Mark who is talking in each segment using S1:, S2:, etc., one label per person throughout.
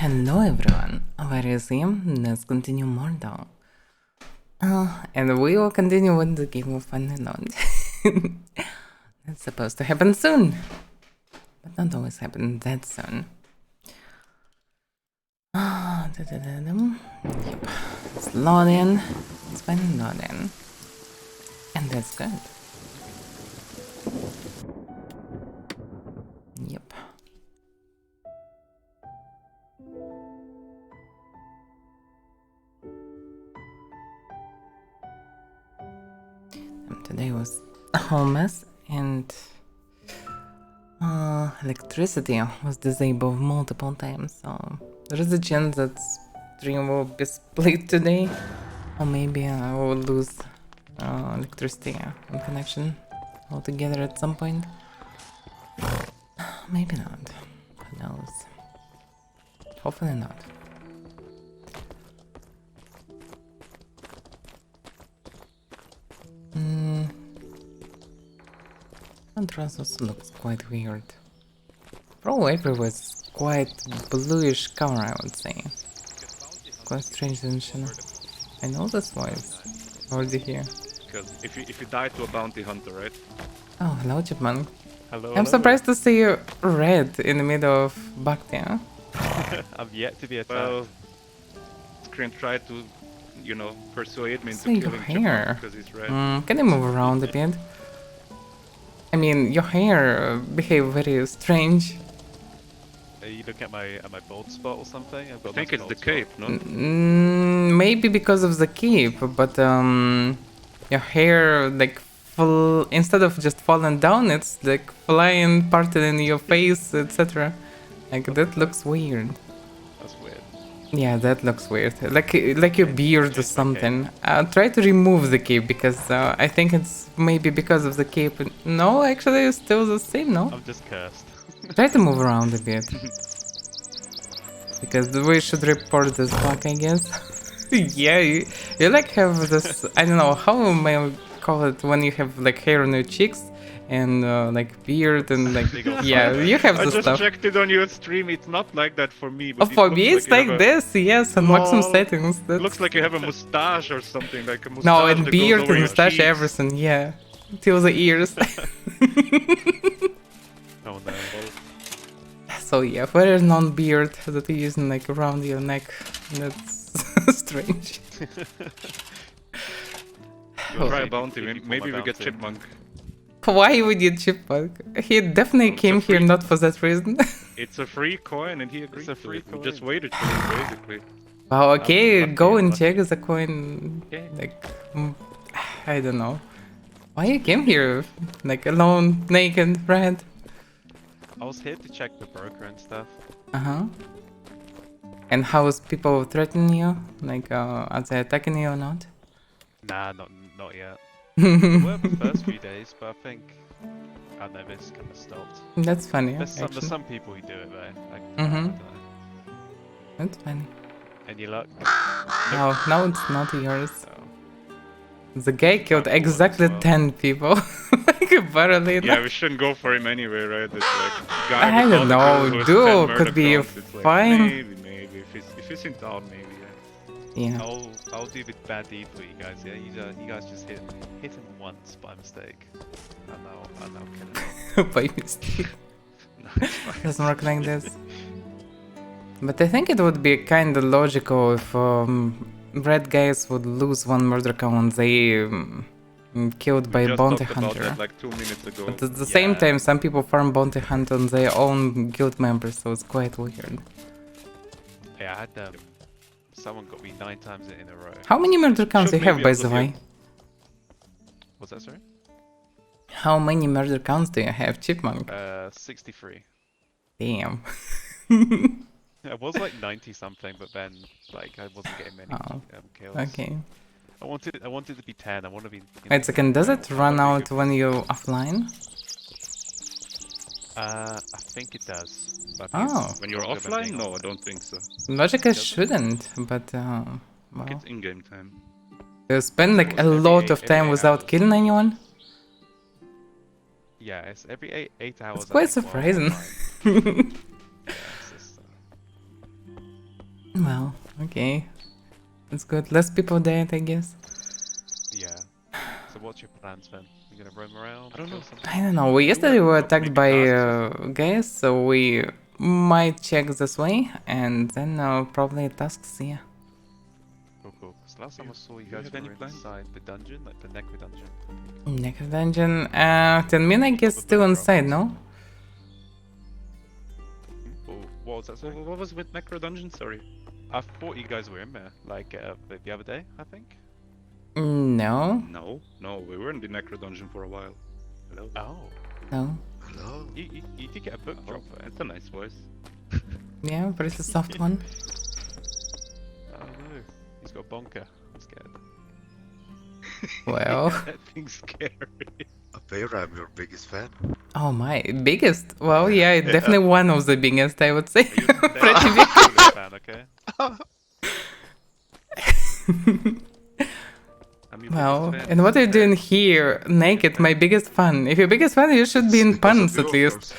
S1: Hello everyone, Avaira is here. Let's continue more though. And we will continue with the game of Unknown. That's supposed to happen soon, but not always happen that soon. Yep, it's loading. It's been loading, and that's good. Yep. Today was a whole mess, and electricity was disabled multiple times, so there is a chance that stream will be split today, or maybe I will lose electricity and connection altogether at some point. Maybe not. Who knows? Hopefully not. Contrast also looks quite weird. Pro everywhere is quite bluish color, I would say. Quite strange dimension. I know this voice. Already here.
S2: Because if you die to a bounty hunter, right?
S1: Oh, hello, Chipmunk.
S3: Hello.
S1: I'm surprised to see you red in the middle of Bhakti, huh?
S3: I'm yet to be attacked.
S2: Well, Screen tried to, you know, persuade me into
S1: So your
S2: killing
S1: hair.
S2: Chipmunk because he's red.
S1: Can you move around a bit? I mean, your hair behave very strange.
S3: Are you looking at my bald spot or something? I've got
S2: I think
S3: a
S2: it's
S3: nice
S2: the
S3: bald
S2: cape, no?
S1: Maybe because of the cape, but your hair like instead of just falling down, it's like flying, parted in your face, etc. Like that looks weird.
S3: spot. That's weird.
S1: Yeah, that looks weird. Like your beard or something. Try to remove the cape because I think it's maybe because of the cape. No, actually, it's still the same. No.
S3: I'm just cursed.
S1: Try to move around a bit. Because we should report this bug, I guess. Yeah, you like have this, I don't know, how may I call it when you have like hair on your cheeks and like beard and like, yeah, you have
S2: I
S1: the
S2: just
S1: stuff.
S2: checked it on your stream, it's not like that for me. But
S1: Oh, for
S2: it
S1: me
S2: looks
S1: it's
S2: you
S1: like
S2: have
S1: this, yes, and maximum
S2: Lol.
S1: settings.
S2: It
S1: That's...
S2: looks like you have a mustache or something, like a mustache
S1: No, and
S2: that
S1: beard
S2: goes over
S1: and
S2: your
S1: mustache,
S2: cheeks.
S1: everything, yeah. Till the ears.
S3: Oh no.
S1: So yeah, very non-beard that you use like around your neck. That's strange.
S2: We'll try a
S3: Maybe
S2: bounty,
S3: if you pull
S2: maybe
S3: my
S2: we get
S3: bounty.
S2: Chipmunk.
S1: Why would you Chipmunk? He definitely
S2: Well, it's
S1: came
S2: a
S1: here
S2: free-
S1: not for that reason.
S2: It's a free coin and he agreed
S3: a
S2: to
S3: free
S2: it. We
S3: coin.
S2: just waited for him, basically.
S1: Wow, okay,
S3: lucky,
S1: go
S3: I'm
S1: and
S3: lucky.
S1: check the coin.
S3: Okay.
S1: Like, I don't know. Why you came here? Like alone, naked, red?
S3: I was here to check the broker and stuff.
S1: Uh-huh. And how is people threatening you? Like, are they attacking you or not?
S3: Nah, not yet. There were the first few days, but I think I don't know, this kind of stopped.
S1: That's funny,
S3: There's
S1: actually.
S3: some people who do it though. Like, I
S1: Mhm.
S3: don't know.
S1: That's funny.
S3: Any luck?
S1: Oh, now it's not yours.
S3: So,
S1: The guy killed
S3: Try forward as
S1: exactly
S3: well.
S1: 10 people. Like, barely.
S2: Yeah, we shouldn't go for him anyway, right? It's like guy
S1: I
S2: with
S1: don't
S2: all the
S1: know,
S2: girls who has
S1: dude,
S2: 10 murder
S1: could be
S2: counts, it's like,
S1: fine.
S2: Maybe. If he's in town, maybe.
S1: Yeah.
S3: I'll do the bad deed for you guys. Yeah, you guys just hit him once by mistake, and I'll kill him.
S1: By mistake.
S3: No, it's fine.
S1: Doesn't work like this. But I think it would be kind of logical if red guys would lose one murder count they killed by
S2: We
S1: a
S2: just
S1: bounty
S2: talked about
S1: hunter.
S2: that like 2 minutes ago.
S1: But at the same
S3: Yeah.
S1: time, some people farm bounty hunt on their own guild members, so it's quite weird.
S3: Yeah, I had someone got me 9 times in a row.
S1: How many murder counts do
S2: Should
S1: you have,
S2: maybe
S1: by
S2: also
S1: the way?
S2: give-
S3: What's that, sorry?
S1: How many murder counts do you have, Chipmunk?
S3: 63.
S1: Damn.
S3: It was like 90 something, but then like I wasn't getting many
S1: Oh,
S3: kills.
S1: Okay.
S3: I wanted to be 10. I want to be.
S1: Wait a second, does it run out when you're offline?
S3: I think it does. But I think
S1: Oh.
S3: it's
S2: When you're
S3: longer than
S2: offline?
S3: being
S2: No, I
S3: online.
S2: don't think so.
S1: Logica shouldn't, but well.
S2: It's in-game time.
S1: You spend like a
S3: Every
S1: lot of
S3: every
S1: time
S3: 8
S1: without
S3: hours.
S1: killing anyone?
S3: Yeah, it's every 8 hours.
S1: It's quite
S3: I think, while
S1: surprising.
S3: online. Yeah, it's just,
S1: Well, okay. That's good. Less people dead, I guess.
S3: Yeah. So what's your plans then? You gonna roam around?
S2: I don't know.
S3: kill something?
S1: I don't know. We yesterday were attacked
S2: maybe
S1: by
S2: tasks or
S1: guys, so we might check this way and then probably tasks. Yeah.
S3: Cool, cool. 'Cause last time I saw you
S2: Do you
S3: guys
S2: have
S3: were
S2: any plans?
S3: inside the dungeon, like the Necro dungeon. I think.
S1: Next dungeon. 10 I guess
S3: With
S1: still
S3: book
S1: inside,
S3: drops.
S1: no?
S3: Oh, what was that?
S2: So
S3: Sorry?
S2: what was with Necro Dungeon? Sorry.
S3: I thought you guys were in there, like the other day, I think.
S1: No.
S2: No, we were in the Necro Dungeon for a while. Hello.
S3: Oh,
S1: No.
S4: Hello.
S3: you did get a book drop there.
S2: That's a nice voice.
S1: Yeah, pretty soft one.
S3: Oh no, he's got a bonker. I'm scared.
S1: Well.
S2: That thing's scary.
S4: Avaira, I'm your biggest fan.
S1: Oh my, biggest? Well, yeah, definitely one of the biggest, I would say.
S3: Are you
S1: Pretty big.
S3: fan, okay?
S2: I'm your
S1: Well,
S2: biggest fan.
S1: and what are you doing here, naked? My biggest fan. If you're biggest fan, you should be in pants at least.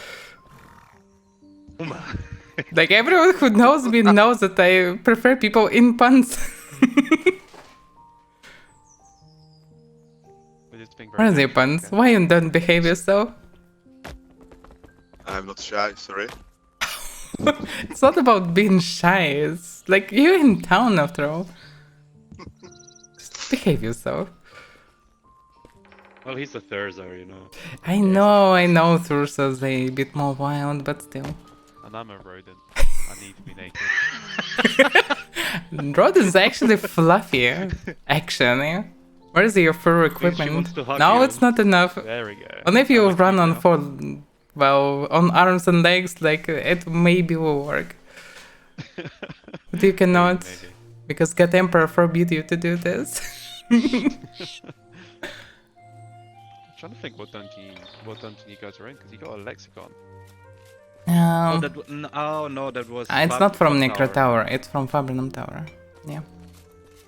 S1: Like everyone who knows me knows that I prefer people in pants.
S3: We're just being
S1: Where
S3: very
S1: are they
S3: nice,
S1: pants?
S3: okay?
S1: Why you don't behave yourself?
S4: I'm not shy, sorry.
S1: It's not about being shy. It's like you're in town after all. Just behave yourself.
S2: Well, he's a Thursday, you know.
S1: I know Thursa's a bit more wild, but still.
S3: And I'm a rodent. I need to be naked.
S1: Rodent's actually fluffier. Actually. Where is your fur equipment?
S2: wants to hug
S1: No,
S2: you.
S1: it's not enough.
S3: There we go.
S1: Only if you
S3: I'm a
S1: run
S3: cute
S1: on
S3: now.
S1: four, well, on arms and legs, like it maybe will work. But you cannot,
S3: Maybe.
S1: because God Emperor forbid you to do this.
S3: I'm trying to think what dungeon you guys are in, because you got a lexicon.
S2: Oh, no, that was.
S1: It's not from
S2: Fab
S1: Necro Tower, it's from Fabrinum Tower. Yeah.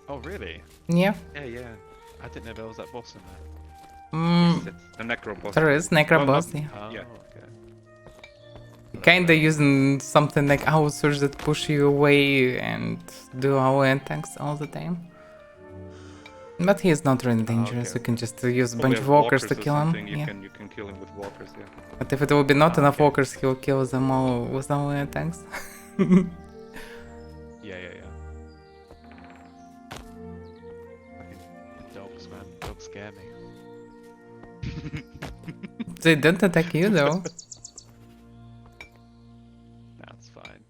S3: Oh really?
S1: Yeah.
S2: Yeah.
S3: I didn't know there was that boss in there.
S2: It's the Necro boss.
S1: There is Necro
S2: Well,
S1: boss,
S2: not-
S1: yeah.
S3: Oh,
S2: Yeah.
S3: okay.
S1: Kinda using something like outsource that push you away and do our attacks all the time. But he is not really dangerous,
S3: okay.
S1: you can just use a
S2: Well,
S1: bunch
S2: we
S1: of
S2: have
S1: walkers to
S2: or
S1: kill him.
S2: something,
S1: Yeah.
S2: You can kill him with walkers, yeah.
S1: But if it will be not enough
S3: okay.
S1: walkers, he'll kill them all with our attacks.
S3: Yeah. Fucking dogs, man. Dogs scare me.
S1: They don't attack you though.
S3: That's fine.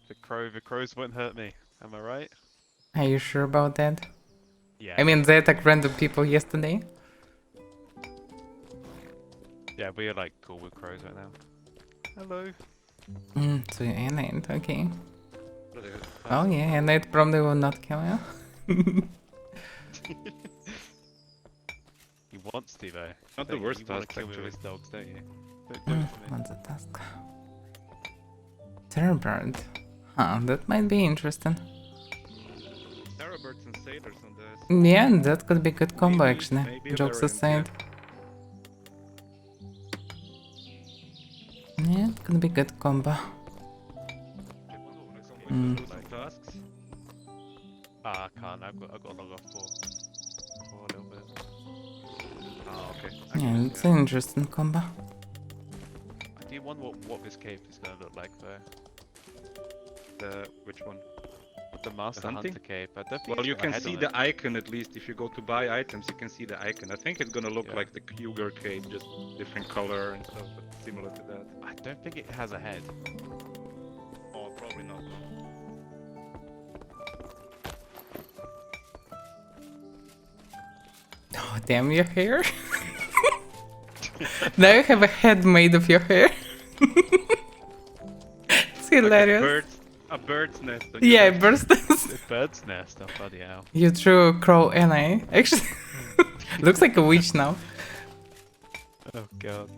S3: The crows won't hurt me. Am I right?
S1: Are you sure about that?
S3: Yeah.
S1: I mean, they attacked random people yesterday.
S3: Yeah, we are like cool with crows right now. Hello.
S1: So you're Annette, okay.
S2: But,
S1: Oh yeah, Annette probably will not kill you.
S3: He wants to though.
S2: Not the worst
S3: You want to
S2: task,
S3: kill me
S2: actually.
S3: with dogs, don't you? Don't do it to me.
S1: What's the task? Terrorbird. Huh, that might be interesting.
S2: Terrorbirds and sailors on this.
S1: Yeah, that could be good combo
S2: Maybe-
S1: actually.
S2: maybe a
S1: Jokes
S2: variant,
S1: aside. Yeah, it could be good combo.
S2: Some tasks.
S3: Ah, I can't. I've got to log off for a little bit.
S2: Oh, okay.
S1: Yeah, it's an interesting combo.
S3: I do wonder what this cave is going to look like though.
S2: Which one?
S3: The Master
S2: hunting?
S3: Hunter cave. I don't think
S2: Well,
S3: it's
S2: you
S3: got a
S2: can
S3: head
S2: see
S3: on
S2: the
S3: it.
S2: icon at least. If you go to buy items, you can see the icon. I think it's gonna look
S3: Yeah.
S2: like the Cougar cave, just different color and stuff, but similar to that.
S3: I don't think it has a head.
S2: Oh, probably not.
S1: Oh damn your hair. Now you have a head made of your hair. It's hilarious.
S2: A bird's nest. on
S1: Yeah,
S2: your
S1: it
S2: head.
S1: burst.
S3: The bird's nest. Oh bloody hell.
S1: You drew a crow and I actually looks like a witch now.
S3: Oh god.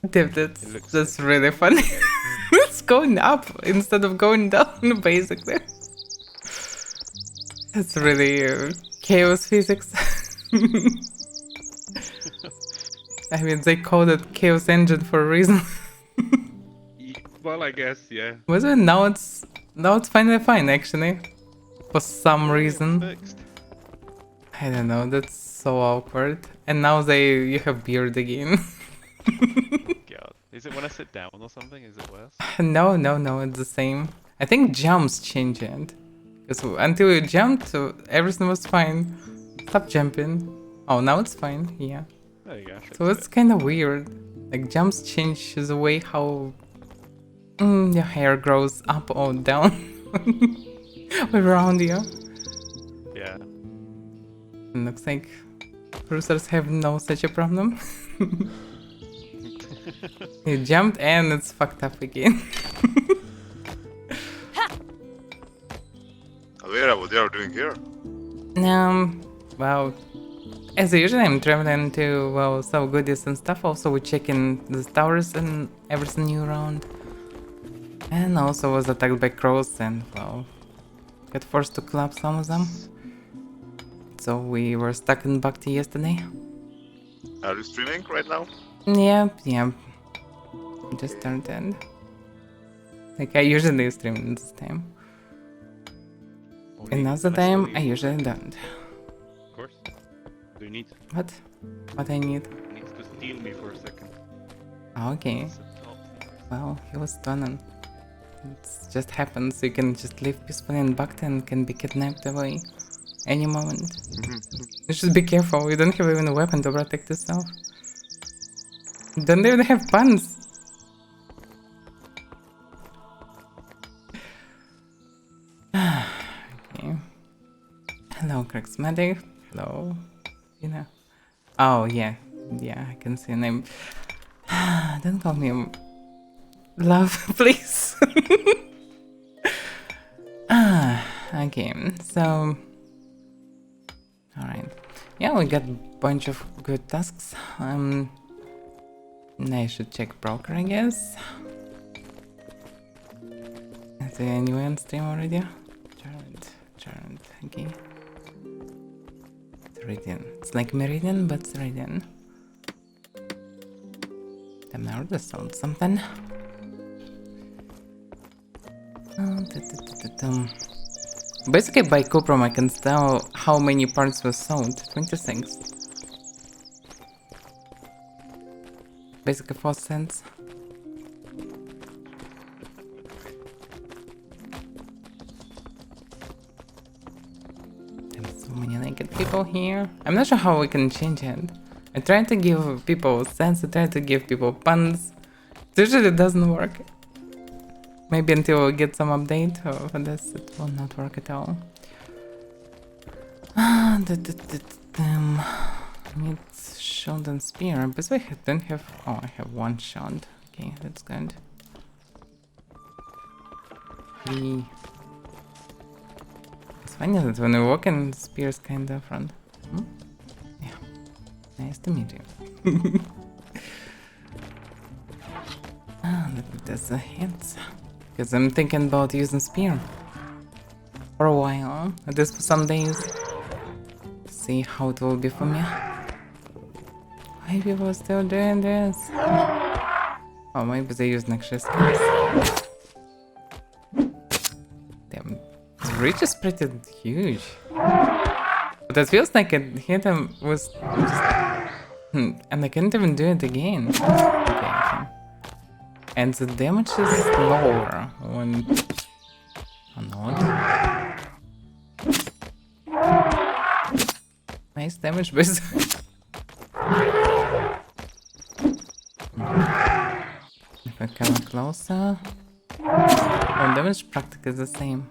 S1: Dude,
S3: It looks
S1: that's really funny. It's going up instead of going down, basically. That's really chaos physics. I mean, they called it chaos engine for a reason.
S2: Well, I guess, yeah.
S1: Was it? Now it's finally fine actually. For some reason.
S3: Fixed.
S1: I don't know, that's so awkward. And now you have beard again.
S3: God. Is it when I sit down or something? Is it worse?
S1: No, it's the same. I think jumps change it. Because until you jumped, everything was fine. Stop jumping. Oh, now it's fine, yeah.
S3: There you go.
S1: So it's kind of weird. Like jumps change the way how your hair grows up or down around you.
S3: Yeah.
S1: It looks like roosters have no such a problem. You jumped and it's fucked up again.
S4: Avaira, what they are doing here?
S1: Well, as usual, I'm traveling to, well, sell goodies and stuff. Also, we're checking the towers and everything new around. And also was attacked by crows and, well, got forced to club some of them. So we were stuck in Bhakti yesterday.
S4: Are you streaming right now?
S1: Yeah. Just started. Like, I usually stream this time. Another time, I usually don't.
S2: Of course. Do you need?
S1: What? What I need?
S2: Needs to steal me for a second.
S1: Okay. Well, he was stolen. It just happens. You can just live peacefully in Bhakti and can be kidnapped away any moment. You should be careful. You don't have even a weapon to protect yourself. You don't even have puns. Okay. Hello, Cracksmatic. Hello. Oh, yeah. Yeah, I can see your name. Don't call me love, please. Okay, so... Alright. Yeah, we got a bunch of good tasks. I should check broker, I guess. Is there anyone on stream already? Charmed, okay. Meridian. It's like Meridian, but it's Meridian. Damn, I already sold something. Basically, by Cuprum, I can tell how many parts were sold. 26. Basically, 4 cents. There's so many naked people here. I'm not sure how we can change it. I try to give people sense, I try to give people puns. It usually doesn't work. Maybe until we get some update for this, it will not work at all. Need shield and spear. But I don't have. Oh, I have one shield. Okay, that's good. It's funny that when we walk in, spear's kinda front. Yeah. Nice to meet you. Let me test the hits. Because I'm thinking about using spear for a while, at least for some days. See how it will be for me. Why people still doing this? Oh, maybe they use next skills. Damn, the reach is pretty huge. But it feels like it hit him with just... and I can't even do it again. Okay. And the damage is lower when... or not. Nice damage, but... If I come closer... Oh, damage practically is the same.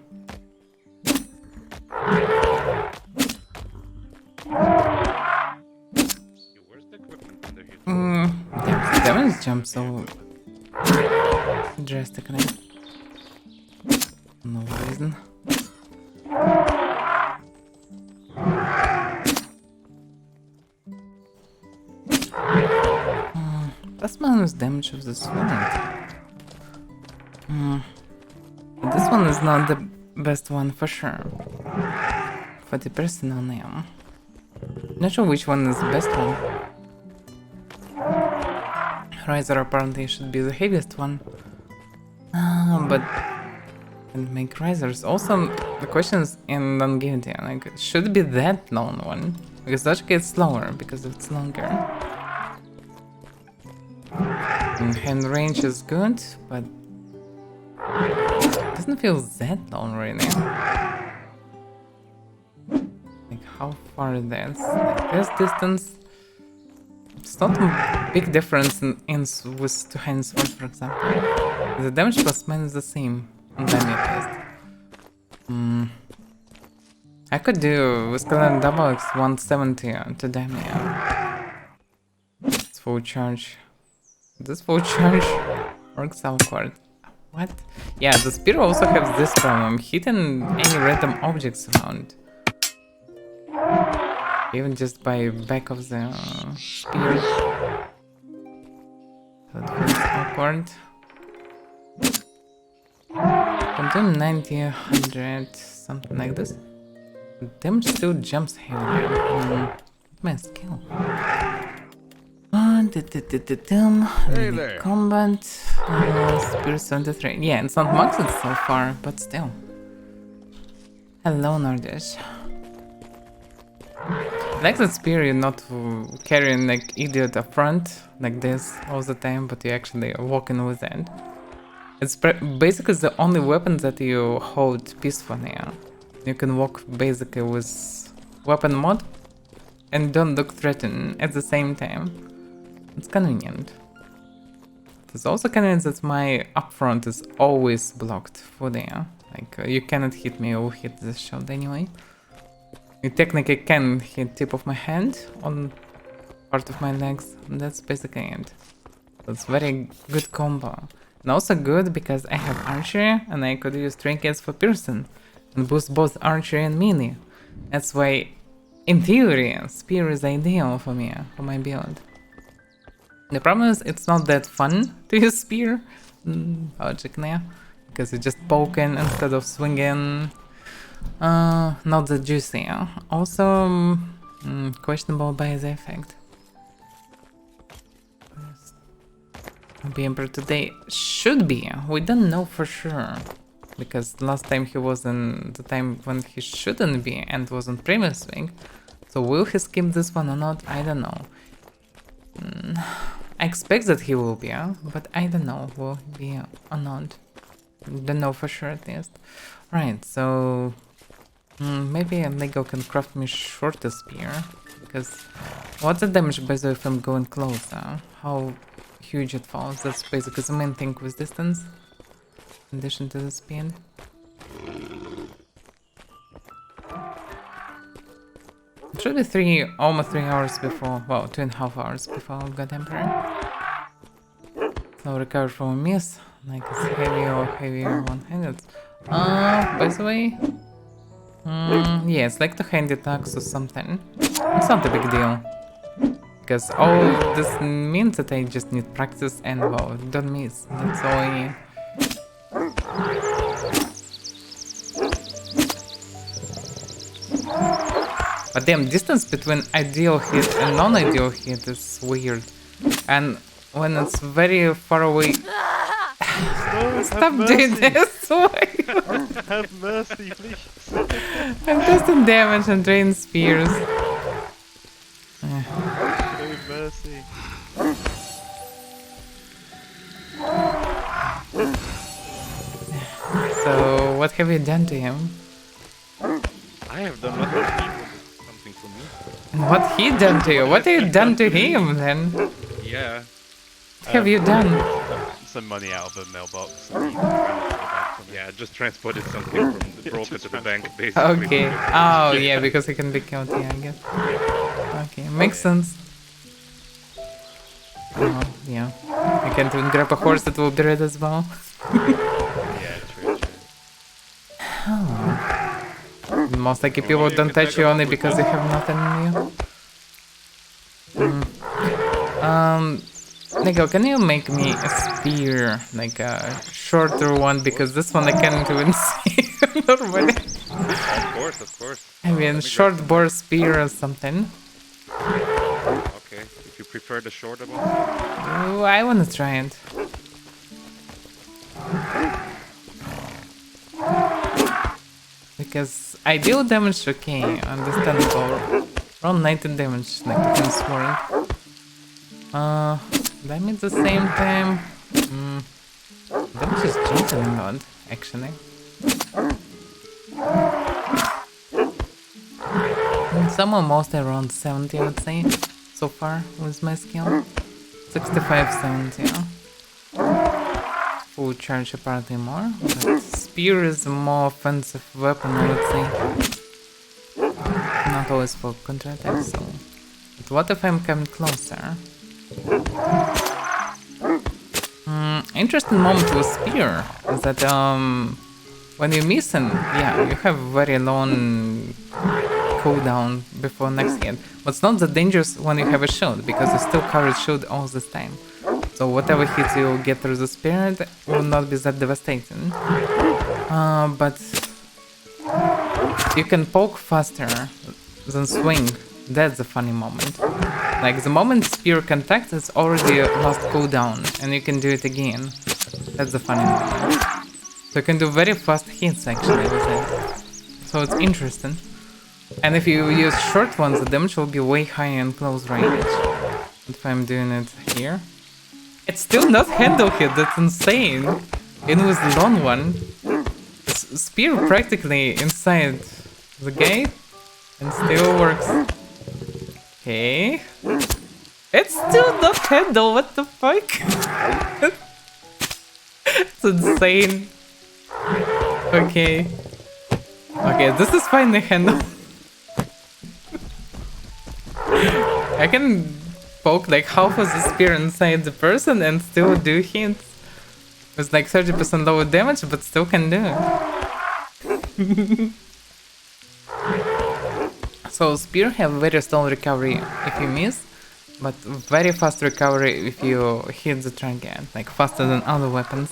S2: Where's the equipment under here?
S1: Damn, the damage jump so... drastically. No reason. Plus minus damage of the sword. This one is not the best one for sure. For the personal name. Not sure which one is the best one. Riser apparently should be the heaviest one. But and make risers. Also, the question is in longevity. Like, it should be that long one because dodge gets slower because it's longer. And hand range is good, but it doesn't feel that long really. Like how far is that? Like this distance. It's not a big difference in with two hand swords, for example. The damage plus minus the same on damage test. I could do with Paladin double X 170 to damage. It's full charge. This full charge works outward. What? Yeah, the spear also has this problem, hitting any random objects around. Even just by back of the spear. So it feels awkward. Can do 90, 100, something like this. Damage still jumps heavier. My skill. Hey there. Combat. Spear 73. Yeah, it's not maxed so far, but still. Hello, Nordish. I like that spear, you're not carrying like idiot up front, like this, all the time, but you're actually walking with it. It's basically the only weapon that you hold peacefully. You can walk basically with weapon mode and don't look threatened at the same time. It's convenient. It's also convenient that my upfront is always blocked fully. Like you cannot hit me or hit this shot anyway. You technically can hit tip of my hand on part of my legs, and that's basically it. It's very good combo. And also good because I have archery and I could use trinkets for piercing and boost both archery and melee. That's why, in theory, spear is ideal for me, for my build. The problem is it's not that fun to use spear, logically, because you're just poking instead of swinging. Not that juicy. Also, questionable by the effect. Be Emperor today should be. We don't know for sure. Because last time he was in the time when he shouldn't be and was on previous week. So will he skip this one or not? I don't know. I expect that he will be, but I don't know will he be or not. Don't know for sure at least. Right, so maybe Lego can craft me shorter spear. Because what's the damage by the way if I'm going closer? How huge it falls? That's basically the main thing with distance. In addition to the speed. It should be almost 3 hours before, well, 2.5 hours before God Emperor. So recover from a miss, like it's heavy or heavier one-handed. By the way, yeah, it's like two-handed attacks or something. It's not a big deal. Because all this means that I just need practice and, well, don't miss. That's all I need. But damn, distance between ideal hit and non-ideal hit is weird. And when it's very far away...
S3: No,
S1: Stop doing this!
S3: Have mercy, please.
S1: I'm testing damage and drain spears.
S3: No mercy.
S1: So, what have you done to him?
S2: I have done nothing. Something for me.
S1: And what he done to you? What have you done to him then? What
S2: Yeah.
S1: have you done?
S3: Some money out of the mailbox. So he ran it to the bank for me.
S2: Yeah, I just transported something from the broker to the bank, basically.
S1: Okay. Oh, yeah, because he can be killed, yeah, I guess. Okay, makes sense. Oh, yeah. I can't even grab a horse that will be red as well.
S3: Yeah, true.
S1: Most likely people don't touch you only because they have nothing in you. Nico, can you make me a spear, like a shorter one, because this one I can't even see normally.
S2: Of course.
S1: I mean, short boar spear or something.
S2: Okay, if you prefer the shorter one.
S1: Ooh, I wanna try it. Because I deal damage, okay, understandable. Around 19 damage, like against sword. Damage at the same time. Damage is jumping a lot, actually. Some are mostly around 70, I would say, so far with my skill. 65, 70. Full charge apparently more, but spear is a more offensive weapon, I would say. Not always for counterattack, so. But what if I'm coming closer? Interesting moment with spear is that when you miss him, yeah, you have very long cooldown before next hit. But it's not that dangerous when you have a shield, because you still carry shield all this time. So whatever hits you get through the spirit will not be that devastating. But you can poke faster than swing. That's the funny moment. Like the moment spear contacts, it's already lost cooldown, and you can do it again. That's the funny moment. So you can do very fast hits actually with it. So it's interesting. And if you use short ones, the damage will be way higher in close range. If I'm doing it here. It's still not handle hit, that's insane. Even with the long one. Spear practically inside the gate and still works. Okay. It's still not handle, what the fuck? It's insane. Okay. Okay, this is finally handle. I can poke like half of the spear inside the person and still do hits. With like 30% lower damage, but still can do it. So spear have very slow recovery if you miss, but very fast recovery if you hit the target, like faster than other weapons.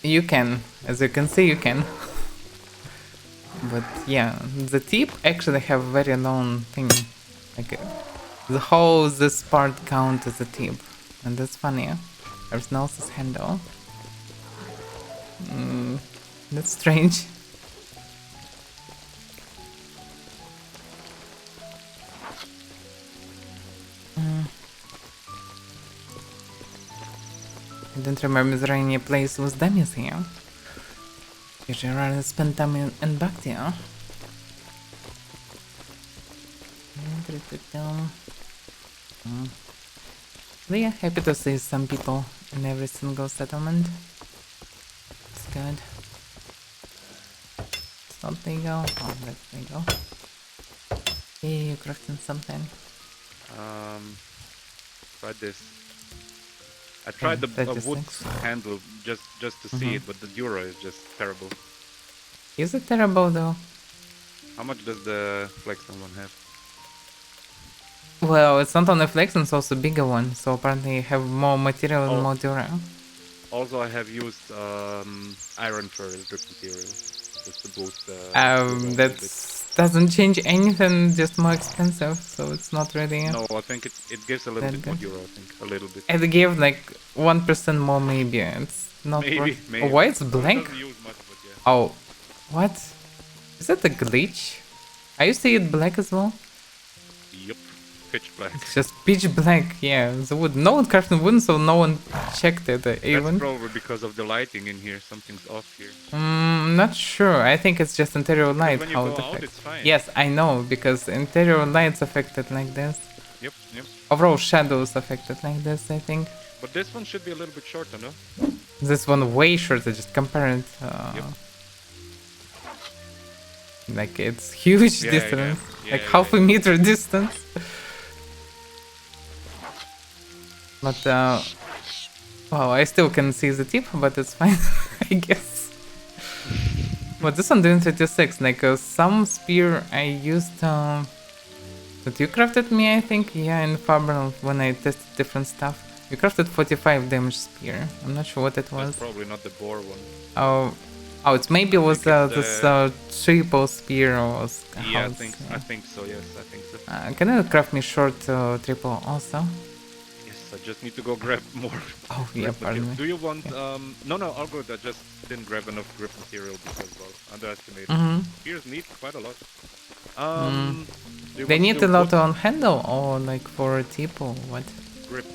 S1: You can, as you can see, you can. But yeah, the tip actually have very long thing. Like the whole this part count as a tip, and that's funny. Everything else is handle. That's strange. I don't remember there any place with dummies here. Usually rather spend time in Bactia. But yeah, happy to see some people in every single settlement. It's good. It's not legal. Oh, that's legal. Hey, you're crafting something.
S2: Try this. I tried the wood
S1: 36.
S2: handle just to see it, but the Dura is just terrible.
S1: Is it terrible though?
S2: How much does the Flexstone one have?
S1: Well, it's not only flex, it's also bigger one, so apparently you have more material and more dura.
S2: Also, I have used iron for drip material just to boost the.
S1: That doesn't change anything, just more expensive, so it's not really.
S2: No, I think it gives a little bit more Dura. I think a little bit.
S1: It gave like 1% more, maybe. It's not.
S2: Maybe.
S1: Oh, why it's blank?
S2: It doesn't use much, but yeah.
S1: Oh, what? Is that a glitch? I used to see it black as well.
S2: Yup. Pitch black.
S1: It's just pitch black, yeah. The wood. No one crafted wood, so no one checked it even.
S2: That's probably because of the lighting in here. Something's off here.
S1: Not sure. I think it's just interior light
S2: when you
S1: how
S2: go
S1: it
S2: out,
S1: affects.
S2: it's fine.
S1: Yes, I know, because interior light's affected like this.
S2: Yep.
S1: Overall shadows affected like this, I think.
S2: But this one should be a little bit shorter, no?
S1: This one way shorter, just compare it.
S2: Yep.
S1: Like it's huge distance. Like half a meter distance. But well, I still can see the tip, but it's fine, I guess. But this one doing 36, like some spear I used that you crafted me, I think, yeah, in Faber when I tested different stuff. You crafted 45 damage spear. I'm not sure what it was.
S2: That's probably not the boar one.
S1: Oh, it's maybe was this triple spear or
S2: Yeah, I think so. Yes, I think so.
S1: Can you craft me short triple also?
S2: Yes, I just need to go grab more.
S1: Oh, yeah,
S2: grip
S1: pardon
S2: material.
S1: me.
S2: Do you want? No, all good. I just didn't grab enough grip material because, well, underestimated.
S1: Mm-hmm.
S2: Spears need quite a lot. Do you
S1: They
S2: want
S1: need a
S2: steel
S1: lot
S2: foot?
S1: on handle or like for a tip or what?
S2: Grip.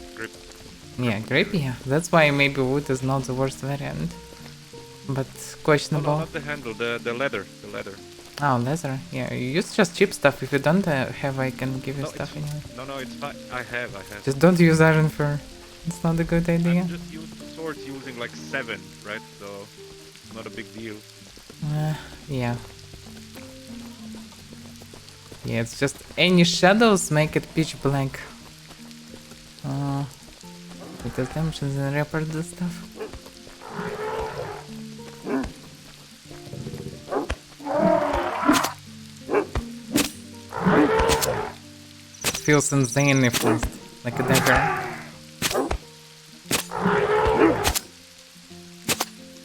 S1: Yeah, grape, yeah. That's why maybe wood is not the worst variant. But
S2: No,
S1: questionable.
S2: not the handle. The leather. The leather.
S1: Oh, leather. Yeah, you use just cheap stuff. If you don't have, I can give you
S2: No,
S1: stuff anyway.
S2: no, it's fine. I have.
S1: Just don't use iron fur. It's not a good idea.
S2: I'm just used to swords using like 7, right? So not a big deal.
S1: Yeah. Yeah, it's just any shadows make it pitch black. Because damage is in report this stuff. Feels insanely fast, like a dagger.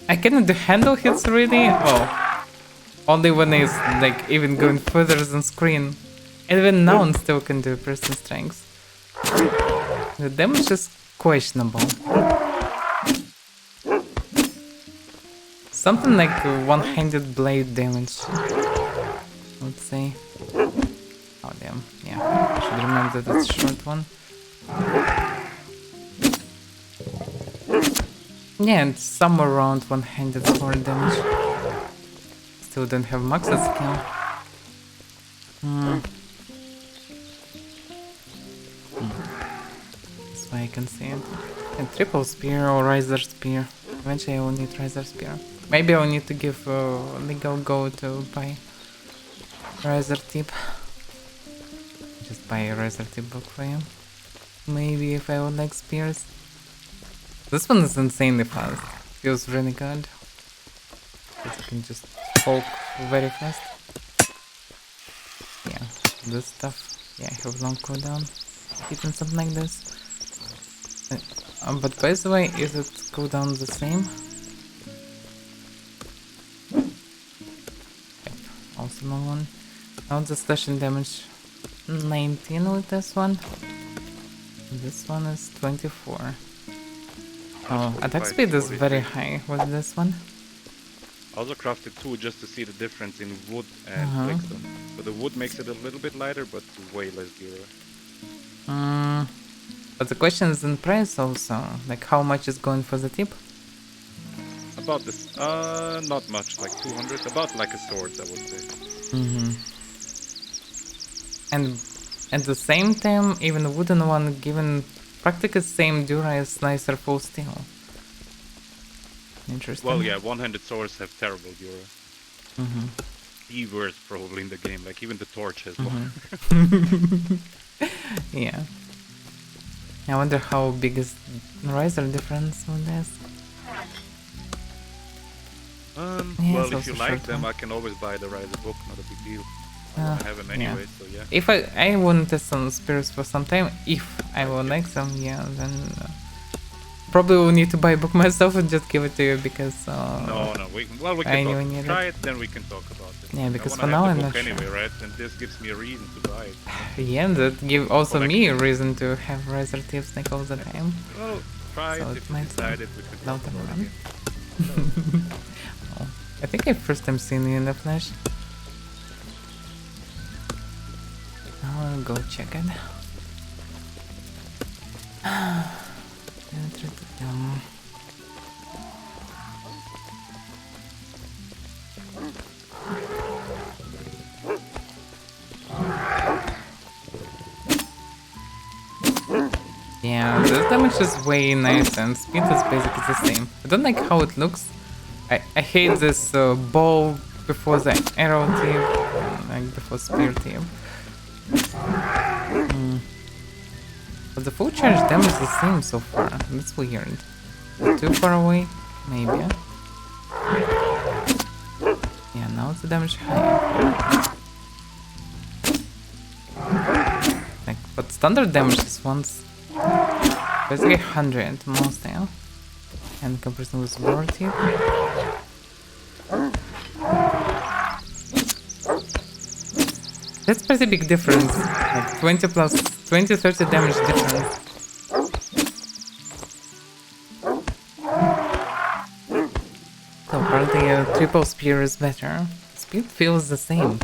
S1: I cannot do handle hits really, well, only when it's like even going further than screen. And even now I still can do person strength. The damage is questionable. Something like one-handed blade damage, let's say. Oh damn, yeah, I should remember that it's a short one. Yeah, and somewhere around one-handed sword damage. Still don't have maxed skill. That's why I can see it. And triple spear or riser spear. Eventually I will need riser spear. Maybe I'll need to give a legal go to buy riser tip. Just buy a riser tip book for you. Maybe if I would like spears. This one is insanely fast. Feels really good. Because you can just poke very fast. Yeah, this stuff. Yeah, I have long cooldown. Hitting something like this. But by the way, is it cooldown the same? Yep, also long one. Now the slashing damage 19 with this one. This one is 24. Oh, attack speed is very high with this one.
S2: I also crafted 2 just to see the difference in wood and flexstone. So the wood makes it a little bit lighter, but way less durable.
S1: But the question is in price also. Like how much is going for the tip?
S2: About this, not much, like 200. About like a sword, I would say.
S1: And at the same time, even the wooden one given practically same dura as nicer full steel. Interesting.
S2: Well, yeah, one-handed swords have terrible dura. The worst probably in the game. Like even the torch has one.
S1: Yeah. I wonder how big is the riser difference on this. Yeah,
S2: well,
S1: it's
S2: if you
S1: also
S2: like
S1: short
S2: them,
S1: one.
S2: I can always buy the riser book. Not a big deal. I have them anyway, so yeah.
S1: If I want to test some spears for some time, if I will like them, yeah, then probably will need to buy a book myself and just give it to you because
S2: No, we can try it, then we can talk about it.
S1: Yeah, because
S2: I
S1: for now
S2: have
S1: I'm
S2: the
S1: not
S2: book
S1: sure.
S2: anyway, right? And this gives me a reason to buy it.
S1: Yeah, that give also me a reason to have riser tips like all the time.
S2: Well, try
S1: So
S2: it.
S1: it
S2: If you
S1: might
S2: decide it, we can
S1: No,
S2: talk
S1: never
S2: about
S1: mind.
S2: it.
S1: Oh, I think I first time seen you in the flesh. I'll go check it. Yeah, this damage is way nice and speed is basically the same. I don't like how it looks. I hate this bow before the arrow tip, like before spear tip. But the full charge damage is the same so far. That's weird. Too far away? Maybe. Yeah, now it's the damage higher. Like, but standard damage is once basically 100 mostly. And comparison with board tip. That's pretty big difference. Like 20 plus 20-30 damage difference. So apparently a triple spear is better. Speed feels the same.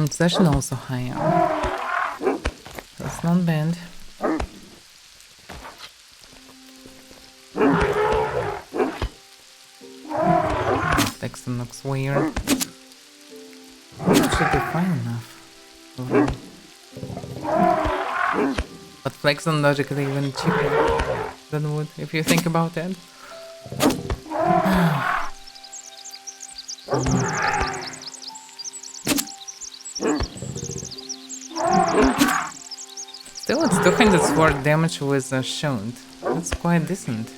S1: Session also higher. That's not bad. Texton looks weird. It should be fine enough. But Flexon logically even cheaper than wood, if you think about it. Still, it's 200 sword damage with a shield. That's quite decent.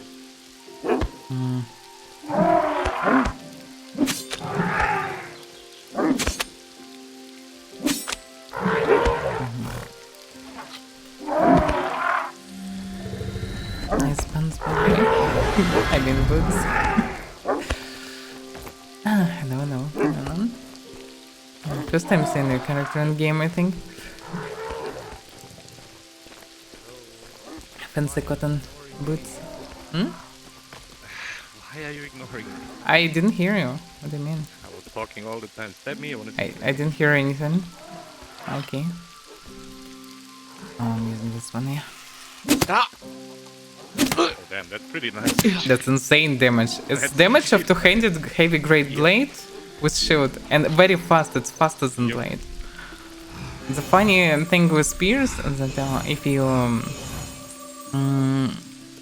S1: Nice puns, by the way. I mean, books. Hello. First time seeing your character in game, I think. Fancy cotton boots.
S2: Why are you ignoring me?
S1: I didn't hear you. What do you mean?
S2: I was talking all the time. Stab me, I wanna see.
S1: I didn't hear anything. Okay. Oh, I'm using this one, yeah.
S2: Oh damn, that's pretty nice.
S1: That's insane damage. It's damage of two-handed heavy great blade with shield and very fast. It's faster than blade. The funny thing with spears is that if you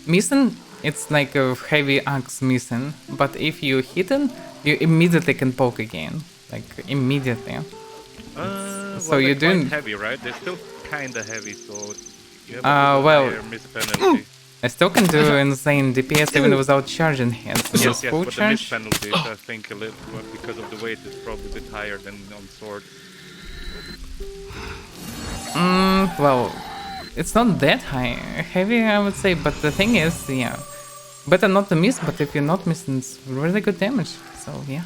S1: missing, it's like a heavy axe missing. But if you hidden, you immediately can poke again, like immediately.
S2: So
S1: you're doing
S2: heavy, right? They're still kinda heavy, so you have a
S1: well,
S2: higher miss penalty.
S1: I still can do insane DPS even without charging hits.
S2: Yes,
S1: Full
S2: but the miss
S1: charge.
S2: penalty is, I think, a little because of the weight is probably a bit higher than on sword.
S1: Well, it's not that high. Heavy, I would say, but the thing is, yeah, better not to miss, but if you're not missing, it's really good damage, so yeah.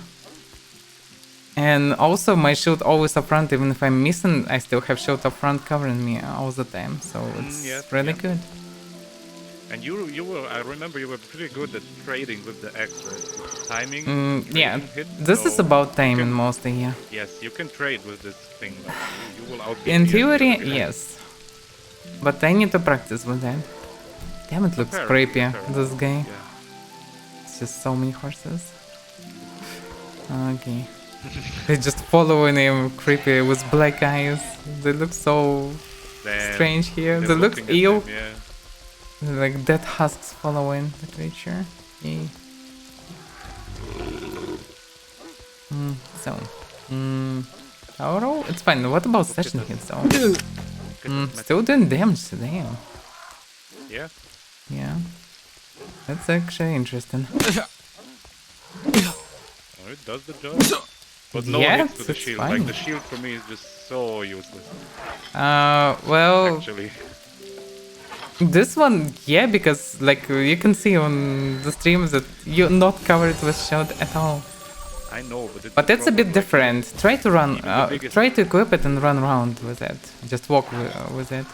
S1: And also, my shield always up front, even if I'm missing, I still have shield up front covering me all the time, so it's really good.
S2: And you were, I remember you were pretty good at trading with the axe, right? With the timing.
S1: Yeah,
S2: hit,
S1: this
S2: so
S1: is about
S2: you
S1: timing
S2: can-
S1: mostly, yeah.
S2: Yes, you can trade with this thing. Like, you will outbeat
S1: In
S2: me
S1: theory,
S2: every time.
S1: yes. But I need to practice with that. Damn, it looks
S2: Fair,
S1: creepy,
S2: fair.
S1: this guy.
S2: Yeah.
S1: It's just so many horses. Okay. They're just following him, creepy, with black eyes. They look so
S2: Damn,
S1: strange here.
S2: they're
S1: They look
S2: looking at
S1: ill.
S2: him, yeah.
S1: Like dead husks following the creature. Yay. Tower roll? It's fine. What about session hits though? Still doing damage to them.
S2: Yeah.
S1: Yeah. That's actually interesting.
S2: Oh, it does the job. But no
S1: Yeah,
S2: hits to the
S1: it's
S2: shield.
S1: fine.
S2: Like the shield for me is just so useless.
S1: Well,
S2: Actually.
S1: this one, yeah, because like you can see on the streams that you're not covered with shield at all.
S2: I know, but it's
S1: But that's a bit different. Try to run,
S2: Even the biggest-
S1: try to equip it and run around with it. Just walk with it.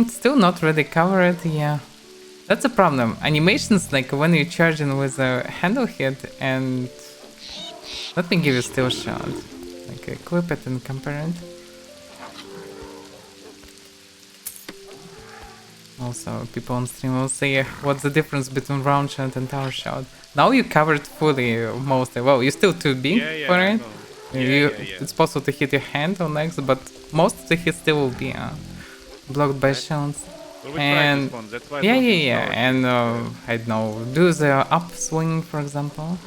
S1: Still not really covered, yeah. That's a problem. Animations, like when you're charging with a handle hit and... Let me give you still shot. Like equip it and compare it. Also, people on stream will say, what's the difference between round shot and tower shot? Now you covered fully, mostly. Well, you're still too big
S2: Yeah,
S1: for
S2: I
S1: it.
S2: know. Yeah.
S1: It's possible to hit your hand or legs, but most of the hits still will be blocked by shields.
S2: Well, we
S1: And
S2: tried this one, that's why I
S1: yeah,
S2: don't
S1: yeah,
S2: use
S1: yeah.
S2: tower
S1: And
S2: shield.
S1: I don't know, do the upswing, for example.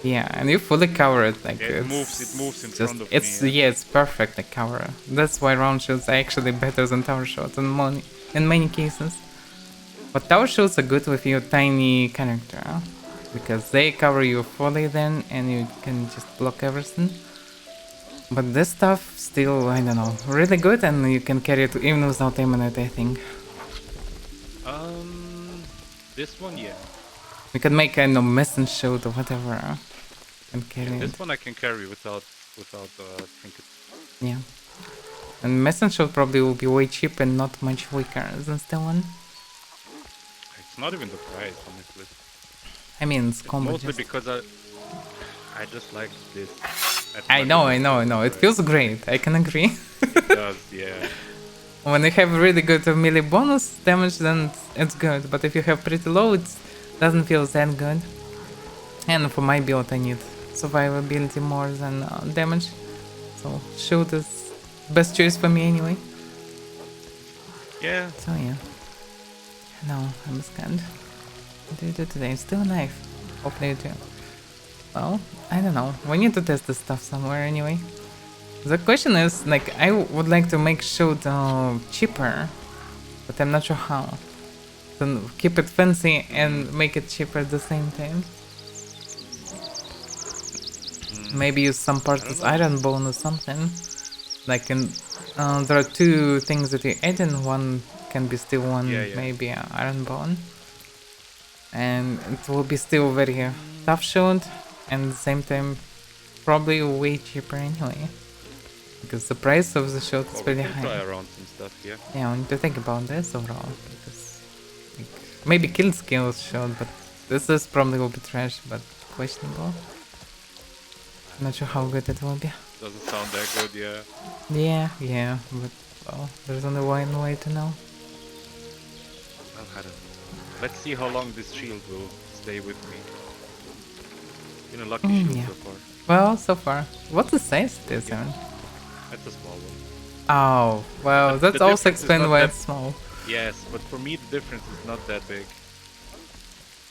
S1: Yeah, and you fully cover it. Like
S2: Yeah, it
S1: it's
S2: moves in
S1: just,
S2: front of
S1: it's
S2: me,
S1: yeah, it's perfectly covered. That's why round shields are actually better than tower shots in many cases. But tower shields are good with your tiny character, because they cover you fully then, and you can just block everything. But this stuff still, I don't know, really good, and you can carry it even without aiming it, I think.
S2: This one, yeah.
S1: You can make kind of missing shield or whatever, and carry it.
S2: This one I can carry without trinket.
S1: Yeah. And missing shield probably will be way cheap and not much weaker than the one.
S2: It's not even the price, honestly.
S1: I mean, it's
S2: It's
S1: combo
S2: mostly
S1: just...
S2: because I just like this. As
S1: I
S2: much
S1: know,
S2: as
S1: I know, I know. It
S2: right?
S1: feels great. I can agree.
S2: It does, yeah.
S1: When you have really good melee bonus damage, then it's good. But if you have pretty low, it doesn't feel that good. And for my build, I need survivability more than damage. So shield is best choice for me anyway.
S2: Yeah.
S1: So yeah. No, I'm scanned. What do you do today? Still alive. Hopefully you do. Well, I don't know. We need to test this stuff somewhere anyway. The question is, like, I would like to make shield cheaper, but I'm not sure how. To keep it fancy and make it cheaper at the same time. Maybe use some parts as iron bone or something. Like in, there are two things that you add in. One can be still one,
S2: Yeah, yeah.
S1: maybe iron bone, and it will be still very tough shield, and at the same time probably way cheaper anyway. Because the price of the shield is
S2: Well, we
S1: pretty
S2: can
S1: high.
S2: try around some stuff, yeah.
S1: Yeah, I need to think about this overall, because like, maybe kill skills shield, but this is probably will be trash, but questionable. Not sure how good it will be.
S2: Doesn't sound that good, yeah.
S1: Yeah, but well, there's only one way to know.
S2: Well, I don't know. Let's see how long this shield will stay with me. Been a lucky shield
S1: Yeah.
S2: so far.
S1: Well, so far. What's the size it is,
S2: Yeah.
S1: even?
S2: That's a small one.
S1: Oh, well,
S2: But
S1: that's
S2: the
S1: also
S2: difference is
S1: explained
S2: not
S1: why
S2: that-
S1: it's small.
S2: Yes, but for me the difference is not that big.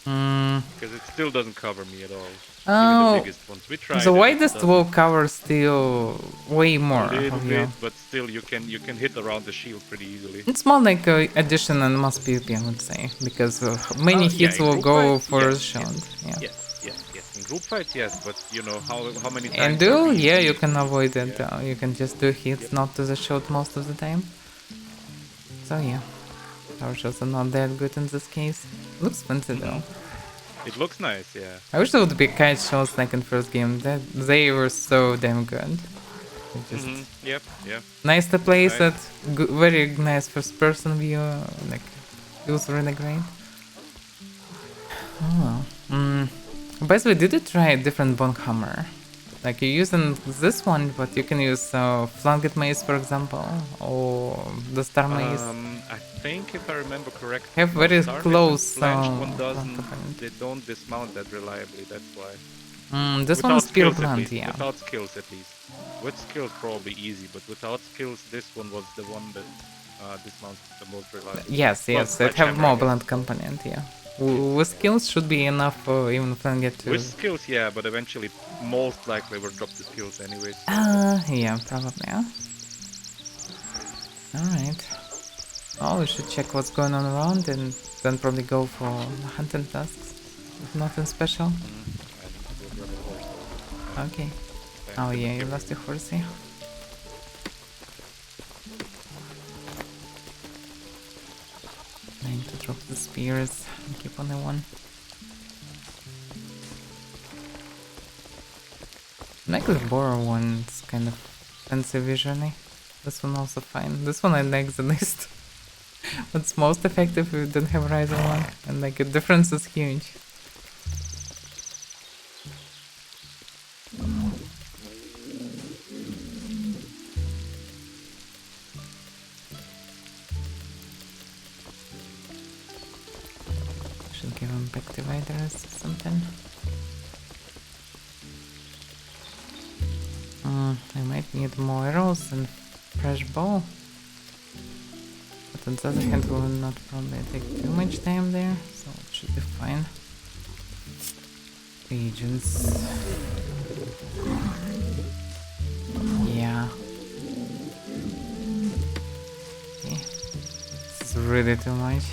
S1: Mm.
S2: Because it still doesn't cover me at all.
S1: Oh,
S2: Even the biggest ones. We tried
S1: the
S2: it, it
S1: widest
S2: doesn't.
S1: will cover still way more
S2: A little
S1: of
S2: bit,
S1: you.
S2: but still you can hit around the shield pretty easily.
S1: It's more like addition and mass PvP, I would say, because many
S2: Yeah,
S1: hits
S2: in
S1: will
S2: group
S1: go
S2: fights,
S1: for
S2: yes,
S1: shield. Yeah.
S2: Yes. In group fights, yes, but you know how many times
S1: And
S2: are we
S1: yeah, you
S2: using-
S1: can avoid it.
S2: Yeah.
S1: You can just do hits,
S2: Yep.
S1: not to the shield most of the time. So yeah, our shots are not that good in this case. Looks fancy though.
S2: It looks nice, yeah.
S1: I wish there would be kite shots like in first game. That they were so damn good. Just
S2: Yep, yeah.
S1: nice to play
S2: Nice.
S1: set. Very nice first person view. Like it was really great. Oh. By the way, did you try a different bone hammer? Like you're using this one, but you can use flanged mace, for example, or the star mace.
S2: I think if I remember correctly,
S1: Have very
S2: Star Mace and
S1: close,
S2: Flanched one
S1: blunt
S2: doesn't.
S1: opponent.
S2: They don't dismount that reliably. That's why.
S1: This one is pure
S2: skills, at
S1: blunt,
S2: least.
S1: yeah.
S2: Without skills, at least. With skills, probably easy, but without skills, this one was the one that dismounts the most reliable.
S1: Yes,
S2: Well,
S1: it have
S2: sledgehammer,
S1: more
S2: I guess.
S1: blunt component, yeah. With skills should be enough for even flange to...
S2: With skills, yeah, but eventually, most likely, will drop the skills anyways.
S1: yeah, probably, yeah. Alright. Oh, we should check what's going on around and then probably go for hunting tasks. If nothing special. Okay. Oh yeah, you lost your horsey. I need to drop the spears and keep on the one. Like the boar one, it's kind of fancy visually. This one also fine. This one I like the least. It's most effective if you don't have riser one, and like the difference is huge. Should give him back dividers or something. I might need more arrows and fresh bow. But on the other hand, we will not probably take too much time there, so it should be fine. Agents. Yeah. Okay. This is really too much.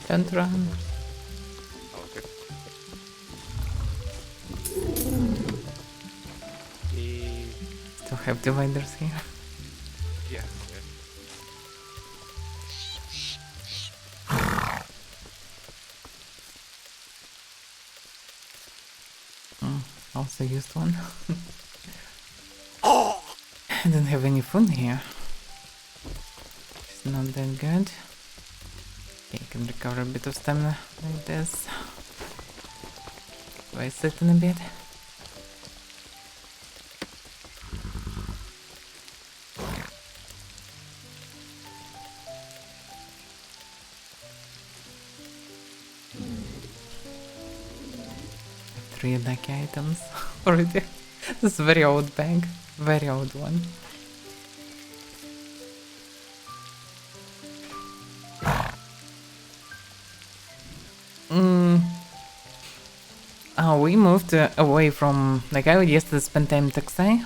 S1: Don't run.
S2: Okay.
S1: have dividers here.
S3: Yeah.
S1: Also used one. I don't have any food here. It's not that good. Okay, I can recover a bit of stamina like this. Do I sit in a bit? Three lucky items already. This is a very old bag. Very old one. We moved away from, like, I yesterday spent time in Taxai,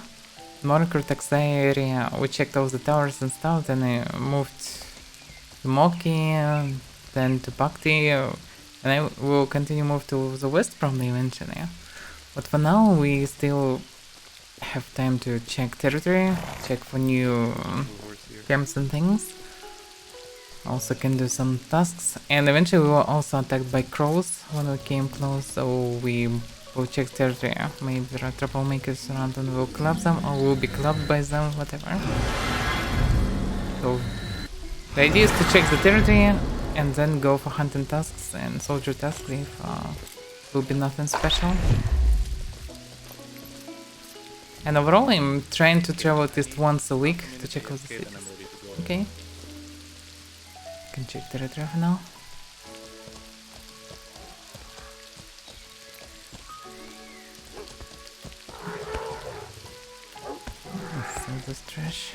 S1: Monaco Taxai area. We checked all the towers and stuff, then I moved to Moki, then to Bhakti, and I will continue move to the west probably eventually. But for now we still have time to check territory, check for new camps and things. Also can do some tasks, and eventually we were also attacked by crows when we came close, so we will check territory. Maybe there are troublemakers around and we'll club them, or we'll be clubbed by them, whatever. So the idea is to check the territory and then go for hunting tasks and soldier tasks if will be nothing special. And overall I'm trying to travel at least once a week to check all the cities. Okay. Can check territory for now. Let's sell this trash.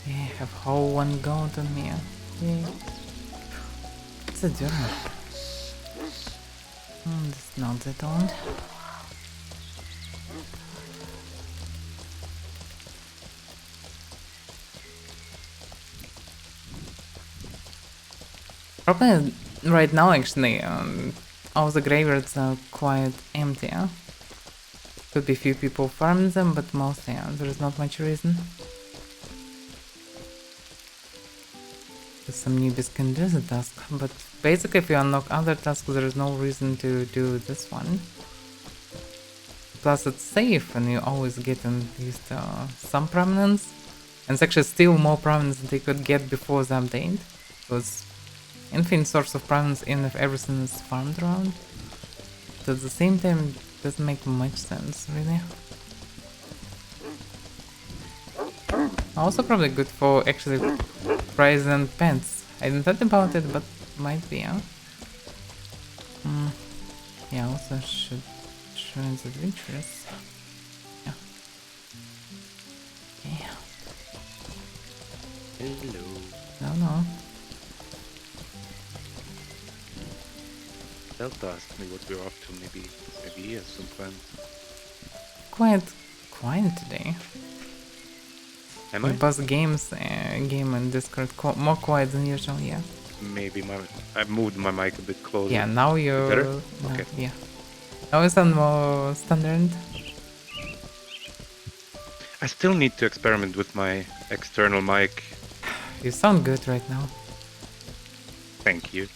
S1: Yeah, I have whole one gold on me. Yeah. It's a journal. It's not that old. Probably right now actually all the graveyards are quite empty. Could be few people farming them, but mostly there is not much reason. Some newbies can do the task, but basically if you unlock other tasks there is no reason to do this one. Plus it's safe and you always get at least some prominence, and it's actually still more prominence than they could get before the update. So it's infinite source of prominence even if everything is farmed around. But at the same time it doesn't make much sense really. Also probably good for actually prize and pets. I didn't thought about it, but might be, huh? Yeah, also should join the adventurers. Yeah. Okay.
S2: Hello.
S1: No.
S2: Delta asked me what we're up to. Maybe he has some plans.
S1: Quite quiet today.
S2: Am I?
S1: Buzz games game on Discord more quiet than usual, yeah.
S2: Maybe I moved my mic a bit closer.
S1: Yeah, now you're
S2: Better?
S1: no,
S2: Okay.
S1: yeah. Now it's on more standard.
S2: I still need to experiment with my external mic.
S1: You sound good right now.
S2: Thank you.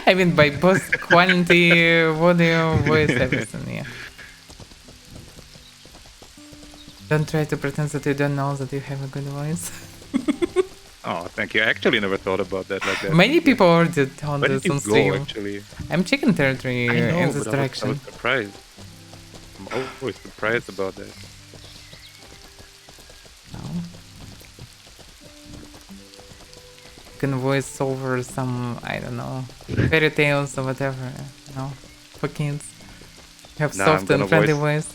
S1: I mean by both quality, audio, voice, everything, yeah. Don't try to pretend that you don't know that you have a good voice.
S2: Oh, thank you. I actually never thought about that like that.
S1: Many people already told
S2: Where
S1: this
S2: did
S1: on
S2: you
S1: stream.
S2: go, actually?
S1: I'm checking territory
S2: I know,
S1: in this
S2: but I
S1: direction.
S2: was surprised. I'm always surprised about that.
S1: No. You can voice over some, I don't know, fairy tales or whatever, no, for kids. You have
S2: Nah, I'm
S1: soft and
S2: gonna
S1: friendly
S2: voice-
S1: voice.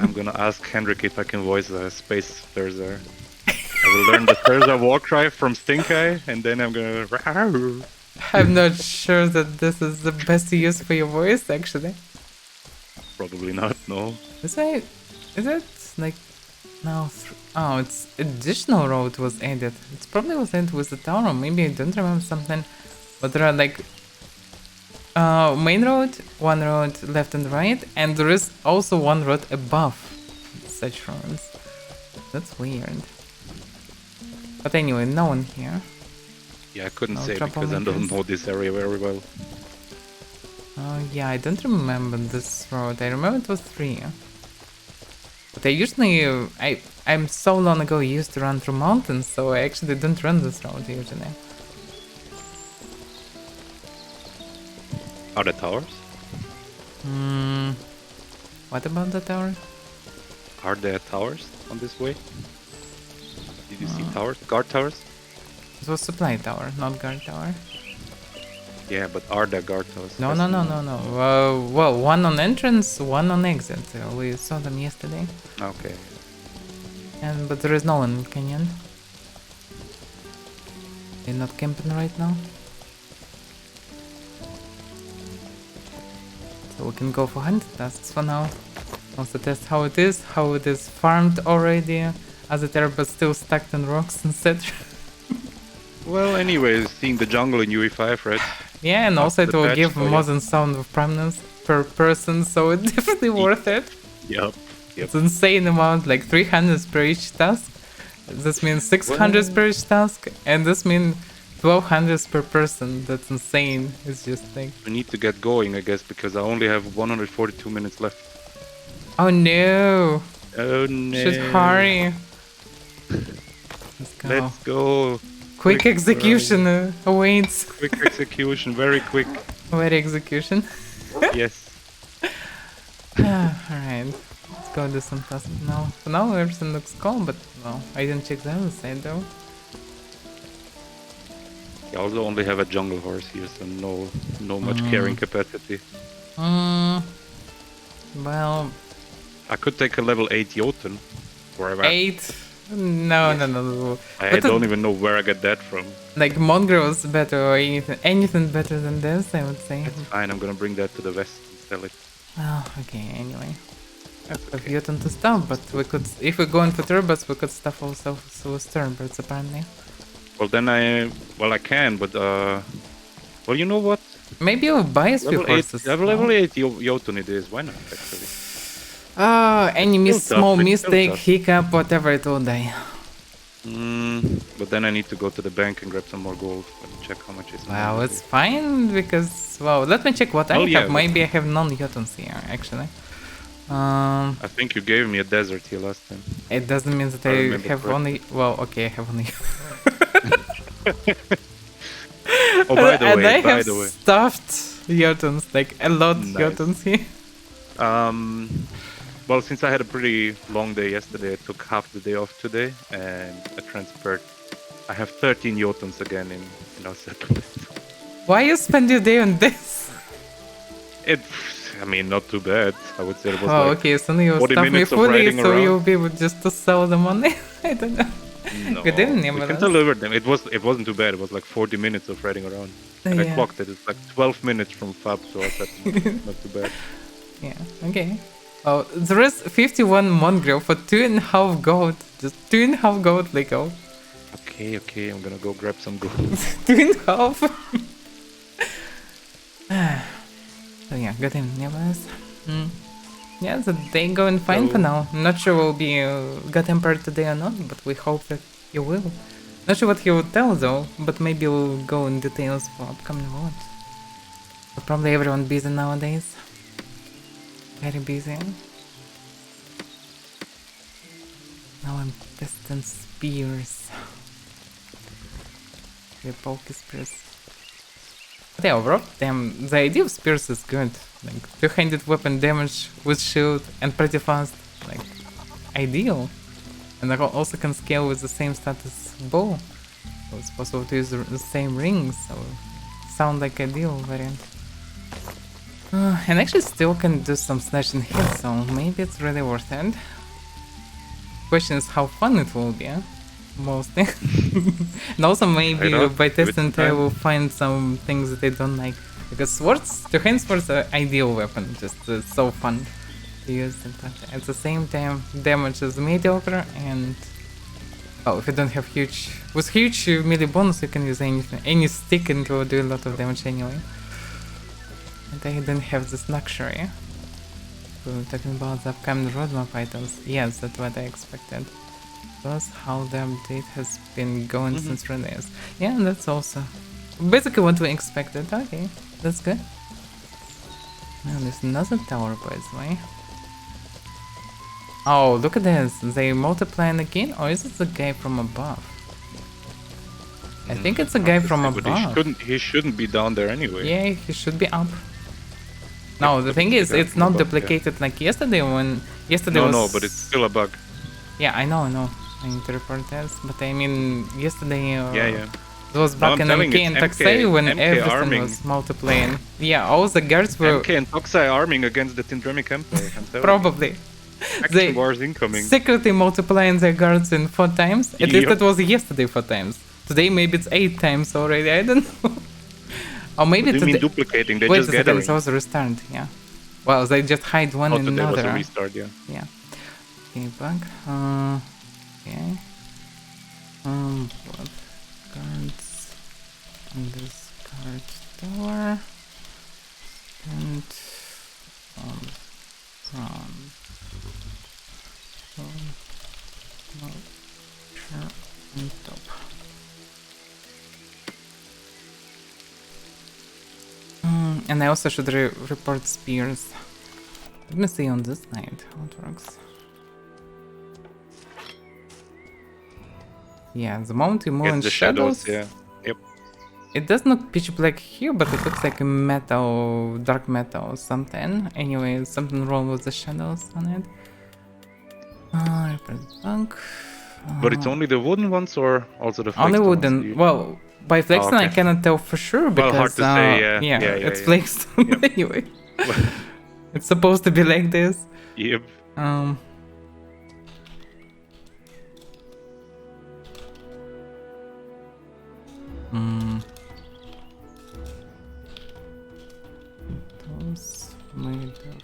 S2: I'm gonna ask Henrik if I can voice a space Thursday. I will learn the Thursday war cry from Stinkai, and then I'm gonna...
S1: I'm not sure that this is the best use for your voice, actually.
S2: Probably not, no.
S1: This way, is it like now? Oh, it's additional road was added. It's probably was added with the tower, or maybe I don't remember something. But there are like main road, one road left and right, and there is also one road above such roads. That's weird. But anyway, no one here.
S2: Yeah, I couldn't
S1: No
S2: say because I don't
S1: troublemakers.
S2: know this area very well.
S1: Oh yeah, I don't remember this road. I remember it was 3. But I usually, I'm so long ago used to run through mountains, so I actually don't run this road usually.
S2: Are the towers?
S1: What about the tower?
S2: Are there towers on this way? Did you see towers? Guard towers?
S1: It was supply tower, not guard tower.
S2: Yeah, but are there guard towers?
S1: No,
S2: Yes
S1: no,
S2: or
S1: no, no, no. Well, one on entrance, one on exit. We saw them yesterday.
S2: Okay.
S1: But there is no one in canyon. They're not camping right now. So we can go for hunting tasks for now. Also test how it is farmed already, as it are but still stuck in rocks instead.
S2: Well, anyways, seeing the jungle in UE5, right?
S1: Yeah, and also it
S2: the
S1: will
S2: patch,
S1: give
S2: oh, yeah.
S1: more than sound of prominence per person, so it's definitely worth it.
S2: Yep.
S1: It's insane amount, like 300 per each task. This means 600 per each task, and this means 1200 per person. That's insane. It's just like,
S2: We need to get going, I guess, because I only have 142 minutes left.
S1: oh no!
S2: Oh no.
S1: Should hurry. Let's go.
S2: Let's go.
S1: Quick
S2: quick,
S1: execution awaits.
S2: Quick execution, very quick.
S1: Wait, execution.
S2: Yes.
S1: Alright, let's go do some tasks now. For now, everything looks calm, but well, I didn't check the other side though.
S2: I also only have a jungle horse here, so no much carrying capacity.
S1: Well,
S2: I could take a level 8 Jotun. Wherever.
S1: 8? No, no, no, no.
S2: I
S1: But
S2: don't even know where I get that from.
S1: like mongrels better or anything better than this, I would say.
S2: It's fine, I'm gonna bring that to the west and sell it.
S1: Oh, okay, anyway. I've gotten to stuff, but we could, if we go into turbos, we could stuff also with turbos apparently.
S2: Well, then I can, but well, you know what?
S1: Maybe we'll buy a few
S2: Level 8,
S1: horses.
S2: level 8 Jotun it is. Why not? Actually.
S1: Any
S2: Still
S1: small
S2: tough, it's still
S1: mistake,
S2: tough.
S1: hiccup, whatever, it will die.
S2: But then I need to go to the bank and grab some more gold and check how much is.
S1: Well, it's fine because, well, let me check what I
S2: Oh,
S1: have.
S2: yeah, but-
S1: Maybe I have non-Jotuns here, actually.
S2: I think you gave me a desert here last time.
S1: It doesn't mean that
S2: I
S1: I
S2: remember
S1: have
S2: correctly.
S1: only, well, okay, I have only.
S2: Oh, by the
S1: And I
S2: way, by
S1: have
S2: the way.
S1: stuffed Jotuns, like a lot
S2: Nice.
S1: Jotuns here.
S2: Well, since I had a pretty long day yesterday, I took half the day off today, and I transferred. I have 13 Jotuns again in our settlement.
S1: Why you spend your day on this?
S2: I mean, not too bad. I would say it was
S1: Oh,
S2: like
S1: okay, so you
S2: 40
S1: stuff me
S2: minutes of
S1: fully,
S2: riding
S1: so
S2: around.
S1: you'll be able just to sell the money. I don't know.
S2: No,
S1: We didn't
S2: we
S1: even
S2: can
S1: know.
S2: deliver them. It wasn't too bad. It was like 40 minutes of riding around. And I
S1: Yeah.
S2: clocked it. It's like 12 minutes from Fab to our settlement. Not too bad.
S1: Yeah, okay. Oh, there is 51 mongrel for 2.5 gold. Just 2.5 gold, Lego.
S2: Okay, I'm gonna go grab some gold.
S1: 2.5. So yeah, good evening, neighbors. Yeah, the day going fine for now. Not sure we'll be God Emperor today or not, but we hope that you will. Not sure what he will tell though, but maybe we'll go in details for upcoming votes. But probably everyone busy nowadays. Very busy. Now I'm testing spears. The poke spears. But yeah, overall, the idea of spears is good. Like, two-handed weapon damage with shield and pretty fast. Like, ideal. And I also can scale with the same status bow. So it's possible to use the same rings, so sound like ideal variant. And actually still can do some slash and hit, so maybe it's really worth it. Question is how fun it will be, mostly. And also maybe
S2: know,
S1: by
S2: give it
S1: testing
S2: some
S1: I
S2: time.
S1: will find some things that I don't like. Because swords, two-hand swords are ideal weapon, just so fun to use. But at the same time, damage is mediocre and... Oh, if you don't have huge... With huge melee bonus you can use anything, any stick and it will do a lot of damage anyway. And I didn't have this luxury. So talking about the upcoming roadmap items, yes, that's what I expected. Plus how the update has been going since release. Yeah, that's also basically what we expected. Okay, that's good. Now there's another tower, by the way. Oh, look at this. They multiplying again? Or is it the guy from above? I think it's a guy from
S2: But
S1: above.
S2: he shouldn't be down there anyway.
S1: Yeah, he should be up. No, the thing is, it's not duplicated like yesterday when... Yesterday was...
S2: No, but it's still a bug.
S1: Yeah, I know. I need to report this. But I mean, yesterday...
S2: Yeah.
S1: It was back in MK and Taxai when
S2: MK
S1: everything
S2: arming.
S1: was multiplying. Yeah, all the guards were...
S2: MK and Toxai arming against the Tindremic Empire. I'm telling
S1: Probably.
S2: you.
S1: They
S2: Action wars incoming.
S1: secretly multiplying their guards in 4 times. At least
S2: Yep.
S1: it was yesterday 4 times. Today maybe it's 8 times already, I don't know. Or maybe
S2: What do you
S1: today...
S2: mean duplicating? They're
S1: Wait
S2: just
S1: a second,
S2: gathering.
S1: it's also restart, yeah. Well, they just hide one in
S2: Today was
S1: another.
S2: a restart, yeah.
S1: Yeah. Okay, bug. Okay. What guards on this guard tower and from on top. And I also should report spears. Let me see on this night how it works. Yeah, the moment you move in
S2: Get the
S1: shadows,
S2: yeah. Yep.
S1: it does not pitch black here, but it looks like a metal, dark metal or something. Anyway, something wrong with the shadows on it. Report bug.
S2: But it's only the wooden ones or also the flaked
S1: Only
S2: ones?
S1: wooden. Well, by flakestone I
S2: okay.
S1: cannot tell for sure because
S2: hard to say, yeah. Yeah,
S1: it's
S2: yeah.
S1: flakestone
S2: Yep.
S1: anyway. It's supposed to be like this.
S2: Yep.
S1: Those made of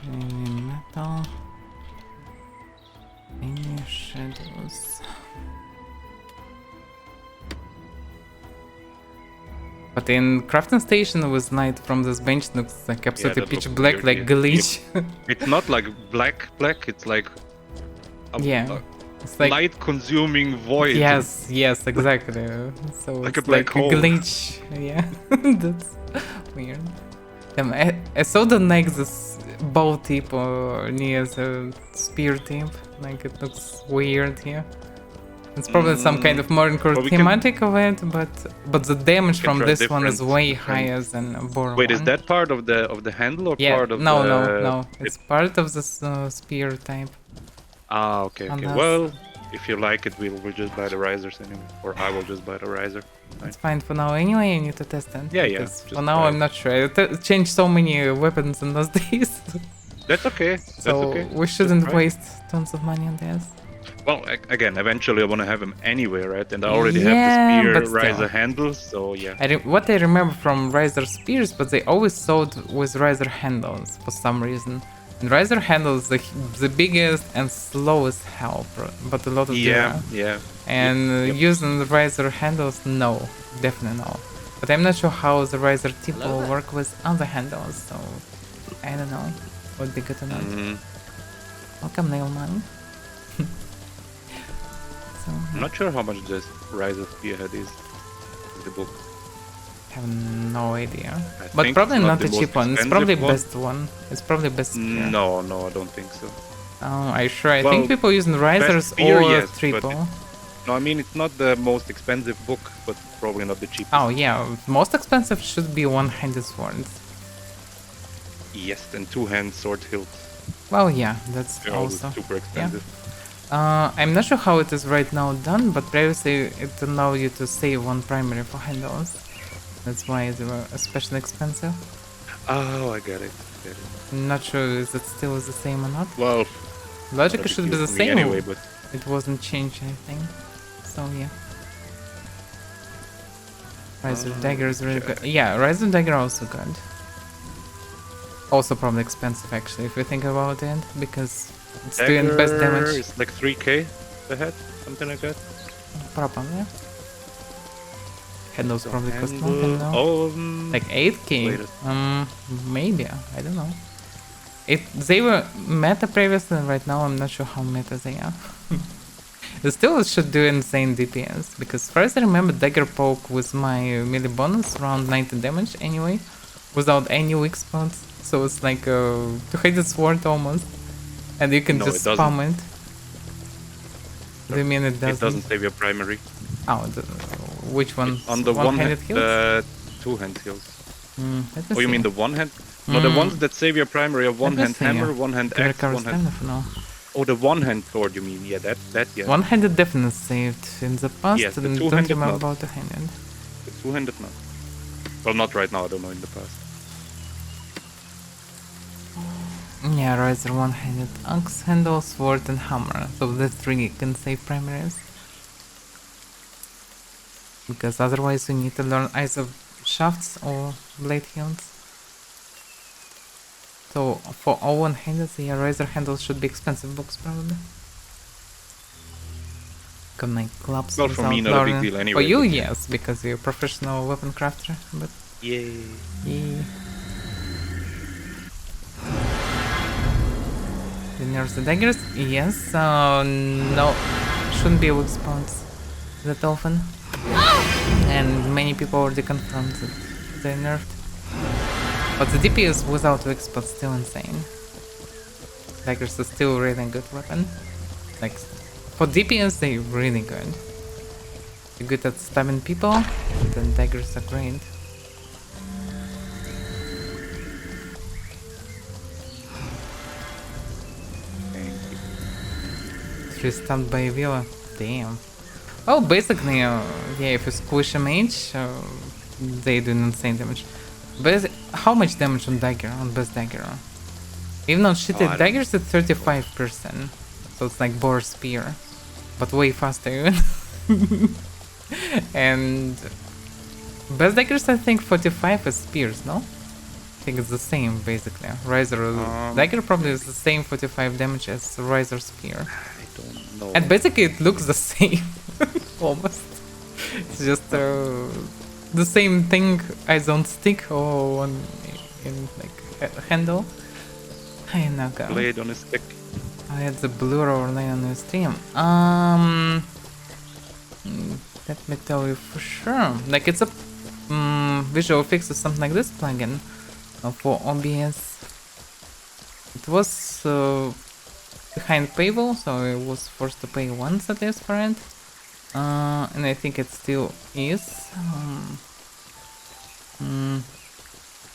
S1: any metal, any shadows. But in crafting station with night from this bench looks like absolutely
S2: that
S1: pitch
S2: looks
S1: black,
S2: weird,
S1: like
S2: yeah.
S1: glitch.
S2: It's not like black, it's like a
S1: Yeah, it's like
S2: light consuming void.
S1: yes, exactly. So
S2: Like
S1: it's
S2: a black hole.
S1: glitch. Yeah, that's weird. I saw the next this bow tip or near the spear tip. Like it looks weird here. It's probably some kind of more
S2: But we can-
S1: thematic of it, but the damage
S2: can
S1: from
S2: try
S1: this one is
S2: different-
S1: way
S2: different-
S1: higher than a boar
S2: Wait,
S1: one.
S2: is that part of the handle or
S1: Yeah,
S2: part of
S1: no,
S2: the...
S1: no. It's part of this spear type.
S2: Okay.
S1: Unless-
S2: Well, if you like it, we'll just buy the risers anyway. Or I will just buy the riser.
S1: It's fine for now anyway, I need to test it.
S2: Yeah,
S1: because
S2: just
S1: for now
S2: buy
S1: I'm
S2: it.
S1: not sure. I changed so many weapons in those days.
S2: That's okay. That's
S1: So
S2: okay.
S1: we shouldn't
S2: Just try it.
S1: waste tons of money on this.
S2: Well, again, eventually I want to have them anyway, right? And I already
S1: Yeah,
S2: have
S1: but
S2: the
S1: still.
S2: spear riser handles, so yeah.
S1: What I remember from Riser spears, but they always sold with Riser handles for some reason. And Riser handles the biggest and slowest help, but a lot of
S2: Yeah.
S1: And using the Riser handles, no, definitely no. But I'm not sure how the Riser tip will work with other handles, so I don't know. Would be good to know. Welcome, Nailman. So
S2: I'm not sure how much this riser spearhead is in the book.
S1: I have no idea.
S2: I
S1: But
S2: think
S1: probably
S2: it's
S1: not
S2: the
S1: the cheap
S2: most
S1: one. It's
S2: expensive
S1: probably
S2: one.
S1: best one. It's probably best spear.
S2: No, I don't think so.
S1: I sure. I
S2: Well,
S1: think people using risers
S2: spear,
S1: or
S2: yes, but
S1: triple.
S2: No, I mean, it's not the most expensive book, but probably not the cheapest.
S1: Oh yeah, most expensive should be one-handed swords.
S2: Yes, and two-hand sword hilt.
S1: Well, yeah, that's
S2: They're all
S1: also.
S2: super expensive.
S1: I'm not sure how it is right now done, but previously it allowed you to save one primary for handles. That's why they were especially expensive.
S2: Oh, I get it.
S1: I'm not sure if it still is the same or not.
S2: Well,
S1: Logic
S2: not a
S1: should
S2: big
S1: be
S2: deal
S1: the
S2: for me
S1: same.
S2: anyway, but
S1: It wasn't changed anything. So yeah. Rise of Dagger is really good. Yeah, Rise of Dagger also good. Also probably expensive actually if you think about it, because it's doing best damage.
S2: It's like 3k the head, something like that.
S1: Probably. Handles probably cost more.
S2: Handle-
S1: Handle.
S2: Oh,
S1: Like 8k?
S2: latest.
S1: Maybe. I don't know. They were meta previously, and right now I'm not sure how meta they are. They still should do insane DPS, because first I remember Dagger Poke with my melee bonus around 90 damage anyway, without any weak spots. So it's like a two-handed sword almost, and you can
S2: No,
S1: just
S2: it
S1: spam it. Do you mean it doesn't?
S2: It doesn't save your primary.
S1: Oh, which one?
S2: On the one hand,
S1: heals?
S2: two-hand heals.
S1: Let me
S2: Oh, you
S1: see.
S2: mean the one-hand? No, the ones that save your primary are
S1: Let me
S2: one-hand
S1: see,
S2: hammer,
S1: yeah.
S2: one-hand
S1: Can I
S2: axe,
S1: recover
S2: one-hand...
S1: stamina for now?
S2: Oh, the one-hand sword you mean? Yeah, that yeah.
S1: One-handed definitely saved in the past,
S2: Yes, the
S1: and don't
S2: two-handed
S1: remember
S2: not.
S1: about the handed.
S2: The two-handed not. Well, not right now, I don't know, in the past.
S1: Yeah, Riser one-handed axe, handle, sword, and hammer. So the three can save primaries. Because otherwise you need to learn either shafts or blade heals. So for all one-handed, the Riser handles should be expensive books probably. Can make clubs
S2: Well, for me,
S1: without
S2: not a big
S1: learning.
S2: deal anyway,
S1: For you,
S2: but-
S1: yes, because you're a professional weapon crafter, but
S2: Yay.
S1: yeah. The nerves, the daggers? Yes, no, shouldn't be weak spots that often. And many people already confirmed that they're nerfed. But the DPS without weak spots still insane. Daggers are still really good weapon. Like, for DPS they're really good. You're good at stabbing people, and then daggers are great. Three stunned by a villa. Damn. Oh, basically, yeah, if you squish a mage, they do insane damage. But how much damage on dagger, on best dagger? Even on shitty daggers, it's 35%. So it's like boar spear, but way faster even. And best daggers, I think 45 is spears, no? I think it's the same basically. Riser dagger probably is the same 45 damage as Riser spear.
S2: I don't know.
S1: And basically it looks the same, almost. It's just the same thing, eyes on stick or on in like a handle. I know.
S2: Blade on a stick.
S1: I had the blur overlay on the stream. Let me tell you for sure. Like it's a visual fix or something like this plugin for OBS. It was behind paywall, so I was forced to pay once at least for it. And I think it still is.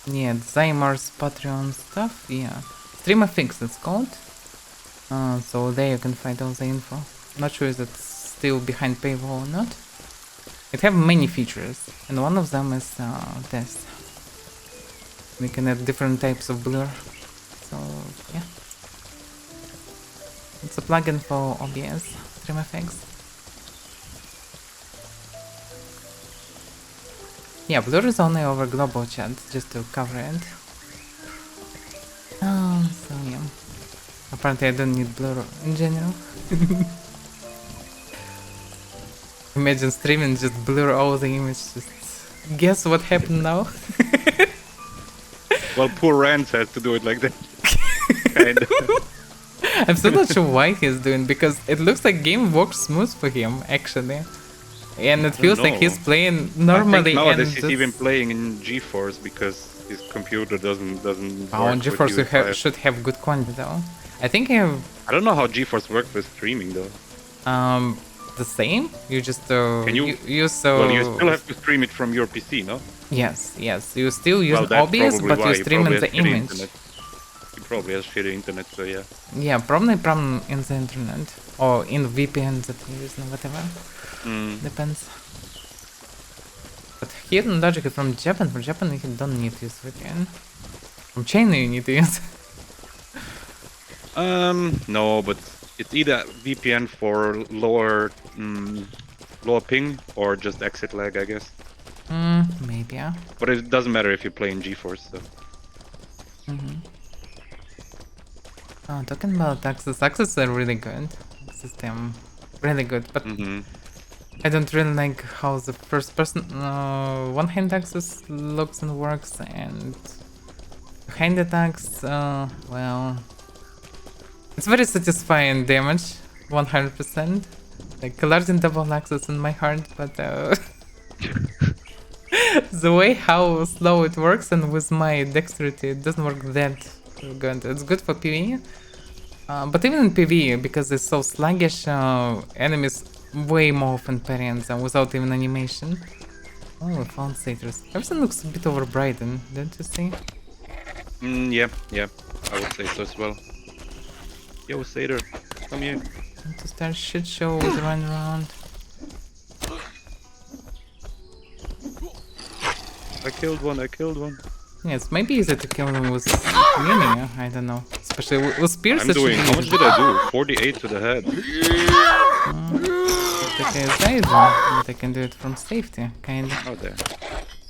S1: Yeah, Zymar's Patreon stuff. Yeah, Streamer Fix it's called. So there you can find all the info. Not sure if it's still behind paywall or not. It have many features, and one of them is this. We can add different types of blur. So yeah, it's a plugin for OBS, Stream Effects. Yeah, blur is only over global chat, just to cover it. So yeah. Apparently I don't need blur in general. Imagine streaming, just blur all the images. Just guess what happened now?
S2: Well, poor Rance has to do it like that. Kind of.
S1: I'm still not sure why he's doing, because it looks like game works smooth for him actually, and it feels like he's playing normally.
S2: I think nowadays
S1: and
S2: he's even playing in GeForce because his computer doesn't
S1: Oh, on
S2: work with
S1: GeForce you
S2: US5.
S1: should have good quality though. I think I have
S2: I don't know how GeForce works with streaming though.
S1: the same. You just
S2: Can you?
S1: use
S2: Well, you still have to stream it from your PC, no?
S1: yes. You still use
S2: Well, that's
S1: OBS,
S2: probably
S1: but
S2: why
S1: you
S2: he
S1: stream in
S2: probably
S1: the
S2: has shitty
S1: image.
S2: internet. He probably has shitty internet, so yeah.
S1: Yeah, probably problem in the internet or in VPN that you use or whatever. Depends. But hidden logic is from Japan. For Japan you don't need to use VPN. From China you need to use.
S2: No, but it's either VPN for lower ping or just exit lag, I guess.
S1: Maybe, yeah.
S2: But it doesn't matter if you play in GeForce, so.
S1: Oh, talking about axes are really good. System, really good, but I don't really like how the first person one-hand axis looks and works, and hand attacks, well, it's very satisfying damage, 100%. Like Paladin double axis in my heart, but the way how slow it works and with my dexterity, it doesn't work that good. It's good for PvE. But even in PvE, because it's so sluggish, enemies way more often parry them without even animation. Oh, we found satyrs. Everything looks a bit overbrightened, don't you see?
S2: Yeah, I would say so as well. Yo, Satyr, come here.
S1: Time to start shit show with run around.
S2: I killed one.
S1: Yes, maybe easier to kill them with melee, I don't know. Especially with spears.
S2: I'm doing, how much did I do? 48 to the head.
S1: Okay, it's easy, but I can do it from safety, kinda.
S2: Oh, there.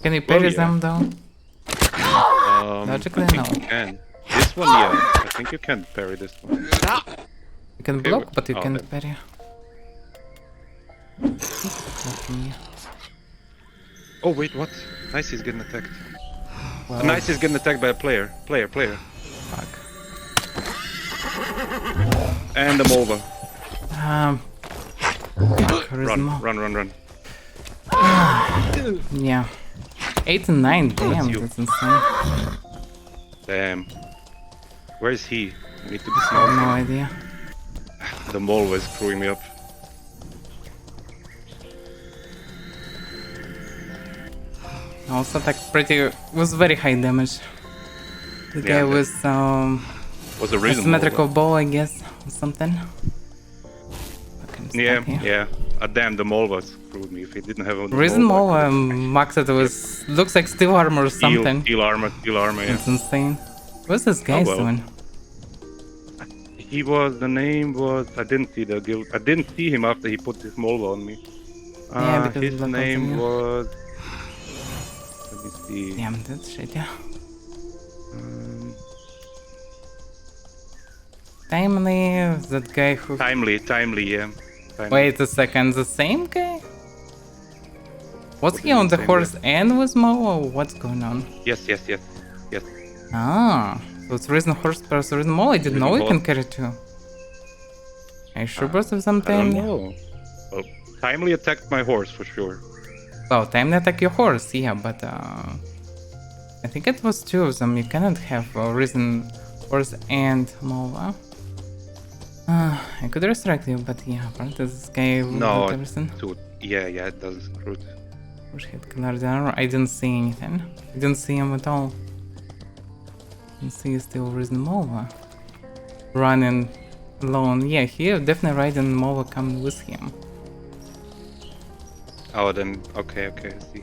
S1: Can you parry
S2: yeah.
S1: them though? Logically,
S2: I think
S1: no.
S2: you can. This one, yeah. I think you can parry this one.
S1: You can
S2: Okay,
S1: block, but you
S2: oh,
S1: can't
S2: then.
S1: parry. Blocking you.
S2: Oh, wait, what? Nice, he's getting attacked.
S1: Well,
S2: Nice, he's getting attacked by a player. Player.
S1: fuck.
S2: And I'm over.
S1: Charisma.
S2: Run.
S1: Yeah. 8 and 9, damn,
S2: you.
S1: that's insane.
S2: Damn. Where is he? I need to
S1: I
S2: dismount
S1: have no
S2: him.
S1: idea.
S2: The mole was screwing me up.
S1: Also, attack was very high damage. The guy
S2: that
S1: was
S2: Was a reason.
S1: asymmetrical bow, I guess, or something. Fucking
S2: Yeah,
S1: stuck here.
S2: yeah. Damn, the mole was screwed me. If he didn't have a
S1: Reason Mole maxed was looks like steel armor or something.
S2: Steel armor, yeah.
S1: It's insane. What's this guy
S2: well.
S1: doing?
S2: He was, the name was, I didn't see the guild. I didn't see him after he put this mole on me.
S1: Yeah, because
S2: his
S1: it looked
S2: name
S1: awesome, yeah.
S2: was, let me see.
S1: Damn, that's shit, yeah. Timely, that guy who...
S2: Timely, yeah. Timely.
S1: Wait a second, the same guy? Was
S2: What
S1: he
S2: do you
S1: on
S2: mean
S1: the
S2: same
S1: horse
S2: guy?
S1: and with Mo, or what's going on?
S2: Yes.
S1: Ah, so it's reason horse plus reason Mo, I didn't know you can
S2: both.
S1: carry two. Are you sure both of them
S2: I don't
S1: timely?
S2: know. Well, Timely attacked my horse for sure.
S1: Well, timely attack your horse, yeah, but I think it was two of them. You cannot have reason horse and Mova. I could resurrect you, but yeah, apparently this guy will
S2: No,
S1: do everything.
S2: yeah, it doesn't screw.
S1: Push hit Paladin armor. I didn't see anything. I didn't see him at all. Didn't see still reason Mova. Running alone. Yeah, he definitely riding Mova coming with him.
S2: Oh, then, okay, I see.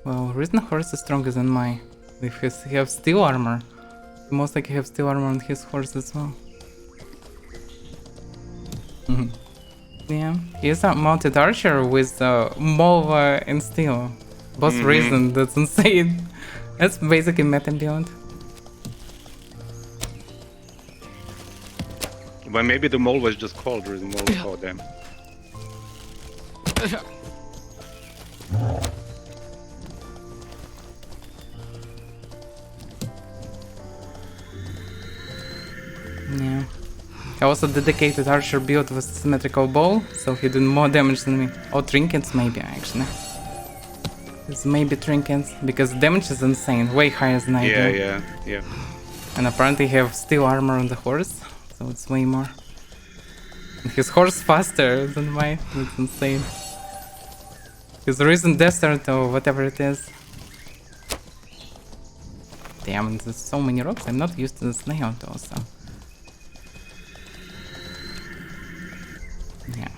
S1: Well, reason horse is stronger than mine. If he have steel armor, he most likely have steel armor on his horse as well. Yeah, he's a mounted archer with Mova and steel. Both reason, that's insane. That's basically meta build.
S2: But maybe the mole was just called reason mole. Oh, damn.
S1: Yeah. I also dedicated archer build with symmetrical bow, so he did more damage than me. Or trinkets maybe actually. It's maybe trinkets, because damage is insane, way higher than I do.
S2: Yeah.
S1: And apparently he have steel armor on the horse, so it's way more. And his horse faster than mine, it's insane. His recent desert or whatever it is. Damn, there's so many rocks, I'm not used to the snail though, so... Yeah.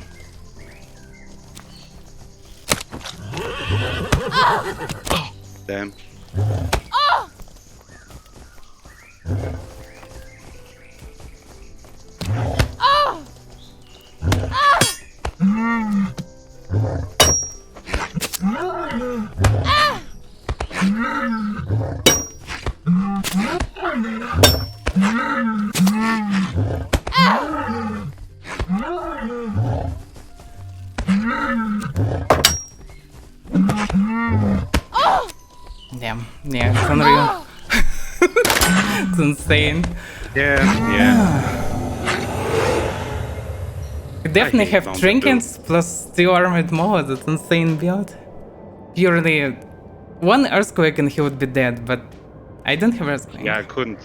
S2: Damn.
S1: Damn, yeah, it's unreal. It's insane.
S2: Yeah.
S1: You definitely
S2: hate
S1: have
S2: mounted
S1: trinkets plus 2 armored mods. That's insane build. Purely one earthquake and he would be dead, but I don't have earthquake.
S2: Yeah, I couldn't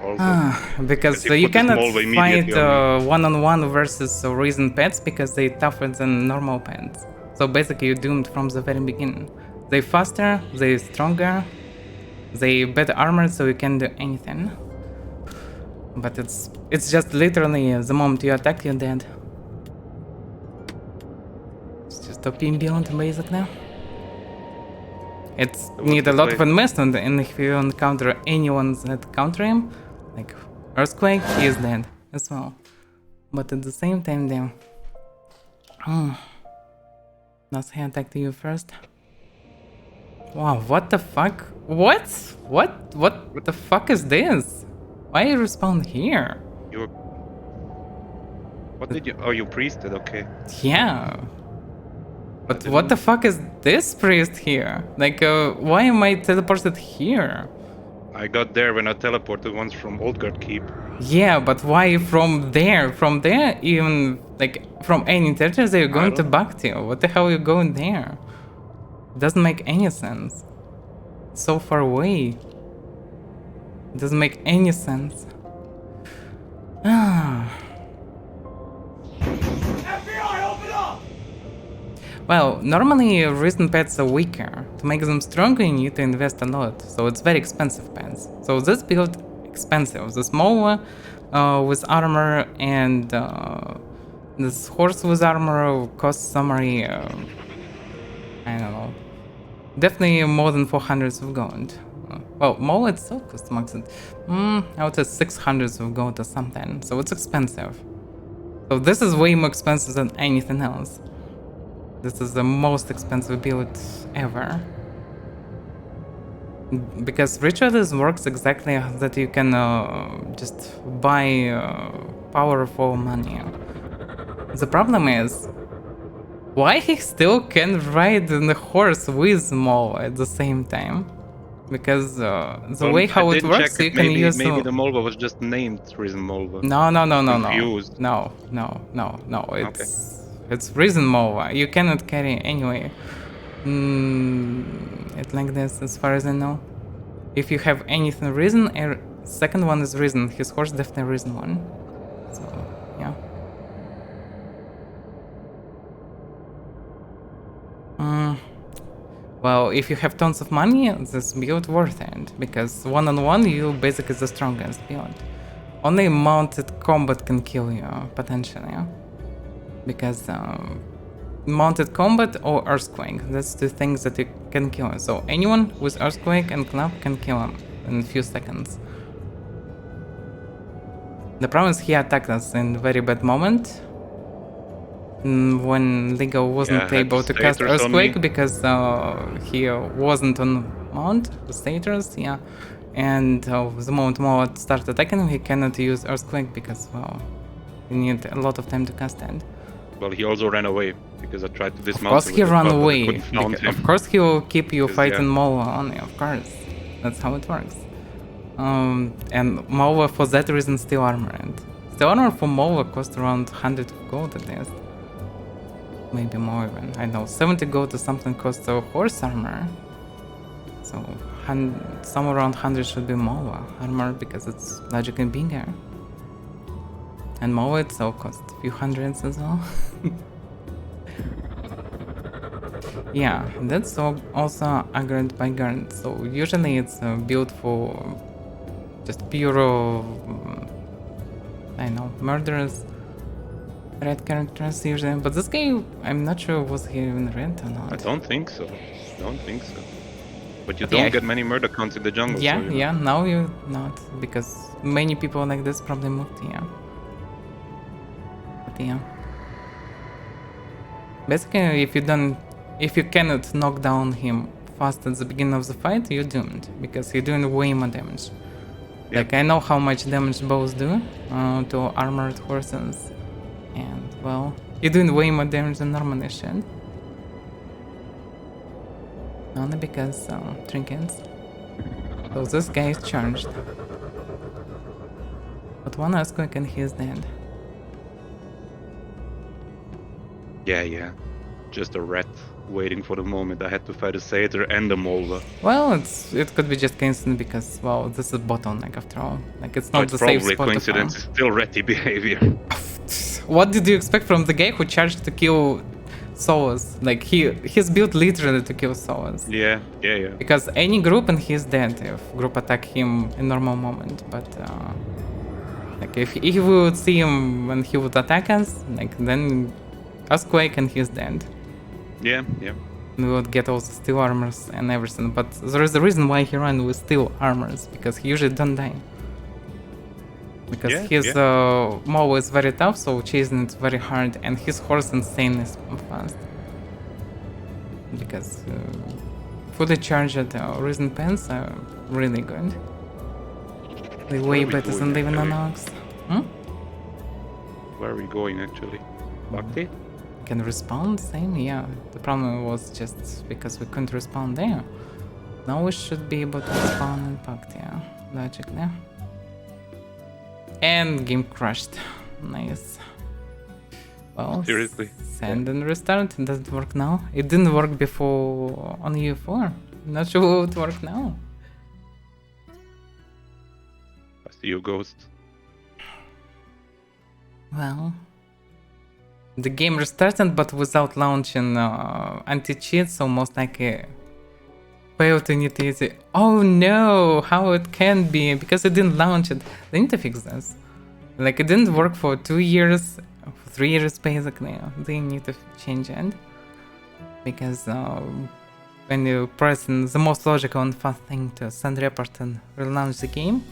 S2: also.
S1: Because
S2: he
S1: you
S2: put the
S1: cannot
S2: small
S1: fight
S2: immediately on
S1: one-on-one versus risen pets because they tougher than normal pets. So basically you're doomed from the very beginning. They faster, they stronger, they better armored, so you can do anything. But it's just literally the moment you attack, you're dead. It's just OP build basically. It's need a lot of investment, and if you encounter anyone that counter him, like earthquake, he is dead as well. But at the same time, damn. Does he attack you first? Wow, what the fuck? What the fuck is this? Why you respawn here?
S2: What did you? Oh, you priested. Okay.
S1: Yeah. But what the fuck is this priest here? Like, why am I teleported here?
S2: I got there when I teleported once from Oldguard Keep.
S1: Yeah, but why from there? From there, even like from any territories that you're going to back to? What the hell are you going there? It doesn't make any sense. It's so far away. It doesn't make any sense. Well, normally risen pets are weaker. To make them stronger, you need to invest a lot, so it's very expensive pets. So this build expensive. The smaller with armor and this horse with armor costs summary, I don't know, definitely more than 400 of gold. Well, Mole itself costs max I would say 600 of gold or something, so it's expensive. So this is way more expensive than anything else. This is the most expensive build ever. Because rituals works exactly that you can just buy power for money. The problem is, why he still can ride on the horse with Maul at the same time? Because the way how it works, you can use...
S2: Maybe the Molva was just named Risen Molva.
S1: No.
S2: Confused.
S1: No. It's Risen Molva. You cannot carry anyway. It's like this, as far as I know. If you have anything Risen, second one is Risen. His horse definitely Risen one. So, yeah. Well, if you have tons of money, this build worth it, because one-on-one you basically the strongest build. Only mounted combat can kill you, potentially. Because mounted combat or earthquake, that's the things that you can kill. So anyone with earthquake and club can kill him in a few seconds. The problem is he attacked us in a very bad moment. When Ligo wasn't able to cast Earthquake because he wasn't on mount, the status, yeah. And the moment Moat started attacking him, he cannot use Earthquake because, well, you need a lot of time to cast it.
S2: Well, he also ran away because I tried to dismount him.
S1: Of course he ran away.
S2: Of
S1: course he will keep you fighting Moa only, of course. That's how it works. And Moa for that reason still armored. Still armor for Moa cost around 100 gold at least. Maybe more even. I know 70 gold or something costs a horse armor. So somewhere around 100 should be Moa armor because it's logically bigger. And Moa itself costs a few hundreds as well. Yeah, that's also aggroed by guard. So usually it's built for just pure, I know, murderers. Red characters usually, but this guy, I'm not sure was he even red or not.
S2: I don't think so. But you don't get many murder counts in the jungle.
S1: Yeah,
S2: so,
S1: yeah, now you not, because many people like this probably moved, yeah. But yeah. Basically, if you cannot knock down him fast at the beginning of the fight, you're doomed because you're doing way more damage.
S2: Yep.
S1: Like I know how much damage bows do to armored horses, and well, you're doing way more damage than normally should. Only because trinkets. So this guy is charged. But one earthquake and he is dead.
S2: Yeah. Just a rat waiting for the moment I had to fight a satyr and a molva.
S1: Well, it could be just coincidence because well, this is bottleneck after all. Like it's not
S2: It's
S1: the safe
S2: probably
S1: spot to
S2: coincidence.
S1: farm.
S2: It's still ratty behavior.
S1: What did you expect from the guy who charged to kill souls? Like he's built literally to kill souls.
S2: Yeah.
S1: Because any group and he's dead if group attack him in normal moment. But like if we would see him when he would attack us, like then earthquake and he's dead.
S2: Yeah.
S1: We would get all the steel armors and everything. But there is a reason why he ran with steel armors because he usually don't die. Because his Maul is very tough, so chasing it very hard, and his horse insanely fast. Because fully charged Risen Pants are really good. They're way
S2: are we
S1: better than
S2: going,
S1: even
S2: actually?
S1: an Ox.
S2: Where are we going actually? Bhakti?
S1: Can respawn? Same, yeah. The problem was just because we couldn't respawn there. Now we should be able to respawn in Pact, yeah. Logically. And game crashed. Nice. Well,
S2: Seriously?
S1: send and restart. It doesn't work now. It didn't work before on U4. Not sure how it would work now.
S2: I see your ghost.
S1: Well, the game restarted, but without launching anti-cheat, so most likely failed to initiate. Oh no, how it can be, because it didn't launch it. They need to fix this. Like it didn't work for 2 years, for 3 years basically. They need to change it. Because when you press in the most logical and fast thing to send report and relaunch the game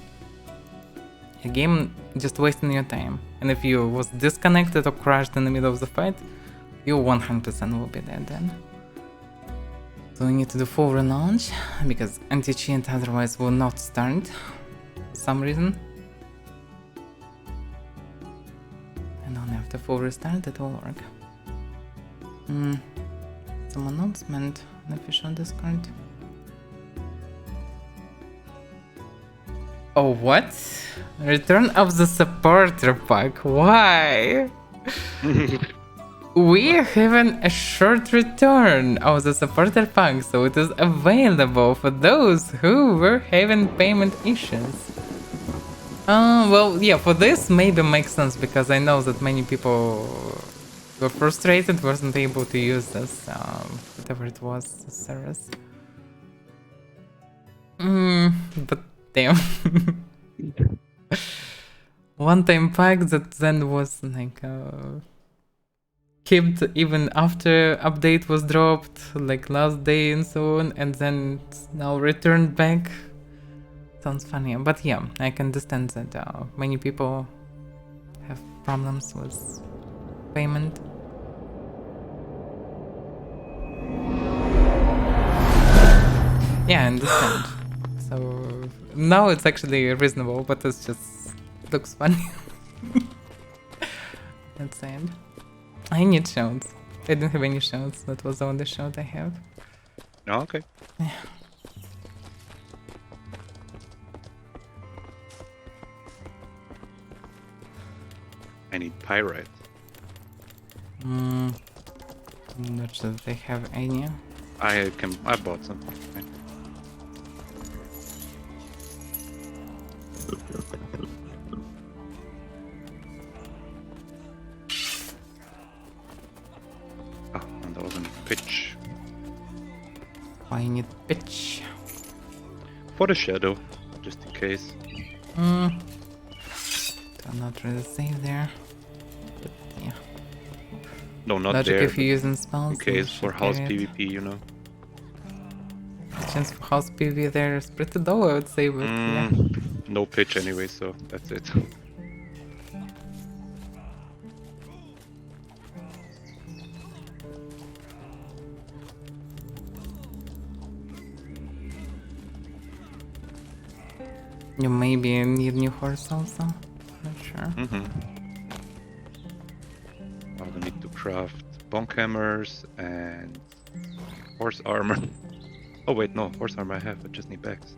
S1: just wasting your time. And if you was disconnected or crashed in the middle of the fight, you 100% will be dead then. So we need to do full relaunch, because anti-cheat otherwise will not start for some reason. And only after full restart it will work. Some announcement on official Discord. Oh, what? Return of the supporter pack. Why? We are having a short return of the supporter pack, so it is available for those who were having payment issues. Well, yeah, for this maybe makes sense because I know that many people were frustrated, wasn't able to use this, whatever it was, the service. But damn. One-time pack that then was like kept even after update was dropped, like last day and so on, and then it's now returned back. Sounds funny, but yeah, I can understand that many people have problems with payment. Yeah, I understand. So now it's actually reasonable, but it looks funny. That's sad. I need shouts. I didn't have any shouts. That was the only shout I have.
S2: Oh, okay.
S1: Yeah.
S2: I need pyrite.
S1: I'm not sure that they have any.
S2: I bought some. Fine. Oh, and there wasn't pitch.
S1: I need pitch.
S2: For the shadow, just in case.
S1: I'm not really safe there. But yeah.
S2: No, not
S1: Logic
S2: there.
S1: if you're using spells.
S2: In case
S1: you
S2: for
S1: should
S2: house
S1: carry it.
S2: PvP, you know.
S1: The chance for house PvP there is pretty low, I would say, but yeah.
S2: No pitch anyway, so that's it.
S1: You maybe need new horse also. Not sure.
S2: Mm-hmm. I will need to craft bonk hammers and horse armor. Oh wait, no, horse armor I have. I just need bags.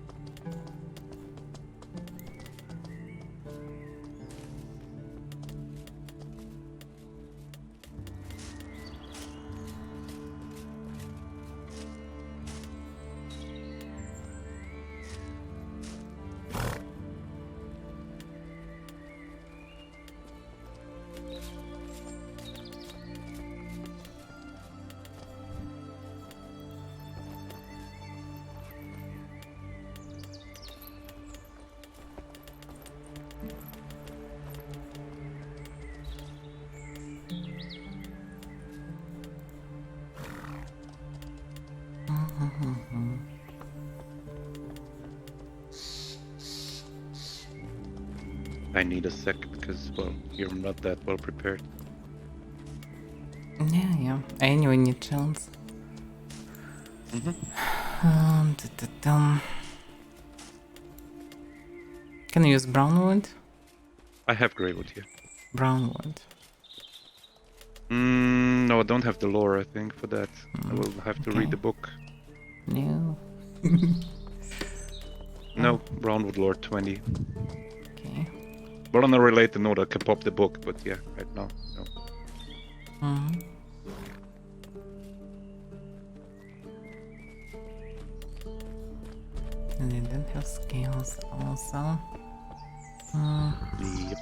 S2: I need a sec because, well, you're not that well prepared.
S1: Yeah. I anyway need chance.
S2: Mm-hmm.
S1: Da-da-dum. Can I use brown wood?
S2: I have grey wood here.
S1: Brown wood.
S2: No, I don't have the lore, I think, for that. I will have to read the book.
S1: No.
S2: No, Brownwood lore 20.
S1: Okay.
S2: But on a related note, I can pop the book, but yeah, right now, no.
S1: Mm-hmm. And I don't have scales also.
S2: Yep.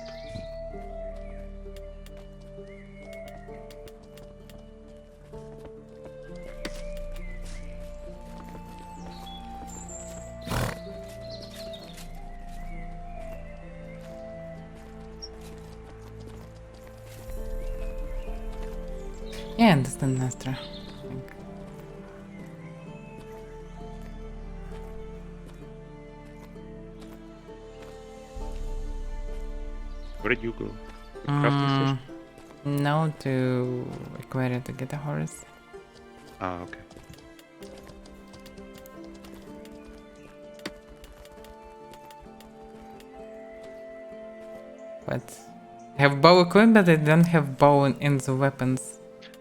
S1: Yeah, I understand, Nestor.
S2: Where did you go? The crafting station?
S1: No, to Avaira to get a horse.
S2: Ah, okay.
S1: But I have bow equipped, but I don't have bow in the weapons.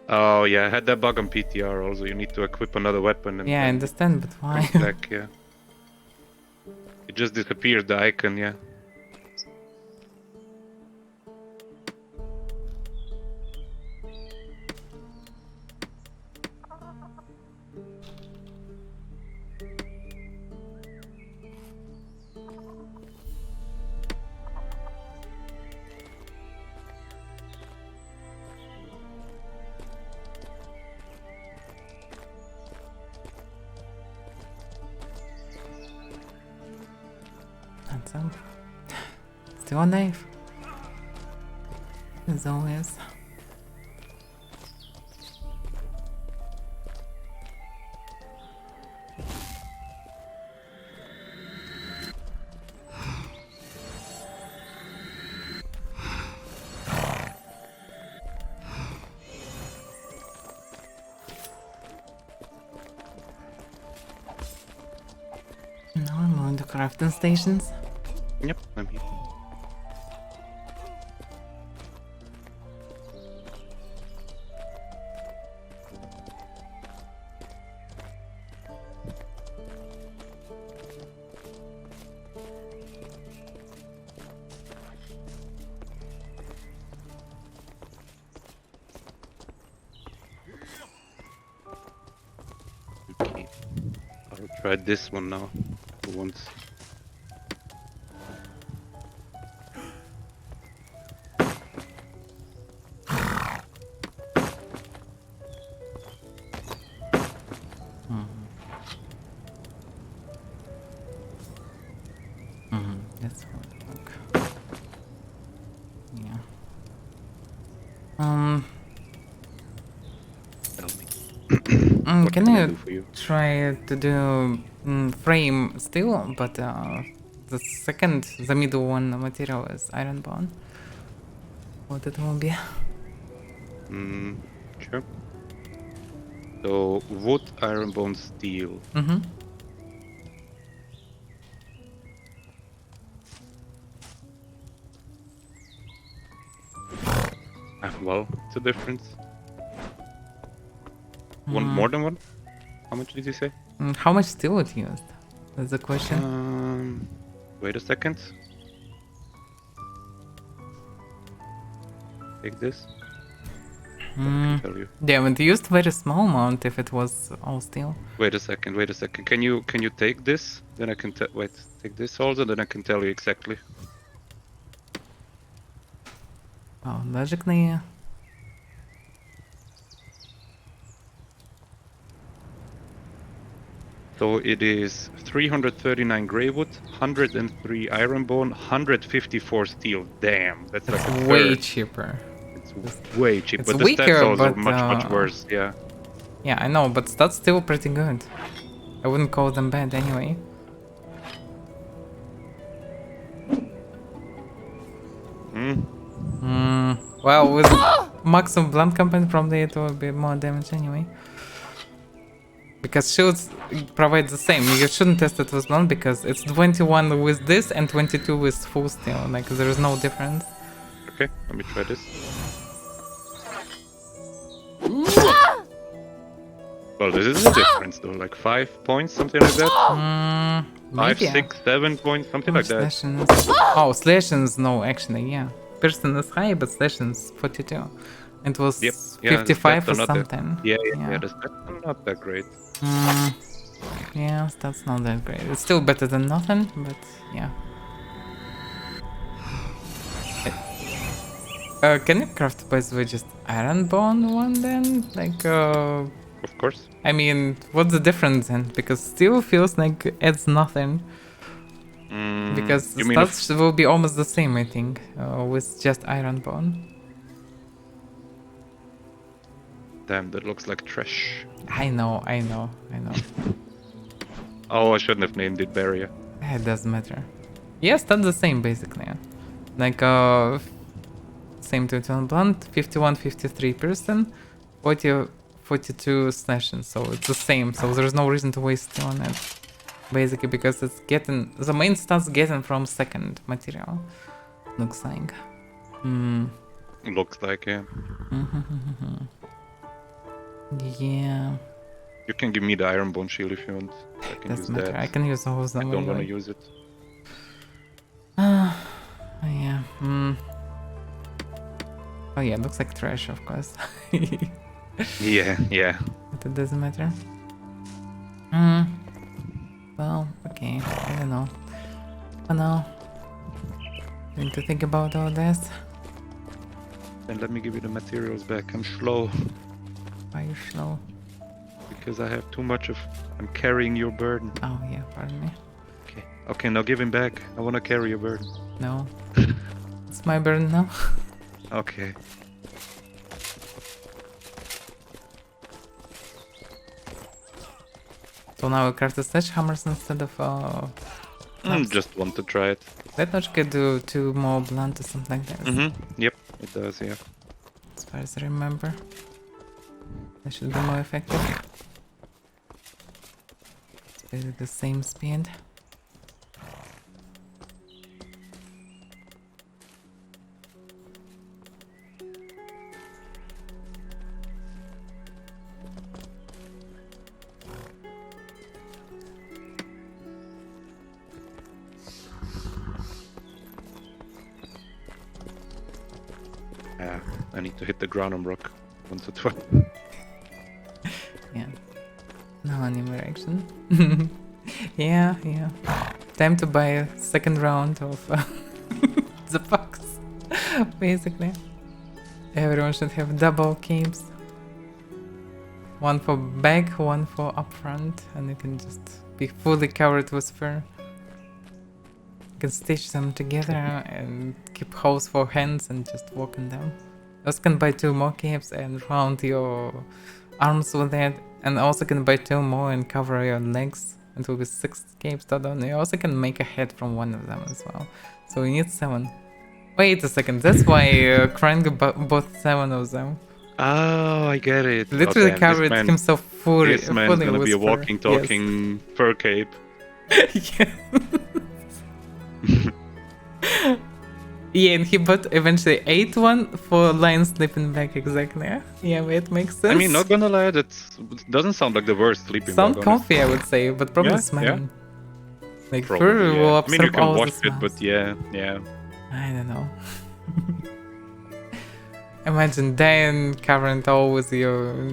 S2: Oh yeah, I had that bug on PTR also. You need to equip another weapon and
S1: Yeah, I
S2: then
S1: understand, but
S2: it
S1: why?
S2: comes back, yeah. It just disappears, the icon, yeah.
S1: Handsome. Still a knife. As always. Now I'm on the crafting stations.
S2: Yep, I'm here. Okay. I'll try this one now. For once.
S1: That's how it look. Yeah.
S2: Tell me. What
S1: Can
S2: can I
S1: I
S2: do for you?
S1: try to do frame steel, but the middle one material is iron bone? What it will be?
S2: Sure. So, wood, iron, bone, steel.
S1: Mm-hmm.
S2: well, it's a difference. Want more than one? How much did you say?
S1: How much steel would you use? That's the question.
S2: Wait a second. Take this. I can tell you.
S1: Yeah, but you used very small amount if it was all steel.
S2: Wait a second. Wait a second. Can you take this? Then I can wait. Take this also. Then I can tell you exactly.
S1: Oh, logically, yeah.
S2: So it is 339 grey wood, 103 iron bone, 154 steel. Damn, that's like
S1: It's
S2: a
S1: way
S2: third.
S1: cheaper.
S2: It's way cheap,
S1: It's
S2: but the
S1: weaker,
S2: stats also
S1: but,
S2: much worse. Yeah.
S1: Yeah, I know, but that's still pretty good. I wouldn't call them bad anyway. Well, with maximum blunt company, probably it will be more damage anyway. Because shields provide the same. You shouldn't test it with blunt because it's 21 with this and 22 with full steel. Like, there is no difference.
S2: Okay, let me try this. Well, this is a difference though, like 5 points, something like that. 5,
S1: Maybe.
S2: 6, 7 points, something like that.
S1: Slashings. Oh, slashings, no, actually, yeah. Piercing is high, but slashings 42. It was
S2: Yep. Yeah,
S1: 55 or
S2: the stats are not that-
S1: something.
S2: Yeah, the stats are not that great.
S1: Yeah, that's not that great. It's still better than nothing, but yeah. Can you craft, by the way, just iron bone one then? Like,
S2: Of course.
S1: I mean, what's the difference then? Because steel feels like it adds nothing. Because
S2: you mean of-
S1: stats will be almost the same, I think, with just iron bone.
S2: Damn, that looks like trash.
S1: I know.
S2: Oh, I shouldn't have named it barrier.
S1: It doesn't matter. Yes, that's the same basically. Like, same to turn blunt, 51, 53%, 40, 42 slashing, so it's the same, so there's no reason to waste steel on it. Basically, because it's getting, the main stats getting from second material. Looks like.
S2: Looks like, yeah.
S1: Yeah,
S2: You can give me the iron bone shield if you want. I can use
S1: doesn't matter.
S2: that.
S1: I can use all of
S2: I
S1: them.
S2: don't want to
S1: anyway.
S2: use it.
S1: Yeah. Oh yeah, looks like trash, of course.
S2: Yeah.
S1: But it doesn't matter. Well, okay. I don't know. For now, need to think about all this.
S2: Then let me give you the materials back. I'm slow
S1: Why are you slow?
S2: because I have too much of. I'm carrying your burden.
S1: Oh yeah, pardon me.
S2: Okay, now give him back. I want to carry your burden.
S1: No. It's my burden now.
S2: Okay.
S1: So now we craft the sledgehammers instead of clubs.
S2: Just want to try it.
S1: That much could do 2 more blunt or something like that.
S2: Yep, it does. Yeah.
S1: As far as I remember. That should be more effective. It's basically the same speed.
S2: Yeah, I need to hit the ground on rock once or twice.
S1: Yeah. No anime reaction. Yeah. Time to buy a second round of the box. Basically. Everyone should have double capes. One for back, one for up front, and you can just be fully covered with fur. You can stitch them together and keep holes for hands and just walk in them. You also can buy 2 more capes and round your arms with it, and also can buy 2 more and cover your legs. It will be 6 capes total. You also can make a head from one of them as well. So you need 7. Wait a second, that's why Krang bought 7 of them.
S2: Oh, I get it.
S1: Literally
S2: damn,
S1: covered himself fully.
S2: This man's gonna be a walking, talking fur cape.
S1: Yeah. Yeah, and he bought eventually 8 one for Lion sleeping bag, exactly. Yeah, it makes sense.
S2: I mean, not gonna lie, that doesn't sound like the worst sleeping
S1: Sound
S2: bag,
S1: comfy,
S2: honestly.
S1: I would say, but probably
S2: Yeah,
S1: smelling. Like fur
S2: Probably,
S1: will
S2: yeah. I mean, you
S1: absorb
S2: can
S1: all the
S2: wash it, but
S1: smells.
S2: yeah.
S1: I don't know. Imagine Dan covered all with your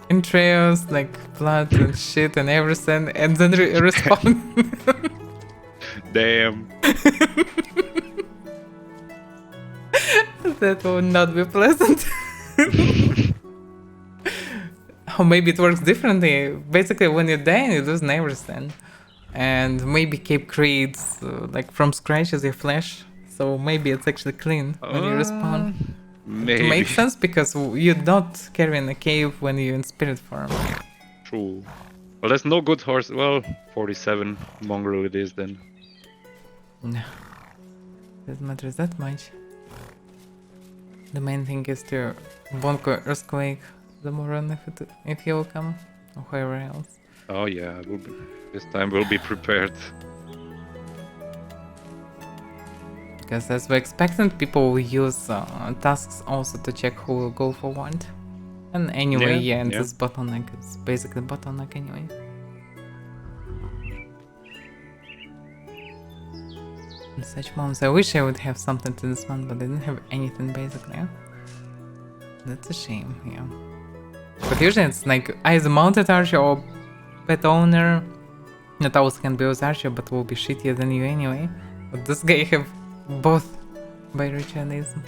S1: entrails, like blood and shit and everything, and then respawn.
S2: Damn.
S1: That would not be pleasant. Or maybe it works differently. Basically, when you're dying, you lose everything. And maybe Cape creates, like, from scratch as your flesh. So maybe it's actually clean when you respawn.
S2: Maybe.
S1: It makes sense because you're not carrying a cave when you're in spirit form.
S2: True. Well, there's no good horse. Well, 47 mongrel it is then.
S1: No. Doesn't matter that much. The main thing is to bonk earthquake the moron if he will come, or whoever else.
S2: Oh yeah, this time we'll be prepared.
S1: Because as we expected, people will use tasks also to check who will go for what. And anyway, yeah, and this bottleneck is basically bottleneck anyway. In such moments, I wish I would have something to this one, but I didn't have anything basically. That's a shame, yeah. But usually it's like either mounted archer or pet owner. That also can be with archer, but will be shittier than you anyway. But this guy have both by ritualism.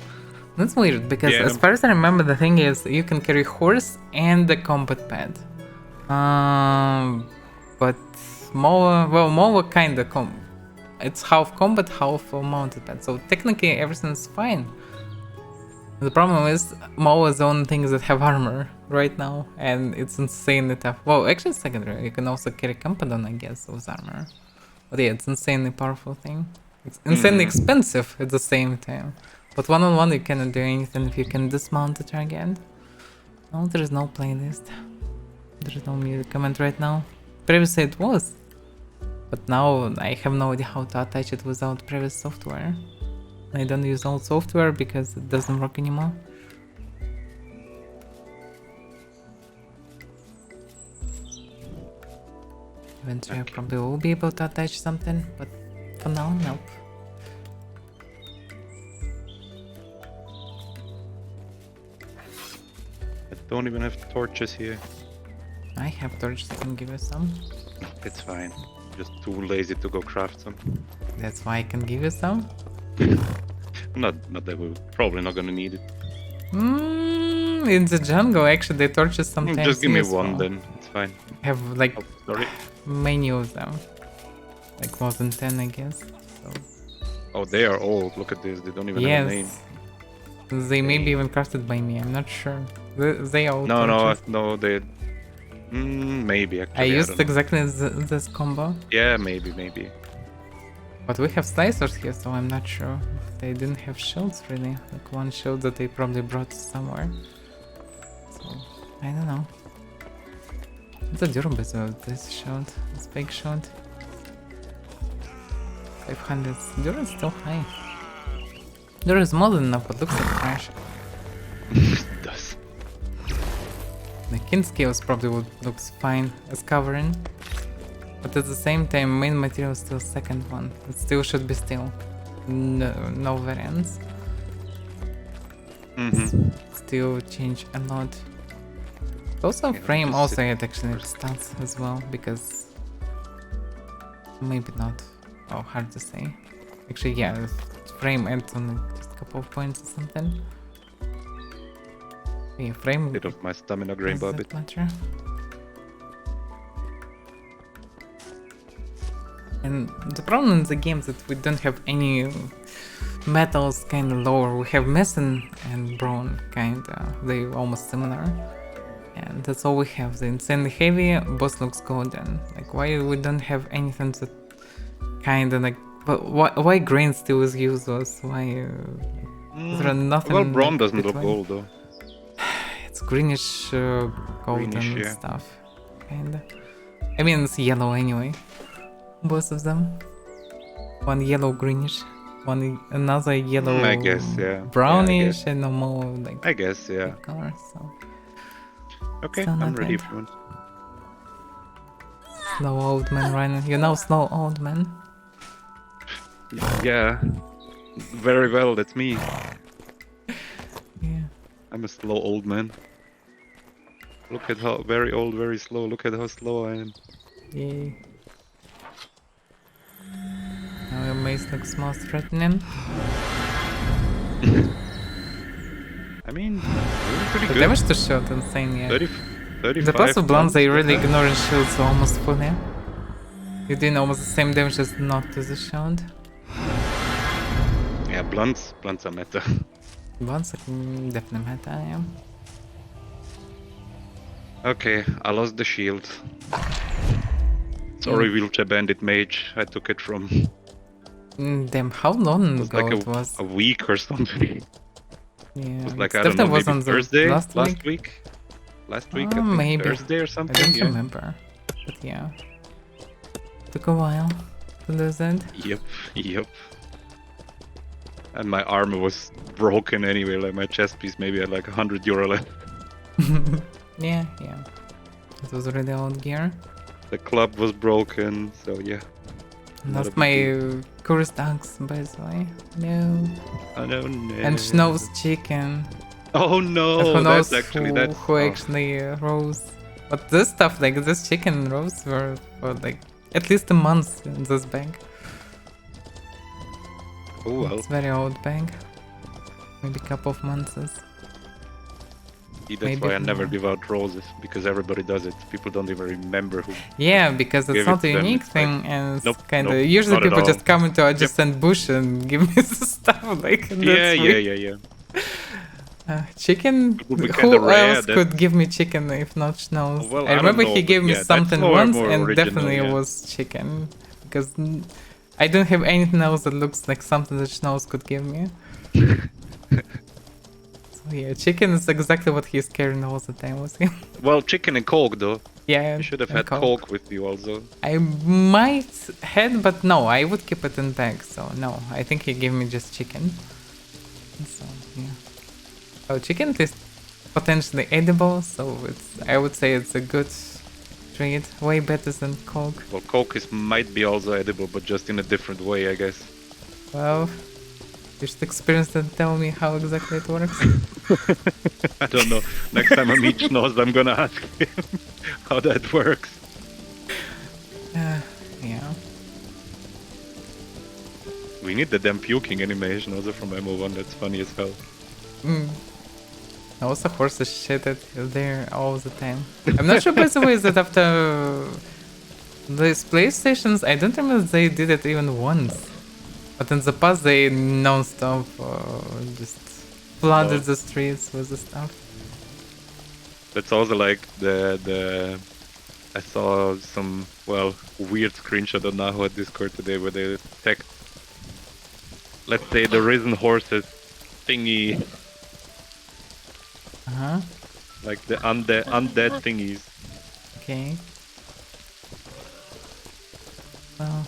S1: That's weird because as far as I remember, the thing is you can carry horse and the combat pet. But Moa kinda it's half combat, half mounted pet. So technically everything's fine. The problem is Moa's the only things that have armor right now, and it's insanely tough. Well, actually secondary, you can also carry Campadon, I guess, with armor. But yeah, it's insanely powerful thing. It's insanely expensive at the same time. But one-on-one you cannot do anything if you can dismount the target. No, there is no playlist. There is no music comment right now. Previously it was. But now I have no idea how to attach it without previous software. I don't use old software because it doesn't work anymore. Eventually I probably will be able to attach something, but for now, nope.
S2: I don't even have torches here.
S1: I have torches, I can give you some.
S2: It's fine. I'm just too lazy to go craft some.
S1: That's why I can give you some.
S2: Not that we're probably not gonna need it.
S1: In the jungle, actually, the torches sometimes
S2: Just give me
S1: useful.
S2: one then. It's fine.
S1: Have like
S2: Sorry.
S1: many of them. Like more than 10, I guess. So.
S2: Oh, they are old. Look at this. They don't even have a name.
S1: Yes. They may be even crafted by me. I'm not sure. They are.
S2: No. They. Maybe actually.
S1: I used
S2: don't know.
S1: exactly this combo.
S2: Yeah, maybe.
S1: But we have slicers here, so I'm not sure. They didn't have shields really. Like one shield that they probably brought somewhere. So I don't know. What's the durability of this shield? This big shield. 500. Dura is still high. Dura is more than enough, but looks like trash.
S2: It does.
S1: The kin scales probably looks fine as covering. But at the same time, main material is still second one. It still should be steel. No variants. Still change a lot. Also frame also had actually stats as well, because maybe not. Oh, hard to say. Actually, yeah, frame adds on just a couple of points or something. Yeah, frame.
S2: Bit of my stamina grain
S1: Does
S2: bit.
S1: that matter? And the problem in the game is that we don't have any metals kind of lower. We have meson and bronze kinda. They're almost similar. And that's all we have. The insanely heavy boss looks golden. Like why we don't have anything that kinda like, but why grain still is useless? Why there are nothing.
S2: Well, bronze doesn't
S1: between.
S2: look gold though.
S1: It's greenish golden
S2: Greenish, yeah.
S1: stuff. Kinda. I mean it's yellow anyway. Both of them. One yellow greenish. another yellow,
S2: I guess, yeah.
S1: brownish, and no more like
S2: I guess, yeah.
S1: red color. So
S2: Okay,
S1: still
S2: I'm
S1: not
S2: ready
S1: it.
S2: if you want.
S1: Slow old man running. You know, slow old man.
S2: Yeah, very well, that's me.
S1: Yeah.
S2: I'm a slow old man. Look at how very old, very slow. Look at how slow I am.
S1: Yeah. Now your mace looks more threatening.
S2: I mean, doing pretty
S1: The
S2: good.
S1: damage to shield insane, yeah.
S2: 35
S1: The passive blunts, they really
S2: yeah.
S1: ignoring shields almost fully. You're doing almost the same damage as not to the shield.
S2: Yeah, blunts are meta.
S1: Blunts definitely meta, yeah.
S2: Okay, I lost the shield. Sorry, wheelchair bandit mage. I took it from.
S1: Damn, how long
S2: It was
S1: ago
S2: like
S1: it was?
S2: a week or something.
S1: Yeah,
S2: It was like,
S1: it
S2: I don't know,
S1: definitely was
S2: maybe
S1: on the
S2: Thursday?
S1: last week.
S2: Week? Last week, I think.
S1: Maybe.
S2: Thursday or
S1: I
S2: something,
S1: don't
S2: yeah.
S1: remember. But yeah. Took a while to lose it.
S2: Yep. And my armor was broken anyway, like my chest piece maybe had like €100 left.
S1: Yeah. It was really old gear.
S2: The club was broken, so yeah. Not a
S1: Lost
S2: big
S1: my
S2: deal.
S1: chorus tanks, by the way. No.
S2: Oh no.
S1: And Snow's chicken.
S2: Oh
S1: And
S2: no,
S1: who knows
S2: that's actually
S1: who actually rose. But this stuff, like this chicken rose for like at least a month in this bank.
S2: Oh well.
S1: It's very old bank. Maybe a couple of months.
S2: That's
S1: maybe
S2: why I never
S1: more.
S2: give out roses, because everybody does it. People don't even remember who.
S1: Yeah, because it's
S2: Give
S1: not
S2: it
S1: a
S2: to them,
S1: unique
S2: it's
S1: thing,
S2: like,
S1: and it's
S2: nope,
S1: kind of
S2: nope,
S1: usually
S2: not at
S1: people
S2: all.
S1: just come into adjacent bush and give me the stuff like and that's weird.
S2: Yeah.
S1: Chicken?
S2: It would be
S1: Who
S2: kinda rare
S1: else
S2: that-
S1: could give me chicken if not Schnauz?
S2: Well,
S1: I
S2: I don't
S1: remember
S2: know,
S1: he
S2: but
S1: gave me
S2: yeah, that's
S1: something
S2: more
S1: once, and
S2: original,
S1: definitely it
S2: yeah.
S1: was chicken. Because I don't have anything else that looks like something that Schnauz could give me. So yeah, chicken is exactly what he's carrying all the time with him.
S2: Well, chicken and coke though.
S1: Yeah,
S2: You should have
S1: and
S2: had coke with you also.
S1: I might had, but no, I would keep it in bag. So no, I think he gave me just chicken. So yeah. Oh, chicken is potentially edible, so I would say it's a good trade, way better than coke.
S2: Well, coke might be also edible, but just in a different way, I guess.
S1: Well, you should experience and tell me how exactly it works.
S2: I don't know. Next time I meet Schnoz, I'm gonna ask him how that works.
S1: Yeah.
S2: We need the damn puking animation also from MO1, that's funny as hell.
S1: Also, horses shit that there all the time. I'm not sure, by the way, that after these PlayStations, I don't remember they did it even once. But in the past, they non-stop just flooded the streets with the stuff.
S2: That's also like the I saw some, well, weird screenshot on Naho at Discord today where they detect, let's say, the risen horses thingy, like the undead thingies.
S1: Okay. Well.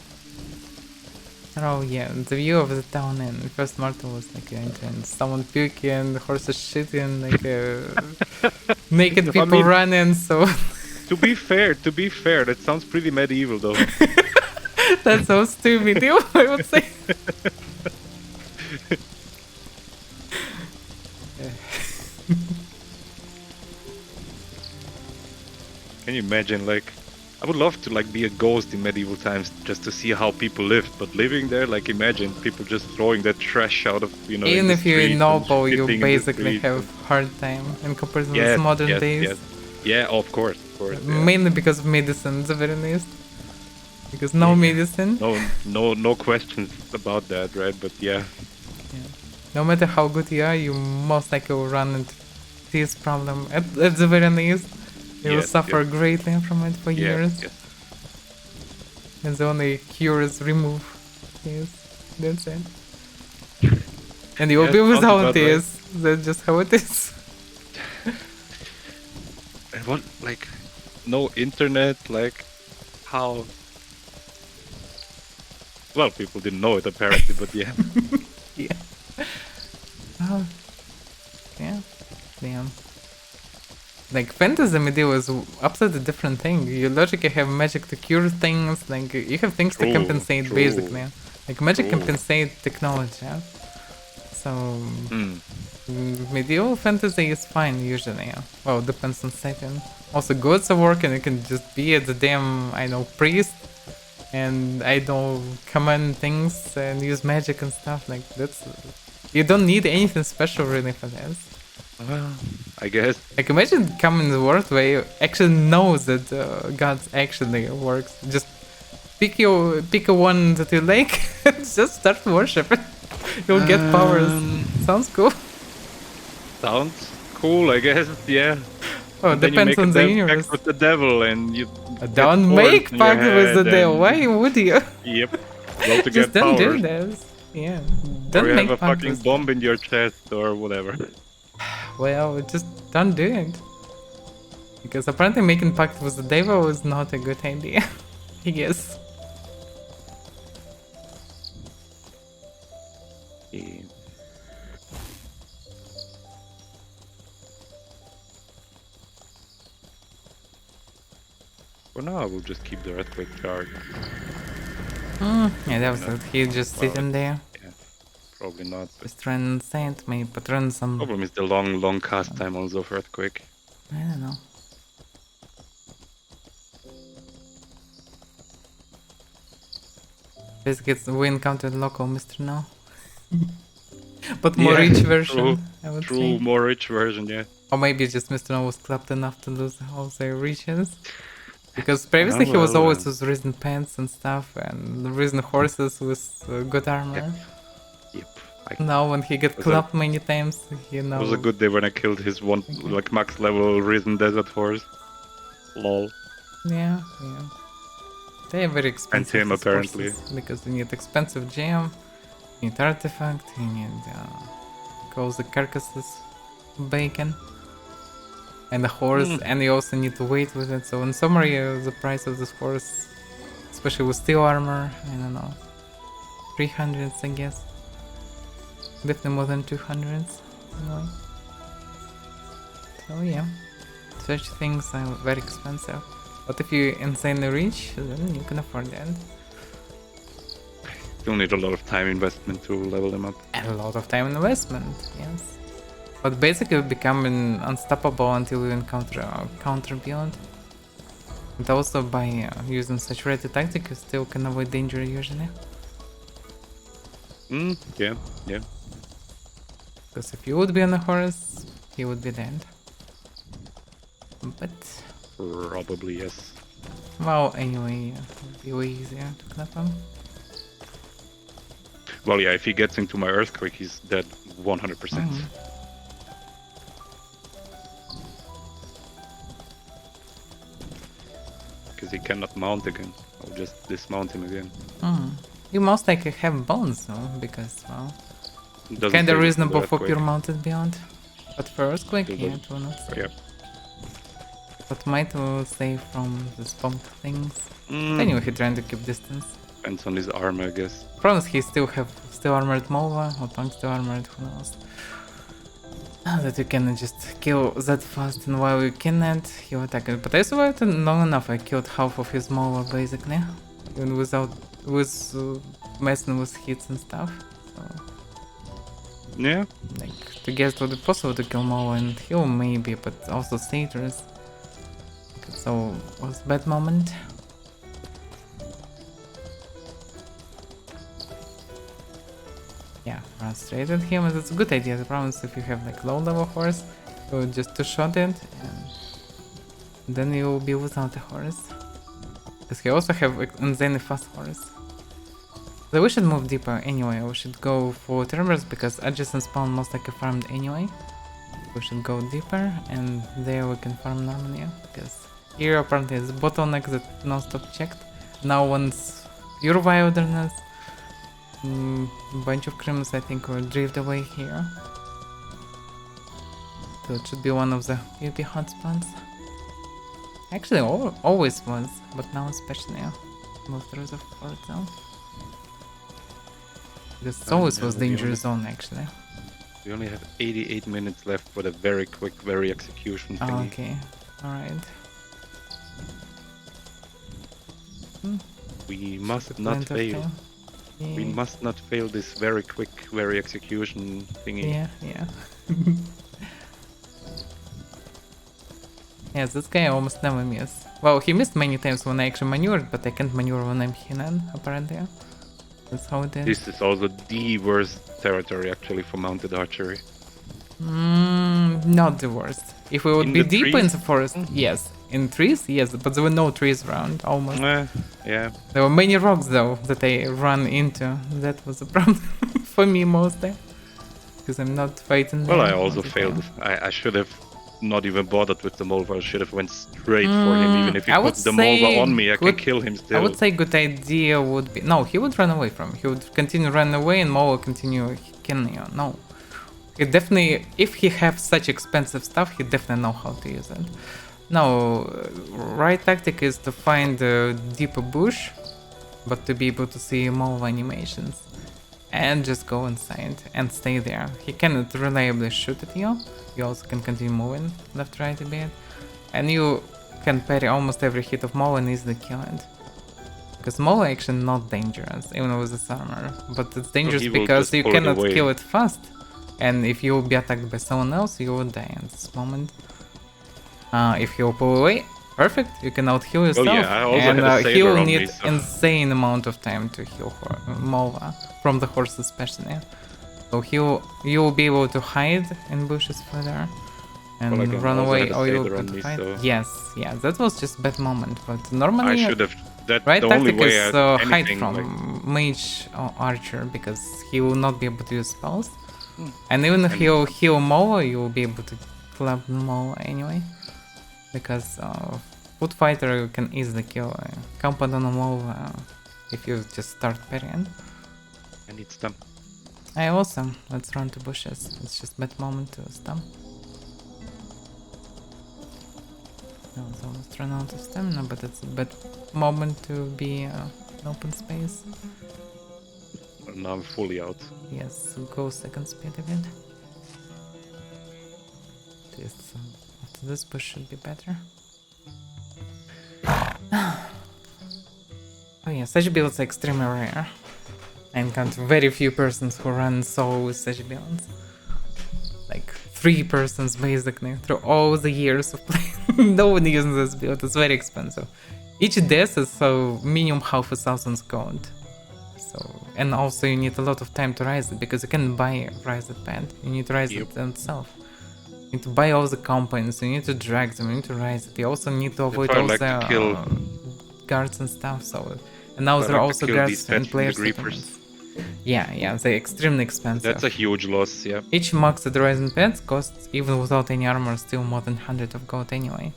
S1: Oh yeah, the view of the town in first Martin was like intense. Someone puking, horses shitting, like naked people running. So
S2: to be fair, that sounds pretty medieval though.
S1: That's so stupid, I would say.
S2: Can you imagine, like, I would love to like be a ghost in medieval times just to see how people lived, but living there, like, imagine people just throwing that trash out of, you know,
S1: even if you're noble, you
S2: shitting in the
S1: basically
S2: streets
S1: have hard time in comparison with modern days.
S2: Yes. Yeah, of course. Yeah.
S1: Mainly because of medicine, the very least. Because no medicine.
S2: No questions about that, right? But yeah.
S1: No matter how good you are, you most likely will run into this problem at the very least. You will suffer greatly from it for years.
S2: Yes.
S1: And the only cure is remove. Yes, that's it. And you will be without this. Right? That's just how it is.
S2: And what, like, no internet, like, how? Well, people didn't know it apparently, but yeah.
S1: Yeah. Oh, yeah. Damn. Like fantasy medieval is absolutely different thing. You logically have magic to cure things. Like you have things to
S2: True,
S1: compensate
S2: true,
S1: basically. Like magic
S2: true.
S1: compensate technology. Yeah? So
S2: Hmm.
S1: medieval fantasy is fine usually. Yeah? Well, depends on setting. Also, gods are working. You can just be the damn priest, and command things and use magic and stuff. Like that's you don't need anything special really for this.
S2: Well, I guess.
S1: Like imagine coming in the world where you actually know that gods actually works. Just pick a one that you like and just start worshiping. You'll get powers. Sounds cool.
S2: Sounds cool, I guess. Yeah.
S1: Oh,
S2: And then you
S1: depends
S2: make
S1: on
S2: a
S1: the
S2: pact
S1: universe.
S2: with the devil, and you get
S1: Don't
S2: horns
S1: make
S2: in your
S1: pact with the
S2: head,
S1: devil.
S2: and-
S1: Why would you?
S2: Yep. Go to
S1: Just
S2: get
S1: don't do
S2: powers.
S1: this. Yeah.
S2: Or
S1: Don't
S2: you have
S1: make
S2: a
S1: pact
S2: fucking
S1: with
S2: bomb in your chest or whatever.
S1: Well, just don't do it. Because apparently making pact with the devil is not a good idea. I guess.
S2: Yeah. For now, I will just keep the earthquake charge.
S1: Yeah, that was it. He just
S2: Well,
S1: sitting there.
S2: Yeah, probably not. But
S1: Just trying to say it, maybe patron some.
S2: problem is the long cast time also of earthquake.
S1: I don't know. Basically, we encountered local Mr. now. But more
S2: Yeah,
S1: rich version,
S2: true,
S1: I would
S2: True,
S1: say.
S2: more rich version, yeah.
S1: Or maybe just Mr. No was clapped enough to lose all their riches. Because previously he was
S2: well,
S1: always with risen pants and stuff, and risen horses with good armor.
S2: Yep.
S1: Now when he get
S2: Was a-
S1: clapped many times, he
S2: It
S1: now...
S2: was a good day when I killed his one, like, max level risen desert horse. Lol.
S1: Yeah, yeah. They are very expensive.
S2: him,
S1: these
S2: apparently.
S1: horses, because you need expensive gem, you need artifact, you need all the carcasses, bacon, and the horse, and you also need to wait with it. So in summary, the price of this horse, especially with steel armor, I don't know, 300s I guess. Definitely more than 200s. Anyway. So yeah, such things are very expensive. But if you're insanely rich, then you can afford that.
S2: Still need a lot of time investment to level them up.
S1: And a lot of time investment, yes. But basically becoming unstoppable until you encounter a counter build. And also by using saturated tactic you still can avoid danger usually.
S2: Yeah.
S1: Because if you would be on a horse, he would be dead. But,
S2: Probably yes.
S1: well, anyway, it would be way easier to clap him.
S2: Well, yeah, if he gets into my earthquake, he's dead 100%. Because he cannot mount again. I'll just dismount him again.
S1: You most likely have bones though, because, well,
S2: Doesn't
S1: kinda
S2: save it for the
S1: reasonable for
S2: earthquake.
S1: pure mounted beyond. But for earthquake,
S2: Still
S1: yeah,
S2: doesn't-
S1: it will not save.
S2: Yeah.
S1: But might will save from the spawn things.
S2: Mm,
S1: Anyway, he trying to keep distance.
S2: Depends on his armor, I guess.
S1: Problem is he still have steel armored Mova or tank steel armored, who knows. That you can just kill that fast, and while you cannot, he will attack it. But I survived long enough. I killed half of his Mova basically, even with messing with hits and stuff. So,
S2: Yeah.
S1: like, to guess would be possible to kill Mova and heal maybe, but also Satyrs. So was bad moment. Yeah, frustrated him, and it's a good idea. The problem is if you have like low level horse, you will just two-shot it, and then you will be without a horse. Because he also have insanely fast horse. So we should move deeper anyway. We should go for Timbers because adjacent spawn most likely farmed anyway. We should go deeper, and there we can farm normally. Because here apparently is bottleneck that non-stop checked. Now once pure wilderness. Bunch of criminals I think will drift away here. So it should be one of the PvP hotspots. Actually always was, but now especially moved through the fort zone. This
S2: Oh,
S1: always
S2: no,
S1: was
S2: we
S1: danger
S2: only-
S1: zone actually.
S2: We only have 88 minutes left for the very quick, very execution
S1: Oh,
S2: thingy.
S1: okay, alright.
S2: We must
S1: Got
S2: not
S1: plenty of
S2: fail.
S1: time.
S2: We
S1: Yeah.
S2: must not fail this very quick, very execution thingy.
S1: Yeah, yeah. Yes, this guy almost never missed. Well, he missed many times when I actually maneuvered, but I can't maneuver when I'm hidden, apparently. That's how it is.
S2: This is also the worst territory actually for mounted archery.
S1: Not the worst. If we would
S2: In
S1: be
S2: the
S1: deep in
S2: trees?
S1: the forest, yes. In trees, yes, but there were no trees around, almost.
S2: Yeah.
S1: There were many rocks, though, that I ran into. That was a problem for me mostly. Because I'm not fighting
S2: Well,
S1: them
S2: I
S1: all
S2: also
S1: the
S2: failed.
S1: time.
S2: I should have not even bothered with the Molva. I should have went straight for him. Even if he
S1: I
S2: put
S1: would
S2: the
S1: say
S2: Molva on me, I can
S1: good-
S2: kill him
S1: I
S2: still.
S1: would say good idea would be... No, he would run away from you. He would continue running away and Mo will continue killing you. No. He definitely... If he have such expensive stuff, he definitely know how to use it. No, right tactic is to find a deeper bush, but to be able to see more animations. And just go inside and stay there. He cannot reliably shoot at you. You also can continue moving left, right a bit. And you can parry almost every hit of Maul and easily kill it. Because Maul actually not dangerous, even with this armor. But it's dangerous
S2: he will
S1: because
S2: just
S1: you
S2: pull it
S1: cannot
S2: away.
S1: kill it fast. And if you will be attacked by someone else, you will die at this moment. If you pull away, perfect, you can out heal yourself.
S2: yeah, I also
S1: and
S2: had a
S1: he
S2: saber
S1: will
S2: on me,
S1: need
S2: so-
S1: insane amount of time to heal Mova, from the horse especially. So you will be able to hide in bushes further and
S2: Well, again,
S1: run
S2: I also
S1: away,
S2: had a
S1: or you'll
S2: saber
S1: get
S2: on
S1: to
S2: me,
S1: fight.
S2: so-
S1: Yes, yeah, that was just bad moment. But normally,
S2: I should have. That's
S1: right
S2: the only
S1: tactic
S2: way
S1: is
S2: I
S1: hide
S2: anything,
S1: from
S2: like-
S1: mage or archer because he will not be able to use spells. And even if he'll heal Moa, you will be able to club Moa anyway. Because foot fighter you can easily kill compound on a Moa if you just start parrying.
S2: I need stamp.
S1: I also, let's run to bushes. It's just bad moment to stamp. I was almost run out of stamina, but it's a bad moment to be in open space.
S2: Now I'm fully out.
S1: Yes, go second speed again. This, after this bush should be better. Oh yeah, such builds are extremely rare. I encounter very few persons who run solo with such builds. Like 3 persons basically through all the years of playing. No one uses this build, it's very expensive. Each death is so minimum 500,000 gold. So, and also you need a lot of time to rise it because you can't buy rise it pad. You need to rise it itself. You need to buy all the components, you need to drag them, you need to rise it. You also need to avoid
S2: I
S1: all
S2: like
S1: the
S2: to kill-
S1: guards and stuff. So, and now
S2: I
S1: there are
S2: like to
S1: also
S2: kill
S1: guards
S2: these
S1: and
S2: pets in the
S1: players.
S2: Griefers.
S1: Yeah, they're extremely expensive.
S2: That's a huge loss, yeah.
S1: Each maxed rising pets costs, even without any armor, still more than 100 of gold anyway.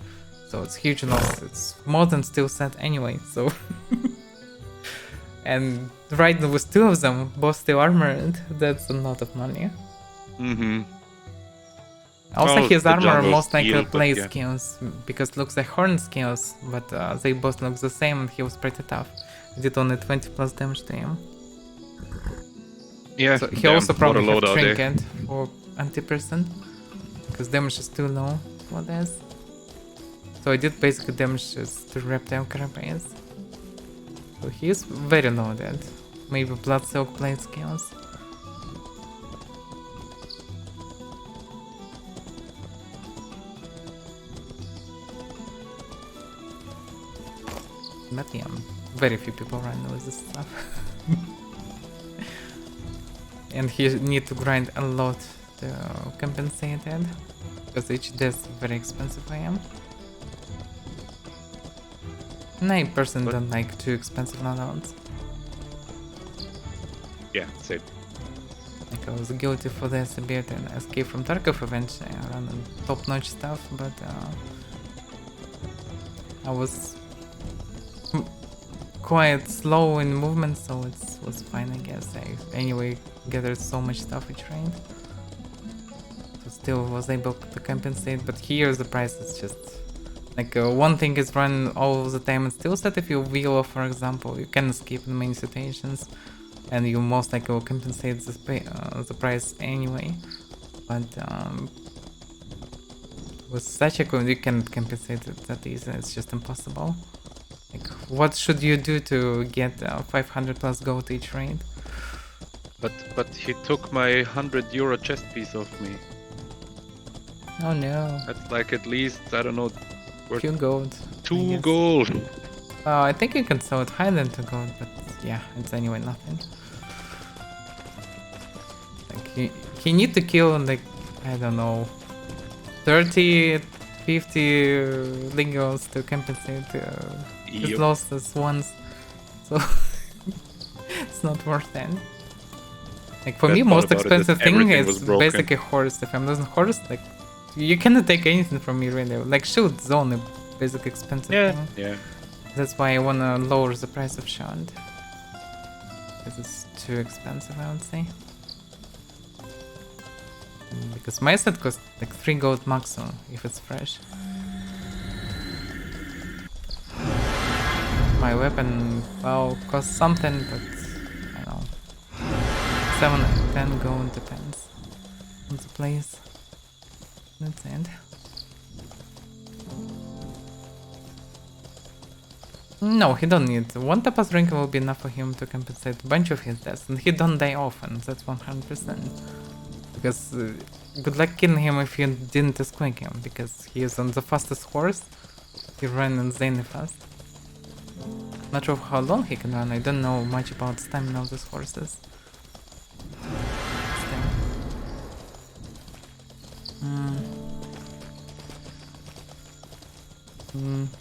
S1: So it's huge loss. It's more than steel set anyway, so... And right now with 2 of them, both still armored, that's a lot of money.
S2: Mm-hmm.
S1: Also
S2: Well,
S1: his
S2: the
S1: armor
S2: jungle
S1: most likely
S2: heal, but
S1: play
S2: yeah.
S1: skills, because it looks like horn skills, but they both look the same and he was pretty tough. I did only 20 plus damage to him.
S2: Yeah,
S1: So he
S2: damn,
S1: also
S2: what a
S1: probably have
S2: loadout, eh?
S1: trinket for anti-person, because damage is too low for this. So I did basically damage to reptile carapace. So he is very loaded. Maybe blood silk blade skills. But yeah, very few people run with this stuff. And he need to grind a lot to compensate it, because each death is very expensive for him. And I personally don't like too expensive loadouts.
S2: Yeah, same.
S1: Like I was guilty for this a bit in Escape from Tarkov eventually. I ran top-notch stuff, but I was quite slow in movement, so it was fine, I guess. I anyway gathered so much stuff each raid, so still was able to compensate. But here the price is just like one thing is run all the time and still set. If you wheel off, for example, you can escape in many situations. and you most likely will compensate the price anyway. But with such a code, you can't compensate it that easy. It's just impossible. Like, what should you do to get 500 plus gold each raid?
S2: But he took my €100 chest piece off me.
S1: Oh no,
S2: That's like at least, I don't know, worth
S1: few gold. I
S2: 2
S1: guess.
S2: gold.
S1: Well, I think you can sell it higher than 2 gold, but yeah, it's anyway nothing. Like, he need to kill, like, I don't know, 30, 50 legals to compensate his
S2: Yup.
S1: losses once. So, it's not worth it. Like, for
S2: Best
S1: me,
S2: part
S1: most
S2: about it is
S1: expensive thing
S2: everything
S1: is
S2: was broken.
S1: basically horse. If I'm losing horse, like, you cannot take anything from me really. Like, shield is the only basic expensive thing.
S2: Yeah.
S1: That's why I wanna lower the price of shield. Because it's too expensive, I would say. Because my set costs like 3 gold maximum if it's fresh. My weapon, well, costs something, but I don't know. 7 or 10 gold depends on the place. That's it. No, he don't need. One tapas drink will be enough for him to compensate a bunch of his deaths, and he don't die often. That's 100%. Because good luck killing him if you didn't squeak him, because he is on the fastest horse. He ran insanely fast. Not sure how long he can run. I don't know much about stamina of these horses. Still.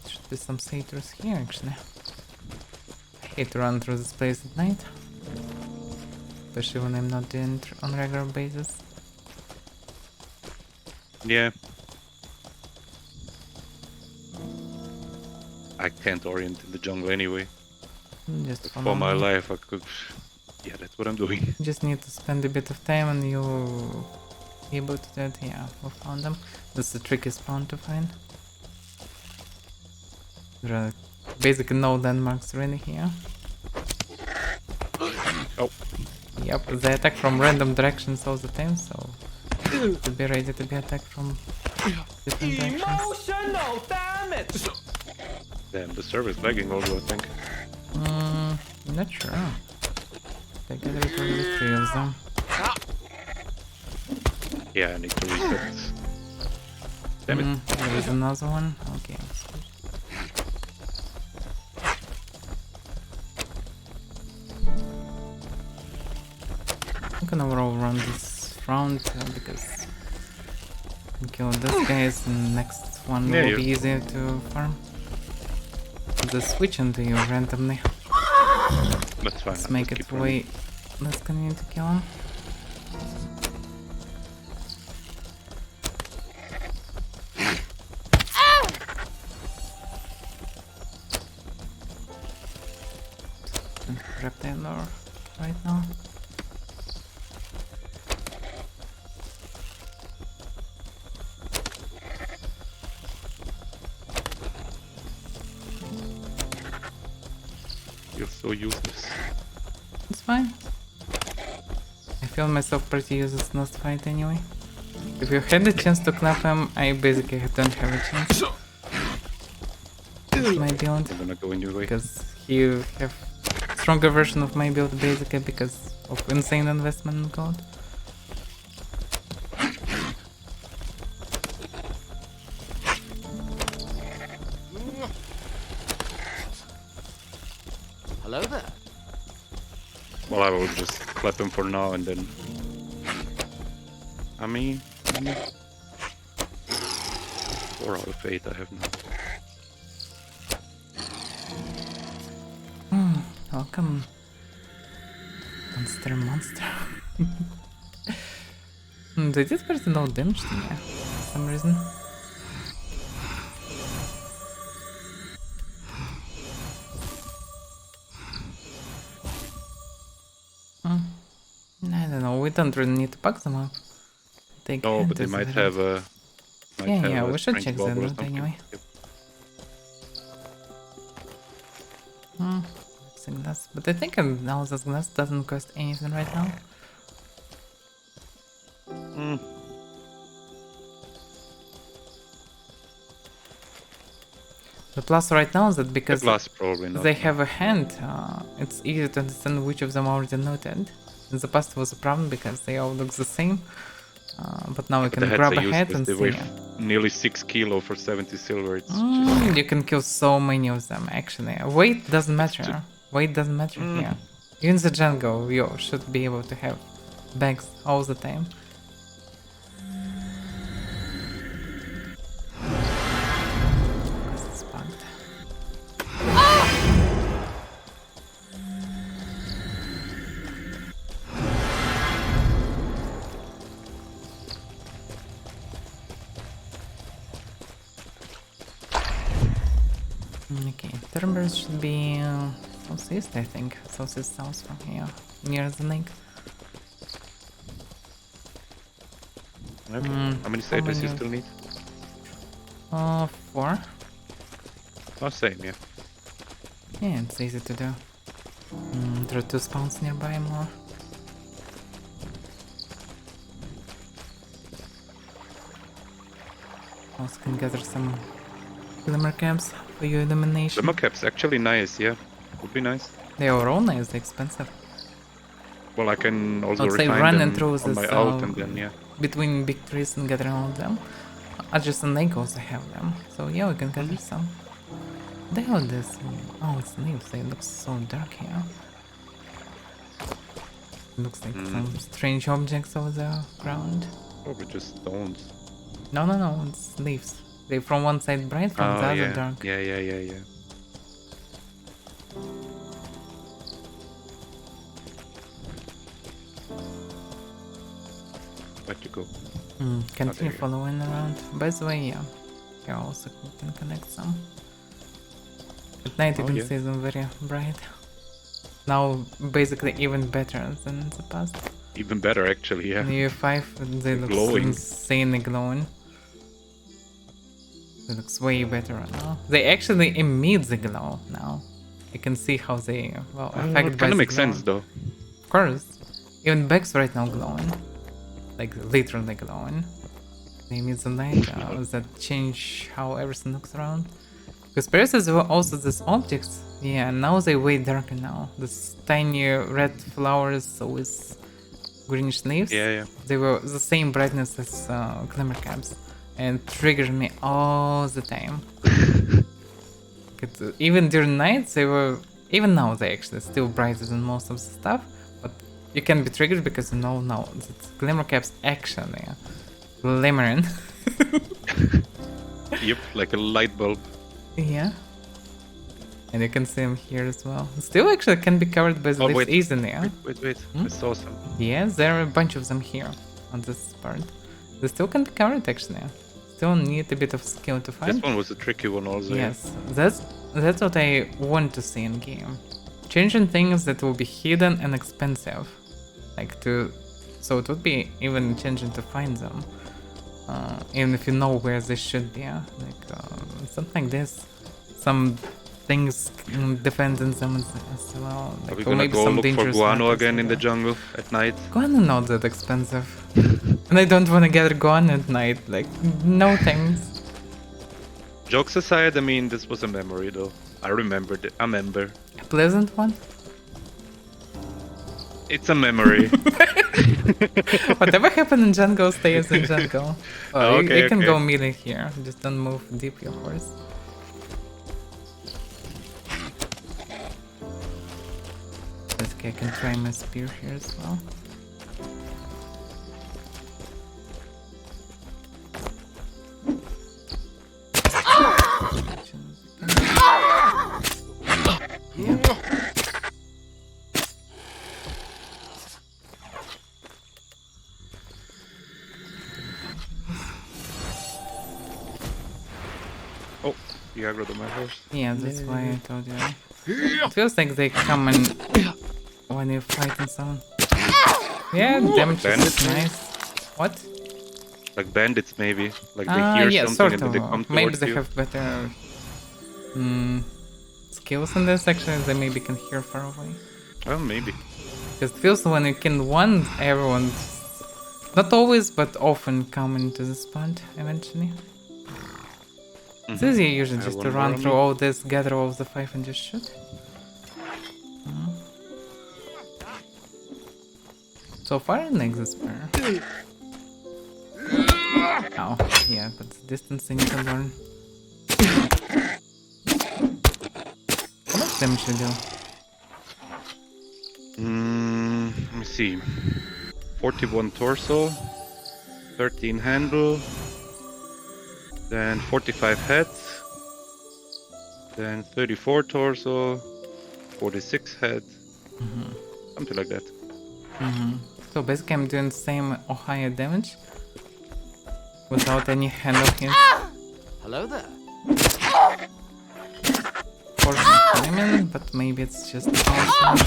S1: Should be some satyrs here actually. I hate to run through this place at night. Especially when I'm not doing it on a regular basis.
S2: Yeah. I can't orient in the jungle anyway.
S1: Just
S2: For
S1: follow
S2: my
S1: me.
S2: life, I could. Yeah, that's what I'm doing.
S1: Just need to spend a bit of time and you'll be able to do it. Yeah, we found them. That's the trickiest spawn to find. There are basically no landmarks really here.
S2: Oh.
S1: Yep, they attack from random directions all the time, so to be ready to be attacked from different directions.
S5: Emotional damage!
S2: Damn, the server's lagging also, I think.
S1: Not sure. I get rid of the 3 of them.
S2: Yeah, I need to reset. Damn it.
S1: There is another one. Okay. I'm gonna overall run this front because I can kill this guys and next one
S2: Yeah,
S1: will
S2: you-
S1: be easier to farm. Just switch into you randomly.
S2: That's fine.
S1: Let's
S2: I'll
S1: make
S2: just
S1: it
S2: keep running.
S1: way less convenient to kill him. Grab the lore right now.
S2: You're so useless.
S1: It's fine. I feel myself pretty useless in last fight anyway. If you had the chance to clap him, I basically don't have a chance. That's my build.
S2: I'm gonna go in your way.
S1: Because he have stronger version of my build basically because of insane investment in gold.
S5: Hello there.
S2: Well, I will just clap him for now and then. I mean. 4 out of 8 I have now.
S1: Welcome, monster. They did pretty no damage to me for some reason. I don't know, we don't really need to pack them up. They
S2: No,
S1: can
S2: but they
S1: do
S2: might
S1: that.
S2: have a.
S1: Yeah, we should
S2: strength
S1: check
S2: bubble
S1: them
S2: or
S1: out
S2: something.
S1: anyway.
S2: Yep.
S1: Let's this glass. But I think now this glass doesn't cost anything right now.
S2: Mm.
S1: The plus right now is that
S2: The
S1: because
S2: glass probably not.
S1: they have a hand, it's easy to understand which of them already noted. In the past it was a problem because they all look the same. But now we
S2: But
S1: can
S2: the
S1: grab a
S2: heads are
S1: head
S2: useless.
S1: and
S2: They
S1: see.
S2: weigh nearly 6 kilo for 70 silver. It's
S1: You can kill so many of them actually. Weight doesn't matter. Weight doesn't matter here. Even the jungle, you should be able to have bags all the time. It's bugged. Okay, Turnberg should be southeast, I think. Southeast south from here, near the lake.
S2: okay. How many
S1: how
S2: sages you
S1: many?
S2: still need?
S1: 4.
S2: Oh, same, yeah.
S1: Yeah, it's easy to do. There are 2 spawns nearby more. Also can gather some glimmer caps for your illumination.
S2: Lemma cap's actually nice, yeah. Would be nice.
S1: They are all nice, they're expensive.
S2: Well, I can also
S1: I'd say
S2: refine
S1: run
S2: them
S1: and throw
S2: on my
S1: this
S2: ult and then, yeah.
S1: between big trees and gather all of them. Adjacent lake also have them, so yeah, we can gather some. The hell is this? Oh, it's leaves. It looks so dark here. Looks like some strange objects over the ground.
S2: Probably just stones.
S1: No, it's leaves. They from one side bright, from the other
S2: yeah.
S1: dark.
S2: Yeah. Where'd you go?
S1: Continue
S2: you go.
S1: following around. By the way, yeah, here also we can connect some. At night you
S2: Oh,
S1: can
S2: yeah.
S1: see them very bright. Now basically even better than in the past.
S2: Even better, actually, yeah.
S1: In year 5 they look
S2: Glowing.
S1: insanely glowing. It looks way better right now. They actually emit the glow now. You can see how they affect
S2: It
S1: by
S2: kind
S1: the
S2: of makes
S1: glow.
S2: sense, though.
S1: Of course. Even Beck's right now glowing. Like literally glowing. They emit the light that change how everything looks around. Because previously were also these objects. Yeah, now they way darker now. This tiny red flowers with greenish leaves.
S2: Yeah.
S1: They were the same brightness as glimmer caps. And triggered me all the time. Even during night they were, even now they actually still brighter than most of the stuff, but you can be triggered because you know now that glimmer caps actually glimmering.
S2: Yep, like a light bulb.
S1: Yeah. And you can see them here as well. Still actually can be covered by the
S2: Oh,
S1: leaves
S2: wait.
S1: easily, yeah?
S2: Wait. I saw some.
S1: Yeah, there are a bunch of them here on this part. They still can be covered actually. Still need a bit of skill to find.
S2: This one was a tricky one also. yeah.
S1: Yes, that's what I want to see in game. Changing things that will be hidden and expensive, so it would be even changing to find them, even if you know where they should be. Something like this, some things defending them as well.
S2: Are we
S1: or
S2: gonna
S1: maybe
S2: go
S1: some
S2: look for
S1: dangerous
S2: guano
S1: matters
S2: again
S1: as
S2: in the
S1: well.
S2: jungle at night?
S1: Guano not that expensive, and I don't want to gather guano at night. Like no thanks.
S2: Jokes aside, I mean, this was a memory though. I remembered it. I remember.
S1: A pleasant one.
S2: It's a memory.
S1: Whatever happened in jungle stays in jungle. Oh,
S2: Okay,
S1: you can
S2: okay.
S1: go melee here. Just don't move deep, of course. Okay, I can try my spear here as well. Yeah.
S2: Oh, you aggroed on my horse.
S1: Yeah, that's why I told you. It feels like they come in when you're fighting someone. Yeah, damage
S2: bandits
S1: is
S2: maybe?
S1: nice. What?
S2: Like bandits maybe. Like they hear
S1: Yeah,
S2: something
S1: sort
S2: and then
S1: of.
S2: they come
S1: Maybe
S2: towards
S1: they
S2: you.
S1: have better skills in this section, they maybe can hear far away.
S2: Well, maybe.
S1: Because it feels when you kill one, everyone, not always, but often come into the spot eventually. It's easy usually just to run through all this, gather all the 5 and just shoot. So far it makes this pair. Oh, yeah, but the distance I need to learn. How much damage you do?
S2: Let me see. 41 torso, 13 handle, then 45 heads, then 34 torso, 46 head, something like that.
S1: So basically I'm doing the same or higher damage without any handle hits.
S5: Hello there.
S1: Force timing, but maybe it's just awesome.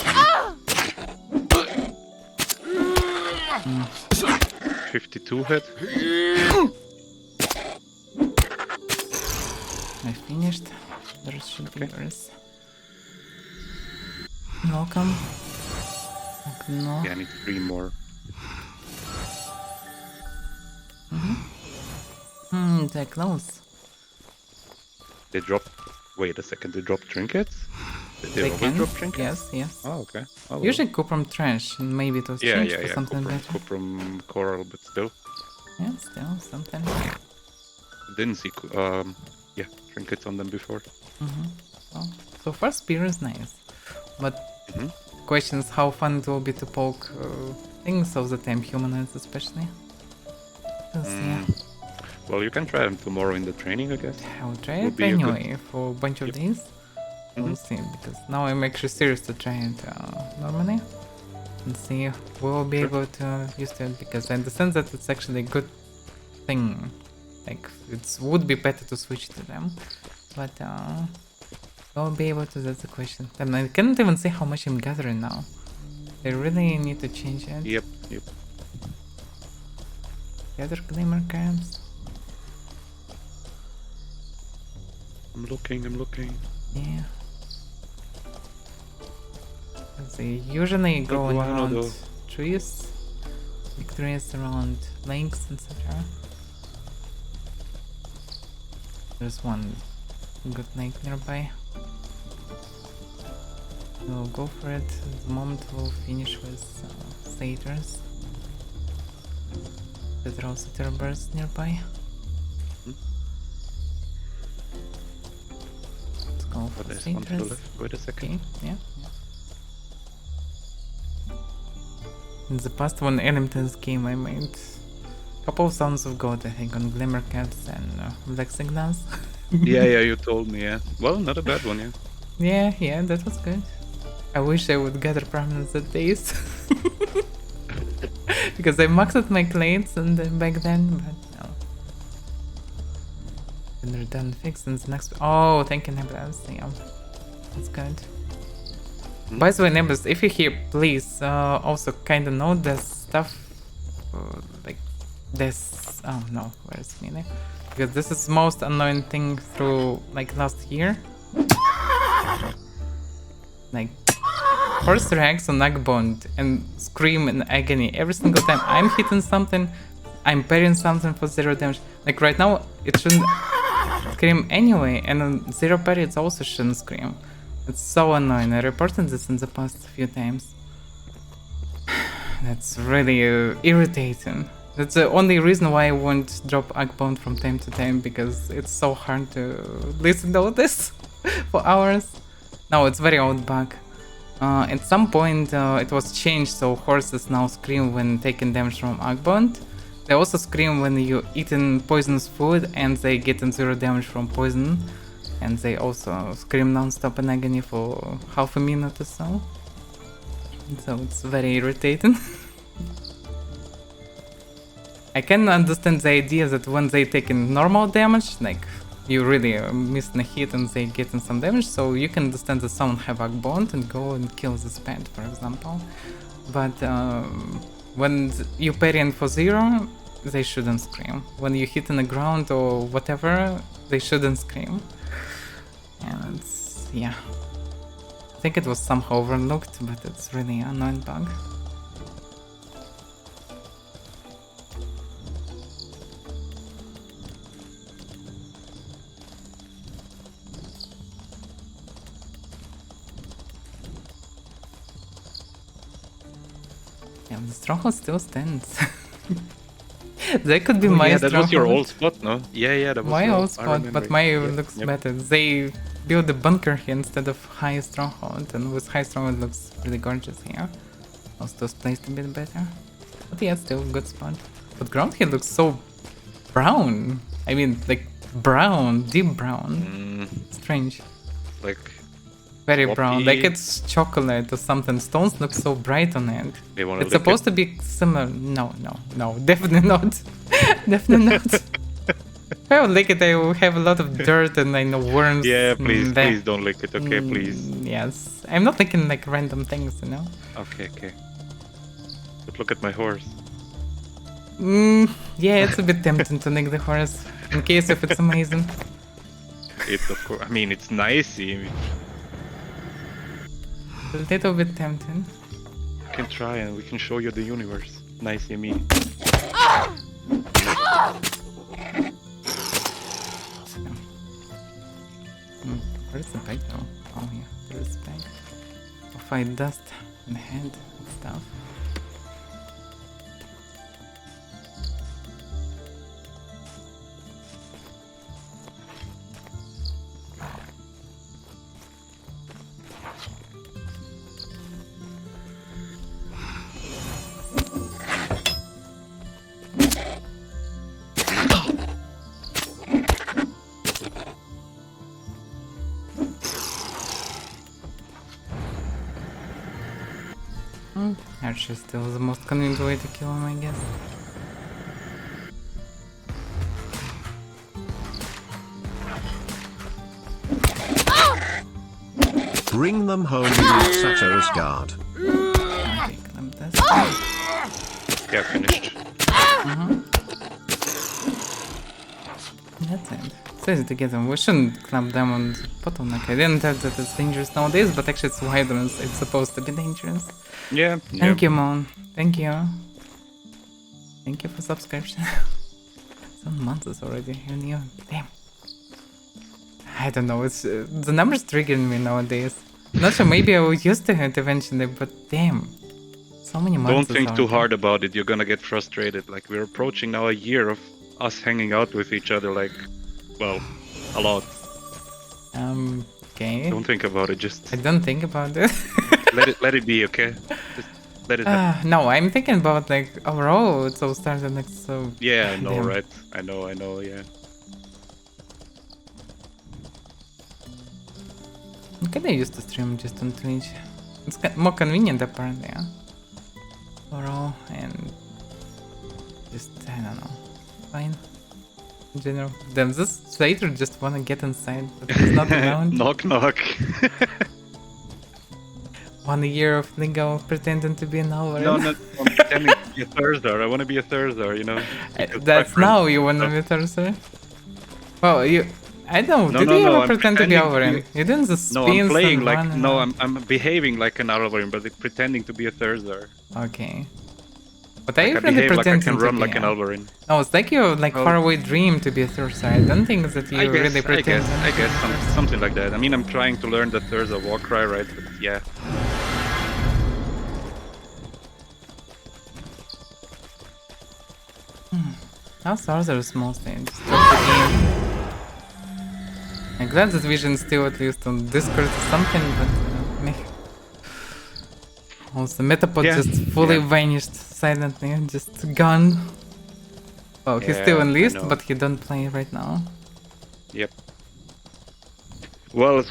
S2: 52 head.
S1: I finished. There should be yours. Welcome. No.
S2: Yeah, I need 3 more.
S1: They're close.
S2: They drop. Wait a second, they drop trinkets? Did they always
S1: can.
S2: drop trinkets?
S1: Yes, yes.
S2: Oh, okay. Oh, well.
S1: Usually Cuprum trash, and maybe it was
S2: Yeah,
S1: changed
S2: yeah,
S1: for
S2: yeah.
S1: something
S2: Cuprum,
S1: better.
S2: Cuprum coral, but still.
S1: Yeah, still something.
S2: Didn't see trinkets on them before.
S1: Well, so far spear is nice, but question is how fun it will be to poke things of the time, humanoids especially. 'Cause, yeah,
S2: Well, you can try them tomorrow in the training, I guess.
S1: I'll try
S2: Will
S1: it
S2: be a good-
S1: anyway for a bunch of days. We'll see, because now I'm actually serious to try it normally and see if we'll be able to use it, because I understand that it's actually a good thing. Like, it would be better to switch to them, but we'll be able to, that's the question. And I can't even see how much I'm gathering now. I really need to change it.
S2: Yep.
S1: Gather glimmer crabs.
S2: I'm looking.
S1: Yeah. They usually go
S2: do I know
S1: around
S2: though?
S1: trees, big trees around lakes, etc. There's one good lake nearby. We'll go for it. At the moment we'll finish with satyrs. There are also birds nearby. Let's go for
S2: There's one to the
S1: satyrs.
S2: left. Wait a second.
S1: Okay, yeah. In the past one Elementals game I made a couple of sounds of God, I think, on Glimmer Caps and Black Signals.
S2: yeah, you told me, yeah. Well, not a bad one, yeah.
S1: Yeah, that was good. I wish I would gather prominence at days. Because I maxed my clades and back then, but no. And they're done fixed in the next. Oh, thank you, Nebulous. Yeah, that's good. By the way, Nebulous, if you're here, please also kind of note this stuff. Like this. Oh no, where's Mine? Because this is most annoying thing through like last year. Like horse reacts on Nagbond and scream in agony every single time I'm hitting something, I'm parrying something for 0 damage. Like right now it shouldn't scream anyway, and on 0 parry it also shouldn't scream. It's so annoying. I reported this in the past few times. That's really irritating. That's the only reason why I won't drop Agbond from time to time, because it's so hard to listen to all this for hours. No, it's very old bug. At some point it was changed, so horses now scream when taking damage from Agbond. They also scream when you eating poisonous food and they getting 0 damage from poison. And they also scream non-stop in agony for half a minute or so. So it's very irritating. I can understand the idea that when they taking normal damage, like you really missing a hit and they getting some damage, so you can understand that someone have a bond and go and kill this pet, for example. But when you parrying for 0, they shouldn't scream. When you hit on the ground or whatever, they shouldn't scream. And it's yeah. I think it was somehow overlooked, but it's really an annoying bug. Yeah, the stronghold still stands. That could be
S2: Oh,
S1: my
S2: yeah, that was your
S1: stronghold.
S2: old spot, no? Yeah, that was
S1: My
S2: your
S1: old
S2: I
S1: spot,
S2: remember
S1: but
S2: it.
S1: my
S2: Yep,
S1: looks
S2: yep.
S1: better. They build a bunker here instead of high stronghold, and with high stronghold looks really gorgeous here. Also placed a bit better. But yeah, still a good spot. But ground here looks so brown. I mean, like brown, deep brown. Strange.
S2: Like,
S1: Very brown, like
S2: floppy.
S1: it's chocolate or something. Stones look so bright on it.
S2: Do you wanna
S1: It's
S2: lick
S1: supposed to be similar. No, definitely not. Definitely not. If I would lick it, I will have a lot of dirt and I know worms.
S2: Yeah, please,
S1: there.
S2: please don't lick it, okay, please.
S1: Yes, I'm not licking like random things, you know.
S2: Okay. But look at my horse.
S1: Yeah, it's a bit tempting to lick the horse in case if it's amazing.
S2: It's of course. I mean, it's nice. You
S1: A little bit tempting.
S2: can try and we can show you the universe. Nice, me.
S1: Where's the bag though? Oh yeah, there's the bag. I'll find dust and head and stuff. Archer still the most convenient way to kill him, I guess.
S6: Bring them home with Satyr's guard.
S1: Okay, clamp this.
S2: Yeah, finished.
S1: That's it. So easy to get them. We shouldn't clamp them on the bottleneck. I didn't tell that it's dangerous nowadays, but actually it's wilderness. It's supposed to be dangerous.
S2: Yeah.
S1: Thank you, Moon. Thank you. Thank you for subscription. Some months already. Who knew? Damn. I don't know. It's the numbers triggering me nowadays. Not sure. Maybe I will use to it eventually, but damn. So many months.
S2: Don't think too hard about it. You're gonna get frustrated. Like we're approaching now a year of us hanging out with each other. Like, well, a lot.
S1: Okay.
S2: Don't think about it. Just
S1: I don't think about it.
S2: let it be. Okay. Just let it happen.
S1: No, I'm thinking about like overall. It's all started like so.
S2: Yeah, I know,
S1: Damn.
S2: right? I know. Yeah.
S1: Can I use to stream just on Twitch? It's more convenient apparently, yeah? Overall, and just, I don't know, fine. In general. Damn, this Slater just wanna get inside, but he's not around.
S2: Knock knock.
S1: 1 year of legal pretending to be an Avaira.
S2: No, I'm pretending to be a Thursday. I want to be a Thursday, you know. Because
S1: That's
S2: my
S1: now
S2: friends-
S1: you wanna be Thursday? Well, I don't know,
S2: No,
S1: did
S2: no,
S1: you
S2: no,
S1: ever
S2: I'm
S1: pretend to be
S2: pretending to
S1: Avaira? You didn't just
S2: No,
S1: spin
S2: I'm playing
S1: and
S2: like
S1: run and
S2: no,
S1: run.
S2: I'm behaving like an Alvarin, but pretending to be a Thursday.
S1: Okay. But I
S2: Like I
S1: really
S2: behave like I
S1: pretend
S2: can
S1: to
S2: run
S1: be,
S2: like an
S1: yeah.
S2: Alvarin.
S1: No, it's like your like
S2: Well-
S1: faraway dream to be a Thursday. I don't think that you really pretend.
S2: I guess something like that. I mean, I'm trying to learn the Thursday war cry, right? But yeah.
S1: How stars are small things. Stop the game. I'm glad that Vision's still at least on Discord or something, but meh. Also, Metapod
S2: Yeah,
S1: just fully
S2: yeah.
S1: vanished silently, just gone. Oh, he's still
S2: Yeah,
S1: on
S2: I
S1: list,
S2: know.
S1: but he don't play right now.
S2: Yep. Well, it's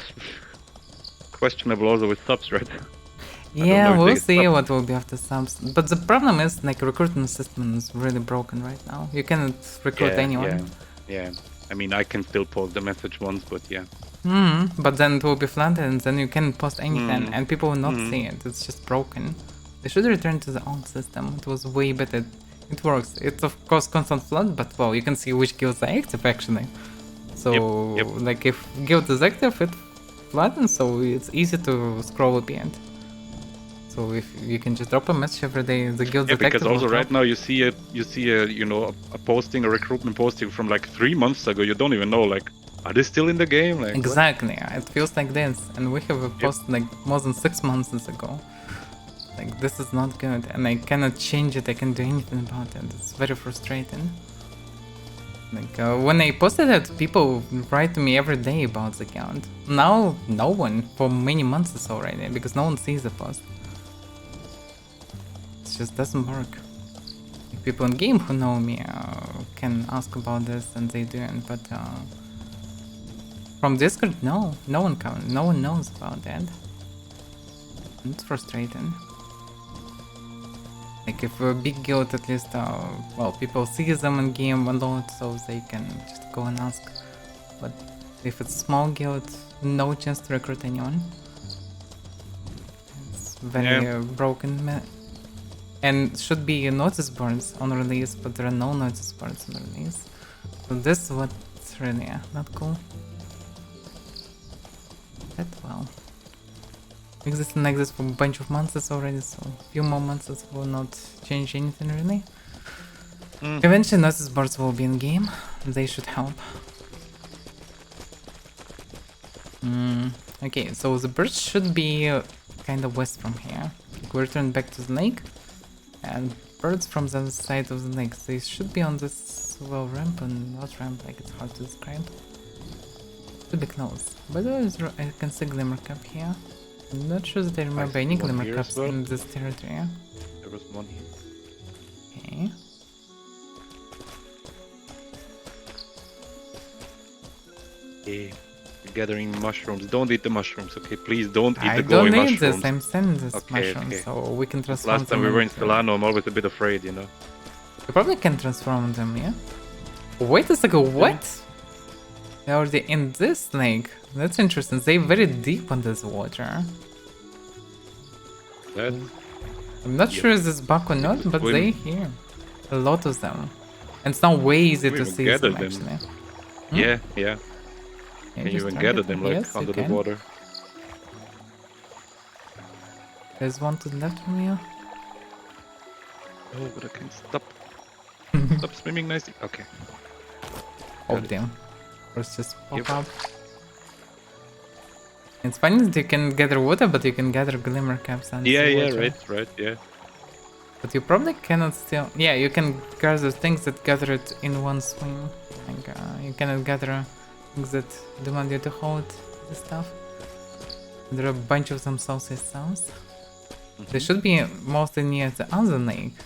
S2: questionable also with subs, right? know
S1: Yeah,
S2: if they
S1: we'll
S2: get
S1: see
S2: stopped.
S1: what will be after subs. But the problem is, like, recruitment system is really broken right now. You cannot recruit anyone.
S2: Yeah. I mean, I can still post the message once, but yeah.
S1: But then it will be flooded and then you can't post anything
S2: Mm.
S1: and people will not
S2: Mm.
S1: see it. It's just broken. They should return to the old system. It was way better. It works. It's of course constant flood, but well, you can see which guilds are active actually. So
S2: Yep.
S1: like if guild is active, it Paladin, so it's easy to scroll a bit. So if you can just drop a message every day, the guild
S2: Yeah,
S1: detective
S2: because
S1: will
S2: also
S1: drop.
S2: right now you see a posting, a recruitment posting from like 3 months ago. You don't even know, like, are they still in the game? Like, what?
S1: Exactly, it feels like this, and we have a post like more than 6 months ago. Like, this is not good, and I cannot change it, I can't do anything about it. It's very frustrating. Like, when I posted it, people write to me every day about the account. Now, no one, for many months already, because no one sees the post. It just doesn't work. Like, people in game who know me can ask about this, and they do it, but from Discord, no one knows about that. It's frustrating. Like, if a big guild, at least, well, people see them in game a lot, so they can just go and ask. But if it's small guild, no chance to recruit anyone. It's very broken. And should be notice boards on release, but there are no notice boards on release. So this is what's really not cool. But well. Exists and exists for a bunch of months already, so a few more months will not change anything really. Eventually notice boards will be in game, they should help. Okay, so the birds should be kind of west from here. We return back to the lake, and birds from the other side of the lake, they should be on this, well, ramp and not ramp, like it's hard to describe. Should be close. By the way, I can see Glimmer Cap here. I'm not sure that I remember any Glimmer Caps in this territory.
S2: There was one here.
S1: Okay.
S2: Okay. We're gathering mushrooms. Don't eat the mushrooms, okay? Please don't eat
S1: I
S2: the glowing
S1: don't need
S2: mushrooms.
S1: this, I'm sending this
S2: Okay,
S1: mushroom,
S2: okay.
S1: so we can transform
S2: Last time
S1: them
S2: we were in
S1: into-
S2: Stellano, I'm always a bit afraid, you know?
S1: You probably can transform them, yeah? Wait a second, what? They're already in this lake. That's interesting. They're very deep on this water.
S2: That
S1: I'm not sure if this bug or not, but
S2: We-
S1: they here. A lot of them. And it's now way easier
S2: We
S1: to
S2: even
S1: see
S2: gathered
S1: them,
S2: them.
S1: actually.
S2: Yeah, yeah.
S1: Yeah,
S2: Can you
S1: just
S2: even
S1: target
S2: gather them like
S1: Yes, you
S2: under the
S1: can.
S2: water?
S1: There's one to the left from you.
S2: Oh, but I can't stop. Stop swimming nicely. Okay.
S1: Oh
S2: Got it.
S1: damn. Let's just pop
S2: Yep.
S1: up. It's funny that you can gather water, but you can gather glimmer caps and
S2: Yeah, yeah,
S1: water.
S2: right, yeah.
S1: But you probably cannot still... Yeah, you can gather things that gather it in one swing. Like, you cannot gather things that demand you to hold the stuff. There are a bunch of them south. They should be mostly near the other lake.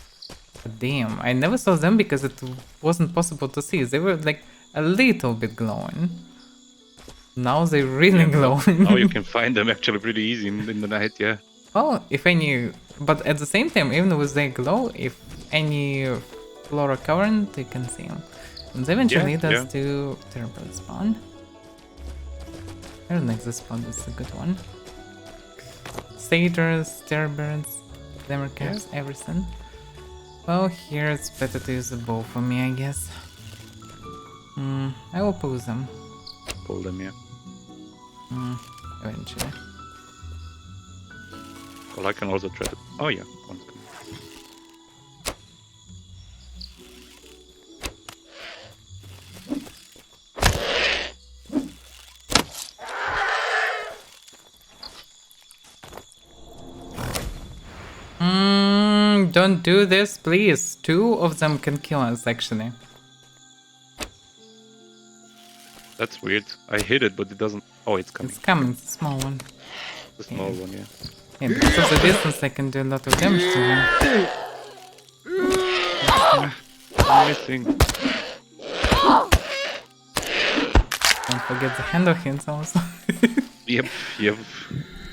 S1: But damn, I never saw them because it wasn't possible to see. They were like a little bit glowing. Now they're really glowing.
S2: Now you can find them actually pretty easy in the night, yeah.
S1: Well, if any, but at the same time, even with their glow, if any flora current, you can see them. And they eventually lead us to terrible spawn. I don't think this spawn is a good one. Satyrs, terrabirds, glimmer caps, everything. Well, here it's better to use a bow for me, I guess. I will pose them.
S2: Pull them, yeah.
S1: Eventually.
S2: Well, I can also try to... Oh, yeah. One's coming.
S1: Don't do this, please. 2 of them can kill us, actually.
S2: That's weird. I hit it, but it doesn't... Oh, it's coming.
S1: It's coming, it's a small one.
S2: The small one, yeah.
S1: Yeah, because of the distance, I can do a lot of damage to them.
S2: I'm missing.
S1: Don't forget the handle hints also.
S2: Yep.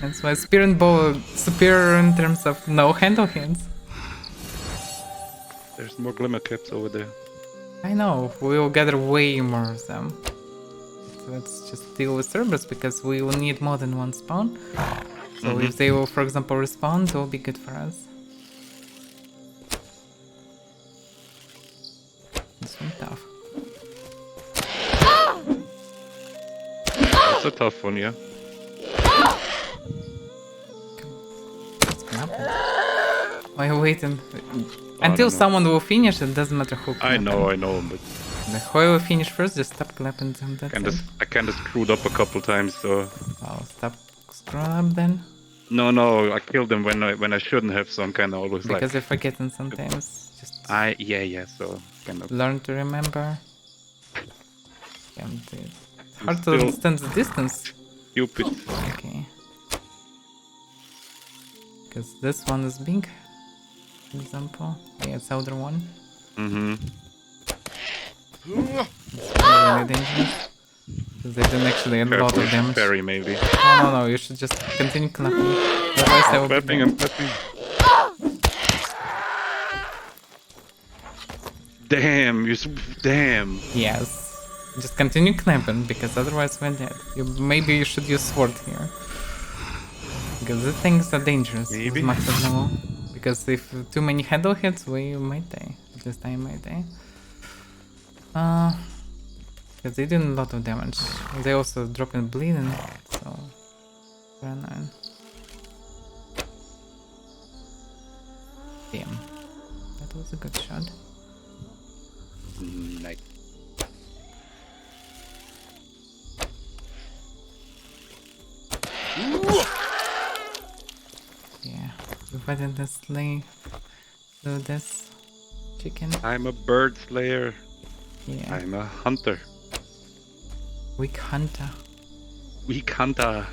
S1: That's why spear and bow superior in terms of no handle hints.
S2: There's more glimmer caps over there.
S1: I know, we will gather way more of them. So let's just deal with Cerberus because we will need more than one spawn. So if they will, for example, respawn, it will be good for us. This one tough.
S2: That's a tough one, yeah.
S1: Why are you waiting?
S2: I
S1: Until
S2: don't know.
S1: someone will finish, it doesn't matter who.
S2: I
S1: clap.
S2: know, but
S1: The whoever finish first, just stop clapping them. That's it.
S2: I kinda screwed up a couple times, so
S1: Oh, stop scroll up then.
S2: no, I killed them when I shouldn't have, so I'm kinda always
S1: Because you're
S2: like
S1: forgetting sometimes. Just
S2: yeah, so kind of
S1: learn to remember. And it's
S2: I'm
S1: hard to
S2: still-
S1: understand the distance.
S2: stupid.
S1: Okay. Because this one is big. For example. Yeah, it's outer one.
S2: Mm-hmm.
S1: Really dangerous. Because they didn't actually add a lot of damage.
S2: Fairy maybe.
S1: No, you should just continue clapping. Otherwise I will be
S2: Clapping,
S1: dead.
S2: I'm clapping. Damn, damn.
S1: Yes. Just continue clapping because otherwise we're dead. Maybe you should use sword here. Because the things are dangerous with
S2: Maybe.
S1: maxed level. Because if too many handle hits, we might die. At least I might die. Because they did a lot of damage. They also drop in bleeding, so very annoying. Damn. That was a good shot.
S2: Nice.
S1: Yeah. Divided the slave. Do this. Chicken.
S2: I'm a bird slayer.
S1: Yeah.
S2: I'm a hunter.
S1: Weak hunter.
S2: Weak hunter.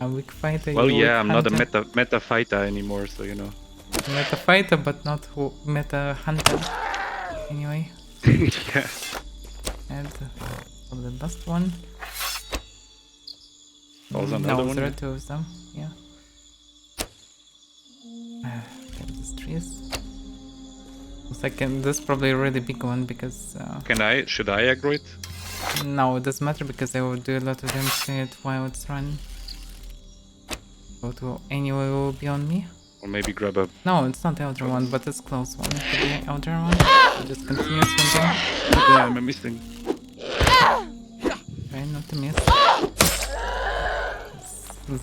S1: A weak fighter.
S2: Well,
S1: you
S2: yeah,
S1: weak
S2: I'm not a
S1: hunter.
S2: meta fighter anymore, so you know.
S1: Meta fighter, but not meta hunter. Anyway,
S2: Yeah.
S1: and for the last one.
S2: Also
S1: No,
S2: another one.
S1: there are two of them. Yeah. Get these trees. Second, this is probably a really big one because
S2: Should I aggro it?
S1: no, it doesn't matter because I will do a lot of damage to it while it's running. So it will anyway will be on me.
S2: Or maybe grab a...
S1: No, it's not the elder one, but it's close one to the elder one. So just continue swinging.
S2: Damn, I'm missing.
S1: Try not to miss.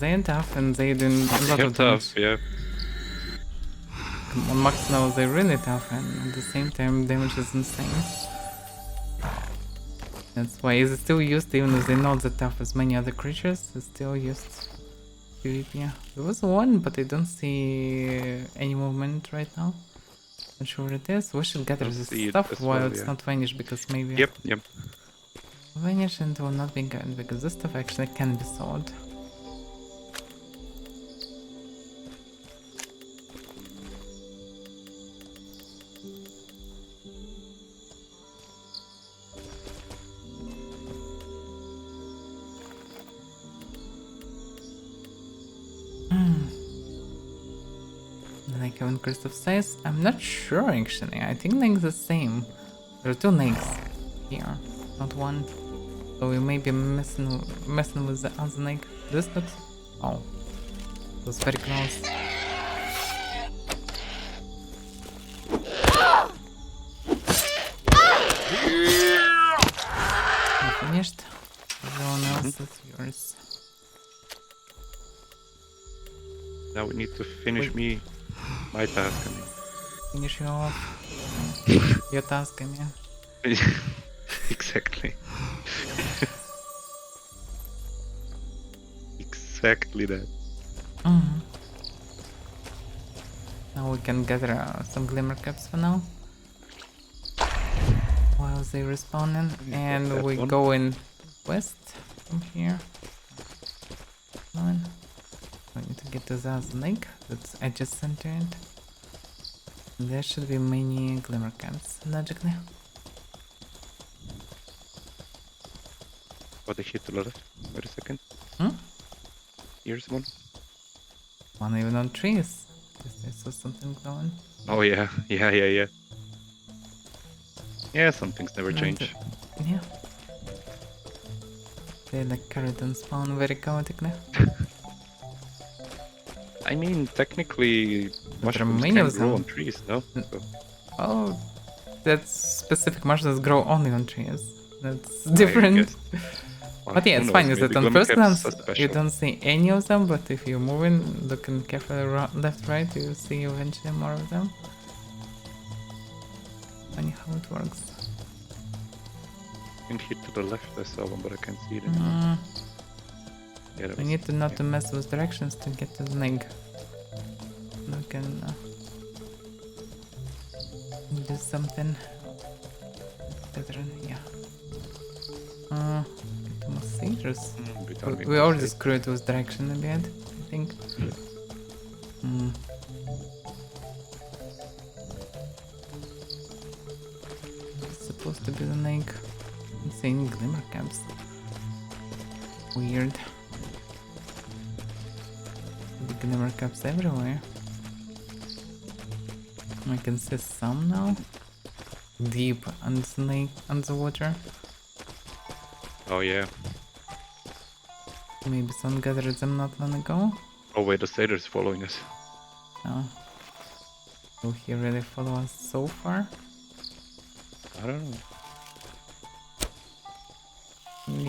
S1: They're tough and they do a lot
S2: They're
S1: of damage.
S2: tough, yeah.
S1: On max now they're really tough and at the same time damage is insane. That's why it's still used even if they're not that tough as many other creatures, it's still used. PvP. There was one but I don't see any movement right now. Not sure what it is. We should gather
S2: Don't
S1: this
S2: see it
S1: stuff
S2: as
S1: while
S2: well,
S1: it's
S2: yeah.
S1: not vanished because maybe
S2: Yep.
S1: vanish and will not be good because this stuff actually can be sold. Like an increase of size? I'm not sure actually. I think like the same. There are two legs here, not one. So we may be messing with the other leg. This looks... Oh. It was very close. You finished? Everyone else is yours.
S2: Now we need to finish
S1: Wait.
S2: my task.
S1: Finish you off. Your task, I mean.
S2: Exactly. Exactly that.
S1: Now we can gather some glimmer caps for now. While they respawning, and
S2: that
S1: we
S2: one.
S1: go in west from here. Come on. We need to get to the other lake that's adjacent to it. And there should be many glimmer caps, logically.
S2: Oh, they hit a lot of... Wait a second.
S1: Hmm?
S2: Here's one.
S1: One even on trees. I saw something going.
S2: Oh yeah. Yeah, some things never change.
S1: Yeah. They like carried and spawn very chaotically.
S2: I mean, technically, mushrooms
S1: many
S2: can
S1: of
S2: grow
S1: them.
S2: on trees, no? So,
S1: Oh, that's specific mushrooms grow only on trees. That's
S2: I
S1: different.
S2: guess. Well,
S1: But yeah,
S2: who
S1: it's
S2: knows,
S1: fine. Is
S2: maybe
S1: that on
S2: glimmer
S1: first
S2: caps
S1: glance
S2: are
S1: you
S2: special.
S1: don't see any of them, but if you're moving, looking carefully left, right, you see eventually more of them. Funny how it works.
S2: I think here to the left I saw one, but I can't see it anymore.
S1: Mm,
S2: Yeah, that
S1: we
S2: was,
S1: need to not to mess with directions to get to the leg. We can do something better. Yeah. Get more satyrs. We already screwed with direction a bit, I think. It's supposed to be the leg. Insane glimmer caps. Weird. The glimmer caps everywhere. I can see some now. Deep underwater.
S2: Oh yeah.
S1: Maybe some gathered them not long ago.
S2: Oh wait, the satyr is following us.
S1: No. Will he really follow us so far?
S2: I don't know.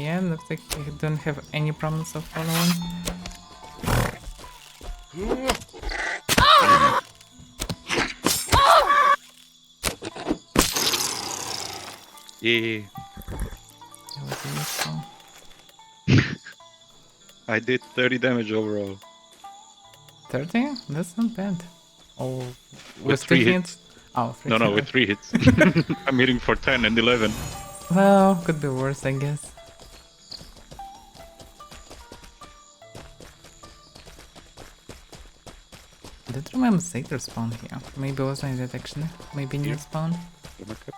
S1: Yeah, looks like he don't have any promise of following.
S2: Yeah,
S1: That was useful.
S2: I did 30 damage overall.
S1: 30? That's not bad. Oh,
S2: With
S1: two
S2: 3
S1: hits? Oh, 3
S2: No,
S1: hits.
S2: with 3 hits. I'm hitting for 10 and 11.
S1: Well, could be worse, I guess. I don't remember satyr spawn here. Maybe it was like that actually. Maybe new
S2: Here?
S1: spawn.
S2: Glimmer cap.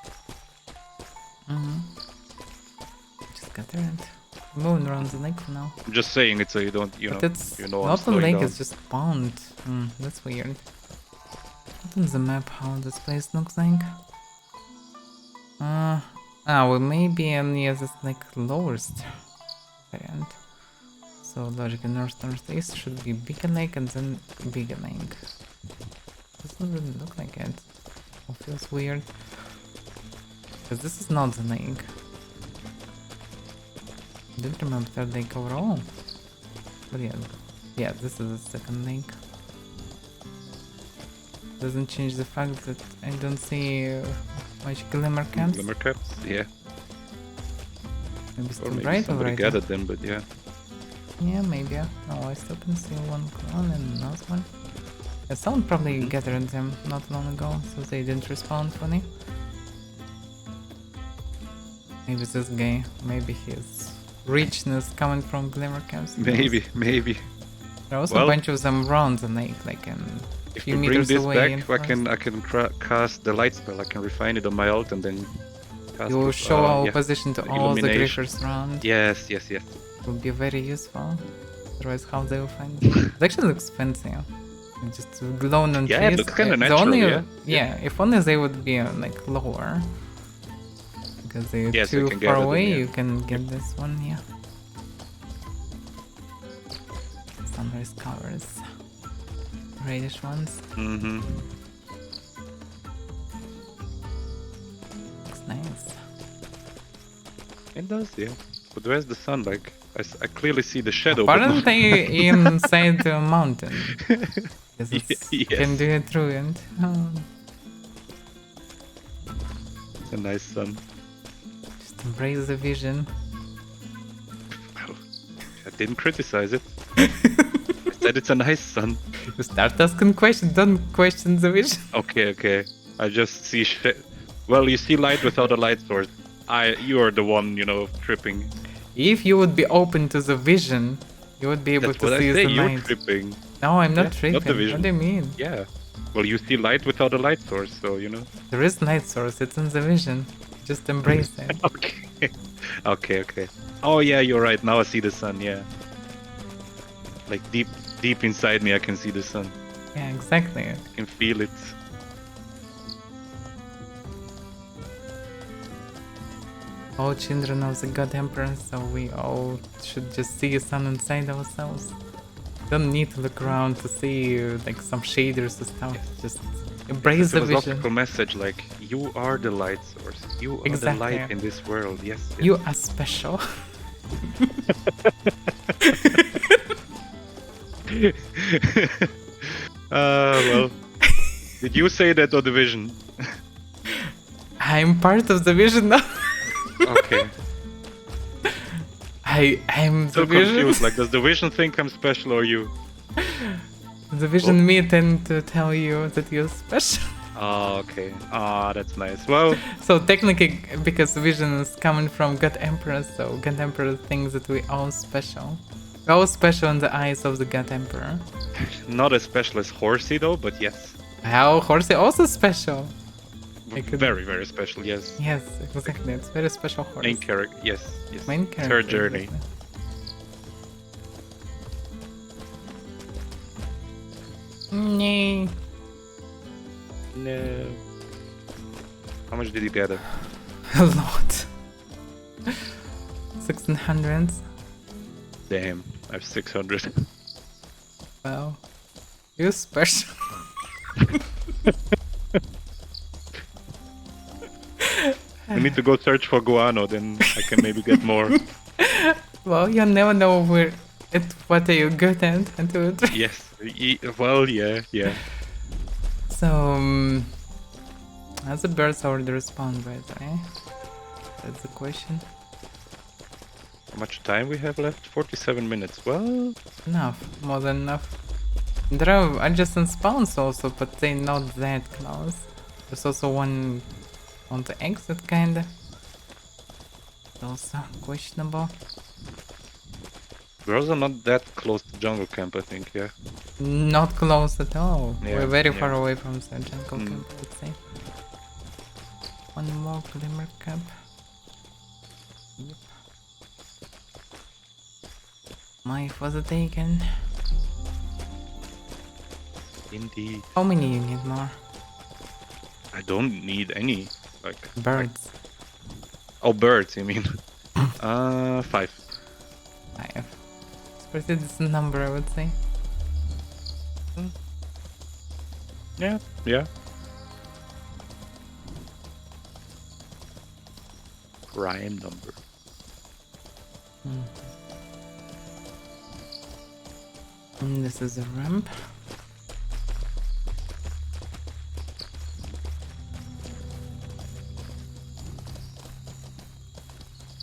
S1: Just got it. Moving around the lake for now.
S2: I'm just saying it so you don't,
S1: But it's
S2: you know I'm
S1: not the
S2: slowing
S1: lake,
S2: down.
S1: it's just pond. That's weird. What on the map how this place looks like? Well maybe near this like lowest variant. So logic northeast should be bigger lake and then bigger lake. Doesn't really look like it. It feels weird. Because this is not the lake. Didn't remember third lake overall. But yeah, this is the second lake. Doesn't change the fact that I don't see much glimmer camps.
S2: Glimmer caps, yeah.
S1: Maybe
S2: Or
S1: still
S2: maybe
S1: bright
S2: somebody
S1: already.
S2: gathered them, but yeah.
S1: Yeah, maybe. No, I still can see one clone and another one. Yeah, someone probably gathered them not long ago, so they didn't respond funny. Maybe this guy, maybe his richness coming from glimmer camps.
S2: Maybe.
S1: There are also
S2: Well,
S1: a bunch of them around the lake, like in a
S2: If
S1: few
S2: we bring
S1: meters
S2: this
S1: away. in
S2: back,
S1: forest.
S2: I can cast the light spell. I can refine it on my ult and then cast
S1: You will
S2: it,
S1: show our
S2: yeah.
S1: position to
S2: the
S1: all the
S2: illumination.
S1: griffers around.
S2: Yes.
S1: It will be very useful. Otherwise, how they will find it? It actually looks fancy. It's just glowing on
S2: Yeah, it
S1: trees.
S2: looks kinda
S1: The
S2: natural,
S1: only,
S2: yeah.
S1: if only they would be like lower. Because they're
S2: Yes, we
S1: too
S2: can
S1: far
S2: gather them,
S1: away,
S2: yeah.
S1: you can get this one, yeah. Sunrise covers. Reddish ones.
S2: Mm-hmm.
S1: Looks nice.
S2: It does, yeah. But where's the sun? Like, I clearly see the shadow. but
S1: Aren't
S2: not-
S1: they inside the mountain? Because it's
S2: Yes.
S1: can do it ruined. Oh,
S2: It's a nice sun.
S1: just embrace the vision.
S2: Well, I didn't criticize it. I said it's a nice sun.
S1: You start asking questions, don't question the vision.
S2: Okay. I just see well, you see light without a light source. You are the one, tripping.
S1: If you would be open to the vision, you would be able
S2: That's
S1: to
S2: what I
S1: see
S2: say.
S1: the
S2: You're
S1: light.
S2: tripping.
S1: No, I'm
S2: Yeah,
S1: not tripping.
S2: not the
S1: What
S2: vision.
S1: do you mean?
S2: Yeah. Well, you see light without a light source, so
S1: There is light source, it's in the vision. Just embrace it.
S2: Okay. Oh yeah, you're right. Now I see the sun. Yeah. Like deep inside me, I can see the sun.
S1: Yeah, exactly.
S2: I can feel it.
S1: All children of the God Emperor, so we all should just see the sun inside ourselves. Don't need to look around to see like some shaders or stuff. Just embrace the vision.
S2: Philosophical message, like you are the light source. You are
S1: Exactly.
S2: the light in this world. Yes.
S1: You are special.
S2: Well. Did you say that or the vision?
S1: I'm part of the vision now.
S2: Okay.
S1: I'm the
S2: Still
S1: vision.
S2: confused. Like, does the vision think I'm special or you?
S1: The vision me tend to tell you that you're special.
S2: Oh, okay. Ah, that's nice. Well,
S1: So technically, because vision is coming from God Emperor, so God Emperor thinks that we all special. We're all special in the eyes of the God Emperor.
S2: not as special as Horsey though, but yes.
S1: How Horsey also special. I could-
S2: Very, very special, yes.
S1: Yes, exactly. It's very special horse.
S2: Main character, yes, yes.
S1: Main
S2: It's her
S1: character.
S2: journey.
S1: exactly. Nay.
S2: No. How much did you get?
S1: A lot. 1600.
S2: Damn, I have 600.
S1: Wow. You're special.
S2: I need to go search for guano, then I can maybe get more.
S1: Well, you never know what are you good at until it.
S2: Yes. Well, yeah, yeah.
S1: So, has the birds already respawned, by the way? That's the question.
S2: How much time we have left? 47 minutes. Well,
S1: Enough, more than enough. There are adjacent spawns also, but they're not that close. There's also one on the exit, kinda. Also questionable.
S2: we're also not that close to jungle camp, I think, yeah.
S1: Not close at all.
S2: Yeah,
S1: We're very
S2: yeah.
S1: far away from the jungle
S2: Mm.
S1: camp, I would say. One more glimmer camp. Yep. My was taken.
S2: Indeed.
S1: How many you need more?
S2: I don't need any. Like,
S1: Birds.
S2: oh, birds, you mean? 5.
S1: 5. It's pretty decent number, I would say.
S2: Yeah, yeah. Prime number.
S1: And this is a ramp.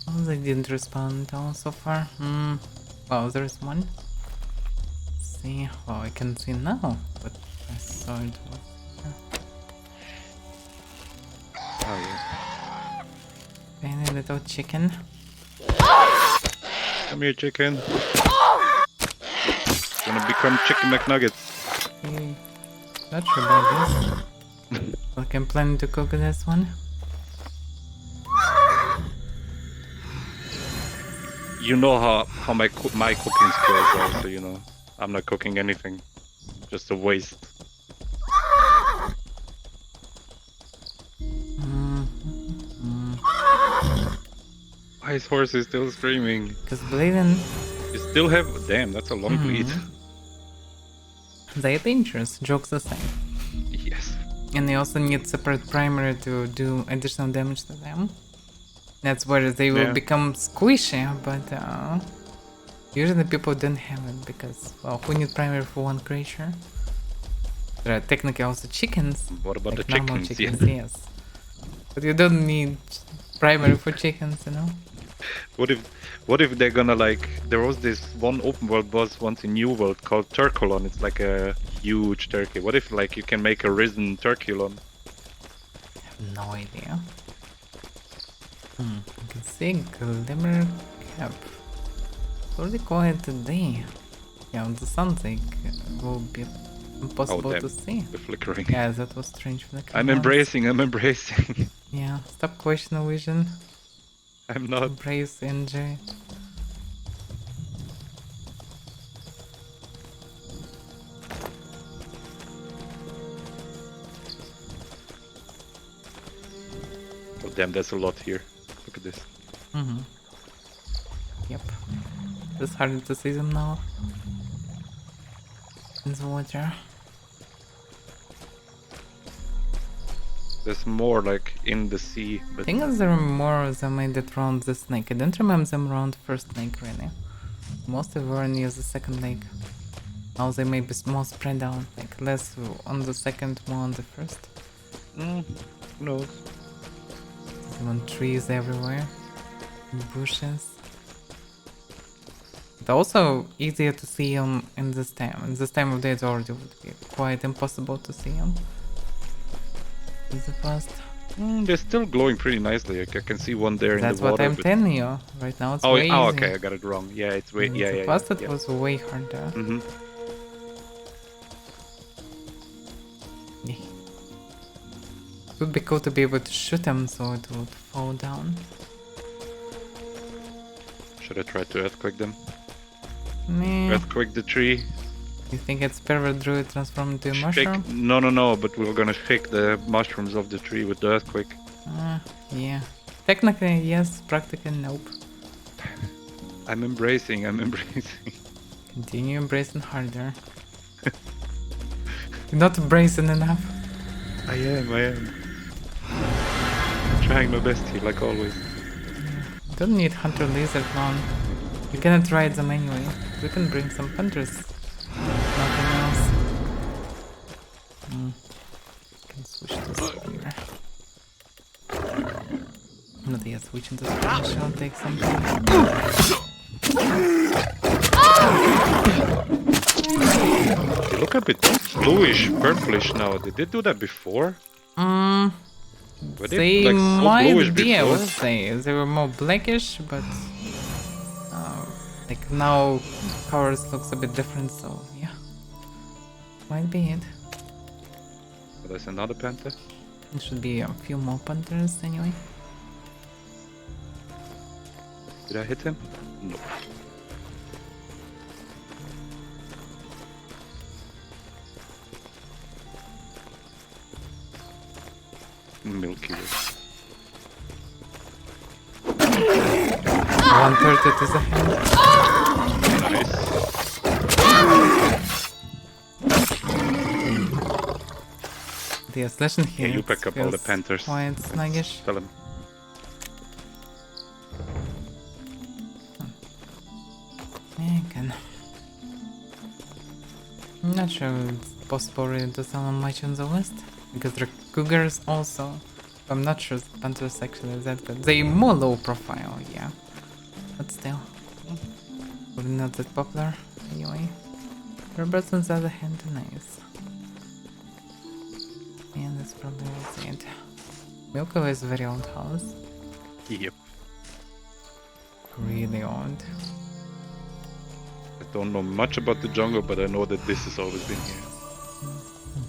S1: Oh, they didn't respond at all so far. Well, there's one. Let's see. Oh, I can see now, but I saw it was.
S2: Oh, yeah.
S1: Tiny little chicken.
S2: Come here, chicken. Gonna become chicken McNuggets.
S1: Okay. Not sure about this. Like I'm planning to cook this one.
S2: You know how my cooking skills are, so you know I'm not cooking anything. Just a waste. Why is Horsey still screaming?
S1: Because bleeding,
S2: You still have... Damn, that's a long bleed.
S1: they're dangerous, jokes aside.
S2: Yes.
S1: And they also need separate primary to do additional damage to them. That's where they will
S2: Yeah.
S1: become squishy, but usually people don't have it because, well, who need primary for one creature? There are technically also chickens.
S2: What about
S1: like
S2: the
S1: normal
S2: chickens?
S1: yes. But you don't need primary for chickens, you know?
S2: What if they're gonna like... There was this one open world boss once in New World called Turkolon. It's like a huge turkey. What if like you can make a risen Turkulon?
S1: I have no idea. You can see Glimmer Cap. It's already quiet today. Yeah, the sunset will be impossible
S2: damn.
S1: to see.
S2: The flickering.
S1: Yeah, that was strange flickering.
S2: I'm
S1: noise.
S2: embracing, I'm embracing.
S1: Yeah, stop questioning vision.
S2: I'm not.
S1: Embrace, enjoy.
S2: Oh damn, there's a lot here. Look at this.
S1: Yep. It's harder to see them now. In the water.
S2: There's more like in the sea,
S1: I
S2: but
S1: think there are more of them made it around the snake. I don't remember them around first lake really. Mostly were near the second lake. Now they may be more spread out, like less on the second, more on the first.
S2: who knows?
S1: There's even trees everywhere, bushes. But also easier to see them in this time. In this time of day it already would be quite impossible to see them. In the past.
S2: They're still glowing pretty nicely. Like, I can see one there
S1: That's
S2: in the water.
S1: what I'm telling you. Right now it's
S2: Oh,
S1: way
S2: oh,
S1: easier.
S2: okay, I got it wrong. Yeah, it's way.
S1: In
S2: Yeah,
S1: the
S2: yeah,
S1: past
S2: yeah.
S1: it was way harder.
S2: Mm-hmm.
S1: It would be cool to be able to shoot them so it would fall down.
S2: Should I try to earthquake them?
S1: Meh.
S2: Earthquake the tree.
S1: You think it's pervert druid transformed into a
S2: Shake.
S1: mushroom?
S2: No. But we're gonna shake the mushrooms of the tree with the earthquake.
S1: Yeah. Technically yes, practically nope.
S2: I'm embracing.
S1: Continue embracing harder. You're not embracing enough.
S2: I am. Trying my best here, like always.
S1: You don't need hunter lizard long. You cannot ride them anyway. We can bring some hunters. Nothing else. Can switch to spear. Not yet switching to spear shall take some time.
S2: They look a bit bluish, purplish now. They did do that before. Were
S1: They
S2: like, so
S1: might
S2: bluish
S1: be, I
S2: before?
S1: would say. They were more blackish, but like now colors looks a bit different, so yeah. Might be it.
S2: Oh, there's another panther.
S1: There should be a few more panthers anyway.
S2: Did I hit him? No. Milky Way.
S1: 130 to the hand.
S2: Nice.
S1: The slashing here.
S2: you pick up all the
S1: feels
S2: panthers.
S1: Quite sluggish.
S2: Tell him.
S1: Yeah, I can. I'm not sure it's possible really to summon much on the list. Because there are cougars also. I'm not sure the panthers actually is that good. They're more low profile, yeah. But still. Probably not that popular anyway. Roberts on the other hand nice. Yeah, that's probably was it. Milky Way is a very old house.
S2: Yep.
S1: Really old.
S2: I don't know much about the jungle, but I know that this has always been here.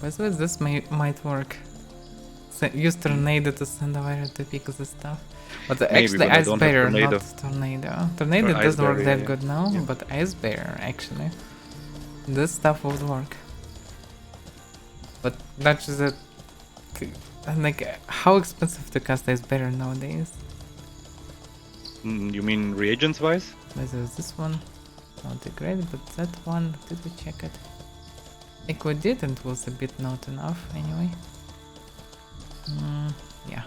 S1: By the way, this might work. Use tornado to send Avaira to pick the stuff. But
S2: Maybe,
S1: actually
S2: but I
S1: ice
S2: don't have
S1: bear,
S2: tornado.
S1: not tornado. Tornado
S2: Or ice
S1: doesn't work
S2: bear,
S1: that
S2: yeah.
S1: good now,
S2: Yeah.
S1: but ice bear actually. This stuff would work. But that's just that. Like, how expensive to cast ice bear nowadays?
S2: You mean reagents wise?
S1: There's this one. Not that great, but that one, did we check it? I think we did, and it was a bit not enough anyway. Yeah.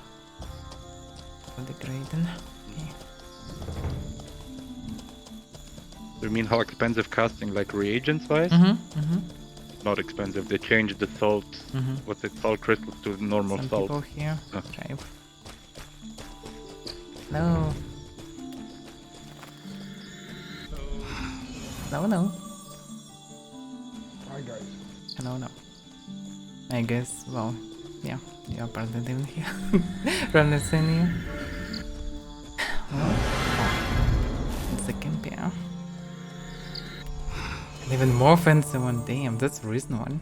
S1: For the grading. Okay.
S2: You mean how expensive casting, like reagents wise? Not expensive. They changed the salt. What's it? Salt crystals to normal
S1: Some
S2: salt.
S1: people here.
S2: Oh.
S1: Drive. No. No.
S7: Hi guys.
S1: No. I guess, well, yeah, you're part of them here. Run this in here. Well, it's a camp here. And even more fancy one. Damn, that's the recent one.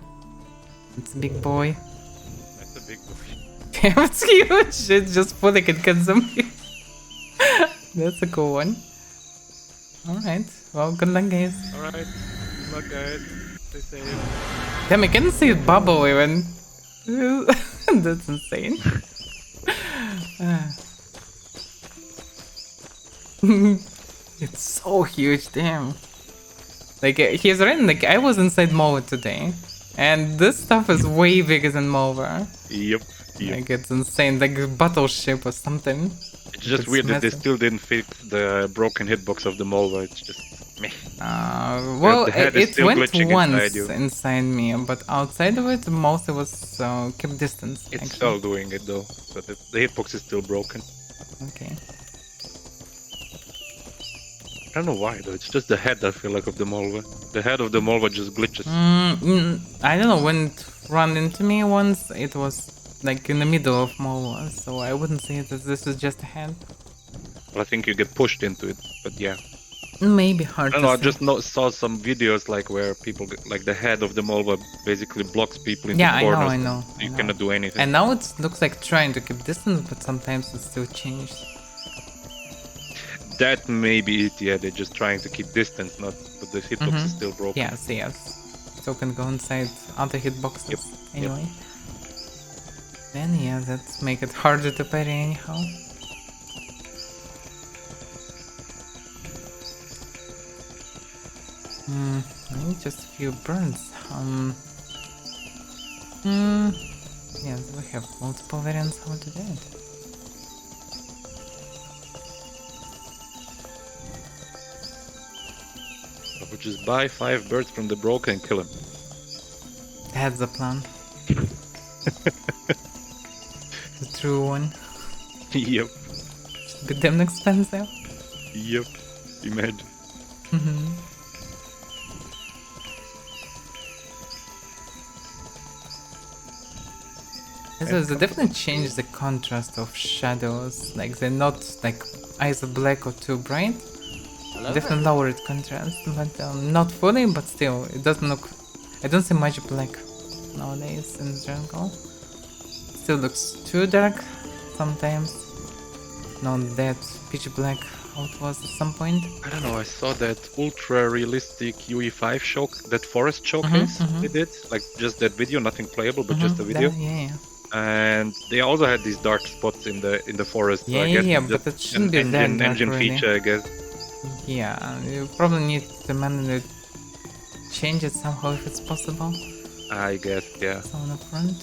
S1: It's a big boy.
S2: That's a big boy.
S1: Damn, it's huge. It's just fully can consume you. That's a cool one. Alright, well, good luck, guys.
S2: Alright. Good luck, guys. Stay safe.
S1: Damn, I can see it bubble even. That's insane. It's so huge, damn. Like, he's running, like, I was inside Moa today. And this stuff is way bigger than Moa.
S2: Yep. Yeah.
S1: Like it's insane, like a battleship or something.
S2: It's just
S1: It's
S2: weird that they
S1: massive.
S2: still didn't fix the broken hitbox of the Molva. It's just meh.
S1: Well,
S2: the head is
S1: it
S2: still
S1: went
S2: glitching
S1: once
S2: inside you.
S1: inside me, but outside of it, mostly was keep distance.
S2: It's
S1: actually.
S2: still doing it though, but the hitbox is still broken.
S1: Okay.
S2: I don't know why though. It's just the head I feel like of the Molva. The head of the Molva just glitches.
S1: I don't know, when it ran into me once, it was like in the middle of Mola, so I wouldn't say that this is just a head.
S2: Well, I think you get pushed into it, but yeah.
S1: Maybe hard
S2: I don't
S1: to
S2: know. I
S1: say.
S2: just saw some videos like where people like the head of the Molva basically blocks people into
S1: Yeah, I
S2: corners.
S1: I know.
S2: You
S1: I know.
S2: cannot do anything.
S1: And now it looks like trying to keep distance, but sometimes it still changes.
S2: That may be it. Yeah, they're just trying to keep distance, not. But the hitbox is still broken.
S1: Yes, yes. So can go inside other hitboxes
S2: Yep,
S1: anyway. Then yeah, that make it harder to parry anyhow. Maybe just a few burns. Yes, we have multiple variants how to do it.
S2: I would just buy 5 birds from the broker and kill him.
S1: That's the plan. The true one.
S2: Yep.
S1: Should be damn expensive.
S2: Yep. Imagine.
S1: So they definitely change the contrast of shadows. Like they're not like either black or too bright.
S5: Hello
S1: Definitely lower it contrast, but not fully. But still, it doesn't look. I don't see much black nowadays in the jungle. Still looks too dark sometimes. Not that pitch black how it was at some point.
S2: I don't know. I saw that ultra realistic UE5 that forest showcase they did. Like just that video, nothing playable, but just a video.
S1: Yeah.
S2: And they also had these dark spots in the forest.
S1: Yeah,
S2: so I guess
S1: yeah,
S2: it's
S1: but
S2: just
S1: it shouldn't be
S2: an
S1: that dark,
S2: engine
S1: really.
S2: feature, I guess.
S1: Yeah, you probably need to manually change it somehow if it's possible.
S2: I guess, yeah.
S1: So on the front.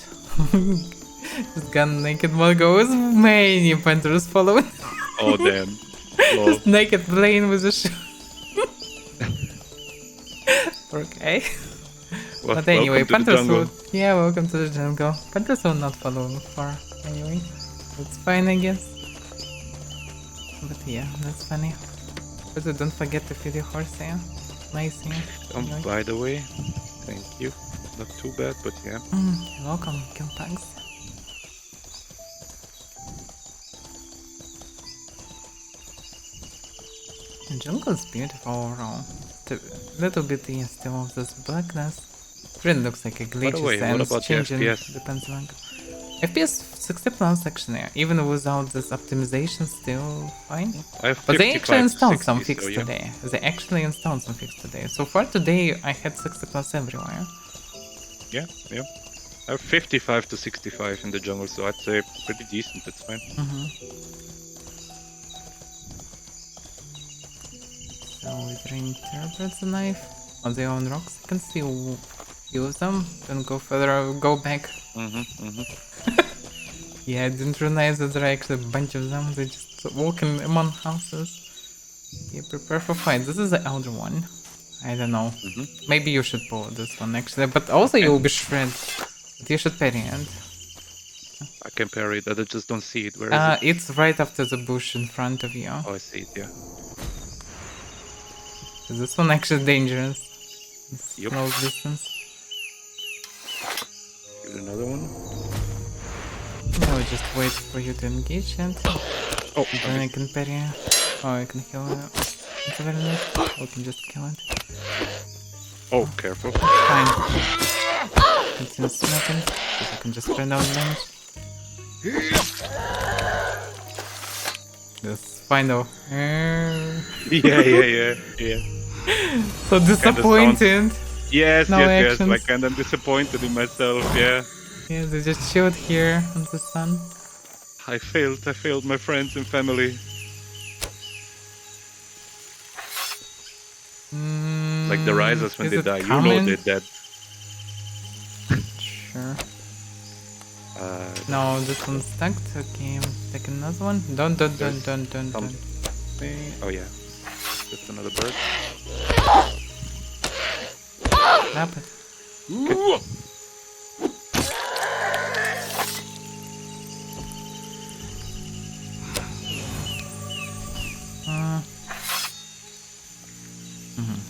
S1: Just gun naked one goes, many panthers following.
S2: Oh damn. Lol.
S1: Just naked playing with a shoe. Okay.
S2: Well,
S1: But anyway,
S2: welcome to the
S1: panthers
S2: jungle.
S1: will. Yeah, welcome to the jungle. Panthers will not follow far anyway. That's fine, I guess. But yeah, that's funny. But don't forget to feed your horse, yeah? Nice, yeah? Anyway.
S2: By the way, thank you. Not too bad, but yeah.
S1: You're welcome, kill tags. The jungle is beautiful overall. A little bit, yeah, still of this blackness. It really looks like a glitch
S2: way,
S1: and
S2: what
S1: it's
S2: about the
S1: changing
S2: FPS?
S1: depends on FPS 60 plus actually, even without this optimization still fine.
S2: I have
S1: But they
S2: 55
S1: actually
S2: to
S1: installed
S2: 60,
S1: some
S2: so
S1: fix
S2: yeah.
S1: today. They actually installed some fix today. So far today I had 60 plus everywhere.
S2: Yeah. I have 55 to 65 in the jungle, so I'd say pretty decent, it's fine.
S1: So we drain Terrorbird's a knife on their own rocks. You can still use them. Then go further, go back. Yeah, I didn't realize that there are actually a bunch of them. They're just walking among houses. Yeah, prepare for fight. This is the elder one. I don't know. Maybe you should pull this one actually, but also you'll be shredded. But you should parry it.
S2: I can parry it, I just don't see it. Where is it?
S1: It's right after the bush in front of you.
S2: Oh, I see it, yeah.
S1: So this one actually dangerous. It's
S2: Yup.
S1: close distance.
S2: Here's another one.
S1: Now we just wait for you to engage and
S2: Oh,
S1: then I can parry. Oh, I can heal it. It's very nice. We can just kill it.
S2: oh, careful.
S1: Fine. Continue smacking. Because I can just spread out damage. This final.
S2: yeah.
S1: So disappointed.
S2: Yes,
S1: No
S2: yes,
S1: actions.
S2: like, and I'm disappointed in myself, yeah.
S1: Yeah, they just chilled here on the sun.
S2: I failed my friends and family. Like the risers when
S1: Is
S2: they
S1: it
S2: die, you
S1: coming?
S2: know they're dead.
S1: Sure. No, this one's stuck. Okay, take another one. Don't.
S2: Something. Oh yeah. Just another bird.
S1: Grab it.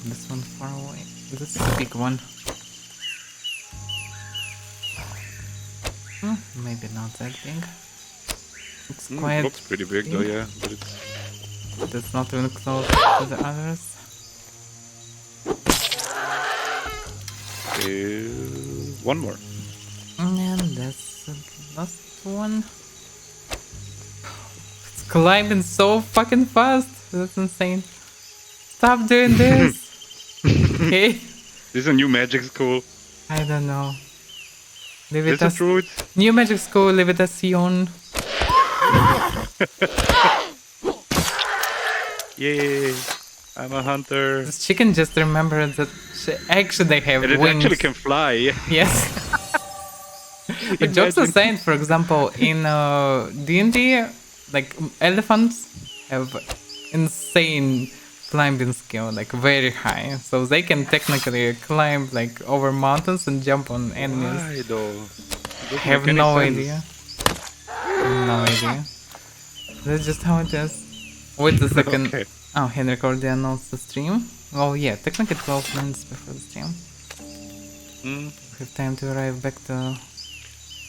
S1: This one far away. This is a big one. Maybe not that big. Looks quite
S2: Looks pretty big though, yeah. But
S1: It's not even close to the others.
S2: one more.
S1: And that's the last one. It's climbing so fucking fast. That's insane. Stop doing this. Okay.
S2: This is a new magic school.
S1: I don't know. Leave
S2: Is
S1: it
S2: it
S1: as
S2: true?
S1: new magic school. Leave it as Sion.
S2: Yay! I'm a hunter.
S1: This chicken just remembered that actually they have
S2: And it
S1: wings.
S2: actually can fly.
S1: Yes. But jokes aside, for example, in D&D, like elephants have insane climbing skill, like very high. So they can technically climb like over mountains and jump on enemies.
S2: Why though?
S1: I have no idea. No idea. That's just how it is. Wait a second.
S2: Okay.
S1: Oh, Henrik already announced the stream. Well, yeah, technically 12 minutes before the stream. We have time to arrive back to, I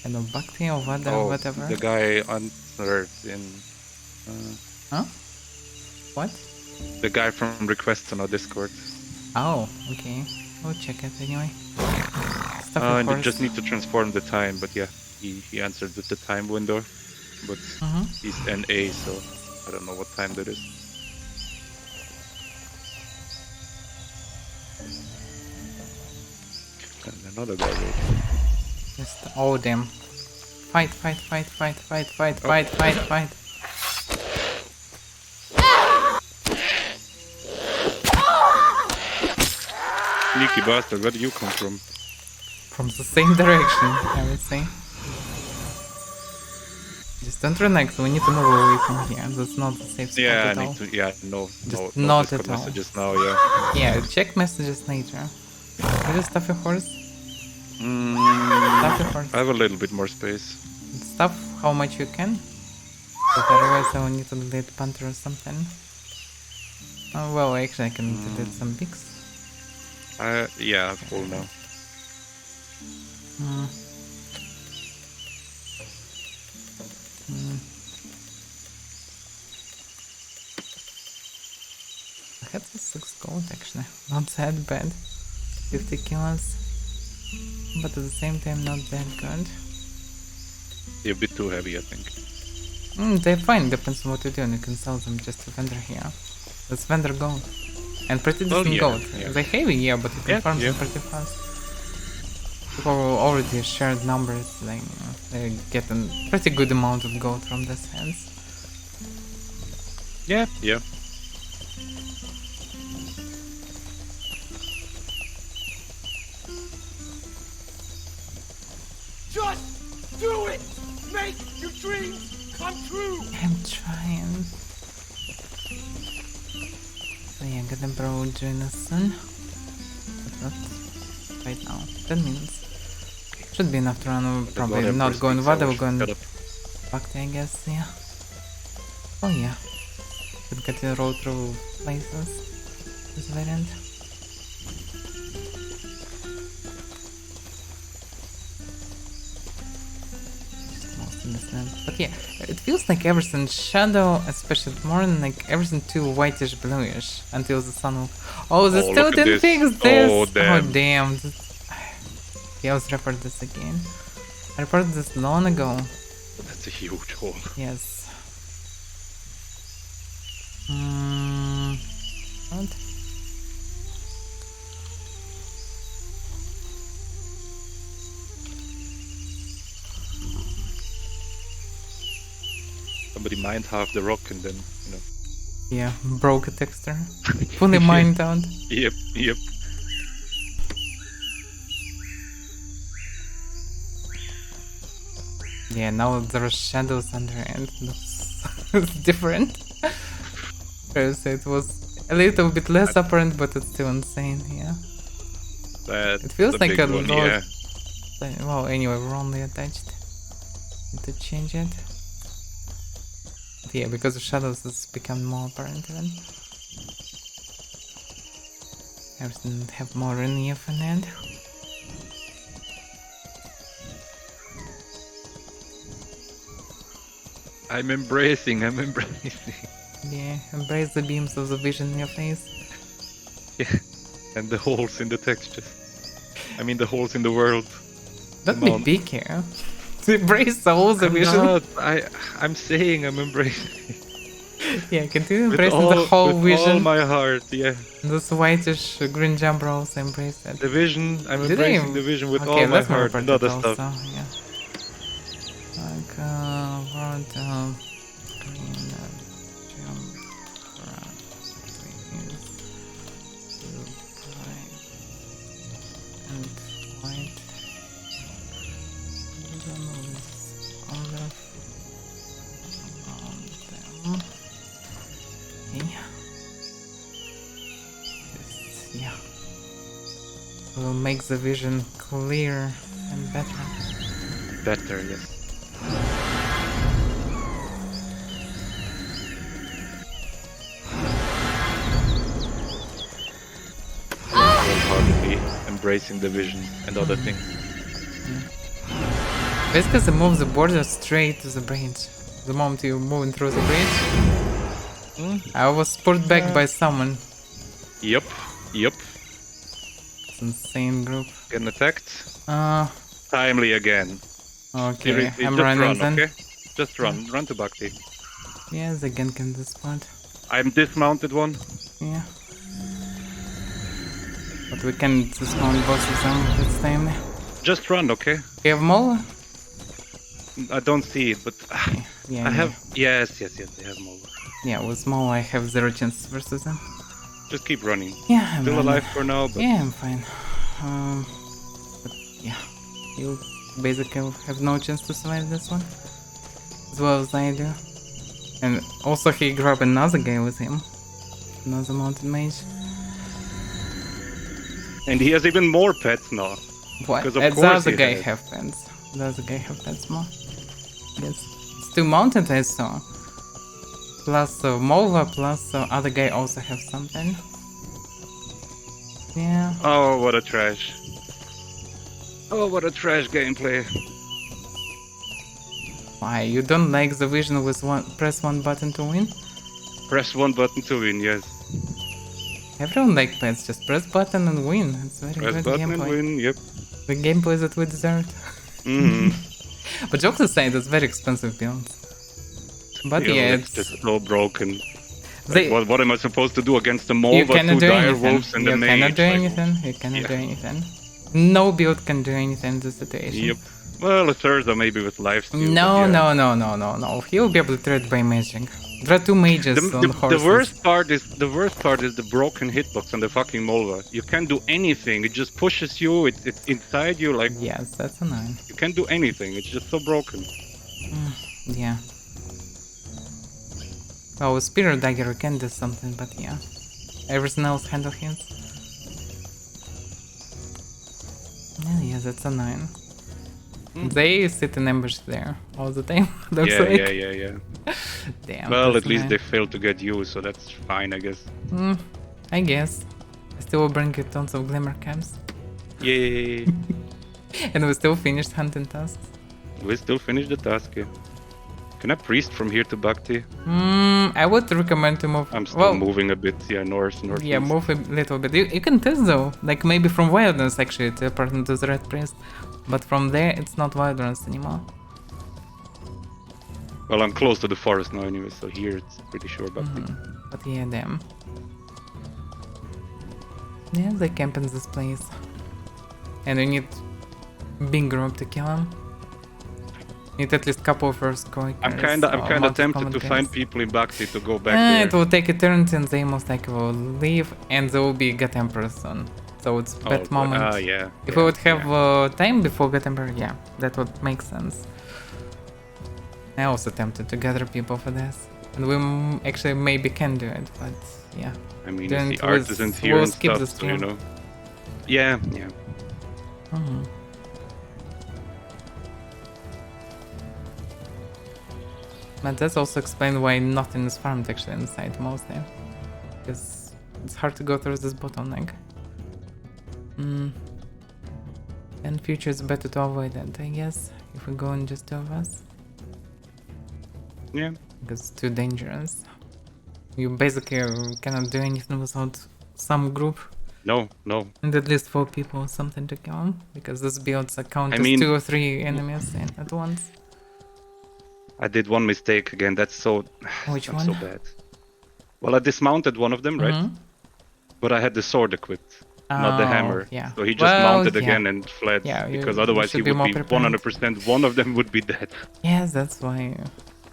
S1: don't know, Bhakti or whatever.
S2: The guy answered in.
S1: Huh? What?
S2: The guy from requests on our Discord.
S1: Oh, okay. We'll check it anyway. Stuff
S2: And you just need to transform the time, but yeah, he answered with the time window. But he's NA, so I don't know what time that is. And another guy waiting.
S1: Just, oh damn. Fight.
S2: Sneaky bastard, where do you come from?
S1: From the same direction, I would say. Just don't run next, we need to move away from here. That's not the safe spot
S2: Yeah,
S1: at
S2: I
S1: all.
S2: need to. Yeah, no
S1: Just not
S2: Discord
S1: at all.
S2: messages now. Yeah.
S1: Yeah, check messages later. Will you stuff your horse?
S2: Mm,
S1: Stuff your horse.
S2: I have a little bit more space.
S1: Stuff how much you can. Because otherwise I will need to delete Panther or something. Oh, well, actually I can delete some pigs.
S2: Yeah, I'm full now. I had the 6 gold actually. Not that bad. 50 kills. But at the same time not that good. You're a bit too heavy, I think.
S1: They're fine, depends on what you do, and you can sell them just to vendor here. That's vendor gold. And pretty decent
S2: yeah,
S1: gold.
S2: yeah.
S1: They're heavy, yeah, but you can
S2: Yeah,
S1: farm them
S2: yeah.
S1: pretty fast. People already shared numbers, like they get a pretty good amount of gold from this hands.
S2: Yeah.
S5: Just do it! Make your dreams come true!
S1: I'm trying. So yeah, gonna bro join us soon. But not right now. 10 minutes. Should be enough to run. We're probably not going Vada, we're going Bhakti, I guess, yeah. Oh yeah. Could get a road through places. This variant. Just most understand. But yeah, it feels like everything shadow, especially at morning, like everything too whitish bluish until the sun will. Oh, the
S2: Oh,
S1: still
S2: look at
S1: didn't
S2: this.
S1: fix this!
S2: Oh, damn.
S1: Oh, damn. Yeah, I was report this again. I reported this long ago.
S2: That's a huge hole.
S1: Yes. What?
S2: Somebody mined half the rock and then,
S1: Yeah, broke a texture. Fully mined out.
S2: Yep.
S1: Yeah, now there are shadows under it. It's different. First it was a little bit less apparent, but it's still insane, yeah.
S2: That's
S1: It feels
S2: a
S1: like
S2: big
S1: a
S2: one,
S1: lot.
S2: yeah.
S1: Well, anyway, we're only attached. Need to change it. But yeah, because of shadows, it's become more apparent even. Everything have more relief in it.
S2: I'm embracing.
S1: Yeah, embrace the beams of the vision in your face.
S2: Yeah. And the holes in the textures. I mean the holes in the world.
S1: Don't
S2: Come
S1: be
S2: on.
S1: picky. Embrace the whole
S2: I'm
S1: vision.
S2: not. I'm saying I'm embracing.
S1: Yeah, continue
S2: with
S1: embracing the whole
S2: with
S1: vision.
S2: all my heart, yeah.
S1: This whitish green jumper also embrace it.
S2: The vision, I'm
S1: Did I
S2: embracing the vision with
S1: okay,
S2: all my
S1: let's
S2: heart
S1: report
S2: and
S1: it
S2: other
S1: also,
S2: stuff.
S1: yeah. Like, what, green jumper, please, to bright and white. On the around them. Okay. This, yeah. Will make the vision clearer and better.
S2: Better, yes. Wholeheartedly embracing the vision and other things.
S1: Basically, they move the border straight to the bridge. The moment you're moving through the bridge, I was pulled back by someone.
S2: Yep.
S1: It's insane group.
S2: Getting attacked.
S1: Uh,
S2: Timely again.
S1: okay,
S2: Seriously,
S1: I'm
S2: just
S1: running
S2: run,
S1: then.
S2: okay? Just run. Run to Bhakti.
S1: Yeah, they gank in this point.
S2: I'm dismounted one.
S1: Yeah. But we can dismount both of them this time.
S2: Just run, okay?
S1: You have Mola?
S2: I don't see it, but
S1: Yeah,
S2: I have. Yes, I have more.
S1: Yeah, with Mola I have 0 chance versus them.
S2: Just keep running.
S1: Yeah, I'm
S2: Still
S1: running.
S2: alive for now, but
S1: Yeah, I'm fine. But yeah, you basically have no chance to survive this one, as well as I do. And also he grabbed another guy with him, another mountain mage.
S2: and he has even more pets now.
S1: What?
S2: Because of
S1: The
S2: course
S1: other
S2: he
S1: guy
S2: has.
S1: have pets. The other guy have pets more. Yes, it's 2 mountain I saw. Plus Mova, plus other guy also have something. Yeah.
S2: Oh, what a trash. Oh, what a trash gameplay.
S1: Why, you don't like the vision with press one button to win?
S2: Press one button to win, yes.
S1: Everyone like pets, just press button and win. It's very
S2: Press
S1: good
S2: button
S1: gameplay.
S2: and win, yep.
S1: The gameplay that we deserved. But jokes aside, it's very expensive build. But yeah,
S2: it's just so broken.
S1: They-
S2: Like, what am I supposed to do against the
S1: you
S2: Mova,
S1: cannot
S2: 2
S1: do
S2: dire
S1: anything.
S2: wolves, and
S1: You
S2: the mage?
S1: cannot do
S2: like,
S1: anything. You cannot
S2: yeah.
S1: do anything. No build can do anything in this situation.
S2: Yep. Well, a Thurza maybe with lifesteal.
S1: No,
S2: but yeah.
S1: no. He'll be able to trade by magic. There are 2 mages on
S2: The
S1: horses.
S2: worst part is the broken hitbox on the fucking Molva. You can't do anything. It just pushes you. It's inside you. Like
S1: Yes, that's annoying.
S2: you can't do anything. It's just so broken.
S1: Yeah. Well, with Spirit Dagger we can do something, but yeah. Everything else handle hits. Yeah, that's annoying. They sit in ambush there all the time. Looks like.
S2: Yeah.
S1: Damn.
S2: Well,
S1: that's
S2: at least they
S1: annoying.
S2: failed to get you, so that's fine, I guess.
S1: I guess. I still will bring you tons of glimmer camps.
S2: Yay!
S1: And we still finished hunting tasks.
S2: We still finished the task. Yeah. Can I priest from here to Bhakti?
S1: I would recommend to move.
S2: I'm still
S1: well,
S2: moving a bit. Yeah, north.
S1: yeah, move a little bit. You can test though. Like maybe from Wilderness actually to partner to the Red Priest. But from there it's not Wilderness anymore.
S2: Well, I'm close to the forest now anyway, so here it's pretty sure Bhakti.
S1: But yeah, damn. Yeah, they camp in this place. And we need big group to kill them. Need at least couple of first going.
S2: I'm kinda tempted to find people in Bhakti to go back
S1: It
S2: there.
S1: will take eternity and they most likely will leave and there will be God Emperor soon. So it's bad moment.
S2: Yeah.
S1: If we would have time before God Emperor, yeah, that would make sense. I also tempted to gather people for this. And we actually maybe can do it, but yeah.
S2: I mean,
S1: Doing
S2: it's
S1: it
S2: the
S1: with-
S2: artisans here
S1: we'll
S2: and
S1: skip the
S2: stuff, so you
S1: stream.
S2: know. Yeah, yeah.
S1: Mhm. But that's also explained why nothing is farmed actually inside mostly. Because it's hard to go through this bottleneck. In future it's better to avoid it, I guess, if we go in just two of us.
S2: Yeah.
S1: Because it's too dangerous. You basically cannot do anything without some group.
S2: No, no.
S1: And at least 4 people or something to kill. Because this builds account
S2: I
S1: as
S2: mean-
S1: 2 or 3 enemies at once.
S2: I did one mistake again. That's so.
S1: Which
S2: that's
S1: one?
S2: so bad. Well, I dismounted one of them, right?
S1: Mhm.
S2: But I had the sword equipped, not the
S1: Oh,
S2: hammer.
S1: yeah.
S2: So he just
S1: Well,
S2: mounted
S1: yeah.
S2: again and fled.
S1: Yeah,
S2: because
S1: you
S2: otherwise he
S1: should be
S2: would
S1: more
S2: be
S1: prepared.
S2: 100%. One of them would be dead.
S1: Yes, that's why.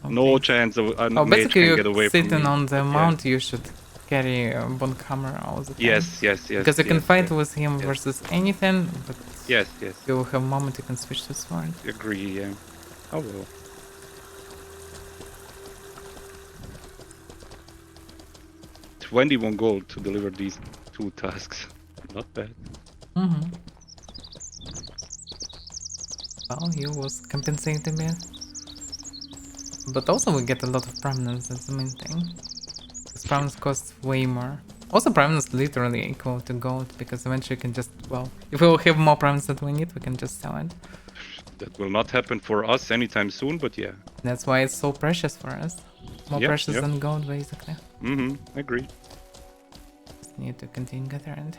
S2: No
S1: Okay.
S2: chance of a
S1: Oh,
S2: mage
S1: basically
S2: can get away
S1: you're
S2: from
S1: sitting
S2: me.
S1: on the
S2: But yeah.
S1: mount, you should carry a bone hammer all the time.
S2: Yes, yes, yes.
S1: Because you can
S2: yes,
S1: fight
S2: yes,
S1: with him
S2: yes.
S1: versus anything, but
S2: Yes, yes.
S1: you'll have a moment you can switch to sword.
S2: Agree, yeah. Oh well. $21 gold to deliver these 2 tasks. Not bad.
S1: Mm-hmm. Well, he was compensating me. But also we get a lot of prominence, that's the main thing. Because prominence costs way more. Also prominence literally equal to gold, because eventually you can just, well, if we'll have more prominence than we need, we can just sell it.
S2: That will not happen for us anytime soon, but yeah.
S1: That's why it's so precious for us. More
S2: Yep,
S1: precious
S2: yep.
S1: than gold, basically.
S2: Mm-hmm, agree.
S1: Just need to continue gathering.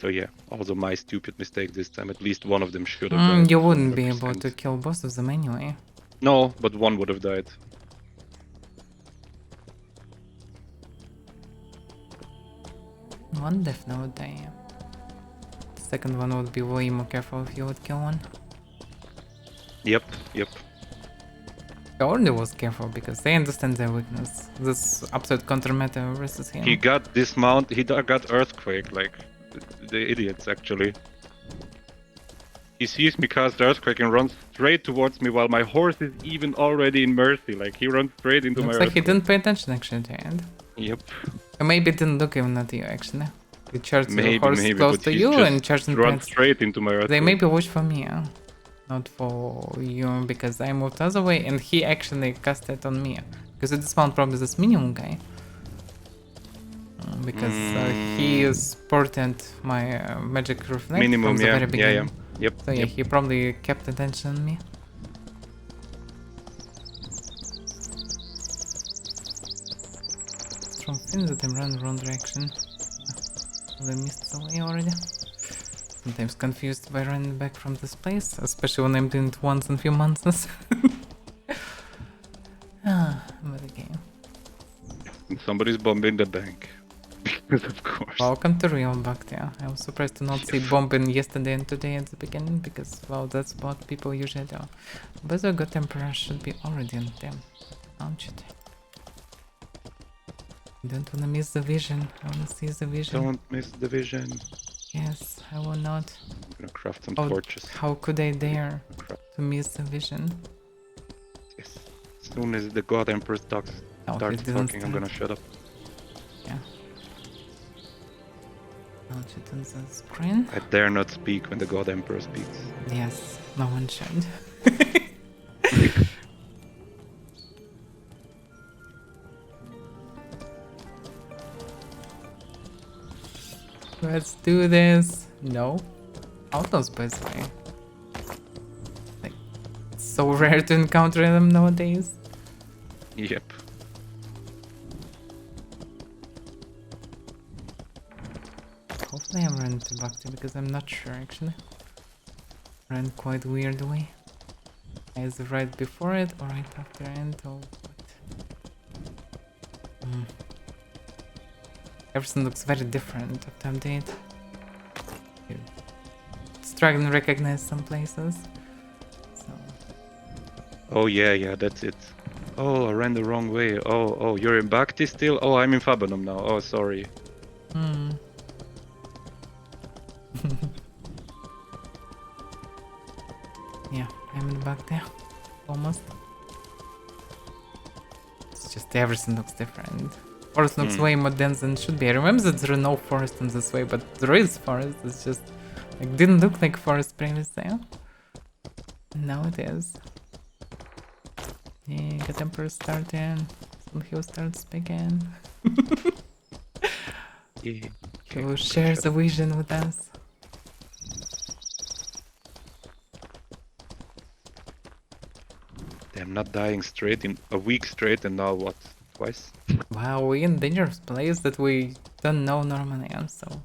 S2: So yeah, also my stupid mistake this time. At least one of them should have died.
S1: You wouldn't be able
S2: 100%.
S1: to kill both of them anyway.
S2: No, but one would have died.
S1: One definitely would die. The second one would be way more careful if you would kill one.
S2: Yep, yep.
S1: I already was careful because they understand their weakness. This absolute countermeasure versus him.
S2: He got dismount. Got earthquake. Like the idiots actually. He sees me cast earthquake and runs straight towards me while my horse is even already in mercy. Like he runs straight into
S1: Looks
S2: my
S1: like he
S2: earthquake.
S1: didn't pay attention actually to it.
S2: Yep.
S1: Or maybe didn't look even at you actually. You charged your
S2: Maybe,
S1: horse
S2: maybe.
S1: close
S2: But
S1: to
S2: he's
S1: you
S2: just
S1: and charged in
S2: run
S1: pants.
S2: straight into my earthquake.
S1: They maybe watch for me, not for you, because I moved the other way and he actually cast it on me. Because it dismount probably this minimum guy. Because he supported my magic reflect
S2: Minimum,
S1: from the
S2: yeah,
S1: very
S2: yeah,
S1: beginning.
S2: yeah. Yep.
S1: So yeah,
S2: yep.
S1: he probably kept attention on me. Strong feeling that I'm running the wrong direction. They missed the way already. Sometimes confused by running back from this place, especially when I'm doing it once in a few months. But again.
S2: Somebody's bombing the bank. Because of course.
S1: Welcome to Real Bhakti. I was surprised to not see bombing yesterday and today at the beginning, because, well, that's what people usually do. But the God Emperor should be already on them, aren't you? Don't wanna miss the vision. I wanna see the vision.
S2: Don't miss the vision.
S1: Yes, I will not.
S2: I'm gonna craft some
S1: Oh,
S2: torches.
S1: how could I dare
S2: Craft.
S1: to miss the vision?
S2: Yes. As soon as the God Emperor starts
S1: Oh, he
S2: talking,
S1: didn't
S2: I'm
S1: start.
S2: gonna shut up.
S1: Yeah. Launch it on the screen.
S2: I dare not speak when the God Emperor speaks.
S1: Yes, no one should. Let's do this. No. Autos, by the way. Like, it's so rare to encounter them nowadays.
S2: Yep.
S1: Hopefully I ran to Bhakti because I'm not sure actually. Ran quite weird way. Either right before it or right after it or what. Everything looks very different after update. You struggling to recognize some places. So
S2: Oh yeah, yeah, that's it. Oh, I ran the wrong way. Oh, you're in Bhakti still? Oh, I'm in Fabanum now. Oh, sorry.
S1: Hmm. Yeah, I'm in the back there. Almost. It's just everything looks different. Forest looks way more dense than it should be. I remember that there are no forest in this way, but there is forest. It's just like didn't look like forest previously. Now it is. Yeah, got Emperor starting. Some hill starts speaking.
S2: Yeah.
S1: Who shares a vision with us.
S2: I'm not dying straight in a week straight, and now what? Twice?
S1: Wow, we in dangerous place that we don't know normally, so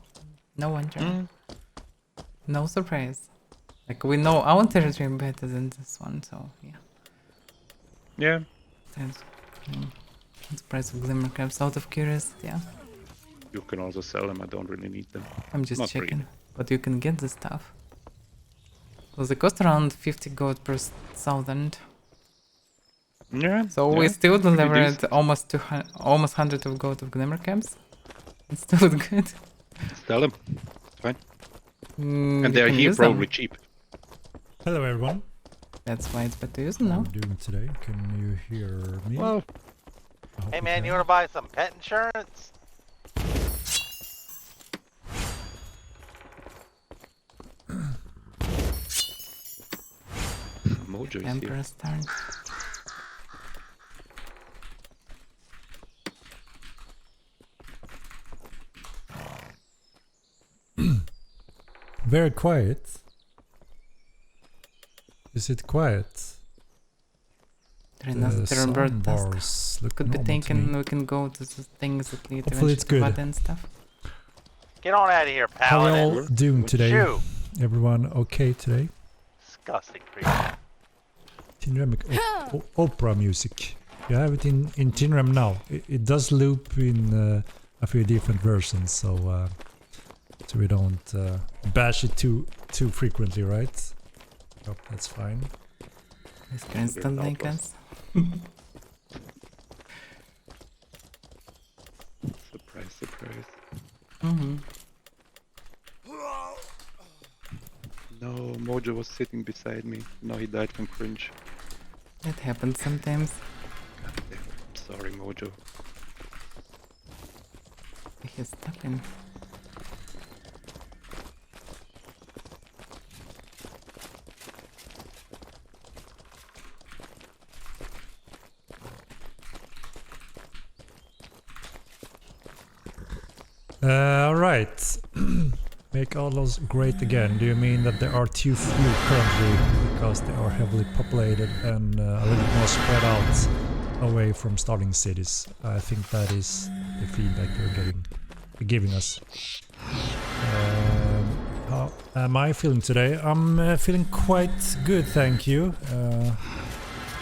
S1: no wonder. No surprise. Like we know our territory better than this one, so yeah.
S2: Yeah.
S1: That's What's the price of glimmer crabs out of curiosity, yeah.
S2: You can also sell them. I don't really need them.
S1: I'm just
S2: Not
S1: checking.
S2: really.
S1: But you can get the stuff. So they cost around 50 gold per 1,000.
S2: Yeah.
S1: So
S2: yeah.
S1: we still
S2: Pretty
S1: delivered
S2: decent.
S1: almost 100 of gold of glimmer crabs. It's still good.
S2: Sell them. It's fine.
S1: Mm,
S2: And
S1: you
S2: they're
S1: can
S2: here
S1: use them.
S2: probably cheap.
S7: Hello everyone.
S1: That's why it's better to use them
S7: How are
S1: now.
S7: we doing today? Can you hear me?
S2: Well,
S7: I hope
S8: Hey man, you
S7: can.
S8: wanna buy some pet insurance?
S2: Mojo is here.
S1: Emperor start.
S7: Very quiet. Is it quiet?
S1: Another
S7: sound
S1: bird task.
S7: bars look
S1: Could be
S7: normal to
S1: taken,
S7: me.
S1: we can go to the things that lead
S7: Hopefully it's
S1: eventually to
S7: good.
S1: Vada and stuff.
S8: Get on out of here,
S7: How are
S8: Paladin.
S7: y'all doing today?
S8: Shoo.
S7: Everyone okay today?
S8: Disgusting creature.
S7: Tinrem opera music. You have it in Tinrem now. It does loop in a few different versions, so we don't bash it too frequently, right? Hope that's fine.
S1: These guys don't like us.
S2: Surprise, surprise. No, Mojo was sitting beside me. Now he died from cringe.
S1: That happens sometimes.
S2: God damn. I'm sorry, Mojo.
S1: He's stopping.
S7: Alright. Make all those great again. Do you mean that there are too few currently because they are heavily populated and a little bit more spread out away from starting cities? I think that is the feedback they're giving us. How am I feeling today? I'm feeling quite good, thank you.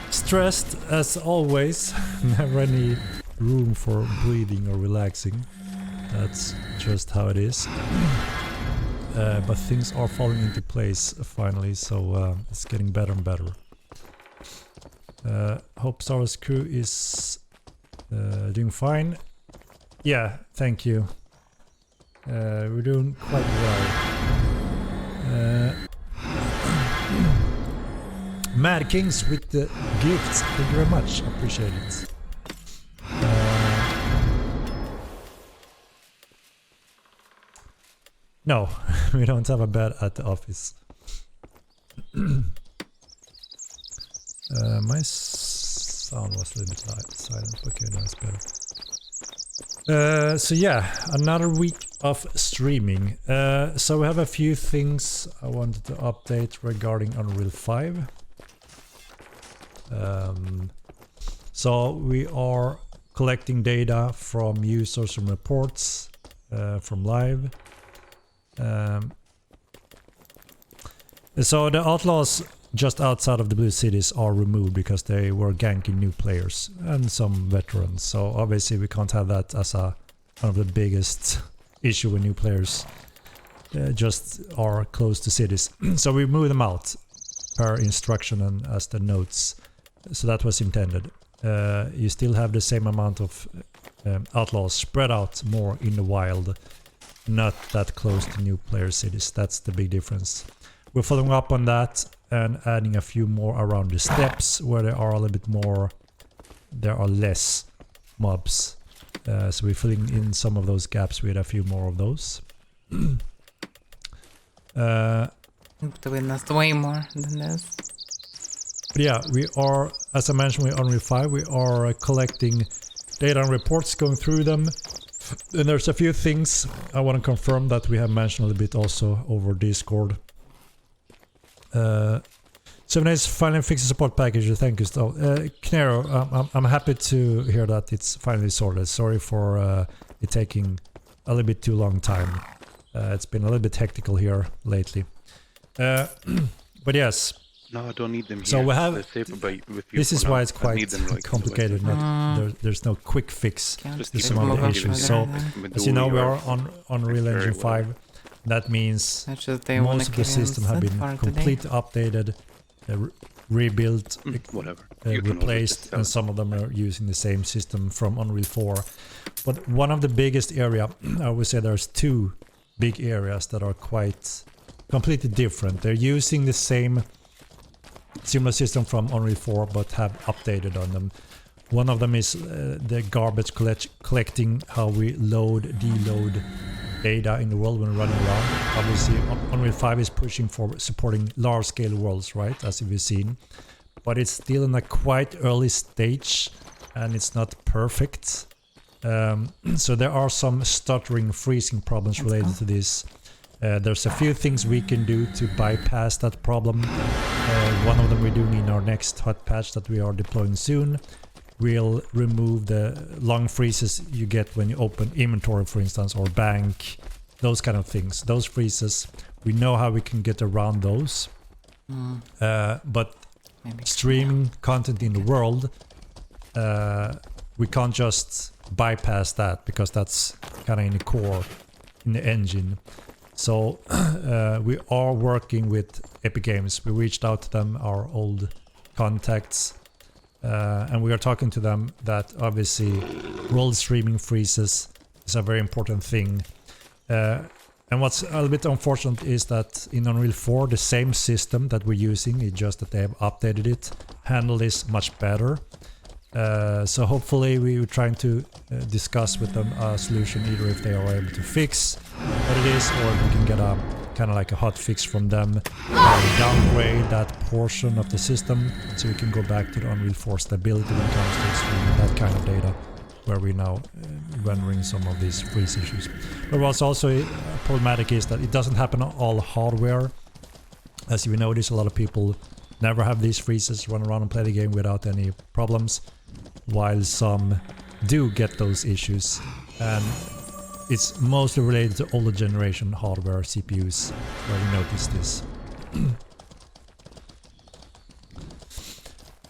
S7: Stressed as always. Never any room for breathing or relaxing. That's just how it is. But things are falling into place finally, so it's getting better and better. Hope Star Wars crew is doing fine. Yeah, thank you. We're doing quite well. Mad Kings with the gifts. Thank you very much. Appreciate it. No, we don't have a bed at the office. My sound was a little bit silent. Okay, that's better. So yeah, another week of streaming. So we have a few things I wanted to update regarding Unreal 5. So we are collecting data from users and reports from live. So the outlaws just outside of the blue cities are removed because they were ganking new players and some veterans. So obviously we can't have that as one of the biggest issue when new players just are close to cities. So we move them out per instruction and as the notes. So that was intended. you still have the same amount of outlaws spread out more in the wild, not that close to new player cities. That's the big difference. We're following up on that and adding a few more around the steps where there are a little bit more, there are less mobs. So we're filling in some of those gaps with a few more of those.
S1: To witness way more than this.
S7: But yeah, we are, as I mentioned, with Unreal 5, we are collecting data and reports, going through them. And there's a few things I want to confirm that we have mentioned a little bit also over Discord. 7 days finally fixed support package. Thank you, Stow. Knero, I'm happy to hear that it's finally sorted. Sorry for it taking a little bit too long time. It's been a little bit hectical here lately. But yes.
S2: No, I don't need them here.
S7: So we have. This is why it's quite complicated. There's no quick fix to some of the issues. So as you know, we are on Unreal Engine 5. That means most of the system have been completely updated, rebuilt, replaced, and some of them are using the same system from Unreal 4. But one of the biggest area, I would say there's two big areas that are quite completely different. They're using the same similar system from Unreal 4 but have updated on them. One of them is the garbage collecting, how we load, deload data in the world when running around. Obviously Unreal 5 is pushing for supporting large scale worlds, right, as we've seen, but it's still in a quite early stage and it's not perfect. So there are some stuttering, freezing problems related to this. There's a few things we can do to bypass that problem. One of them we're doing in our next hot patch that we are deploying soon. We'll remove the long freezes you get when you open inventory, for instance, or bank, those kind of things. Those freezes, we know how we can get around those. But streaming content in the world, we can't just bypass that because that's kind of in the core, in the engine. So we are working with Epic Games. We reached out to them, our old contacts, and we are talking to them that obviously world streaming freezes is a very important thing. And what's a little bit unfortunate is that in Unreal 4, the same system that we're using, it's just that they have updated it, handle this much better. So hopefully we were trying to discuss with them a solution, either if they are able to fix what it is, or if we can get a kind of like a hot fix from them, downgrade that portion of the system so we can go back to the Unreal 4 stability when it comes to streaming that kind of data, where we're now rendering some of these freeze issues. But what's also problematic is that it doesn't happen on all hardware. As you notice, a lot of people never have these freezes, run around and play the game without any problems, while some do get those issues, and it's mostly related to older generation hardware, CPUs, where we notice this.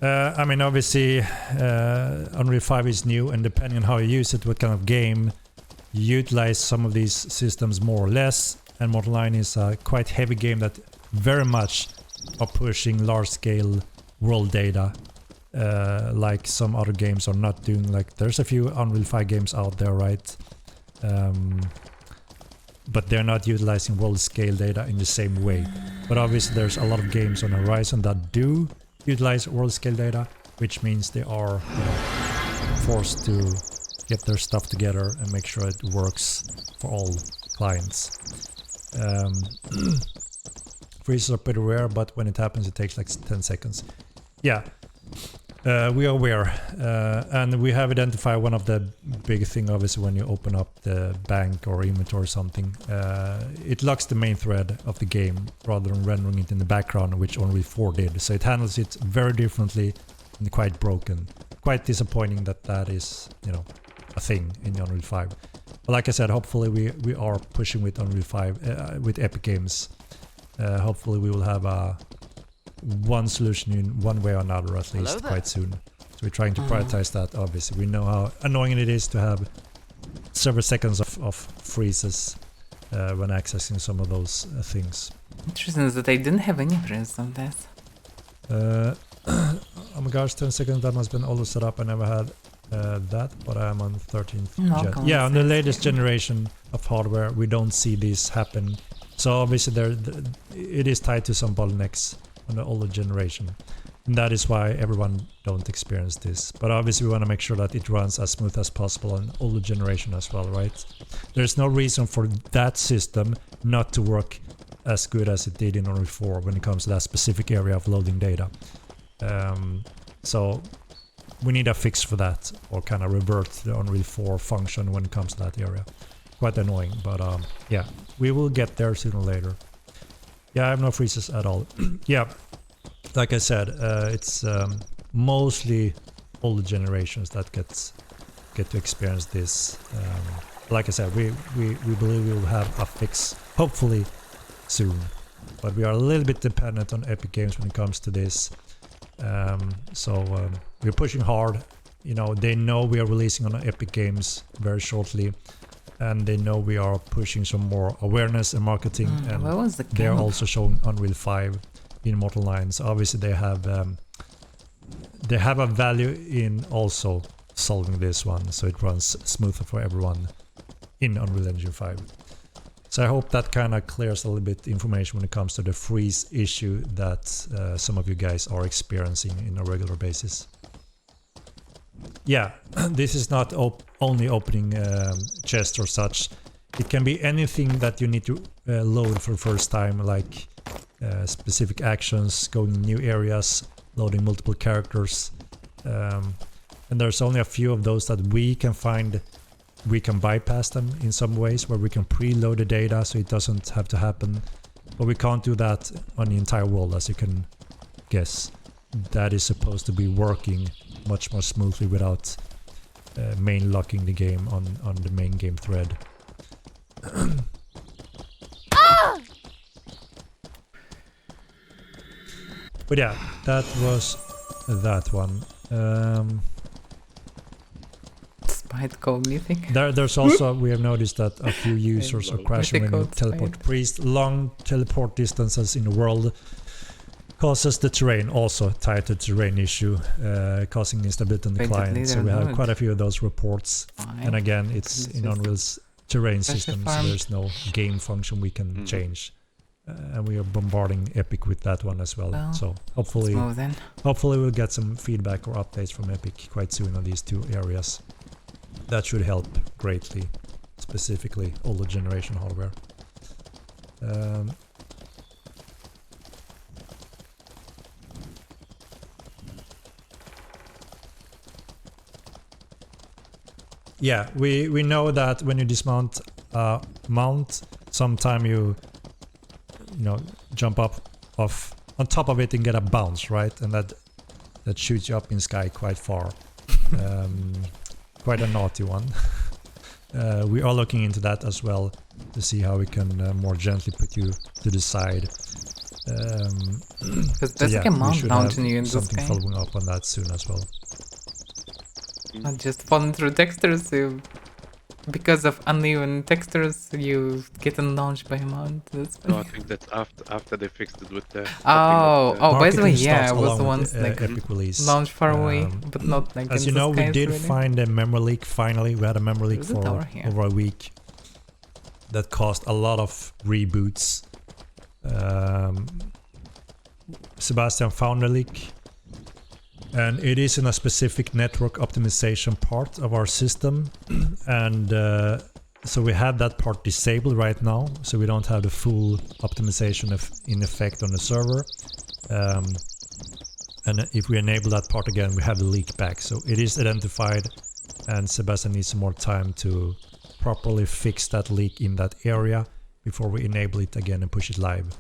S7: I mean, obviously Unreal 5 is new, and depending on how you use it, what kind of game, you utilize some of these systems more or less. And Mortal 9 is a quite heavy game that very much are pushing large-scale world data, like some other games are not doing. Like there's a few Unreal 5 games out there, right? But they're not utilizing world-scale data in the same way. But obviously there's a lot of games on the horizon that do utilize world-scale data, which means they are, you know, forced to get their stuff together and make sure it works for all clients. Freezes are pretty rare, but when it happens, it takes like 10 seconds. Yeah, we are aware, and we have identified one of the big thing. Obviously, when you open up the bank or inventory or something, it locks the main thread of the game rather than rendering it in the background, which Unreal 4 did. So it handles it very differently and quite broken. Quite disappointing that that is, you know, a thing in Unreal 5. But like I said, hopefully we are pushing with Unreal 5 with Epic Games. Hopefully we will have one solution in one way or another at least quite soon. So we're trying to prioritize that. Obviously we know how annoying it is to have several seconds of freezes when accessing some of those things.
S1: Interesting is that I didn't have any freeze of this.
S7: oh my gosh, 10 seconds, that must have been all the setup. I never had that, but I'm on 13th
S1: No,
S7: gen.
S1: come
S7: Yeah,
S1: on,
S7: on the
S1: sense
S7: latest
S1: game.
S7: generation of hardware, we don't see this happen. So obviously it is tied to some bottlenecks on the older generation. And that is why everyone don't experience this. But obviously we want to make sure that it runs as smooth as possible on older generation as well, right? There's no reason for that system not to work as good as it did in Unreal 4 when it comes to that specific area of loading data. So we need a fix for that, or kind of revert the Unreal 4 function when it comes to that area. Quite annoying, but yeah, we will get there sooner or later. Yeah, I have no freezes at all. Yeah, like I said, it's mostly older generations that get to experience this. Like I said, we believe we will have a fix, hopefully soon. But we are a little bit dependent on Epic Games when it comes to this. We're pushing hard. You know, they know we are releasing on Epic Games very shortly. And they know we are pushing some more awareness and marketing. And
S1: What was the
S7: they are
S1: game?
S7: also showing Unreal 5 in Immortal Lines. Obviously they have a value in also solving this one, so it runs smoother for everyone in Unreal Engine 5. So I hope that kind of clears a little bit information when it comes to the freeze issue that some of you guys are experiencing in a regular basis. Yeah, this is not only opening chests or such. It can be anything that you need to load for the first time, like specific actions, going in new areas, loading multiple characters. And there's only a few of those that we can find. We can bypass them in some ways, where we can preload the data so it doesn't have to happen. But we can't do that on the entire world, as you can guess. That is supposed to be working much more smoothly without main locking the game on the main game thread. But yeah, that was that one.
S1: Spite code mythic.
S7: There's also, we have noticed that a few users are crashing when you
S1: Mythical
S7: teleport
S1: spite.
S7: priest. Long teleport distances in the world causes the terrain, also tied to terrain issue, causing instability on the
S1: Painted
S7: client. So
S1: leader
S7: we have
S1: node.
S7: quite a few of those reports.
S1: Fine.
S7: And again, it's in
S1: Just
S7: Unreal's terrain
S1: special
S7: system, so
S1: farm.
S7: there's no game function we can change. And we are bombarding Epic with that one as well.
S1: Well,
S7: So
S1: Let's
S7: hopefully
S1: move then.
S7: we'll get some feedback or updates from Epic quite soon on these two areas. That should help greatly, specifically older generation hardware. Yeah, we know that when you dismount mount, sometime you jump up on top of it and get a bounce, right? And that shoots you up in sky quite far. Quite a naughty one. We are looking into that as well to see how we can more gently put you to the side.
S1: Because
S7: So
S1: there's
S7: yeah,
S1: like a
S7: we
S1: mount
S7: should
S1: down
S7: have
S1: to you in this
S7: something
S1: game.
S7: following up on that soon as well.
S1: Not just falling through textures, because of uneven textures, you get launched by a mount. That's
S2: No, I think that's after they fixed it with the.
S1: Oh, by the way,
S7: Marketing
S1: yeah,
S7: starts
S1: it was
S7: along
S1: the
S7: with
S1: ones
S7: the,
S1: like
S7: Epic release.
S1: launched far away, but not like
S7: As
S1: in
S7: you
S1: the
S7: know, we
S1: skies,
S7: did
S1: really.
S7: find a memory leak finally. We had a memory leak
S1: There's a
S7: for
S1: tower here.
S7: over a week that caused a lot of reboots. Sebastian found a leak, and it is in a specific network optimization part of our system, and so we have that part disabled right now, so we don't have the full optimization in effect on the server. And if we enable that part again, we have the leak back. So it is identified, and Sebastian needs some more time to properly fix that leak in that area before we enable it again and push it live.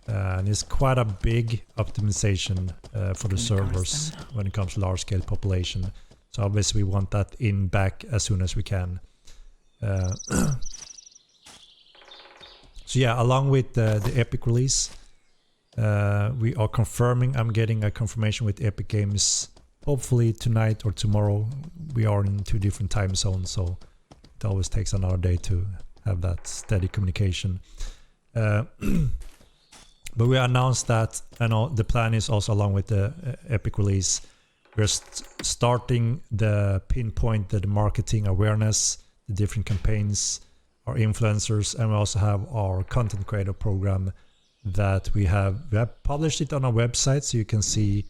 S7: And it's quite a big optimization for the servers when it comes to large scale population. So obviously we want that in back as soon as we can. So yeah, along with the Epic release, we are confirming. I'm getting a confirmation with Epic Games hopefully tonight or tomorrow. We are in 2 different time zones, so it always takes another day to have that steady communication. But we announced that, the plan is also along with the Epic release. We're starting the pinpointed marketing awareness, the different campaigns, our influencers, and we also have our content creator program that we have published it on our website so you can see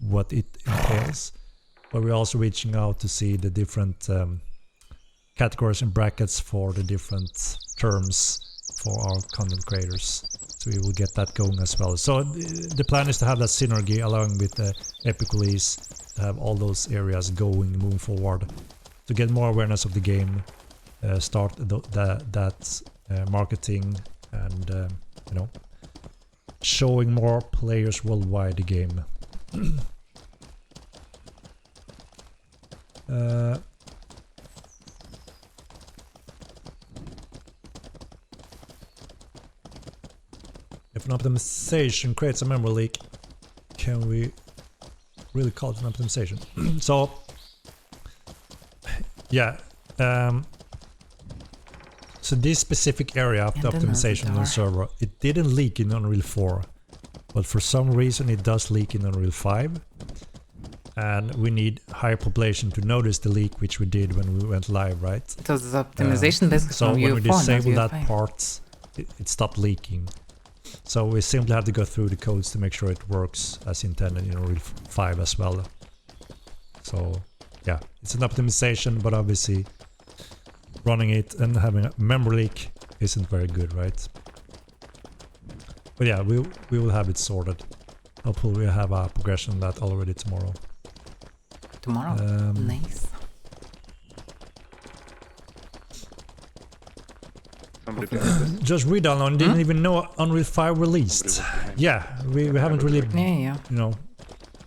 S7: what it entails. But we're also reaching out to see the different categories and brackets for the different terms for our content creators. So we will get that going as well. So the plan is to have that synergy along with the Epic release, to have all those areas going, moving forward, to get more awareness of the game, start that marketing, and showing more players worldwide the game. If an optimization creates a memory leak, can we really call it an optimization? So, yeah. So this specific area of the optimization on the server, it didn't leak in Unreal 4, but for some reason it does leak in Unreal 5. And we need higher population to notice the leak, which we did when we went live, right?
S1: It was optimization basically
S7: so
S1: from
S7: when we
S1: UE4,
S7: disabled
S1: not
S7: that
S1: UE5.
S7: part, it stopped leaking. So we simply have to go through the codes to make sure it works as intended in Unreal 5 as well. So yeah, it's an optimization, but obviously running it and having a memory leak isn't very good, right? But yeah, we will have it sorted. Hopefully we'll have a progression on that already tomorrow.
S1: Tomorrow? Nice.
S2: Somebody behind us.
S7: Just redownload, didn't even know Unreal 5 released. Yeah, we haven't really,
S1: Yeah.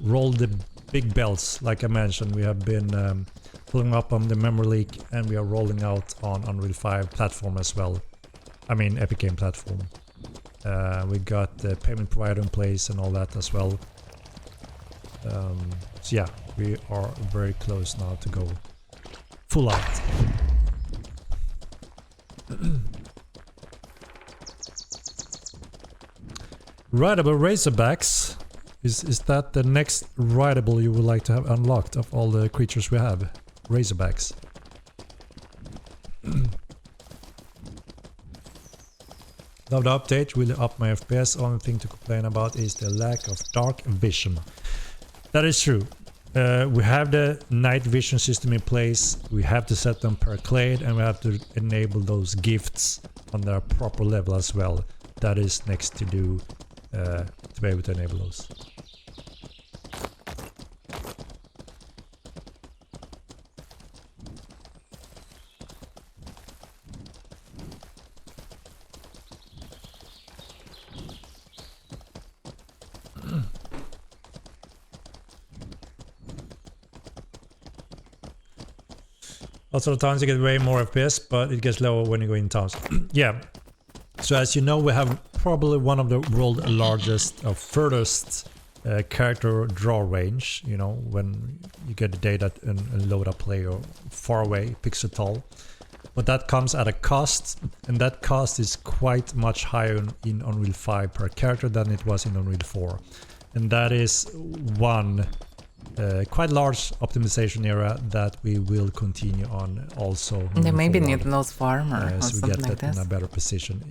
S7: rolled the big bells like I mentioned. We have been pulling up on the memory leak, and we are rolling out on Unreal 5 platform as well. I mean Epic Game platform. We got the payment provider in place and all that as well. So yeah, we are very close now to go full out. Rideable Razorbacks. Is that the next rideable you would like to have unlocked of all the creatures we have? Razorbacks. Love the update, really up my FPS. Only thing to complain about is the lack of dark vision. That is true. We have the night vision system in place. We have to set them per clade, and we have to enable those gifts on their proper level as well. That is next to do to be able to enable those. Lots of times you get way more FPS, but it gets lower when you go in towns. Yeah. So as you know, we have probably one of the world's largest or furthest character draw range. You know, when you get the data and load a player far away, pixel tall. But that comes at a cost, and that cost is quite much higher in Unreal 5 per character than it was in Unreal 4. And that is one quite large optimization area that we will continue on also.
S1: They maybe
S7: forward.
S1: need those farmer or
S7: So we
S1: something
S7: get
S1: like
S7: that in
S1: this.
S7: a better position.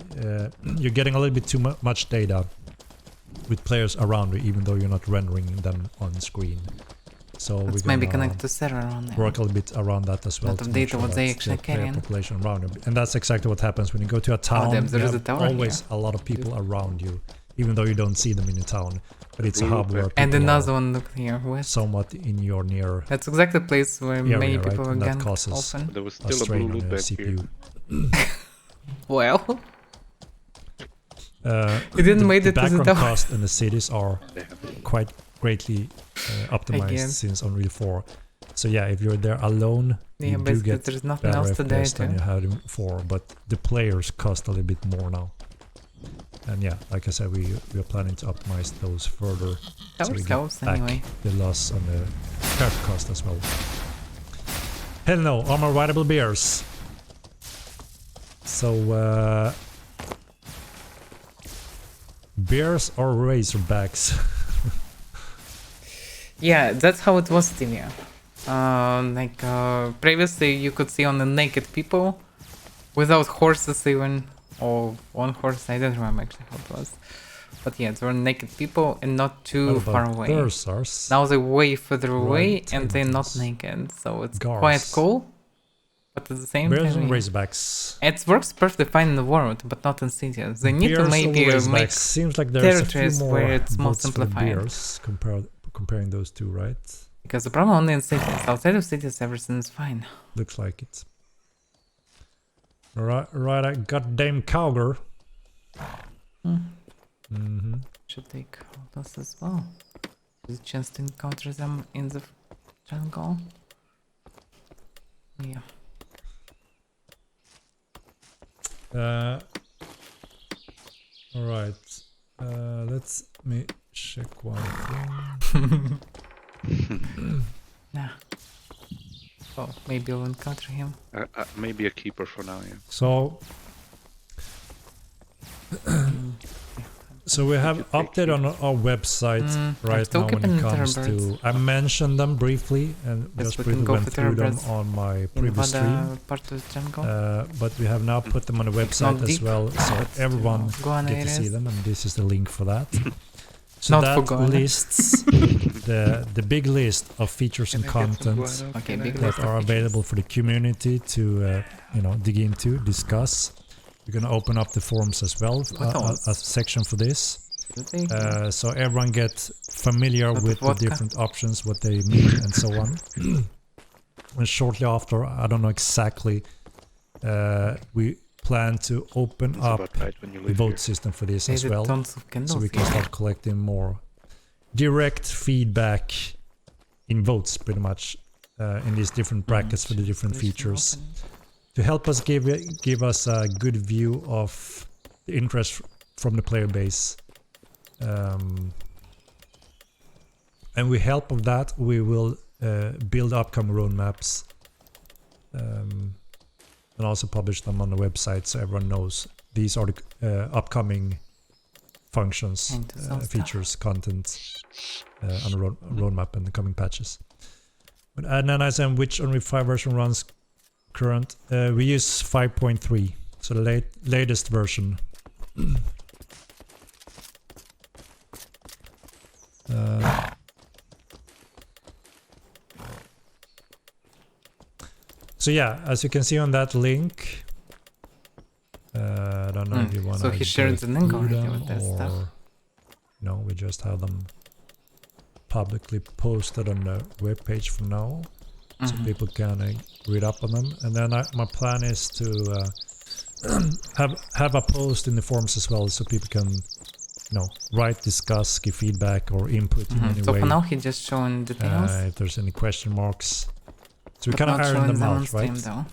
S7: You're getting a little bit too much data with players around you, even though you're not rendering them on screen. So
S1: Let's
S7: we're
S1: maybe
S7: gonna
S1: connect to server on there.
S7: work a little bit around that as well.
S1: Lot of
S7: to make
S1: data
S7: sure
S1: what they
S7: that
S1: actually
S7: the player
S1: carry in.
S7: population around you. And that's exactly what happens when you go to a town.
S1: damn, there
S7: you
S1: is a
S7: have
S1: tower
S7: always
S1: here.
S7: a lot of people around you, even though you don't see them in the town. But it's a hub where
S1: And
S7: people
S1: another
S7: are
S1: one, look here, west.
S7: somewhat in your near
S1: That's exactly the place where
S7: area,
S1: many
S7: right?
S1: people are
S7: And that
S1: ganked
S7: causes
S1: often.
S2: There was
S7: a
S2: still a
S7: strain
S2: blue
S7: on
S2: loot
S7: the
S2: back here.
S7: CPU.
S1: Well,
S7: It
S1: didn't make it to the
S7: background
S1: tower.
S7: cost and the cities are quite greatly optimized
S1: Again.
S7: since Unreal 4. So yeah, if you're there alone,
S1: yeah,
S7: you do
S1: basically
S7: get
S1: there's nothing
S7: better
S1: else to die
S7: FPS than you
S1: to.
S7: had in 4, but the players cost a little bit more now. And yeah, like I said, we are planning to optimize those further,
S1: That
S7: so we
S1: was
S7: get
S1: close
S7: back
S1: anyway.
S7: the loss on the character cost as well. Hell no, armor rideable bears. So Bears or razorbacks?
S1: Yeah, that's how it was, Tilia. Previously you could see on the naked people without horses even, or one horse, I don't remember actually how it was. But yeah, there were naked people and not too
S7: What
S1: far
S7: about
S1: away.
S7: Thursars?
S1: Now they're way further away
S7: Right,
S1: and they're not
S7: Termitans.
S1: naked, so it's
S7: Gars.
S1: quite cool. But at the same
S7: Bears
S1: time,
S7: and
S1: yeah.
S7: razorbacks.
S1: It works perfectly fine in the world, but not in cities. They need to
S7: Bears
S1: maybe
S7: over razorbacks.
S1: make
S7: Seems like there's a few
S1: territories
S7: more
S1: where it's more
S7: votes for the
S1: simplified.
S7: bears comparing those two, right?
S1: Because the problem only in cities. Outside of cities, everything is fine.
S7: Looks like it. Right, a goddamn cowgirl. Mm-hmm.
S1: Should take those as well. There's a chance to encounter them in the jungle. Yeah.
S7: All right. Let me check one thing.
S1: Nah. Oh, maybe I'll encounter him.
S2: Maybe a keeper for now, yeah.
S7: So, we have update on our website right
S1: still
S7: now when
S1: keeping
S7: it comes
S1: Terrorbirds.
S7: to. I mentioned them briefly and
S1: Yes,
S7: just
S1: we can
S7: briefly
S1: go
S7: went
S1: for
S7: through them
S1: Terrorbirds
S7: on my
S1: In
S7: previous stream.
S1: Vada part of the jungle.
S7: But we have now put them on the website
S1: not
S7: as
S1: deep,
S7: well, so
S1: but
S7: everyone
S1: Guana
S7: get to see
S1: areas.
S7: them, and this is the link for that. So
S1: Not for
S7: that
S1: Guana.
S7: lists the big list of features and content
S1: Okay, big
S7: that
S1: list of
S7: are
S1: features.
S7: available for the community to dig into, discuss. We're gonna open up the forums as well, a section for this, so everyone gets familiar
S1: Lot
S7: with
S1: of
S7: the
S1: vodka.
S7: different options, what they mean, and so on. And shortly after, I don't know exactly, we plan to open
S2: It's
S7: up
S2: about right when you
S7: the
S2: leave
S7: vote
S2: here.
S7: system for this
S1: They
S7: as
S1: did
S7: well,
S1: tons of candles
S7: so we can
S1: here.
S7: start collecting more direct feedback in votes, pretty much, in these different brackets for the different features, to help us give us a good view of the interest from the player base. And with help of that, we will build upcoming roadmaps, and also publish them on the website so everyone knows these are the upcoming functions,
S1: Into some stuff.
S7: features, content on the roadmap and the coming patches. But analyze and which Unreal 5 version runs current. We use 5.3, so the latest version. So yeah, as you can see on that link, I don't know if you want to.
S1: So he shared the link already with that stuff.
S7: No, we just have them publicly posted on the webpage for now, so people can read up on them. And then my plan is to have a post in the forums as well, so people can, write, discuss, give feedback or input in any
S1: So
S7: way.
S1: for now he just showing details.
S7: If there's any question marks, so we
S1: but
S7: kind of
S1: not
S7: iron
S1: showing
S7: them
S1: on
S7: out,
S1: stream
S7: right?
S1: though.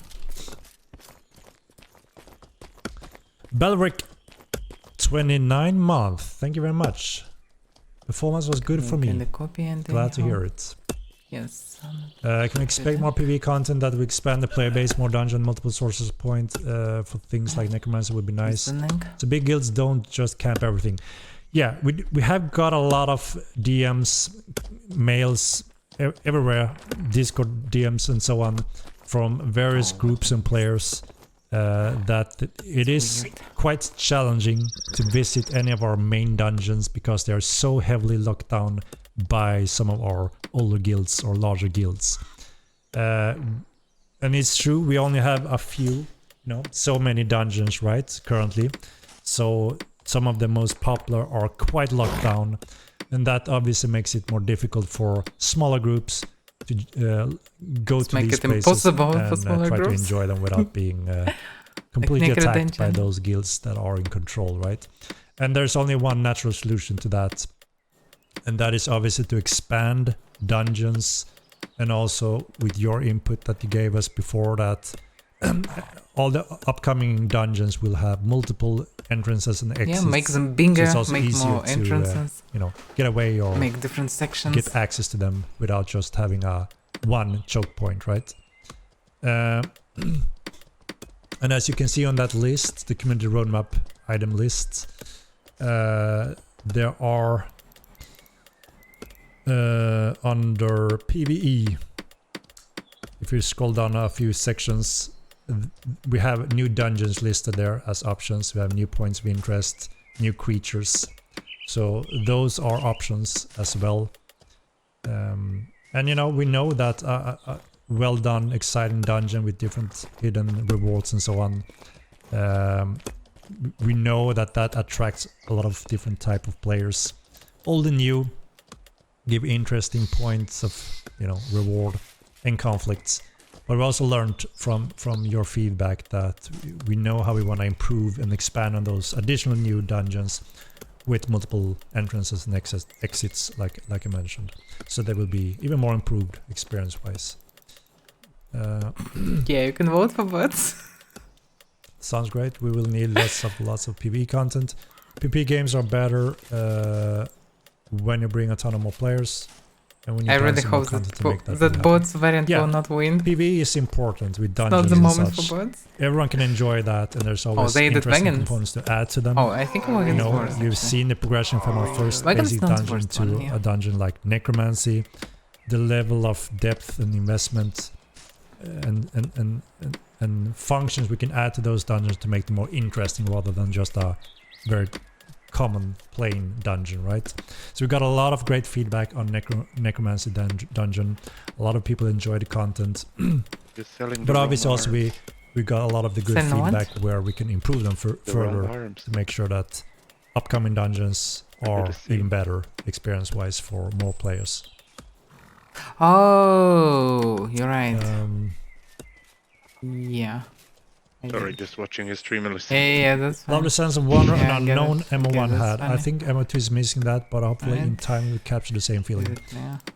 S7: Belric, 29 month. Thank you very much. Performance was good for
S1: Can
S7: me.
S1: the copy and
S7: Glad to
S1: anyhow.
S7: hear it.
S1: Yes.
S7: Can we expect more PvE content that will expand the player base, more dungeon, multiple sources of point for things like Necromancer would be nice.
S1: The link.
S7: So big guilds don't just camp everything. Yeah, we have got a lot of DMs, mails everywhere, Discord DMs and so on, from various groups and players that it is quite challenging to visit any of our main dungeons because they are so heavily locked down by some of our older guilds or larger guilds. And it's true, we only have a few, so many dungeons, right, currently. So some of the most popular are quite locked down, and that obviously makes it more difficult for smaller groups to go to
S1: make
S7: these
S1: it
S7: places
S1: impossible for
S7: and
S1: smaller
S7: try to
S1: groups.
S7: enjoy them without being completely
S1: Naked
S7: attacked by
S1: dungeon.
S7: those guilds that are in control, right? And there's only one natural solution to that, and that is obviously to expand dungeons, and also with your input that you gave us before that, all the upcoming dungeons will have multiple entrances and exits.
S1: Yeah, make them
S7: So
S1: bigger,
S7: it's also
S1: make
S7: easier
S1: more
S7: to,
S1: entrances,
S7: get away or
S1: make different sections.
S7: get access to them without just having one choke point, right? And as you can see on that list, the community roadmap item list, there are under PvE, if you scroll down a few sections, we have new dungeons listed there as options. We have new points of interest, new creatures. So those are options as well. And you know, we know that a well done, exciting dungeon with different hidden rewards and so on, we know that that attracts a lot of different type of players. Old and new give interesting points of, you know, reward and conflicts. But we also learned from your feedback that we know how we want to improve and expand on those additional new dungeons with multiple entrances and exits, like I mentioned. So they will be even more improved experience-wise.
S1: Yeah, you can vote for bots.
S7: Sounds great. We will need lots of PvE content. PvP games are better when you bring a ton of more players. And when you
S1: I
S7: plan
S1: really
S7: some more
S1: hope
S7: content to
S1: that,
S7: make that
S1: that
S7: happen.
S1: bots variant
S7: Yeah.
S1: will not win.
S7: PvE is important with
S1: Not
S7: dungeons
S1: the
S7: and
S1: moment
S7: such.
S1: for bots.
S7: Everyone can enjoy that, and there's always
S1: they did
S7: interesting
S1: wagons.
S7: components to add to them.
S1: Oh, I think
S7: You
S1: Wagons
S7: know,
S1: worse.
S7: you've seen the progression from our first
S1: Wagons
S7: basic
S1: not the
S7: dungeon
S1: worst
S7: to
S1: one, yeah.
S7: a dungeon like Necromancy. The level of depth and investment and functions we can add to those dungeons to make them more interesting rather than just a very common plain dungeon, right? So we got a lot of great feedback on Necromancy dungeon. A lot of people enjoy the content.
S2: Just selling
S7: But
S2: the
S7: obviously
S2: wrong
S7: also
S2: arms.
S7: we got a lot of the good
S1: Selling what?
S7: feedback where we can improve them
S2: The wrong
S7: further
S2: arms.
S7: to make sure that upcoming dungeons are
S2: to see.
S7: even better experience-wise for more players.
S1: Oh, you're right. Yeah. I
S2: Sorry,
S1: get it.
S2: just watching his stream and listening.
S1: Yeah, that's fine.
S7: Lovely sense of wonder
S1: Yeah, I
S7: and
S1: get it.
S7: unknown
S1: Okay,
S7: MO1
S1: that's
S7: had. I
S1: funny.
S7: think MO2 is missing that, but hopefully in
S1: Right.
S7: time we capture the same feeling.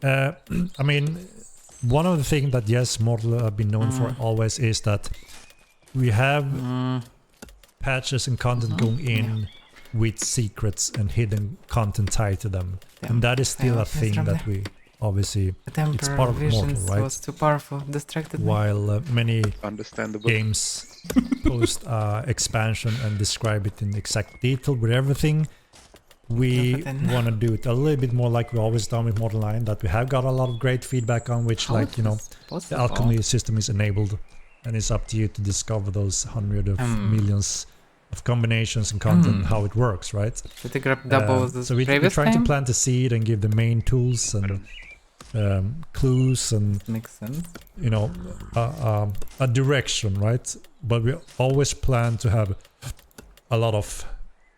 S1: Yeah.
S7: I mean, one of the things that yes, Mortal have been known for always is that we have patches and content going in with secrets and hidden content tied to them, and that is still a thing that we obviously
S1: The Temper
S7: it's part of
S1: Visions
S7: Mortal, right?
S1: was too powerful, distracted me.
S7: While many
S2: Understandable.
S7: games post expansion and describe it in exact detail with everything, we
S1: but then-
S7: want to do it a little bit more like we always done with Mortal 9, that we have got a lot of great feedback on, which
S1: How
S7: like,
S1: is
S7: you know,
S1: this
S7: the
S1: possible?
S7: alchemy system is enabled, and it's up to you to discover those hundreds of millions of combinations and content, how it works, right?
S1: Did they grab double the
S7: So we're
S1: previous
S7: trying
S1: time?
S7: to plant the seed and give the main tools and clues and,
S1: Makes sense.
S7: you know, a direction, right? But we always plan to have a lot of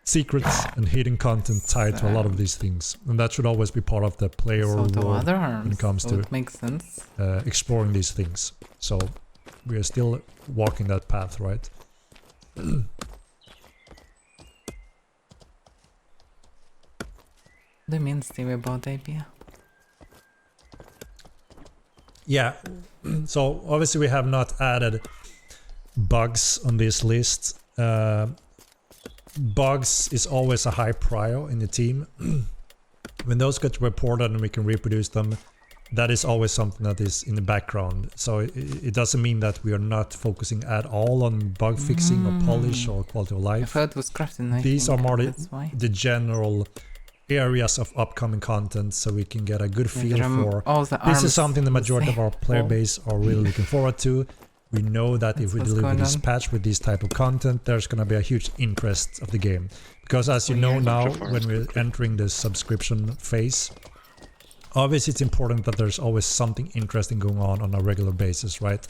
S7: secrets and hidden content tied to a lot of these things, and that should always be part of the player
S1: So the
S7: reward
S1: other arms,
S7: when it comes
S1: so
S7: to
S1: it makes sense.
S7: exploring these things. So we are still walking that path, right?
S1: What do you mean, Stevie, about API?
S7: Yeah, so obviously we have not added bugs on this list. Bugs is always a high prio in the team. When those get reported and we can reproduce them, that is always something that is in the background. So it doesn't mean that we are not focusing at all on bug fixing or polish or quality of
S1: I
S7: life.
S1: thought it was crafting. I
S7: These
S1: think,
S7: are more
S1: that's why.
S7: the general areas of upcoming content, so we can get a good feel for.
S1: all the
S7: This is
S1: arms
S7: something the majority of
S1: same.
S7: our player
S1: Oh.
S7: base are really looking forward to. We know that if we
S1: what's
S7: deliver
S1: going
S7: this
S1: on.
S7: patch with this type of content, there's going to be a huge interest of the game. Because as you know
S1: Weird.
S7: now,
S2: Bunch of
S7: when
S2: farms
S7: we're
S2: quickly.
S7: entering the subscription phase, obviously it's important that there's always something interesting going on a regular basis, right?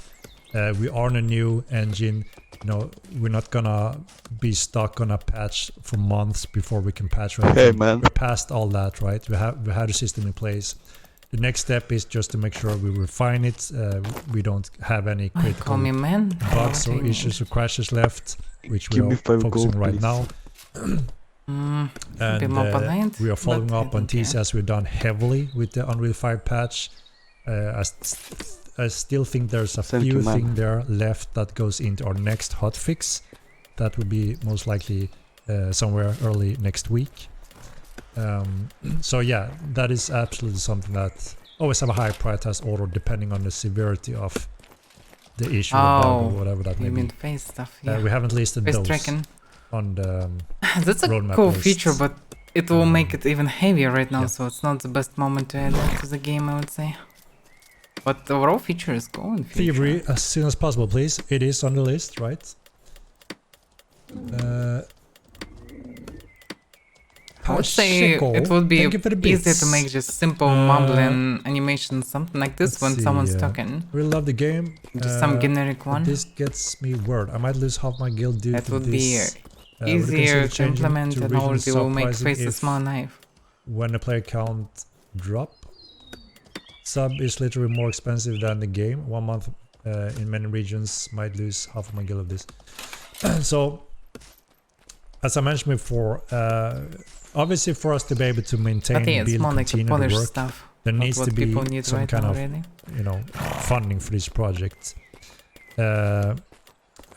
S7: We are in a new engine. You know, we're not gonna be stuck on a patch for months before we can patch anything.
S2: Hey, man.
S7: We're past all that, right? We had a system in place. The next step is just to make sure we refine it. We don't have any
S1: Why
S7: critical
S1: call me man?
S7: bugs or
S1: Okay.
S7: issues or crashes left, which we
S2: Give me
S7: are
S2: 5
S7: focusing
S2: gold,
S7: right
S2: please.
S7: now.
S1: Be more polite,
S7: We are following
S1: but I
S7: up on
S1: don't care.
S7: TC as we've done heavily with the Unreal 5 patch. I still think there's a few things there left that goes into our next hotfix. That would be most likely somewhere early next week. So yeah, that is absolutely something that always have a high prioritized order depending on the severity of the issue or bug or whatever that may
S1: You mean
S7: be.
S1: face stuff, yeah.
S7: We haven't listed
S1: Face
S7: those
S1: tracking.
S7: on the
S1: That's a
S7: roadmap
S1: cool
S7: lists.
S1: feature, but it will make it even heavier right now,
S7: yeah.
S1: so it's not the best moment to add it to the game, I would say. But the overall feature is cool in future.
S7: Thievery as soon as possible, please. It is on the list, right?
S1: I would say it would be easier to make just simple mumbling animation, something like this when someone's talking.
S7: Really love the game.
S1: Just some generic one.
S7: This gets me word. I might lose half my guild due
S1: That
S7: to
S1: would be
S7: this.
S1: easier to implement and
S7: regional
S1: already will make
S7: sub-pricing
S1: face a
S7: if
S1: small knife.
S7: when the player count drop. Sub is literally more expensive than the game. 1 month in many regions might lose half of my guild of this. So, as I mentioned before, obviously for us to be able to maintain,
S1: But yeah, it's
S7: build,
S1: more like the
S7: continue the
S1: polished
S7: work,
S1: stuff.
S7: there
S1: not
S7: needs
S1: what
S7: to be
S1: people need
S7: some
S1: right
S7: kind
S1: now,
S7: of,
S1: really.
S7: you know, funding for this project.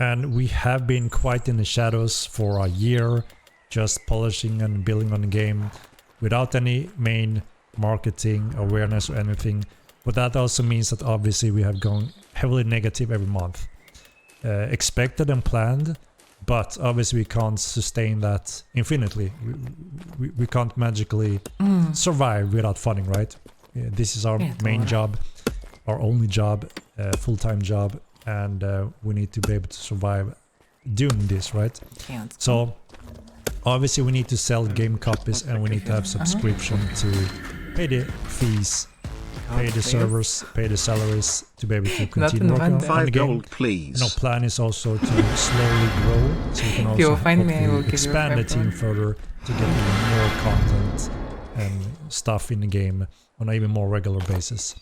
S7: And we have been quite in the shadows for a year, just polishing and building on the game without any main marketing awareness or anything. But that also means that obviously we have gone heavily negative every month. Expected and planned, but obviously we can't sustain that infinitely. We can't magically survive without funding, right? This is our main job, our only job, full-time job, and we need to be able to survive doing this, right? So obviously we need to sell game copies and we need to have subscription to pay the fees, pay the servers, pay the salaries to be able to continue working on the game.
S6: Gold, please.
S7: And our plan is also to slowly grow, so we can also hopefully expand the team further to get even more content and stuff in the game on an even more regular basis.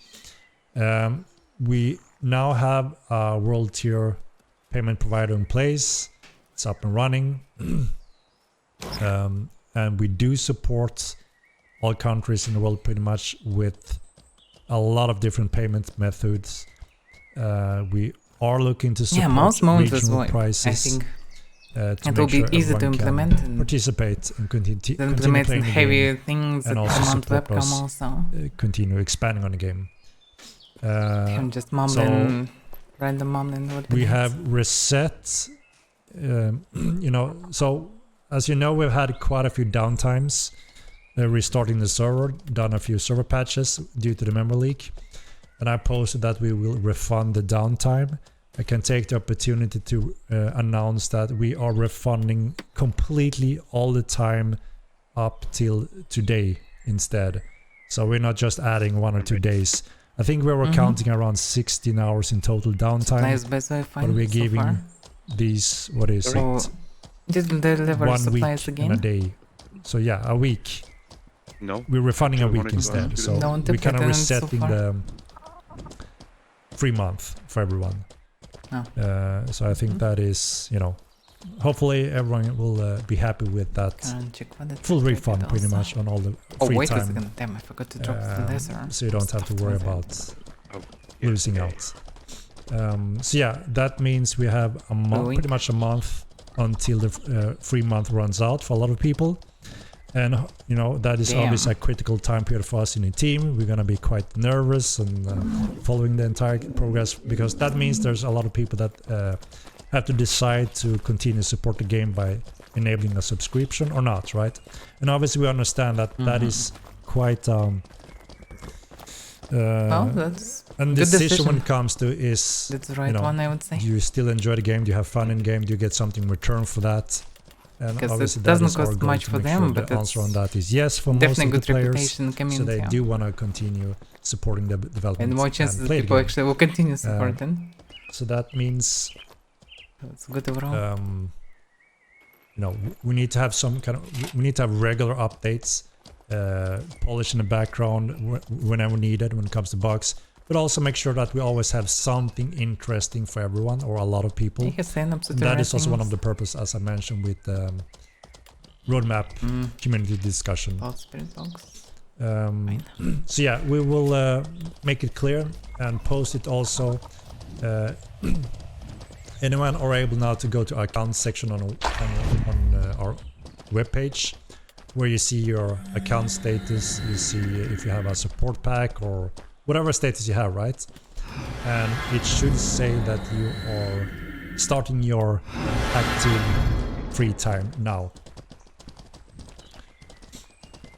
S7: We now have a world tier payment provider in place. It's up and running. And we do support all countries in the world pretty much with a lot of different payment methods. We are looking to support regional prices.
S1: I think
S7: to
S1: it will be easy to implement and
S7: participate and continue
S1: implementing
S7: playing the
S1: heavy
S7: game,
S1: things
S7: and
S1: that
S7: also
S1: come on
S7: support
S1: webcam
S7: us,
S1: also.
S7: continue expanding on the game.
S1: I'm just mumbling, random mumbling.
S7: We have reset, you know, so as you know, we've had quite a few downtimes, restarting the server, done a few server patches due to the memory leak, and I posted that we will refund the downtime. I can take the opportunity to announce that we are refunding completely all the time up till today instead. So we're not just adding 1 or 2 days. I think we were counting around 16 hours in total downtime, but we're giving these, what is it?
S1: Didn't deliver
S7: 1
S1: supplies
S7: week
S1: again?
S7: and a day. So yeah, a week.
S2: No.
S7: We're refunding a week instead. So we're kind of resetting the free month for everyone. So I think that is, you know, hopefully everyone will be happy with that full refund pretty much on all the free
S1: wait
S7: time.
S1: a second, damn, I forgot to drop the laser.
S7: So you don't have to worry about losing out. So yeah, that means we have a month, pretty much a month until the free month runs out for a lot of people. And, you know, that is obviously a critical time period for us in the team. We're going to be quite nervous and following the entire progress, because that means there's a lot of people that have to decide to continue to support the game by enabling a subscription or not, right? And obviously we understand that that is quite
S1: well, that's
S7: and the decision when it comes to is,
S1: that's the right
S7: you know,
S1: one, I would say.
S7: do you still enjoy the game? Do you have fun in the game? Do you get something in return for that? And
S1: because
S7: obviously
S1: it
S7: that
S1: doesn't
S7: is our
S1: cost
S7: goal
S1: much
S7: to
S1: for
S7: make
S1: them,
S7: sure
S1: but
S7: the answer on that is yes for most of
S1: definitely
S7: the
S1: good
S7: players.
S1: reputation community.
S7: So they do want to continue supporting the development
S1: and more chances that
S7: play
S1: people
S7: the game.
S1: actually will continue supporting.
S7: So that means
S1: It's good overall.
S7: you know, we need to have some kind of, we need to have regular updates, polish in the background whenever needed when it comes to bugs, but also make sure that we always have something interesting for everyone or a lot of people.
S1: And
S7: that is also one of the purpose, as I mentioned, with roadmap community discussion. So yeah, we will make it clear and post it also. Anyone are able now to go to our account section on our webpage, where you see your account status, you see if you have a support pack or whatever status you have, right? And it should say that you are starting your active free time now.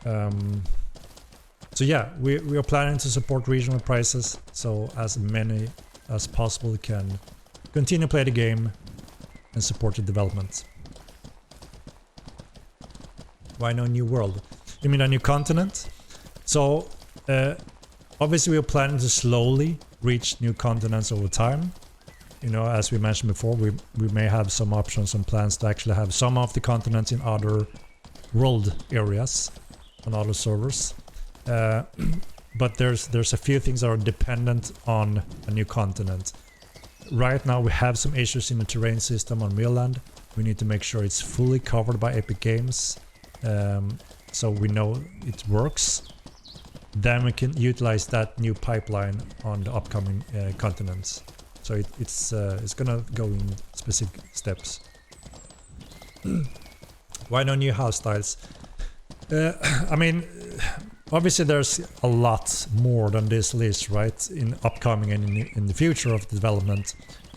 S7: So yeah, we are planning to support regional prices, so as many as possible can continue play the game and support the development. Why no new world? You mean a new continent? So obviously we are planning to slowly reach new continents over time. You know, as we mentioned before, we may have some options and plans to actually have some of the continents in other world areas on other servers. But there's a few things that are dependent on a new continent. Right now we have some issues in the terrain system on mainland. We need to make sure it's fully covered by Epic Games, so we know it works. Then we can utilize that new pipeline on the upcoming continents. So it's gonna go in specific steps. Why no new house styles? I mean, obviously there's a lot more than this list, right? In upcoming and in the future of development.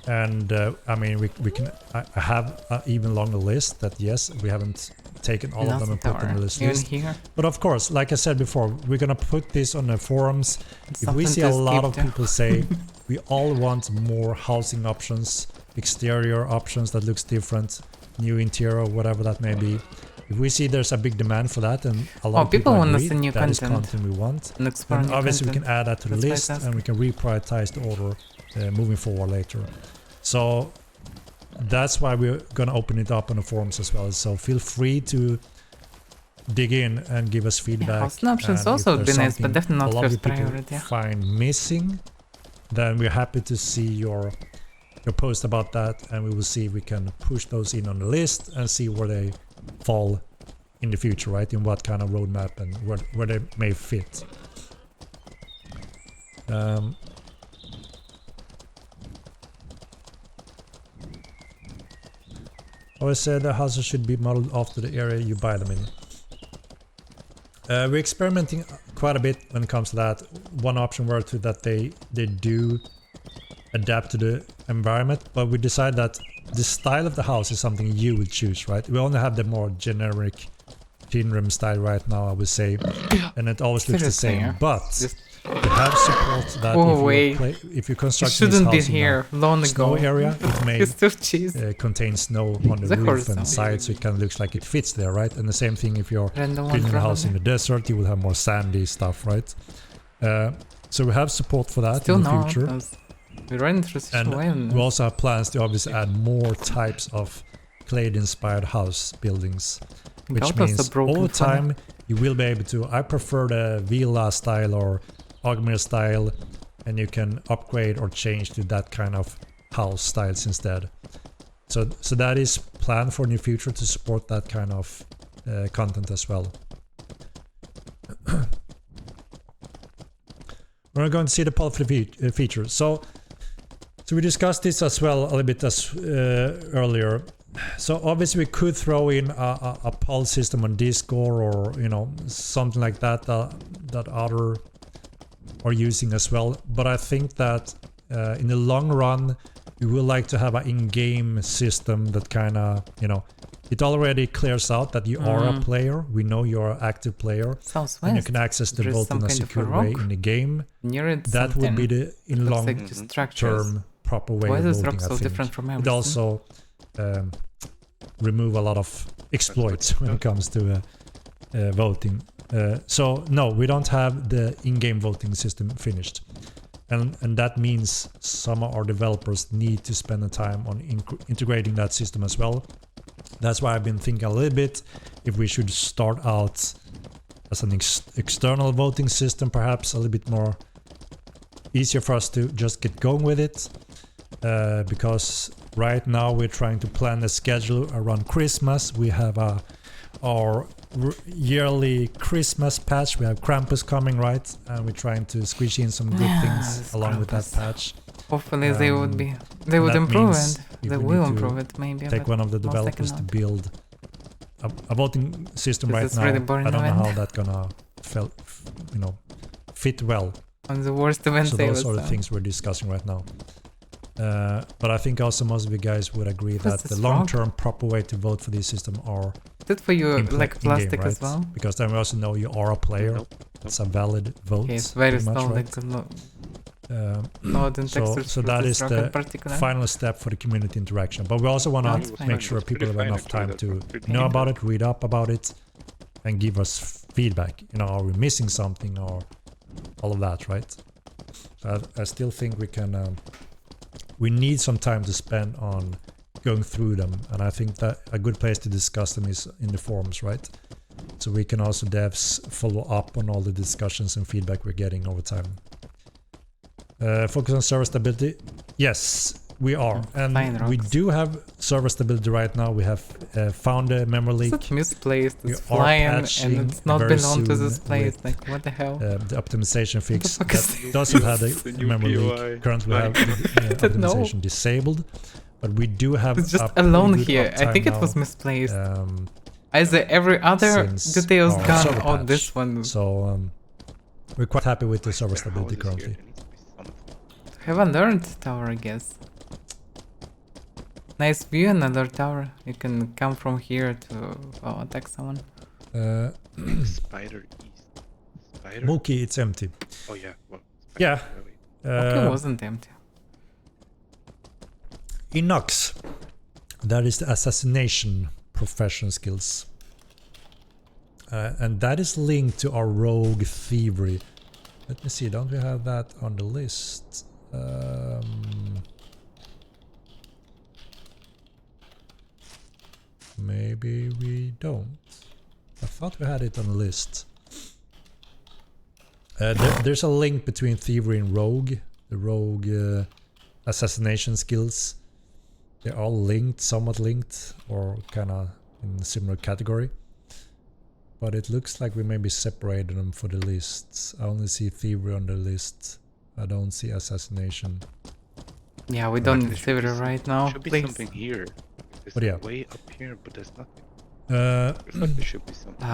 S7: And I mean, we can I have an even longer list that yes, we haven't taken all of them and put them on this list.
S1: Here.
S7: But of course, like I said before, we're gonna put this on the forums.
S1: It's
S7: If we see
S1: something
S7: a
S1: to
S7: lot
S1: skip
S7: of
S1: there.
S7: people say we all want more housing options, exterior options that looks different, new interior, whatever that may be. If we see there's a big demand for that and a lot of people
S1: want to
S7: agree
S1: see new
S7: that is
S1: content.
S7: content we want,
S1: And explore
S7: then
S1: new
S7: obviously we
S1: content.
S7: can add that to the
S1: That's why
S7: list
S1: it's
S7: and we can reprioritize the order moving forward later. So that's why we're gonna open it up on the forums as well. So feel free to dig in and give us feedback.
S1: housing options
S7: and
S1: also
S7: if
S1: would be
S7: there's
S1: nice, but
S7: something
S1: definitely not
S7: a lot of
S1: first
S7: people
S1: priority.
S7: find missing, then we're happy to see your post about that, and we will see if we can push those in on the list and see where they fall in the future, right? In what kind of roadmap and where they may fit. Always said the houses should be modeled after the area you buy them in. We're experimenting quite a bit when it comes to that. One option were to that they do adapt to the environment, but we decide that the style of the house is something you would choose, right? We only have the more generic tin room style right now, I would say, and it always looks the
S1: Seriously,
S7: same.
S1: yeah.
S7: But
S1: Just-
S7: we have support that
S1: Oh, wait.
S7: if you
S1: It
S7: construct this
S1: shouldn't be
S7: house in
S1: here. Long
S7: a snow
S1: ago.
S7: area, it may
S1: It's still cheese.
S7: contain snow on the
S1: The
S7: roof
S1: horse
S7: and
S1: sound.
S7: sides, so it kind of looks like it fits there, right? And the same thing if you're
S1: Random one
S7: building a house in
S1: probably.
S7: the desert, you will have more sandy stuff, right? So we have support for that
S1: Still
S7: in the
S1: no,
S7: future.
S1: because we're running through such a
S7: And
S1: while
S7: we
S1: now.
S7: also have plans to obviously add more types of clay-inspired house buildings, which
S1: God, that's
S7: means
S1: a broken
S7: over
S1: funnel.
S7: time you will be able to. I prefer the villa style or Ogmir style, and you can upgrade or change to that kind of house styles instead. So that is planned for in the future to support that kind of content as well. We're going to see the powerful features. So we discussed this as well a little bit as earlier. So obviously we could throw in a pulse system on Discord, or something like that that other are using as well. But I think that in the long run we would like to have an in-game system that kind of it already clears out that you are a player. We know you're an active player,
S1: Southwest.
S7: and you can access the
S1: There's
S7: vote
S1: some
S7: in a
S1: kind of a
S7: secure way
S1: rock.
S7: in the game.
S1: Near it,
S7: That would be the in
S1: looks
S7: long
S1: like just structures.
S7: term proper way
S1: Why
S7: of
S1: is this
S7: voting.
S1: rock so
S7: I think
S1: different from
S7: it
S1: everything?
S7: also remove a lot of exploits when it comes to voting. So no, we don't have the in-game voting system finished, and that means some of our developers need to spend the time on integrating that system as well. That's why I've been thinking a little bit if we should start out as an external voting system, perhaps a little bit more easier for us to just get going with it, because right now we're trying to plan a schedule around Christmas. We have our yearly Christmas patch. We have Krampus coming, right? And we're trying to squeeze in some good things
S1: this
S7: along with that
S1: Krampus.
S7: patch.
S1: Hopefully they would
S7: that
S1: improve
S7: means
S1: it.
S7: if
S1: They
S7: we
S1: will
S7: need to
S1: improve it maybe.
S7: Take
S1: but
S7: one of the
S1: most likely
S7: developers to
S1: not.
S7: build a voting system
S1: This
S7: right
S1: is
S7: now.
S1: really boring
S7: I don't know
S1: event.
S7: how that's gonna fit well.
S1: On the worst event
S7: So
S1: they
S7: those
S1: was
S7: are the things we're discussing right now. But I think also most of you guys would agree
S1: What's
S7: that the
S1: this rock?
S7: long-term proper way to vote for this system are
S1: Is it for you like
S7: in-game,
S1: plastic
S7: right?
S1: as well?
S7: Because then we also know you are a player.
S2: Nope.
S7: It's a valid vote.
S1: Okay, it's very
S7: pretty much,
S1: slow,
S7: right?
S1: like the node and
S7: So,
S1: textures
S7: so
S1: for
S7: that
S1: this
S7: is
S1: rock
S7: the
S1: in particular.
S7: final step for the community interaction. But we also want
S1: That's
S7: to
S1: fine.
S7: make sure
S2: It's pretty
S7: people have
S2: fine,
S7: enough
S2: actually,
S7: time
S2: that
S7: to
S2: was pretty
S7: know
S2: fine.
S7: about it, read up about it, and give us feedback. You know, are we missing something or all of that, right? So I still think we can. We need some time to spend on going through them, and I think that a good place to discuss them is in the forums, right? So we can also devs follow up on all the discussions and feedback we're getting over time. Focus on server stability. Yes, we are, and
S1: fine,
S7: we
S1: rocks.
S7: do have server stability right now. We have found a memory leak.
S1: It's misplaced,
S7: We
S1: it's
S7: are
S1: flying
S7: patching
S1: and it's not
S7: very
S1: belong to
S7: soon
S1: this place.
S7: with,
S1: Like, what the hell?
S7: The optimization fix
S1: fuck is
S7: that doesn't have
S2: The
S7: the
S2: new
S7: memory
S2: POI.
S7: leak. Currently, we have
S1: don't know.
S7: optimization disabled, but we do have.
S1: It's just
S7: a pretty
S1: alone
S7: good
S1: here. I
S7: uptime
S1: think it was
S7: now,
S1: misplaced.
S7: um,
S1: Either every other
S7: since
S1: details
S7: our
S1: gone
S7: server
S1: or
S7: patch.
S1: this one.
S7: So we're quite happy with the server
S2: How
S7: stability
S2: is this here?
S7: currently.
S2: There needs to be something.
S1: Have a learned tower, I guess. Nice view, another tower. You can come from here to attack someone.
S2: Spider east. Spider?
S7: Mookie, it's empty.
S2: Oh yeah. Well,
S7: Yeah.
S2: Spider, wait.
S1: Okay, wasn't empty.
S7: Inox. That is the assassination profession skills. And that is linked to our rogue thievery. Let me see, don't we have that on the list? Maybe we don't. I thought we had it on the list. There's a link between thievery and rogue. The rogue assassination skills. They're all linked, somewhat linked, or kind of in a similar category. But it looks like we maybe separated them for the lists. I only see thievery on the list. I don't see assassination.
S1: Yeah, we don't
S2: There
S1: need
S2: should
S1: to
S2: be
S1: it
S2: some-
S1: right now,
S2: Should be
S1: please.
S2: something here. There's
S7: But yeah.
S2: way up here, but there's nothing.
S7: Uh,
S2: Looks like there should be something.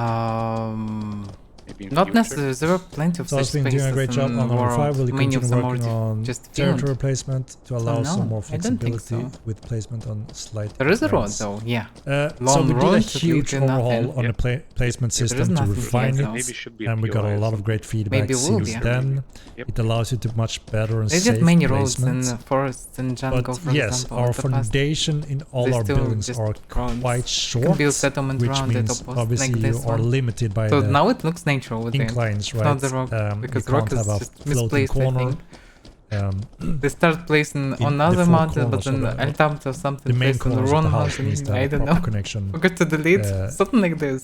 S1: Not
S2: Maybe in future?
S1: necessarily. There are plenty of
S7: So
S1: such
S7: I've been doing a great
S1: spaces
S7: job
S1: in
S7: on number 5.
S1: world.
S7: Will you
S1: Many of
S7: continue
S1: them are
S7: working on
S1: just
S7: territory
S1: tuned.
S7: placement to allow
S1: no,
S7: some more
S1: I don't think
S7: flexibility
S1: so.
S7: with placement on slight
S1: There is a road
S7: events?
S1: though, yeah.
S7: So
S1: Long
S7: we did a
S1: road that leads
S7: huge
S1: to
S7: overhaul
S1: nothing.
S7: on
S2: Yeah.
S7: the placement
S1: Yeah, there is
S7: system to
S1: nothing
S7: refine
S1: here,
S7: it,
S1: though.
S2: Maybe should be a
S7: and we got
S2: POI
S7: a
S2: or
S7: lot of
S2: something.
S7: great feedback
S1: Maybe will
S7: since
S1: be.
S7: then.
S2: Yep.
S7: It allows you to much better and
S1: They
S7: safe
S1: did many roads
S7: placement.
S1: in forests and jungle,
S7: But
S1: for
S7: yes,
S1: example.
S7: our
S1: in the past.
S7: foundation in all
S1: They
S7: our
S1: still
S7: buildings
S1: just
S7: are
S1: roads.
S7: quite
S1: You
S7: short,
S1: can build settlement
S7: which
S1: around it
S7: means
S1: opposite
S7: obviously
S1: like
S7: you
S1: this
S7: are
S1: one.
S7: limited by
S1: So
S7: the
S1: now it looks natural with it.
S7: inclines, right?
S1: Not the rock, because
S7: you
S1: rock
S7: can't
S1: is
S7: have a
S1: just
S7: floating
S1: misplaced, I
S7: corner.
S1: think.
S7: Um,
S1: They start placing
S7: in
S1: on
S7: the
S1: other
S7: four
S1: mountains, but
S7: corners
S1: then
S7: of the-
S1: Altampt or
S7: the
S1: something
S7: main
S1: placed on the
S7: corners of
S1: wrong
S7: the house needs to
S1: mountain.
S7: have
S1: I
S7: a
S1: don't
S7: proper
S1: know.
S7: connection.
S1: Forgot to delete something like this.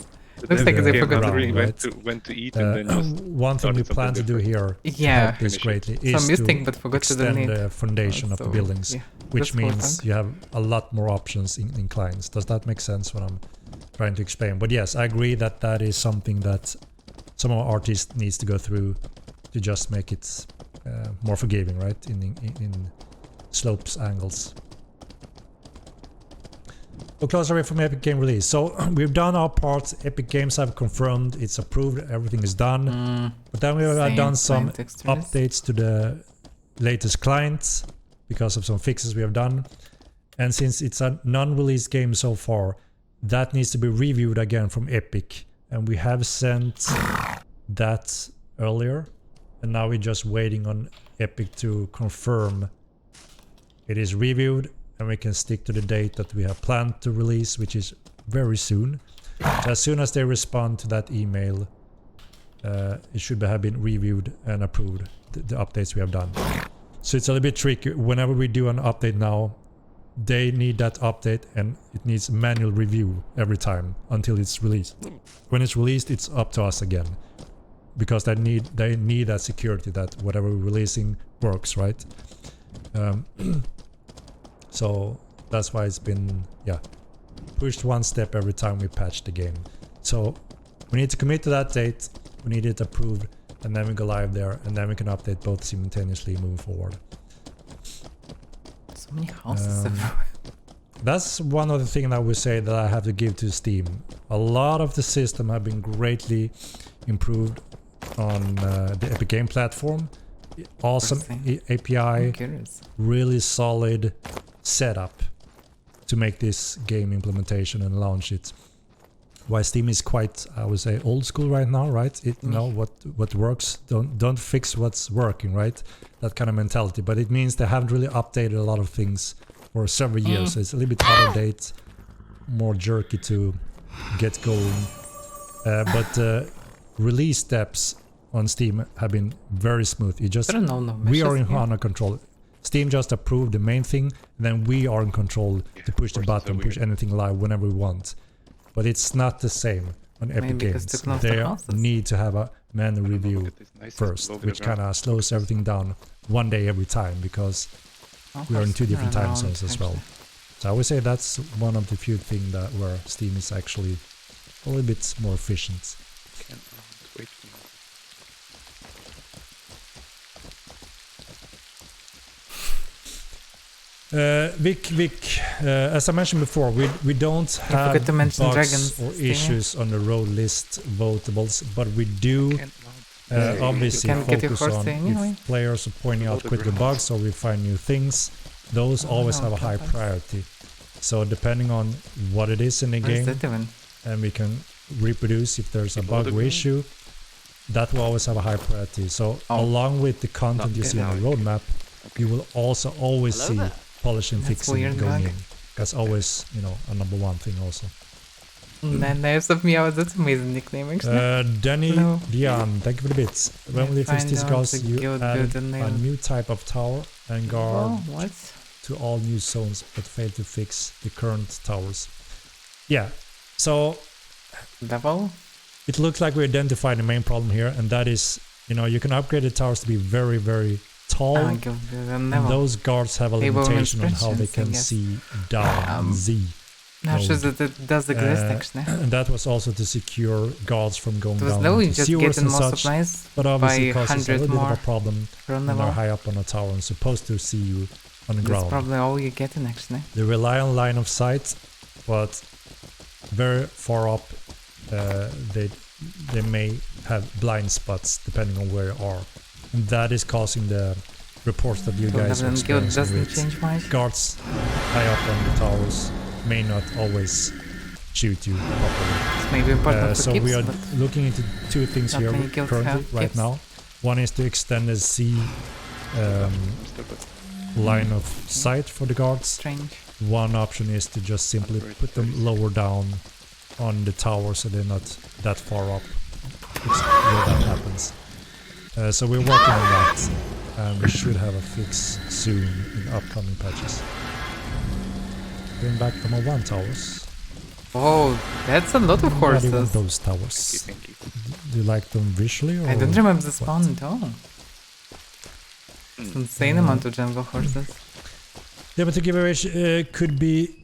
S1: Looks like
S7: the
S1: they
S2: game
S1: forgot
S2: not
S1: to
S2: really
S7: ground,
S2: went to eat and then just
S7: One thing we
S2: started
S7: plan to
S2: something
S7: do here to
S1: Yeah.
S7: help this
S2: Finish it.
S7: greatly
S1: Some
S7: is
S1: mistake,
S7: to
S1: but forgot to
S7: extend
S1: delete.
S7: the foundation of the
S1: So,
S7: buildings,
S1: yeah,
S7: which
S1: that's cool,
S7: means
S1: thanks.
S7: you have a lot more options in inclines. Does that make sense what I'm trying to explain? But yes, I agree that that is something that some of our artists needs to go through to just make it more forgiving, right? In slopes, angles. We'll close away from Epic Game Release. So we've done our part. Epic Games have confirmed it's approved. Everything is done. But then we have
S1: Same
S7: done some
S1: client textures.
S7: updates to the latest clients because of some fixes we have done. And since it's a non-release game so far, that needs to be reviewed again from Epic. And we have sent that earlier. And now we're just waiting on Epic to confirm it is reviewed. And we can stick to the date that we have planned to release, which is very soon. So as soon as they respond to that email, it should have been reviewed and approved, the updates we have done. So it's a little bit tricky. Whenever we do an update now, they need that update and it needs manual review every time until it's released. When it's released, it's up to us again. Because they need that security that whatever we're releasing works, right? So that's why it's been, pushed one step every time we patch the game. So we need to commit to that date, we need it approved, and then we go live there, and then we can update both simultaneously moving forward.
S1: So many houses everywhere.
S7: That's one of the things I would say that I have to give to Steam. A lot of the system have been greatly improved on the Epic Game platform, awesome
S1: I'm
S7: API,
S1: curious.
S7: really solid setup to make this game implementation and launch it. Why Steam is quite, I would say, old school right now, right? You know, what works, don't fix what's working, right? That kind of mentality. But it means they haven't really updated a lot of things for several years. So it's a little bit out of date, more jerky to get going. But release steps on Steam have been very smooth. You just,
S1: I don't know, no
S7: we are in
S1: meshes here.
S7: HANA control. Steam just approved the main thing, and then we are in control to push the button, push anything live whenever we want. But it's not the same on Epic
S1: Maybe because
S7: Games.
S1: they closed the
S7: They
S1: process.
S7: need to have a manual review
S2: Look at this nice
S7: first,
S2: lovely
S7: which
S2: ground.
S7: kind of slows everything down one day every time, because we are in two different time zones as well. So I would say that's one of the few things that where Steam is actually a little bit more efficient.
S2: Can't wait for me.
S7: Vic, as I mentioned before, we don't have
S1: forgot to mention
S7: bugs
S1: dragons,
S7: or
S1: Steve.
S7: issues on the road list votables, but we do
S2: Can't mount.
S7: obviously
S1: You can get your
S7: focus
S1: horse
S7: on
S1: anyway.
S7: if players are pointing out critical bugs or we find new things. Those always have a high priority. So depending on what it is in the
S1: Where's
S7: game,
S1: that even?
S7: and we can reproduce if there's a bug or issue, that will always have a high priority. So along with the content you see on the roadmap, you will also always see polishing,
S1: That's
S7: fixing
S1: weird,
S7: going
S1: bug.
S7: in. That's always, you know, a number one thing also.
S1: Knives of Meow, that's amazing nickname actually.
S7: Danny
S1: Hello.
S7: Dian, thank you for the bits. When will you fix
S1: Find
S7: these
S1: out
S7: guards?
S1: the
S7: You
S1: guild
S7: added
S1: build and
S7: a
S1: nail.
S7: new type of tower and guard
S1: Oh, what?
S7: to all new zones, but failed to fix the current towers. Yeah, so
S1: Level?
S7: it looks like we identified the main problem here, and that is, you know, you can upgrade the towers to be very, very tall,
S1: Ah, guild build and
S7: and
S1: level.
S7: those guards have a
S1: Hey, women
S7: limitation on how they
S1: instructions, I
S7: can
S1: guess.
S7: see down Z.
S1: Not sure
S7: node.
S1: that it does exist actually.
S7: And that was also to secure guards from going
S1: It was
S7: down
S1: low, you
S7: into
S1: just
S7: sewers
S1: getting
S7: and
S1: more
S7: such.
S1: supplies
S7: But obviously
S1: by
S7: it causes a
S1: 100
S7: little bit of
S1: more
S7: a problem
S1: per
S7: when they're
S1: level.
S7: high up on a tower and supposed to see you on the
S1: That's
S7: ground.
S1: probably all you're getting actually.
S7: They rely on line of sight, but very far up, they may have blind spots depending on where you are, and that is causing the reports that you
S1: Guild
S7: guys are
S1: level and guild
S7: experiencing
S1: doesn't
S7: with
S1: change much.
S7: guards high up on the towers may not always shoot you properly.
S1: It's maybe important for
S7: So
S1: keeps,
S7: we are
S1: but
S7: looking into two things
S1: not
S7: here
S1: many guilds
S7: currently
S1: have
S7: right
S1: keeps.
S7: now. One is to extend the Z line of sight for the guards.
S1: strange.
S7: One option is to just simply put them lower down on the tower so they're not that far up. It's where that happens. So we're working on that, and we should have a fix soon in upcoming patches. Going back from our one towers.
S1: Oh, that's a lot of
S7: Why do you want
S1: horses.
S7: those towers?
S2: Thank you.
S7: Do you like them visually or?
S1: I don't remember the
S7: what?
S1: spawn at all. It's insane amount of jungle horses.
S7: Yeah, but the giveaway could be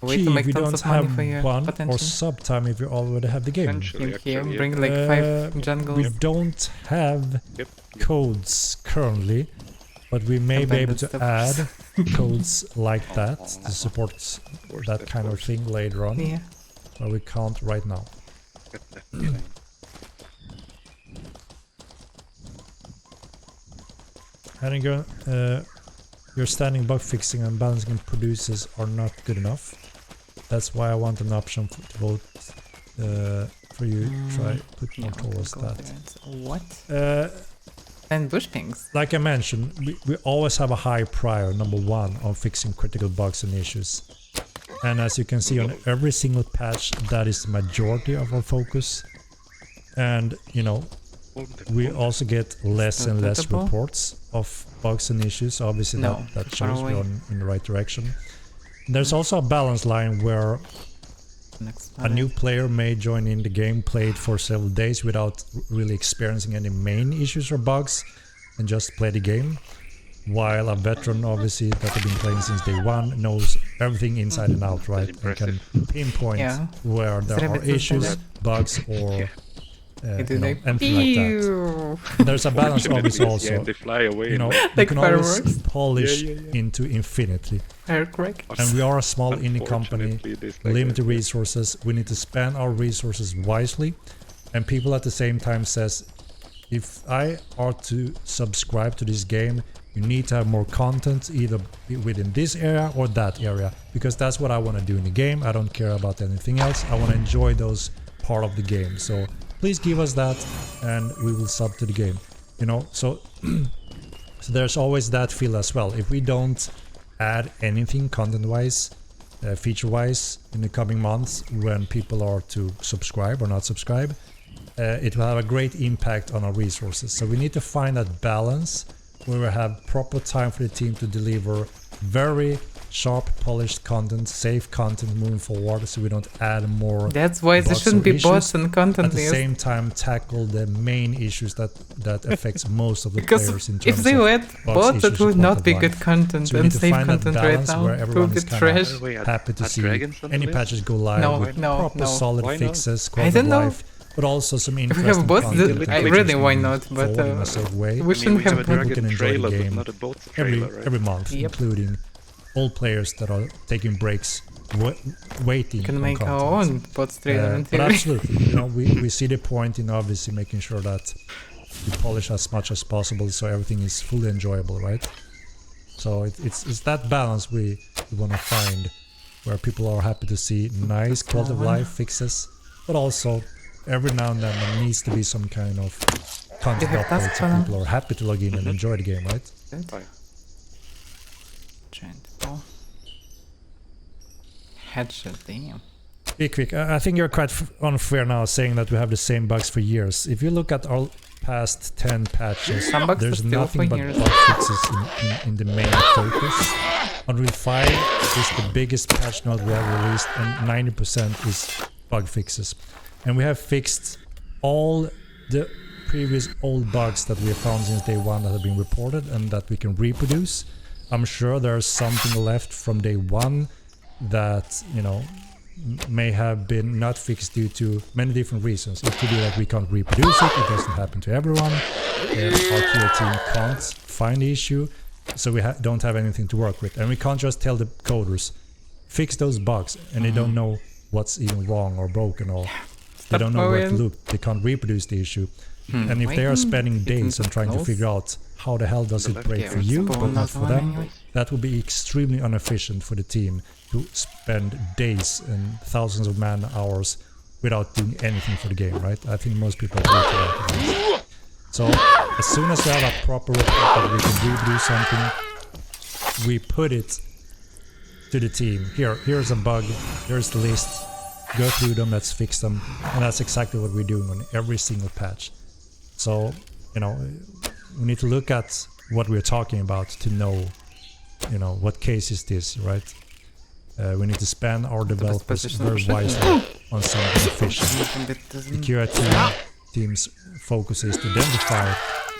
S1: Way
S7: key
S1: to
S7: if
S1: make
S7: you
S1: tons
S7: don't
S1: of money
S7: have
S1: for your
S7: one or
S1: potential.
S7: sub time if you already have the game.
S2: Potentially,
S1: Here,
S2: actually,
S1: bring
S2: yeah.
S1: like 5
S7: We
S1: jungles.
S7: don't have
S2: Yep.
S7: codes currently, but we may be able to add
S1: Abandoned
S7: codes like that to support that kind of thing later on,
S1: Yeah.
S7: but we can't right now. Henniger, your standing bug fixing and balancing producers are not good enough. That's why I want an option to vote for you. Try put more towards that.
S1: What?
S7: Uh,
S1: And bush pings.
S7: Like I mentioned, we always have a high prior, number one, on fixing critical bugs and issues. And as you can see on every single patch, that is the majority of our focus. And, you know, we also get less and less
S1: Notable?
S7: reports of bugs and issues. Obviously,
S1: No,
S7: that
S1: far
S7: shows we're
S1: away.
S7: in the right direction. There's also a balance line where
S1: Next
S7: a new player may join in the game, play it for several days without really experiencing any main issues or bugs, and just play the game. While a veteran, obviously, that have been playing since day one, knows everything inside and out, right? And can pinpoint
S1: Yeah.
S7: where there are
S1: Rabbits is
S7: issues,
S1: better.
S7: bugs, or
S1: It
S7: you
S1: is
S7: know,
S1: like
S7: anything like that.
S1: pew.
S7: There's a balance, obviously,
S2: Yeah,
S7: also.
S2: they fly away.
S7: You know,
S2: like,
S7: you
S1: Like
S7: can always
S1: fireworks.
S7: polish
S2: Yeah.
S7: into infinity.
S1: Firecrack.
S7: And we are a small indie company,
S2: Unfortunately, there's like
S7: limited
S2: a-
S7: resources. We need to spend our resources wisely. And people at the same time says, if I are to subscribe to this game, you need to have more content either within this area or that area, because that's what I want to do in the game. I don't care about anything else. I want to enjoy those part of the game. So please give us that and we will sub to the game, you know. So so there's always that feel as well. If we don't add anything content wise, feature wise in the coming months, when people are to subscribe or not subscribe, it will have a great impact on our resources. So we need to find that balance where we have proper time for the team to deliver very sharp, polished content, safe content moving forward, so we don't add more.
S1: That's why there
S7: bugs
S1: shouldn't
S7: or
S1: be
S7: issues.
S1: bots and content
S7: At the
S1: layers.
S7: same time, tackle the main issues that affects most of the
S1: Because
S7: players in terms
S1: if they
S7: of
S1: had
S7: bugs,
S1: bots, it
S7: issues,
S1: would
S7: and
S1: not be
S7: content
S1: good
S7: line.
S1: content
S7: So we
S1: and
S7: need to
S1: safe
S7: find that
S1: content right
S7: balance
S1: now.
S7: where
S1: It
S7: everyone
S1: will
S7: is
S1: be
S7: kinda
S1: trash.
S2: Wait,
S7: happy to
S2: are
S7: see
S2: dragons on the
S7: any
S2: list?
S7: patches go live
S1: No,
S7: with
S1: no,
S7: proper
S1: no.
S7: solid
S2: Why not?
S7: fixes,
S1: I
S7: quality
S1: don't
S7: of
S1: know.
S7: life, but also some
S1: If we
S7: interesting
S1: have bots,
S7: content and
S1: I
S7: features
S1: really why
S7: moving
S1: not, but
S7: forward in a safe way.
S1: we shouldn't
S2: we have
S1: have
S2: a
S1: bots.
S7: We can
S2: dragon
S7: enjoy the
S2: trailer, but
S7: game
S2: not a boat trailer, right?
S7: every month,
S1: Yep.
S7: including all players that are taking breaks, waiting.
S1: We can
S7: on
S1: make our
S7: content.
S1: own bots trailer in
S7: But
S1: theory.
S7: absolutely, you know, we see the point in obviously making sure that we polish as much as possible, so everything is fully enjoyable, right? So it's that balance we want to find, where people are happy to see nice quality of life fixes, but also every now and then there needs to be some kind of content
S1: have
S7: update
S1: task
S7: so
S1: for
S7: people are happy to log in and enjoy the game, right?
S1: Giant ball. Headshot, damn.
S7: Be quick. I think you're quite unfair now saying that we have the same bugs for years. If you look at our past 10 patches,
S1: Some bugs are
S7: there's
S1: still
S7: nothing
S1: for
S7: but
S1: years.
S7: bug fixes in the main focus. Unreal 5 is the biggest patch note we have released, and 90% is bug fixes. And we have fixed all the previous old bugs that we have found since day one that have been reported and that we can reproduce. I'm sure there's something left from day one that, you know, may have been not fixed due to many different reasons. It could be that we can't reproduce it, it doesn't happen to everyone, our QA team can't find the issue, so we don't have anything to work with. And we can't just tell the coders, fix those bugs, and they don't know what's even wrong or broken, or they don't know where to look, they can't reproduce the issue. And if they are spending days on trying to figure out how the hell does it break for you, but not for them, that would be extremely inefficient for the team to spend days and thousands of man hours without doing anything for the game, right? I think most people agree to that. So as soon as we have a proper report that we can redo something, we put it to the team. Here's a bug, here's the list, go through them, let's fix them. And that's exactly what we're doing on every single patch. So, you know, we need to look at what we're talking about to know, you know, what case is this, right? We need to spend our developers very wisely on something efficient. The QA team's focus is to identify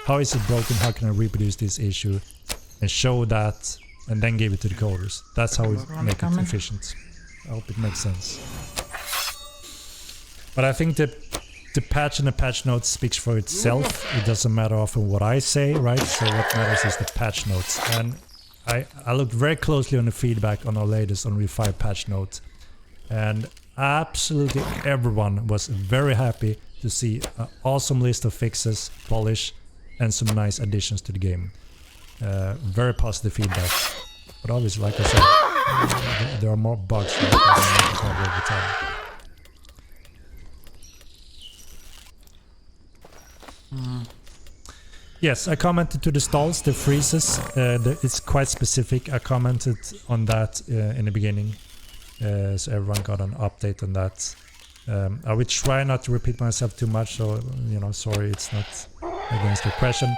S7: how is it broken, how can I reproduce this issue, and show that, and then give it to the coders. That's how we make it efficient. I hope it makes sense. But I think the patch and the patch notes speaks for itself. It doesn't matter often what I say, right? So what matters is the patch notes. And I looked very closely on the feedback on our latest Unreal 5 patch note, and absolutely everyone was very happy to see an awesome list of fixes, polish, and some nice additions to the game. Very positive feedback. But obviously, like I said, there are more bugs that I need to cover over time. Yes, I commented to the stalls, the freezes. It's quite specific. I commented on that in the beginning, so everyone got an update on that. I will try not to repeat myself too much, so, you know, sorry, it's not against the question,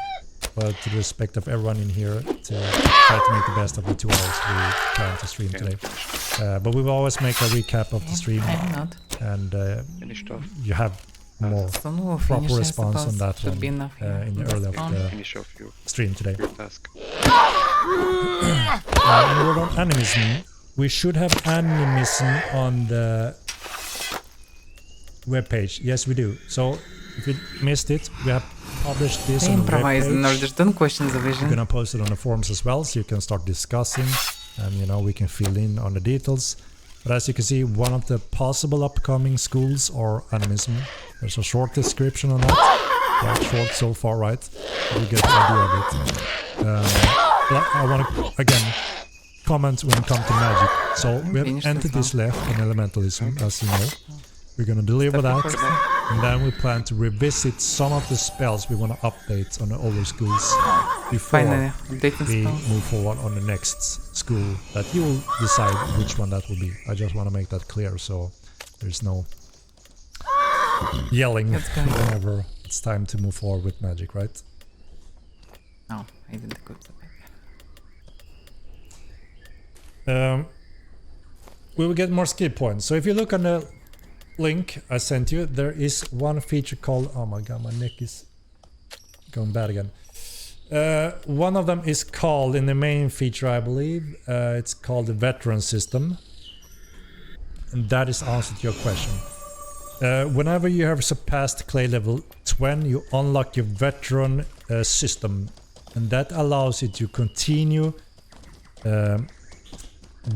S7: but to the respect of everyone in here, to try to make the best of the 2 hours we plan to stream today. But we will always make a recap of the stream, and you have more proper response on that one in the early of the stream today. And we're on animism. We should have animism on the webpage. Yes, we do. So if you missed it, we have published this on the webpage.
S1: Don't question the
S7: We're
S1: vision.
S7: gonna post it on the forums as well, so you can start discussing, and, you know, we can fill in on the details. But as you can see, one of the possible upcoming schools are animism. There's a short description on that. quite short so far, right? You get the idea of it. But I want to again comment when it comes to magic. So we have entities left in elementalism, as you know. We're gonna deliver that, and then we plan to revisit some of the spells we want to update on the older schools before we move forward on the next school. That you will decide which one that will be. I just want to make that clear, so there's no yelling whenever it's time to move forward with magic, right?
S1: No, I didn't go to
S7: we will get more skill points. So if you look on the link I sent you, there is one feature called, oh my god, my neck is going bad again. One of them is called, in the main feature I believe, it's called the veteran system, and that is answer to your question. Whenever you have surpassed clay level 20, you unlock your veteran system, and that allows you to continue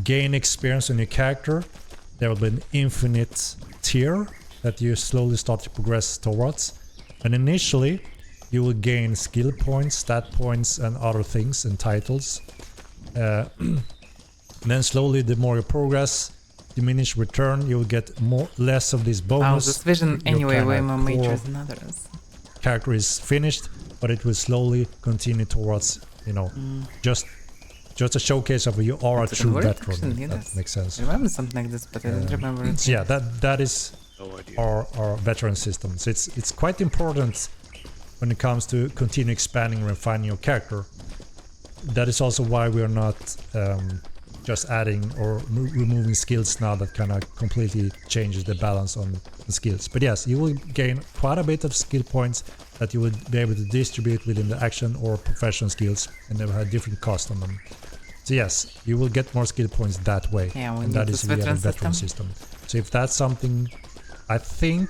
S7: gain experience on your character. There will be an infinite tier that you slowly start to progress towards, and initially you will gain skill points, stat points and other things and titles. Then slowly, the more you progress, diminish return, you will get less of this bonus.
S1: This vision anyway way more major than others.
S7: Character is finished, but it will slowly continue towards, you know, just a showcase of you are a true veteran. That makes sense.
S1: I remember something like this, but I don't remember it.
S7: Yeah, that is our veteran system. So it's quite important when it comes to continue expanding and refining your character. That is also why we are not just adding or removing skills now. That kind of completely changes the balance on the skills. But yes, you will gain quite a bit of skill points that you will be able to distribute within the action or professional skills, and they will have different costs on them. So yes, you will get more skill points that way, and that is via the veteran system. So if that's something, I think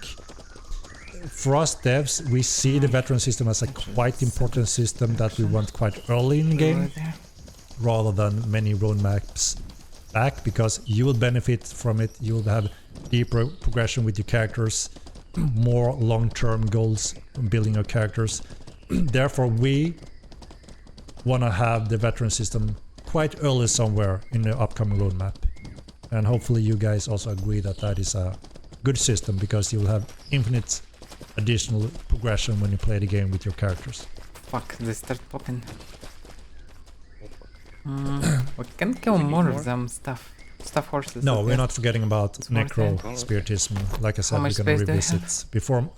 S7: for us devs, we see the veteran system as a quite important system that we want quite early in the game, rather than many roadmaps back, because you will benefit from it. You will have deeper progression with your characters, more long-term goals on building your characters. Therefore, we want to have the veteran system quite early somewhere in the upcoming roadmap, and hopefully you guys also agree that that is a good system, because you will have infinite additional progression when you play the game with your characters.
S1: Fuck, they start popping. We can kill more of them stuff horses.
S7: No, we're not forgetting about necro spiritism. Like I said, we're gonna revisit before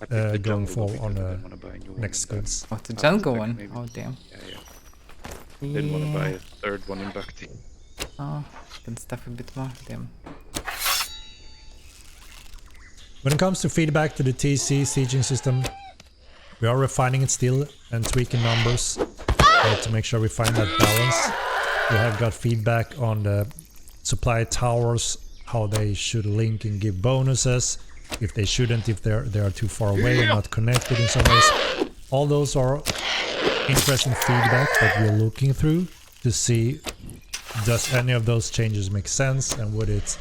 S7: going forward on the next skills.
S1: Oh, the jungle one. Oh damn.
S2: Yeah. Didn't want to buy a third one in Bhakti.
S1: Oh, can stuff a bit more. Damn.
S7: When it comes to feedback to the TC sieging system, we are refining it still and tweaking numbers to make sure we find that balance. We have got feedback on the supply towers, how they should link and give bonuses, if they shouldn't, if they are too far away and not connected in some ways. All those are interesting feedback that we're looking through to see, does any of those changes make sense, and would it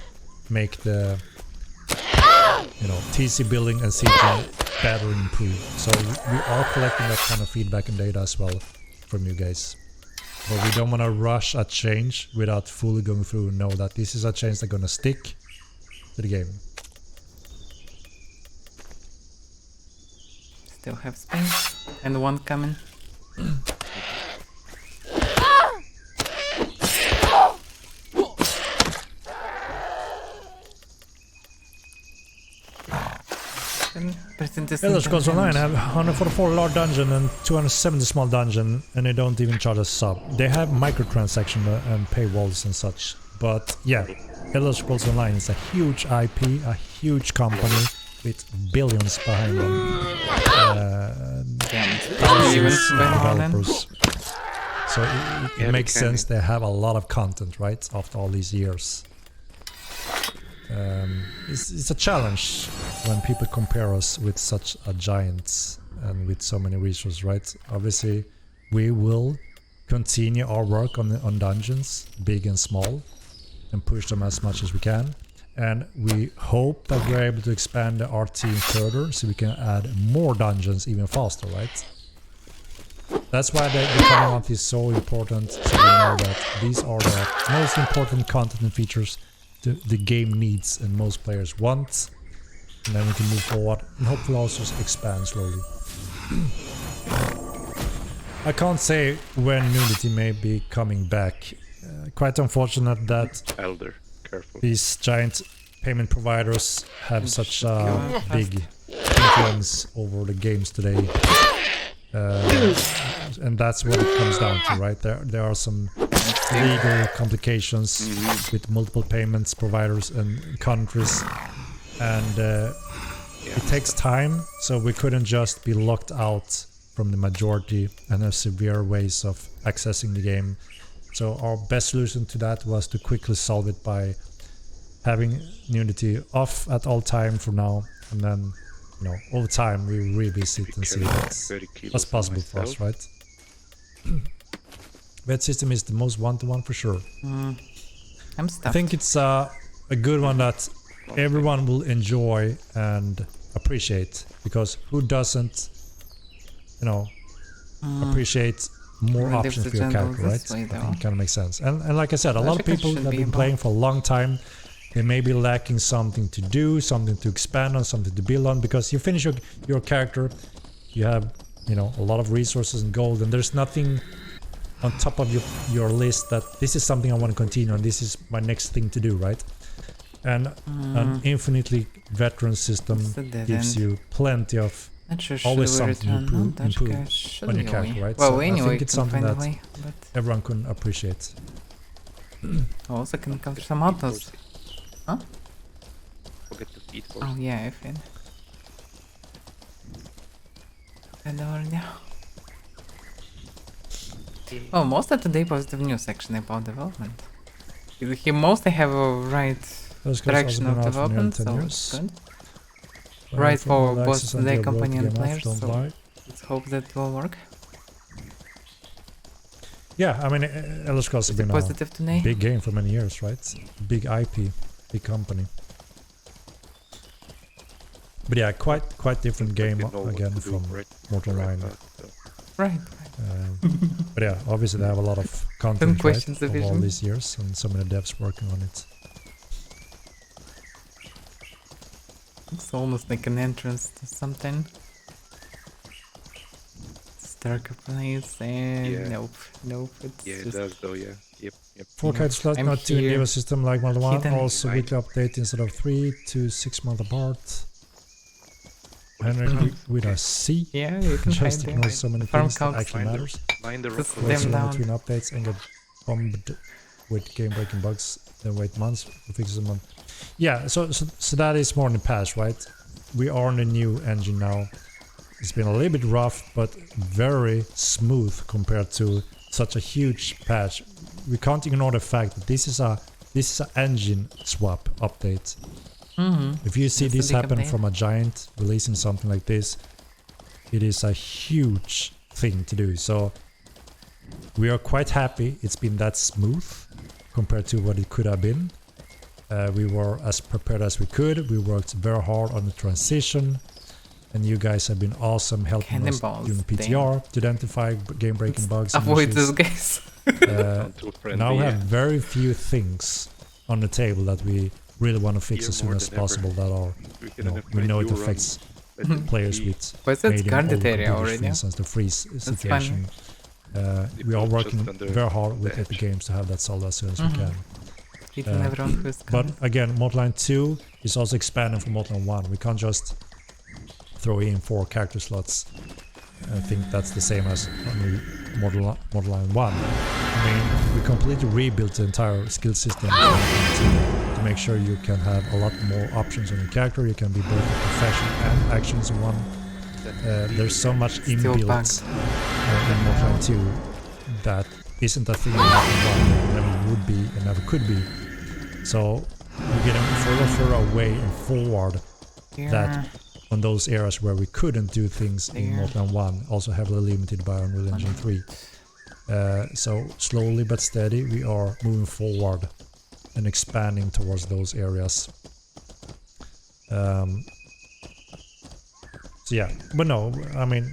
S7: make the TC building and sieging better improved. So we are collecting that kind of feedback and data as well from you guys. But we don't want to rush a change without fully going through and know that this is a change that's gonna stick to the game.
S1: Still have space and one coming.
S7: Elder Scrolls Online have 144 large dungeon and 270 small dungeon, and they don't even charge a sub. They have microtransaction and paywalls and such. But yeah, Elder Scrolls Online is a huge IP, a huge company with billions behind them. Developers. So it makes sense they have a lot of content, right? After all these years. It's a challenge when people compare us with such a giant and with so many resources, right? Obviously, we will continue our work on dungeons, big and small, and push them as much as we can. And we hope that we're able to expand the art team further so we can add more dungeons even faster, right? That's why the coming month is so important, so we know that these are the most important content and features the game needs and most players want. And then we can move forward and hopefully also expand slowly. I can't say when Nudity may be coming back. Quite unfortunate that
S2: Elder, careful.
S7: these giant payment providers have such a big influence over the games today. And that's what it comes down to, right? There are some legal complications with multiple payments providers and countries, and it takes time, so we couldn't just be locked out from the majority and have severe ways of accessing the game. So our best solution to that was to quickly solve it by having Unity off at all time for now, and then, you know, over time we revisit and see what's possible for us, right? Red system is the most one-to-one for sure.
S1: I'm stuck.
S7: I think it's a good one that everyone will enjoy and appreciate, because who doesn't, you know, appreciate more
S1: Really
S7: options for your
S1: different
S7: character, right?
S1: this way,
S7: I
S1: though.
S7: think it kind of makes sense. And like I said, a lot of
S1: Logic
S7: people
S1: should
S7: have
S1: be
S7: been
S1: involved.
S7: playing for a long time. They may be lacking something to do, something to expand on, something to build on, because you finish your character, you have, you know, a lot of resources and gold, and there's nothing on top of your list that this is something I want to continue and this is my next thing to do, right? And an infinitely veteran system
S1: It's a dead
S7: gives
S1: end.
S7: you plenty of
S1: Not sure
S7: always
S1: should we
S7: something to
S1: return? No,
S7: improve
S1: Dutchka should
S7: on your
S1: be
S7: character,
S1: away.
S7: right?
S1: Well,
S7: So I
S1: anyway,
S7: think it's
S1: can
S7: something
S1: find a
S7: that
S1: way, but
S7: everyone can appreciate.
S1: also can cover some autos. Huh?
S2: Forget to feed for
S1: Oh yeah, I feel. And already. Well, most of today positive news section about development. He mostly have a right
S7: Those guys
S1: direction
S7: also
S1: of
S7: been out for nearly
S1: development,
S7: 10
S1: so
S7: years.
S1: it's good.
S7: Well,
S1: Right
S7: from
S1: for
S7: all
S1: both
S7: access
S1: the
S7: until I wrote
S1: company
S7: the
S1: and
S7: game off,
S1: players,
S7: don't
S1: so
S7: lie.
S1: let's hope that it will work.
S7: Yeah, I mean, Elder Scrolls has
S1: Is it
S7: been a
S1: positive today?
S7: big game for many years, right? Big IP, big company. But yeah, quite different game again from Mortal Line.
S1: Right.
S7: But yeah, obviously they have a lot of
S1: Don't
S7: content, right,
S1: question the
S7: of all
S1: vision.
S7: these years, and so many devs working on it.
S1: It's almost like an entrance to something. It's darker place and
S2: Yeah.
S1: nope, it's
S2: Yeah, it
S1: just
S2: does though, yeah. Yep.
S7: 4K slot,
S1: I'm
S7: not too
S1: here.
S7: new a system like Model 1,
S1: Hidden.
S7: also
S2: Right.
S7: weekly update instead of 3 to 6 months apart. Henrik with a C.
S1: yeah, you can hide
S7: Just
S1: there.
S7: ignore so many
S1: Farm
S7: things that
S1: counts.
S7: actually
S2: Find the-
S7: matters.
S2: Mind the
S1: Just
S2: rock.
S1: them
S7: Wait so long
S1: down.
S7: between updates and get bombed with game-breaking bugs, then wait months to fix them. Yeah, so that is more in the past, right? We are on the new engine now. It's been a little bit rough, but very smooth compared to such a huge patch. We can't ignore the fact that this is a engine swap update. If you see
S1: That's a
S7: this
S1: big
S7: happen
S1: update.
S7: from a giant releasing something like this, it is a huge thing to do. So we are quite happy it's been that smooth compared to what it could have been. We were as prepared as we could. We worked very hard on the transition, and you guys have been awesome helping us
S1: Cannonballs,
S7: during PTR to identify game-breaking bugs. and
S1: Avoid
S7: issues.
S1: these guys.
S2: Too friendly,
S7: Now we have
S2: yeah.
S7: very few things on the table that we really want to fix
S2: Here
S7: as soon
S2: more
S7: as
S2: than ever.
S7: possible that are,
S2: We
S7: you
S2: can
S7: know,
S2: have
S7: we
S2: made
S7: know it
S2: you run.
S7: affects
S2: Let it
S7: players
S2: be.
S7: with
S1: But that's
S7: medium
S1: guarded
S7: over
S1: area
S7: computers,
S1: already.
S7: for instance, the freeze
S1: That's
S7: situation.
S2: It
S7: We are
S2: was
S7: working
S2: just under
S7: very hard with
S2: the
S7: Epic
S2: edge.
S7: Games to have that solved as soon as we can.
S1: Hitting everyone who is
S7: But
S1: coming.
S7: again, Modline 2 is also expanding from Modline 1. We can't just throw in 4 character slots and think that's the same as on Modline 1. I mean, we completely rebuilt the entire skill system to make sure you can have a lot more options on your character. You can be both a profession and actions in one. There's so much
S1: Still
S7: inbuilt
S1: bugged.
S7: in Modline 2 that isn't a thing in Modline 1, never would be and never could be. So we're getting further and further away and forward that on those areas where we couldn't do things in
S1: There.
S7: Modline 1, also heavily limited by Unreal Engine 3. So slowly but steady we are moving forward and expanding towards those areas. So yeah, but no, I mean,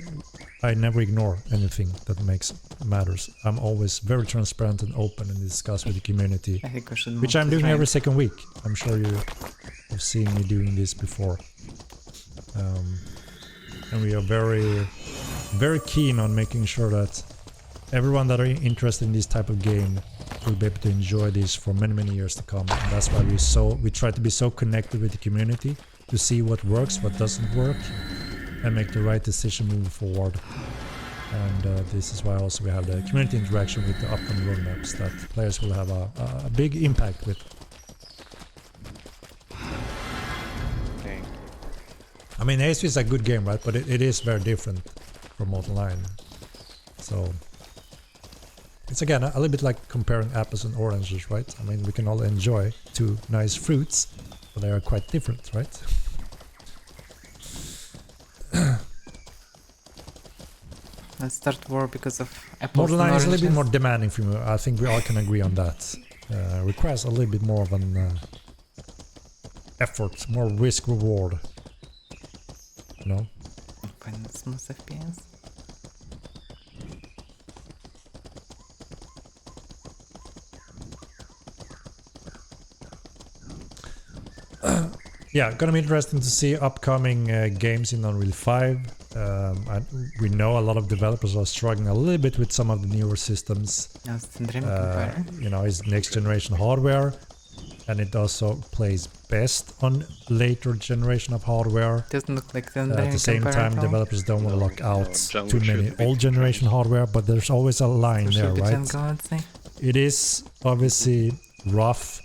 S7: I never ignore anything that matters. I'm always very transparent and open and discuss with the community,
S1: I think we should
S7: which
S1: move
S7: I'm
S1: to
S7: doing every
S1: train.
S7: second week. I'm sure you have seen me doing this before. And we are very, very keen on making sure that everyone that are interested in this type of game will be able to enjoy this for many, many years to come. And that's why we try to be so connected with the community to see what works, what doesn't work, and make the right decision moving forward. And this is why also we have the community interaction with the upcoming roadmaps that players will have a big impact with.
S3: Thank you.
S7: I mean, Ace is a good game, right? But it is very different from Online. So it's again a little bit like comparing apples and oranges, right? I mean, we can all enjoy two nice fruits, but they are quite different, right?
S1: Let's start war because of apples
S7: Model
S1: and
S7: 9 is a little bit
S1: oranges.
S7: more demanding from you. I think we all can agree on that. Requires a little bit more of an effort, more risk reward. You know?
S1: Find smooth FPS.
S7: Yeah, gonna be interesting to see upcoming games in Unreal 5. We know a lot of developers are struggling a little bit with some of the newer systems.
S1: Yeah, it's the Dream Compiler.
S7: You know, it's next generation hardware, and it also plays best on later generation of hardware.
S1: Doesn't look like the
S7: At
S1: Dream
S7: the same
S1: Compiler
S7: time,
S1: at all.
S7: developers don't want to lock out
S2: Jungle
S7: too many
S2: should be
S7: old generation hardware, but there's always a line there,
S1: Especially the
S7: right?
S1: jungle, I'd say.
S7: It is obviously rough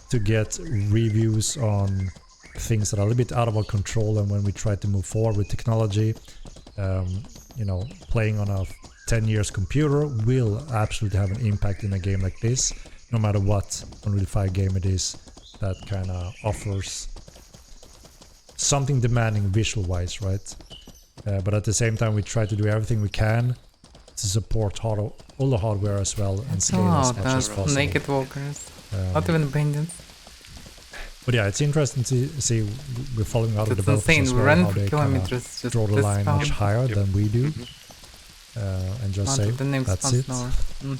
S7: to get reviews on things that are a little bit out of our control, and when we try to move forward with technology, you know, playing on a 10 years computer will absolutely have an impact in a game like this, no matter what Unreal 5 game it is that kind of offers something demanding visual wise, right? But at the same time, we try to do everything we can to support all the hardware as well and
S1: It's
S7: scale as
S1: all
S7: much as
S1: those
S7: possible.
S1: naked walkers. Not even bandits.
S7: But yeah, it's interesting to see we're following other
S1: It's
S7: developers
S1: insane.
S7: as
S1: We
S7: well,
S1: run
S7: how
S1: for
S7: they
S1: kilometers just
S7: draw the
S1: this
S7: line much
S1: spawn.
S7: higher than we do, and just
S1: Not
S7: say
S1: the next
S7: that's
S1: one
S7: it.
S1: slower.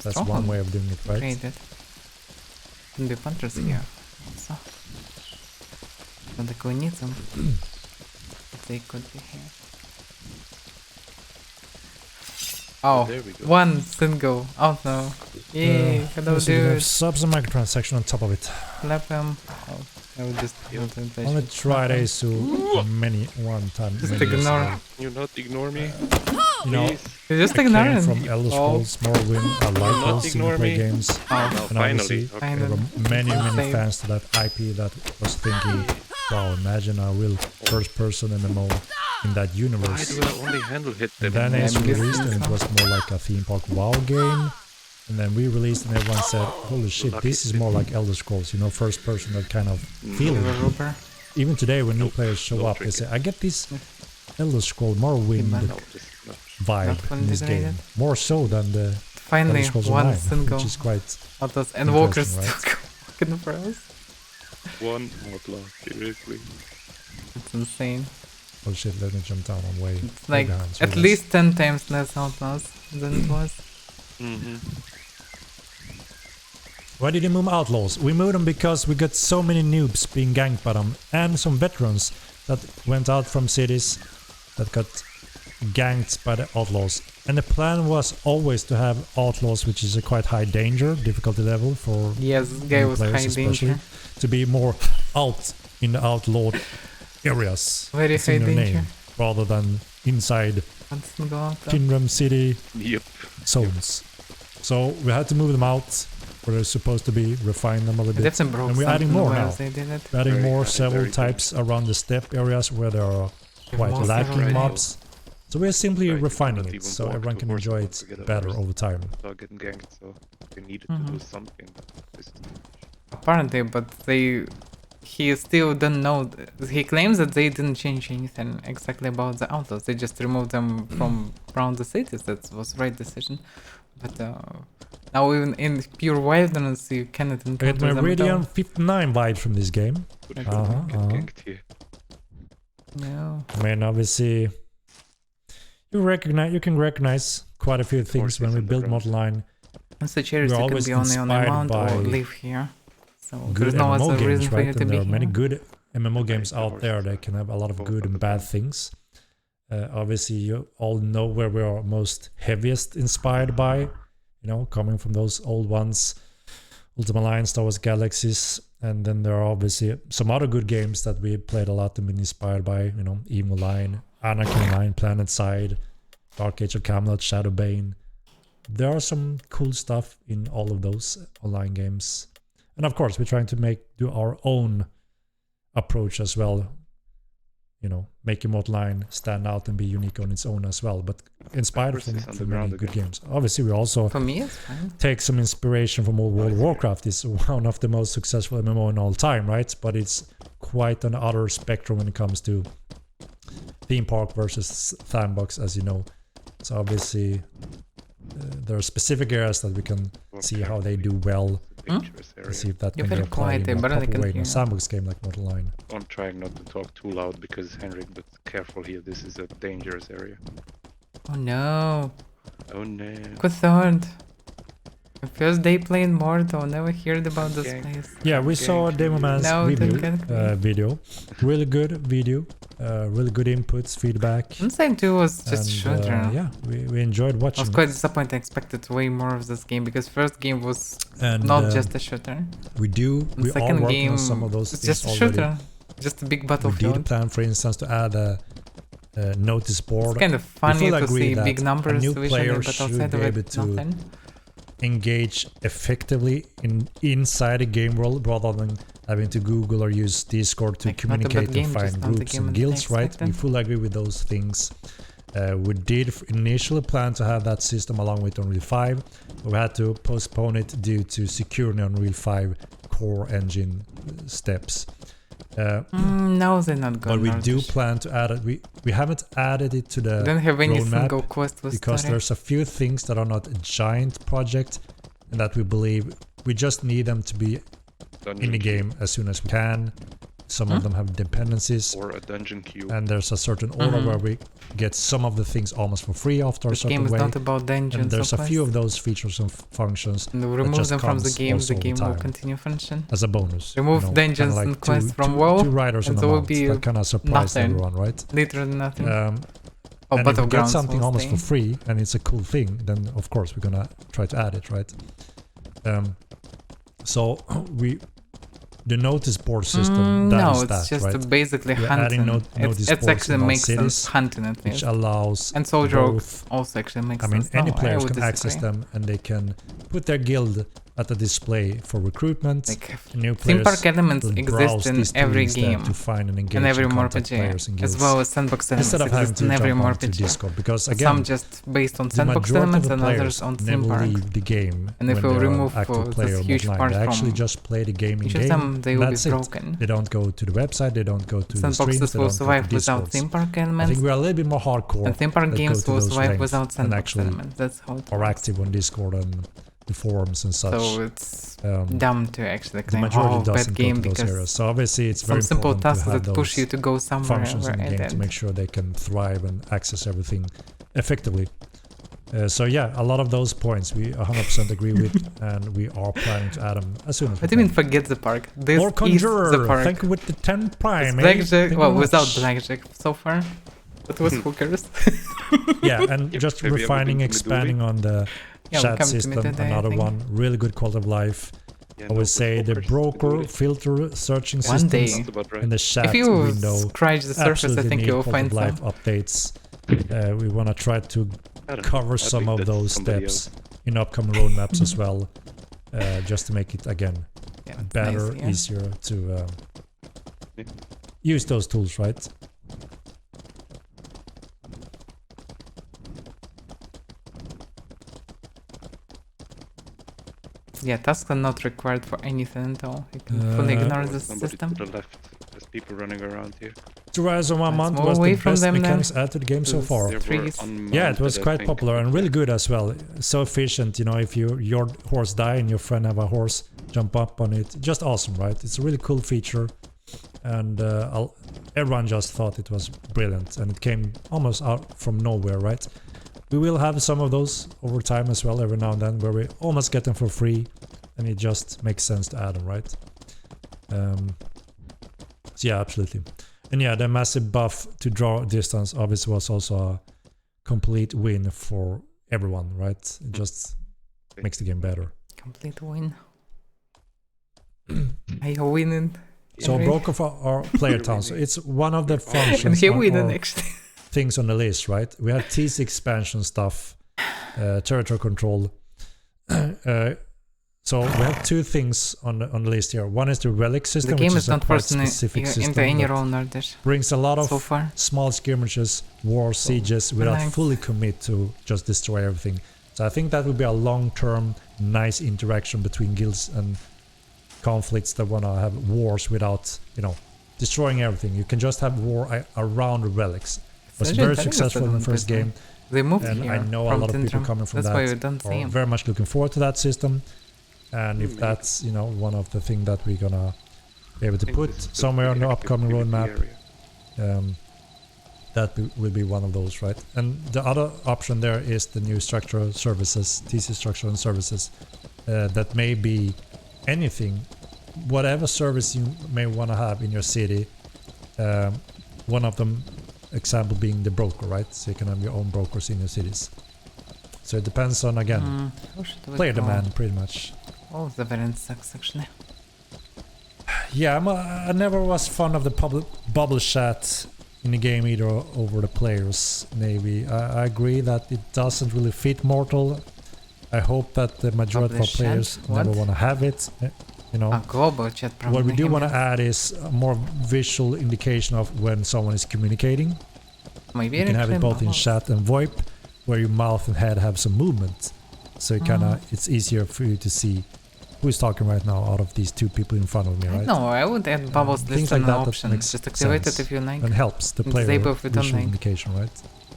S7: That's one way of doing it, right?
S1: Created. Can be hunters here. So. But we need them. If they could be here. Oh,
S2: there we go.
S1: one single. Oh no. Yay, hello
S7: so you have
S1: dude.
S7: subs and microtransaction on top of it.
S1: Slap him. Oh, I would just
S7: I only tried ASU one time.
S1: Just
S7: many years
S1: ignore.
S7: ago.
S2: You not ignore me,
S7: You know,
S2: please.
S1: You just
S7: I
S1: ignore
S7: came
S1: him.
S7: from Elder Scrolls, Morrowind, I like
S2: not
S7: those
S2: ignore
S7: single-player
S2: me.
S7: games.
S1: Oh,
S2: No,
S7: And
S2: finally.
S7: obviously,
S2: Okay.
S7: there were many
S1: Save.
S7: fans to that IP that was thinking, wow, imagine a real first-person MMO in that
S2: Why
S7: universe.
S2: do I only handle hit them?
S7: And then
S1: Yeah,
S7: Ace
S1: I'm guessing
S7: released and it
S1: so.
S7: was more like a theme park WoW game. And then we released and everyone said, holy shit, this is more like Elder Scrolls, you know, first person, that kind of feeling.
S1: Rubber.
S7: Even today when new players show up, they say, I get this Elder Scroll Morrowind
S1: Iman.
S2: No, just no.
S7: vibe
S1: Not
S7: in this game.
S1: integrated.
S7: More so than the
S1: Finally,
S7: Elder Scrolls
S1: one
S7: Online,
S1: single.
S7: which is quite...
S1: Autos and
S7: interesting,
S1: walkers
S7: right?
S1: just fucking for us.
S2: One outlaw, seriously.
S1: It's insane.
S7: Oh shit, let me jump down, I'm way
S1: It's like
S7: behind. So
S1: at
S7: let's-
S1: least 10 times less outlaws than it was.
S2: Mm-hmm.
S7: Why did you move Outlaws? We moved them because we got so many noobs being ganked by them, and some veterans that went out from cities that got ganked by the Outlaws. And the plan was always to have Outlaws, which is a quite high danger, difficulty level for
S1: Yes, this guy
S7: new
S1: was
S7: players
S1: high
S7: especially,
S1: danger.
S7: to be more out in the outlawed areas.
S1: Very
S7: It's
S1: high
S7: in your
S1: danger.
S7: name, rather than inside
S1: Let's go out.
S7: Kingdom City
S2: Yep.
S7: zones. So we had to move them out where they're supposed to be, refine them a little bit.
S1: Definitely broke
S7: And we're adding
S1: something
S7: more
S1: while
S7: now.
S1: they did it.
S7: We're adding
S2: Very
S7: more
S2: good,
S7: several
S2: very good.
S7: types around the steppe areas where there are quite
S1: More
S7: lacking
S1: several
S7: mobs. So we're simply
S2: Right, you
S7: refining
S2: cannot
S7: it
S2: even
S7: so
S2: walk
S7: everyone can
S2: towards
S7: enjoy
S2: them,
S7: it
S2: forget about
S7: better
S2: it.
S7: over time.
S2: Start getting ganked, so they needed
S1: Mhm.
S2: to do something. This-
S1: Apparently, but he still don't know. He claims that they didn't change anything exactly about the outlaws. They just removed them from around the cities. That was right decision. But Now even in pure wilderness you cannot
S7: I
S1: encounter
S7: get my
S1: them at all.
S7: Radiant 59 vibe from this game.
S2: Good
S1: Get
S2: ganked here.
S1: No.
S7: I mean, obviously, you can recognize quite a few things when we build Modline.
S1: And so cherries
S7: We're
S1: you can
S7: always
S1: be only on a
S7: inspired
S1: mount or
S7: by
S1: live here. So
S7: Good
S1: there's no
S7: MMO
S1: other
S7: games,
S1: reason for you
S7: right?
S1: to
S7: And
S1: be
S7: there are many
S1: here.
S7: good MMO games
S2: the
S7: out
S2: horses
S7: there
S2: are
S7: that can have a lot of
S2: both
S7: good
S2: at
S7: and
S2: the
S7: bad
S2: back.
S7: things. Obviously, you all know where we are most heaviest inspired by, you know, coming from those old ones, Ultima Line, Star Wars Galaxies, and then there are obviously some other good games that we played a lot and been inspired by, you know, Emo Line, Anarchy Line, Planet Side, Dark Age of Camelot, Shadowbane. There are some cool stuff in all of those online games. And of course, we're trying to do our own approach as well. You know, make Modline stand out and be unique on its own as well, but inspired
S2: Versus
S7: from many
S2: Underground
S7: good
S2: again.
S7: games. Obviously, we also
S1: For me it's fine.
S7: take some inspiration from World of Warcraft. It's one of the most successful MMO in all time, right? But it's quite an other spectrum when it comes to theme park versus sandbox, as you know. So obviously, there are specific areas that we can see how they do well.
S2: Dangerous area.
S7: See if that
S1: You're
S7: can be
S1: very quiet
S7: applied
S1: there,
S7: in a
S1: but I
S7: proper
S1: can
S7: way in
S1: hear
S7: a
S1: you.
S7: sandbox game like Modline.
S2: I'm trying not to talk too loud because Henrik, but careful here. This is a dangerous area.
S1: Oh no.
S2: Oh no.
S1: Good thought. The first day playing Mortal, never heard about this
S2: Okay.
S1: place.
S7: Yeah, we saw Demo Man's
S1: No,
S7: review
S1: don't get me.
S7: video. Really good video. Really good inputs, feedback.
S1: Inside 2 was just
S7: And,
S1: shooter.
S7: yeah, we enjoyed
S1: I
S7: watching
S1: was
S7: it.
S1: quite disappointed. I expected way more of this game because first game was
S7: And
S1: not just a shooter.
S7: we
S1: And
S7: are
S1: second
S7: working
S1: game
S7: on some of those
S1: it's
S7: things
S1: just a
S7: already.
S1: shooter. Just a big
S7: We
S1: battlefield.
S7: did plan, for instance, to add a notice board.
S1: It's kind of funny
S7: fully
S1: to
S7: agree
S1: see
S7: that
S1: big numbers
S7: a new
S1: visually,
S7: player
S1: but
S7: should
S1: outside
S7: be
S1: of
S7: able
S1: it,
S7: to
S1: nothing.
S7: engage effectively inside a game world rather than having to Google or use Discord to
S1: Like, not a bad
S7: communicate
S1: game,
S7: and
S1: just
S7: find
S1: not the
S7: groups
S1: game
S7: and
S1: that I
S7: guilds, right? We
S1: expected.
S7: fully agree with those things. We did initially plan to have that system along with Unreal 5, but we had to postpone it due to securing Unreal 5 core engine steps.
S1: No, they're not
S7: But
S1: going
S7: we
S1: to
S7: do plan to add it. We haven't added it to the
S1: We don't have any
S7: roadmap
S1: single quest with
S7: because
S1: story.
S7: there's a few things that are not a giant project and that we believe we just need them to be in the game as soon as we can. Some of them have dependencies,
S2: Or a dungeon queue.
S7: and there's a certain order where we get some of the things almost for free after a
S1: This game
S7: certain
S1: is
S7: way.
S1: not about dungeons
S7: And there's
S1: or
S7: a few of
S1: quests.
S7: those features and functions
S1: And
S7: that
S1: remove
S7: just
S1: them from the
S7: comes
S1: game
S7: also over
S1: will
S7: time
S1: continue function.
S7: as a bonus.
S1: Remove
S7: you know, kinda
S1: dungeons
S7: like
S1: and quests
S7: two-
S1: from
S7: two-
S1: WoW,
S7: two riders
S1: and
S7: on a
S1: there will
S7: mount.
S1: be
S7: That kind of surprised
S1: nothing.
S7: everyone, right?
S1: Literally nothing.
S7: And if we get
S1: Battlegrounds
S7: something
S1: will
S7: almost
S1: stay.
S7: for free and it's a cool thing, then of course we're gonna try to add it, right? So the notice board system, that
S1: no,
S7: is
S1: it's
S7: that,
S1: just
S7: right?
S1: basically
S7: We're
S1: hunting.
S7: adding notice
S1: It's
S7: boards
S1: actually
S7: in all
S1: makes
S7: cities,
S1: sense hunting at
S7: which
S1: least.
S7: allows
S1: And Soldier Oak
S7: both,
S1: also actually makes
S7: I mean,
S1: sense.
S7: any
S1: No, I
S7: players
S1: would
S7: can access
S1: disagree.
S7: them and they can put their guild at the display for recruitment.
S1: Like,
S7: New
S1: theme
S7: players
S1: park elements
S7: will
S1: exist
S7: browse
S1: in
S7: these
S1: every
S7: tools there
S1: game,
S7: to find and engage
S1: in every
S7: and contact players
S1: mmorpg,
S7: and
S1: as
S7: guilds.
S1: well as sandbox elements
S7: Instead of having
S1: exist
S7: to
S1: in every
S7: jump onto
S1: mmorpg.
S7: Discord, because again,
S1: Some just based on
S7: the
S1: sandbox
S7: majority of
S1: elements
S7: the
S1: and
S7: players
S1: others on
S7: never
S1: theme park.
S7: leave the game
S1: And if
S7: when
S1: we
S7: they're
S1: remove
S7: active
S1: this
S7: player
S1: huge
S7: online.
S1: part
S7: They actually
S1: from
S7: just play the game in
S1: each of
S7: game.
S1: them, they will be
S7: That's it.
S1: broken.
S7: They don't go to the website. They don't go to the streams.
S1: Sandboxes
S7: They
S1: will
S7: don't go
S1: survive
S7: to
S1: without
S7: Discords.
S1: theme park
S7: I
S1: elements,
S7: think we're a little bit more hardcore.
S1: and theme park
S7: that
S1: games
S7: go to
S1: will
S7: those
S1: survive
S7: lengths
S1: without
S7: and
S1: sandbox
S7: actually
S1: elements. That's how it
S7: are
S1: works.
S7: active on Discord and the forums and such.
S1: So it's
S7: Um,
S1: dumb to actually
S7: the
S1: claim,
S7: majority
S1: oh,
S7: doesn't
S1: bad game,
S7: go to those areas.
S1: because
S7: So obviously it's
S1: some
S7: very
S1: simple
S7: important to
S1: tasks
S7: have
S1: that push
S7: those
S1: you to go somewhere
S7: functions in
S1: where
S7: the
S1: I
S7: game to
S1: didn't.
S7: make sure they can thrive and access everything effectively. So yeah, a lot of those points we 100% agree with, and we are planning to add them as soon as we
S1: But even
S7: can.
S1: forget the park. This
S7: More
S1: is
S7: Conjurer,
S1: the park.
S7: thank you with the 10 prime,
S1: It's
S7: eh?
S1: blackjack,
S7: Thank you
S1: well,
S7: very
S1: without
S7: much.
S1: blackjack so far. But with hookers.
S7: Yeah, and just
S2: Have you ever
S7: refining,
S2: been to
S7: expanding on the
S1: Yeah, we
S7: chat
S1: come to
S7: system,
S1: Midday, I
S7: another
S1: think.
S7: one, really good quality of life.
S2: Yeah,
S7: I
S2: no,
S7: would
S2: but
S7: say the
S2: focus,
S7: broker
S2: really.
S7: filter searching
S1: One
S7: systems
S1: day.
S2: Sounds about right.
S7: in the chat
S1: If you
S7: window.
S1: scratch the surface, I
S7: Absolutely
S1: think
S7: need
S1: you'll
S7: quality
S1: find
S7: of life
S1: some.
S7: updates. We want to try to
S2: I don't know.
S7: cover
S2: I
S7: some
S2: think
S7: of
S2: that's
S7: those
S2: somebody
S7: steps in upcoming roadmaps as well, just to make it again
S1: Yeah, that's
S7: better,
S1: nice, yeah.
S7: easier to
S2: Yeah.
S7: use those tools, right?
S1: Yeah, tasks are not required for anything at all. You can fully
S7: Uh,
S1: ignore
S2: Or
S1: this
S2: somebody
S1: system.
S2: to the left. There's people running around here.
S7: To Rise of 1
S1: Let's
S7: month
S1: move
S7: was the
S1: away from
S7: best
S1: them then.
S7: mechanics added to the game so
S1: This-
S7: far.
S2: They were
S1: Trees.
S7: Yeah, it was
S2: unmounted, I
S7: quite
S2: think.
S7: popular and really good as well. So efficient, you know, if your horse die and your friend have a horse, jump up on it. Just awesome, right? It's a really cool feature. And everyone just thought it was brilliant. And it came almost out from nowhere, right? We will have some of those over time as well, every now and then, where we almost get them for free. And it just makes sense to add them, right? So yeah, absolutely. And yeah, the massive buff to draw distance obviously was also a complete win for everyone, right? It just makes the game better.
S1: Complete win. I winning.
S7: So broker for our player town. So it's one of the
S1: And
S7: functions
S1: he
S7: or
S1: winning actually.
S7: things on the list, right? We have TC expansion stuff, territory control. So we have two things on the list here. One is the relic system,
S1: The game
S7: which
S1: is
S7: is a
S1: not
S7: quite
S1: forcing
S7: specific system
S1: into any
S7: that
S1: role order
S7: brings a lot of
S1: so far.
S7: small skirmishes, war, sieges, without
S1: nice.
S7: fully commit to just destroy everything. So I think that would be a long-term, nice interaction between guilds and conflicts that want to have wars without, you know, destroying everything. You can just have war around the relics. It was
S1: Actually
S7: very
S1: very
S7: successful in the
S1: good
S7: first
S1: one.
S7: game,
S1: They moved
S7: and
S1: here
S7: I know a
S1: from
S7: lot of people
S1: Tintrum.
S7: coming from
S1: That's why we don't
S7: that
S1: see
S7: are
S1: him.
S7: very much looking forward to that system. And if that's, you know, one of the things that we're gonna be able to put somewhere on the upcoming roadmap, that will be one of those, right? And the other option there is the new structural services, TC structure and services, that may be anything, whatever service you may want to have in your city. One of them, example being the broker, right? So you can have your own brokers in your cities. So it depends on, again,
S1: How should we
S7: player
S1: go?
S7: demand, pretty much.
S1: Oh, the variant sucks actually.
S7: Yeah, I never was fond of the public bubble chat in the game either over the players. Maybe I agree that it doesn't really fit Mortal. I hope that the majority of our
S1: Bubble
S7: players
S1: chat?
S7: never
S1: What?
S7: want to have it. You know,
S1: A global chat probably.
S7: what we do want to
S1: maybe.
S7: add is a more visual indication of when someone is communicating.
S1: Maybe
S7: You can have it
S1: reclaim
S7: both in
S1: bubbles.
S7: chat and VoIP, where your mouth and head have some movement. So it kinda, it's easier for you to see who's talking right now out of these two people in front of me, right?
S1: No, I would add bubbles
S7: things
S1: list
S7: like
S1: an
S7: that, that
S1: option.
S7: makes
S1: Just activate
S7: sense.
S1: it if you like.
S7: And helps the
S1: And
S7: player
S1: disable if you don't
S7: visual
S1: like.
S7: indication, right?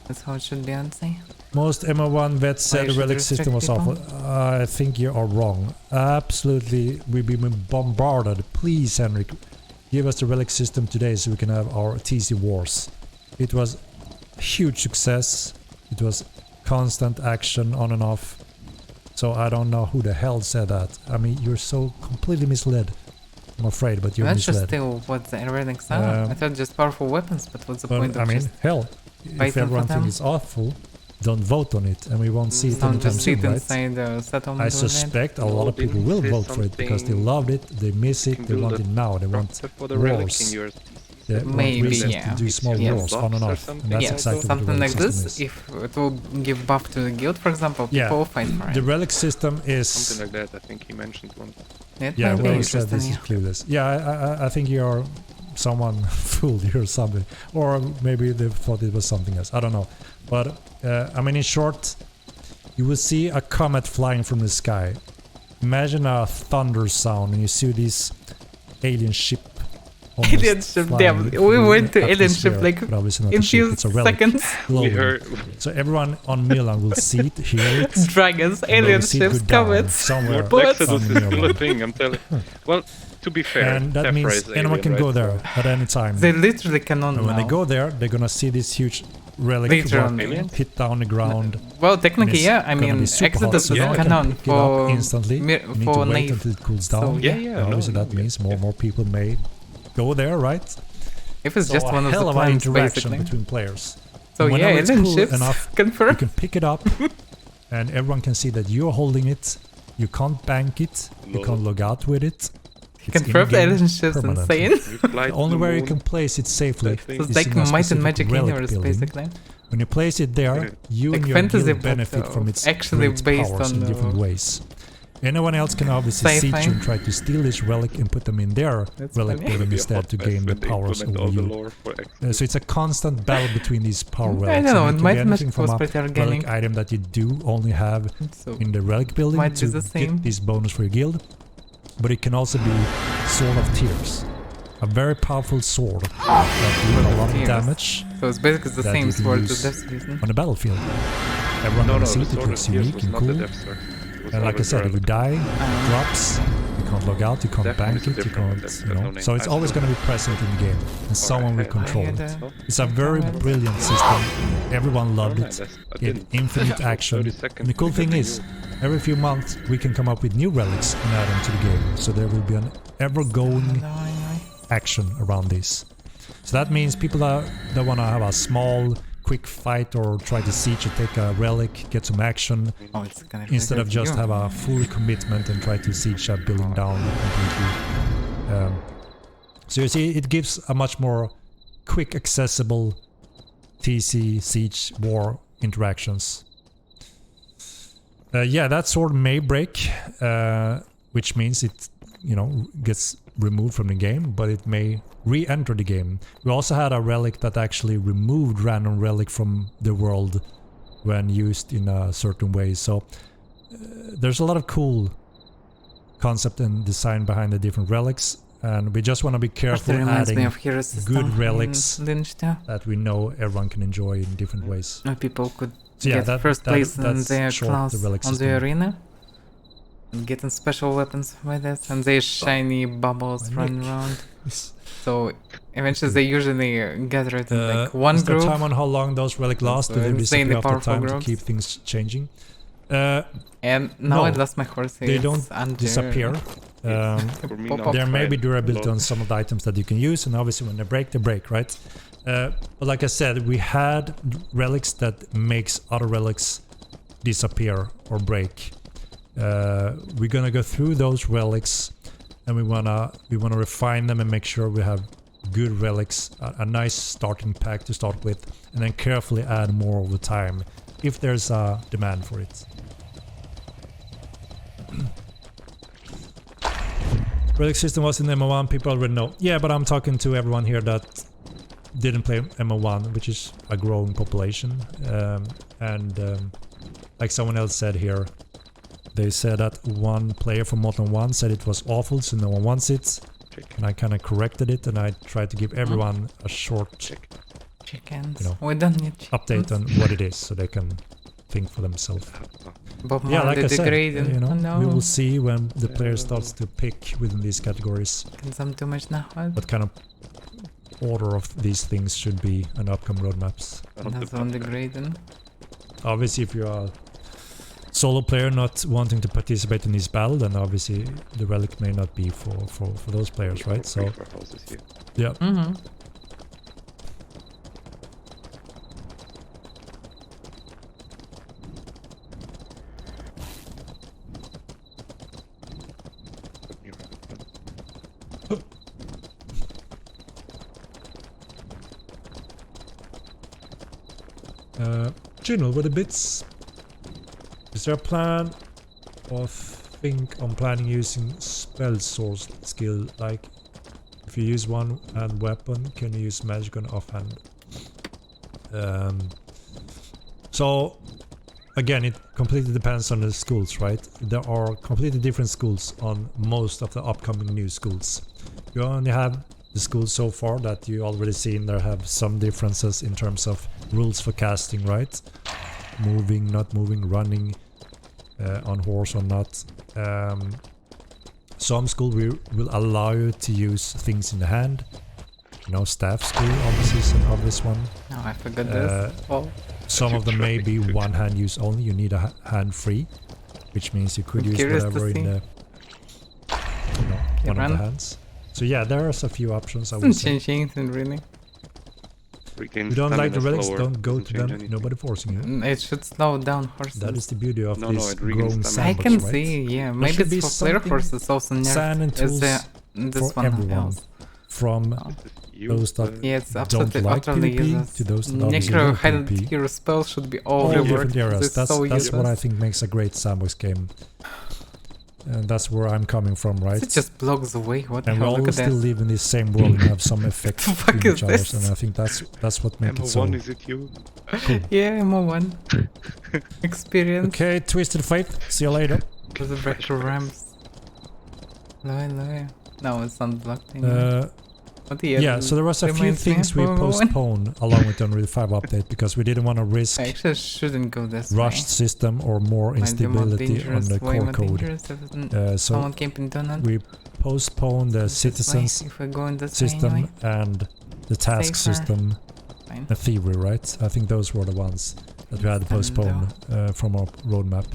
S1: That's how it should be, I'd say.
S7: Most MO1 vets
S1: Why
S7: said
S1: you
S7: the
S1: should
S7: relic
S1: restrict
S7: system was
S1: people?
S7: awful. I think you are wrong. Absolutely, we've been bombarded. Please, Henrik, give us the relic system today so we can have our TC wars. It was a huge success. It was constant action on and off. So I don't know who the hell said that. I mean, you're so completely misled. I'm afraid, but you're
S1: That's just
S7: misled.
S1: still what the relics are. I thought just powerful weapons, but what's the point
S7: But,
S1: of
S7: I mean,
S1: just
S7: hell, if
S1: fighting for
S7: everyone
S1: them?
S7: thinks it's awful, don't vote on it, and we won't see it
S1: don't
S7: anytime
S1: just
S7: soon,
S1: sit
S7: right?
S1: inside the settlement?
S7: I
S1: with it?
S7: suspect a lot
S2: No,
S7: of people
S2: didn't
S7: will
S2: say
S7: vote for it because they
S2: something-
S7: loved it, they miss it,
S2: Can
S7: they
S2: build
S7: want
S2: a
S7: it now, they want
S2: for the relic
S7: wars.
S2: in your
S7: they want
S1: Maybe,
S7: reasons
S1: yeah.
S7: to do small
S1: Yes.
S7: wars on and
S2: Buffs or
S7: off,
S2: something
S7: and that's
S1: Yes,
S7: exactly what the
S1: something
S7: relic
S1: like
S7: system
S1: this.
S7: is.
S1: If it will give buff to the guild, for example,
S7: Yeah,
S1: people will fight for
S7: The
S1: it.
S7: relic system is...
S2: Something like that. I think he mentioned one.
S1: It
S7: Yeah,
S1: might be
S7: well said, this
S1: interesting.
S7: is clueless. Yeah, I think you're someone fooled here or something. Or maybe they thought it was something else. I don't know. But, I mean, in short, you will see a comet flying from the sky. Imagine a thunder sound and you see this alien ship. almost
S1: Alien ship,
S7: flying
S1: damn.
S7: through
S1: We
S7: the
S1: went to alien ship
S7: atmosphere,
S1: like
S7: but obviously not
S1: in
S7: a ship,
S1: few
S7: it's a relic
S1: seconds.
S2: We
S7: globally.
S2: heard
S7: So everyone on Milan will see it, hear it.
S1: Dragons,
S7: and they
S1: alien
S7: will see it
S1: ships,
S7: go down
S1: comets.
S7: somewhere
S2: Lord
S1: What?
S2: Exodus
S7: on
S2: is still a
S7: Milan.
S2: thing, I'm telling you. Well, to be fair,
S7: And that
S2: Tephra
S7: means
S2: is
S7: anyone
S2: alien,
S7: can go
S2: right?
S7: there at any time.
S1: They literally cannot
S7: And when
S1: now.
S7: they go there, they're gonna see this huge relic
S1: Literally.
S7: rock hit down the ground.
S1: Well, technically,
S7: It's
S1: yeah. I
S7: gonna
S1: mean,
S7: be super hot,
S1: Exodus
S7: so
S1: is
S7: no one can
S1: canon
S7: pick it up
S1: for
S7: instantly. You need to
S1: for
S7: wait
S1: Nave.
S7: until it cools
S1: So,
S7: down.
S2: Yeah, yeah.
S7: And obviously
S2: no,
S7: that means more people may go there, right?
S1: If it's
S7: So
S1: just
S7: a
S1: one of the
S7: hell of an
S1: plans,
S7: interaction
S1: basically.
S7: between players.
S1: So
S7: And
S1: yeah,
S7: whenever it's
S1: alien
S7: cool
S1: ships
S7: enough, you
S1: confirmed.
S7: can pick it up, and everyone can see that you're holding it. You can't bank it. You can't log out with it. It's
S1: Confirmed
S7: in-game
S1: alien ships,
S7: permanently.
S1: insane.
S2: We fly
S7: The
S2: to
S7: only
S2: the
S7: way you
S2: moon.
S7: can place it safely
S2: I think.
S1: It's
S7: is
S1: like
S7: in a
S1: Might and
S7: specific
S1: Magic
S7: relic
S1: Universe,
S7: building.
S1: basically.
S7: When you place it there, you
S1: Like
S7: and your
S1: fantasy,
S7: guild
S1: but,
S7: benefit from its
S1: actually
S7: great
S1: based
S7: powers
S1: on
S7: in different ways. Anyone else can obviously siege
S1: Sci-fi.
S7: you and try to steal this relic and put them in their
S1: That's
S7: relic
S1: funny.
S7: building
S2: Be a
S7: instead
S2: hot
S7: to
S2: mess
S7: gain the
S2: when they
S7: powers
S2: implement
S7: over
S2: all the
S7: you.
S2: lore for Exodus.
S7: So it's a constant battle between these power relics.
S1: I don't know,
S7: and
S1: it
S7: it
S1: might
S7: can be
S1: match
S7: anything from
S1: was
S7: a
S1: pretty organic.
S7: relic item that you do only have
S1: So
S7: in the relic building
S1: Might be
S7: to
S1: the same.
S7: get this bonus for your guild. But it can also be Sword of Tears. a very powerful sword that deals a lot of
S1: Yes.
S7: damage
S1: So it's basically the
S7: that
S1: same
S7: you can
S1: sword
S7: use
S1: as Death Season.
S7: on the battlefield. Everyone
S2: No,
S7: gonna
S2: no,
S7: see
S2: the
S7: it, it
S2: sword of
S7: looks
S2: tears
S7: unique
S2: was
S7: and
S2: not the
S7: cool.
S2: Death Sword. It was
S7: And like I
S2: always
S7: said, if you
S2: relic.
S7: die, drops, you can't log out, you can't
S2: Death One
S7: bank
S2: is a
S7: it, you
S2: different one,
S7: can't,
S2: there's
S7: you
S2: no
S7: know.
S2: name.
S7: So it's
S2: I
S7: always
S2: saw
S7: going to be present in the game, and someone will
S2: Alright,
S7: control
S1: I
S7: it.
S1: had a-
S7: It's a very brilliant system. Everyone loved
S2: Alright,
S7: it.
S2: that's- I
S7: It
S2: didn't.
S7: infinite
S2: For
S7: action.
S2: 30
S7: And
S2: seconds
S7: the cool thing
S2: because
S7: is,
S2: I
S7: every few months we can come up with new relics and add them to the game. So there will be an ever-going action around this. So that means people that want to have a small, quick fight or try to siege or take a relic, get some action,
S1: Oh, it's gonna
S7: instead of just have a full commitment and try to siege a building down completely. So you see, it gives a much more quick, accessible TC, siege, war interactions. Yeah, that sword may break, which means it, gets removed from the game, but it may re-enter the game. We also had a relic that actually removed random relic from the world when used in a certain way. So there's a lot of cool concept and design behind the different relics, and we just want to be careful
S1: reminds me
S7: adding
S1: of Hero System
S7: good
S1: in
S7: relics
S1: Lynch too.
S7: that we know everyone can enjoy in different ways.
S1: People could
S7: So yeah,
S1: get first place in
S7: that's
S1: their
S7: short,
S1: class
S7: the relic
S1: on the
S7: system.
S1: arena. And getting special weapons with it, and they shiny bubbles
S7: My
S1: run
S7: neck.
S1: around. So eventually they usually gather it in like one
S7: is there
S1: group.
S7: time on how long those relic last? Do they
S1: insanely
S7: disappear after
S1: powerful
S7: time
S1: groups.
S7: to keep things changing?
S1: And now
S7: No,
S1: I lost my horse.
S7: They
S1: it's
S7: don't
S1: under-
S7: disappear.
S2: For me,
S1: Pop
S2: not
S1: up.
S7: There may be
S2: quite
S7: durability
S2: a
S7: on
S2: lot.
S7: some of the items that you can use, and obviously when they break, right? But like I said, we had relics that makes other relics disappear or break. We're gonna go through those relics, and we wanna refine them and make sure we have good relics, a nice starting pack to start with, and then carefully add more over time if there's a demand for it. Relic system was in MO1, people already know. Yeah, but I'm talking to everyone here that didn't play MO1, which is a growing population. Like someone else said here, they said that one player from Modern 1 said it was awful, so no one wants it. And I kind of corrected it, and I tried to give everyone a short
S1: chickens.
S7: you know,
S1: We don't need chickens.
S7: update on what it is, so they can think for themselves.
S1: Bob
S7: Yeah, like
S1: Marley
S7: I said,
S1: degrading. Oh no.
S7: we will see when the player starts to pick within these categories
S1: Consume too much now.
S7: what kind of order of these things should be on upcoming roadmaps.
S1: That's on degrading.
S7: Obviously, if you're a solo player not wanting to participate in this battle, then obviously the relic may not be for those players, right? So, yeah.
S1: Mm-hmm.
S7: General with the bits. Is there a plan or think on planning using spell source skill? Like, if you use one hand weapon, can you use magic on offhand? So, again, it completely depends on the schools, right? There are completely different schools on most of the upcoming new schools. You only have the schools so far that you already seen there have some differences in terms of rules for casting, right? Moving, not moving, running, on horse or not. Some school will allow you to use things in the hand. You know, staff school obviously is an obvious one.
S1: Oh, I forgot this. Oh.
S7: Some of them may be one hand use only. You need a hand free, which means you could use
S1: Curious to
S7: whatever in
S1: see.
S7: the one of the hands. So yeah, there's a few options. I would
S1: Doesn't
S7: say.
S1: change anything really.
S7: If you don't like the relics, don't go to them. Nobody forcing you.
S1: It should slow down horses.
S7: That is the beauty of
S2: No,
S7: this
S2: it regains
S7: growing
S2: stamina.
S1: I
S7: sandbox,
S1: can
S7: right?
S1: see, yeah.
S7: There
S1: Maybe
S7: should be
S1: it's for player
S7: something
S1: horses also nerfed.
S7: sand and
S1: Is
S7: tools
S1: this
S7: for
S1: one
S7: everyone.
S1: else?
S7: From those that
S1: Yeah, it's
S7: don't
S1: absolutely
S7: like
S1: utterly
S7: PvP
S1: useless.
S7: to those that obviously
S1: Necro
S7: love
S1: hidden
S7: PvP.
S1: hero spell should be all
S7: All
S1: reworked.
S7: different areas.
S1: It's
S7: That's
S1: so
S7: what I
S1: useless.
S7: think makes a great sandbox game. And that's where I'm coming from, right?
S1: It just blocks away. What the
S7: And we
S1: hell?
S7: all
S1: Look at
S7: still
S1: this.
S7: live in this same world and have some effect
S1: The fuck
S7: between
S1: is
S7: each other,
S1: this?
S7: and I think that's what makes it so
S2: MO1, is it you?
S7: cool.
S1: Yeah, MO1. Experience.
S7: Okay, Twisted Fate. See you later.
S1: With the retro ramps. No, it's not blocked anymore. What
S7: Yeah, so there was a few
S1: reminds me
S7: things
S1: of
S7: we
S1: one.
S7: postponed along with the Unreal 5 update because we didn't want to risk
S1: I actually shouldn't go this
S7: rushed system or more
S1: way. Might be more
S7: instability on
S1: dangerous,
S7: the
S1: way
S7: core
S1: more
S7: code.
S1: dangerous if
S7: So
S1: someone came in donut.
S7: we postponed the
S1: This way,
S7: citizens
S1: if we're going this
S7: system
S1: way anyway.
S7: and the task
S1: Safer.
S7: system,
S1: Fine.
S7: the thievery, right? I think those were the ones that we had to postpone from our roadmap.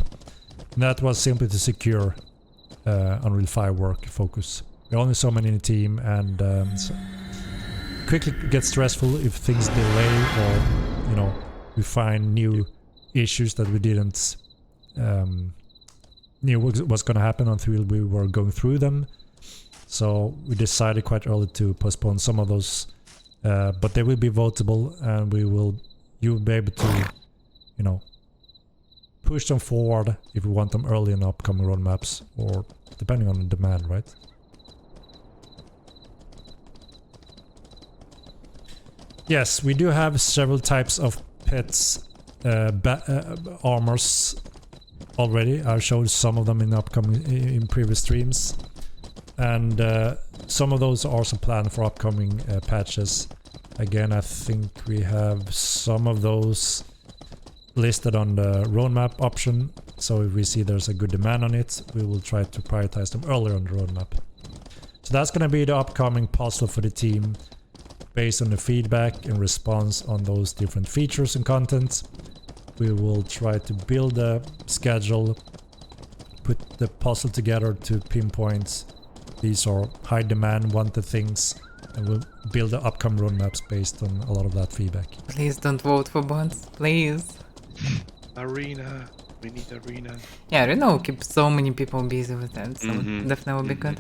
S7: And that was simply to secure Unreal 5 work focus. There are only so many in the team, and so quickly get stressful if things delay or, you know, we find new issues that we didn't knew what's going to happen until we were going through them. So we decided quite early to postpone some of those, but they will be votable, and you'll be able to, you know, push them forward if we want them early in upcoming roadmaps, or depending on the demand, right? Yes, we do have several types of pets, armors already. I showed some of them in previous streams, and some of those are also planned for upcoming patches. Again, I think we have some of those listed on the roadmap option, so if we see there's a good demand on it, we will try to prioritize them earlier on the roadmap. So that's going to be the upcoming puzzle for the team, based on the feedback and response on those different features and contents. We will try to build a schedule, put the puzzle together to pinpoint these are high demand wanted things, and we'll build the upcoming roadmaps based on a lot of that feedback.
S1: Please don't vote for bots, please.
S2: Arena. We need arena.
S1: Yeah, Arena will keep so many people busy with that, so definitely will be good.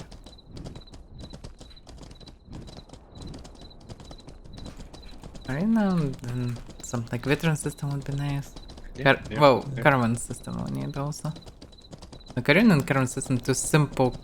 S1: Arena and some like veteran system would be nice. Caravan system we need also. Like Arena and caravan system, two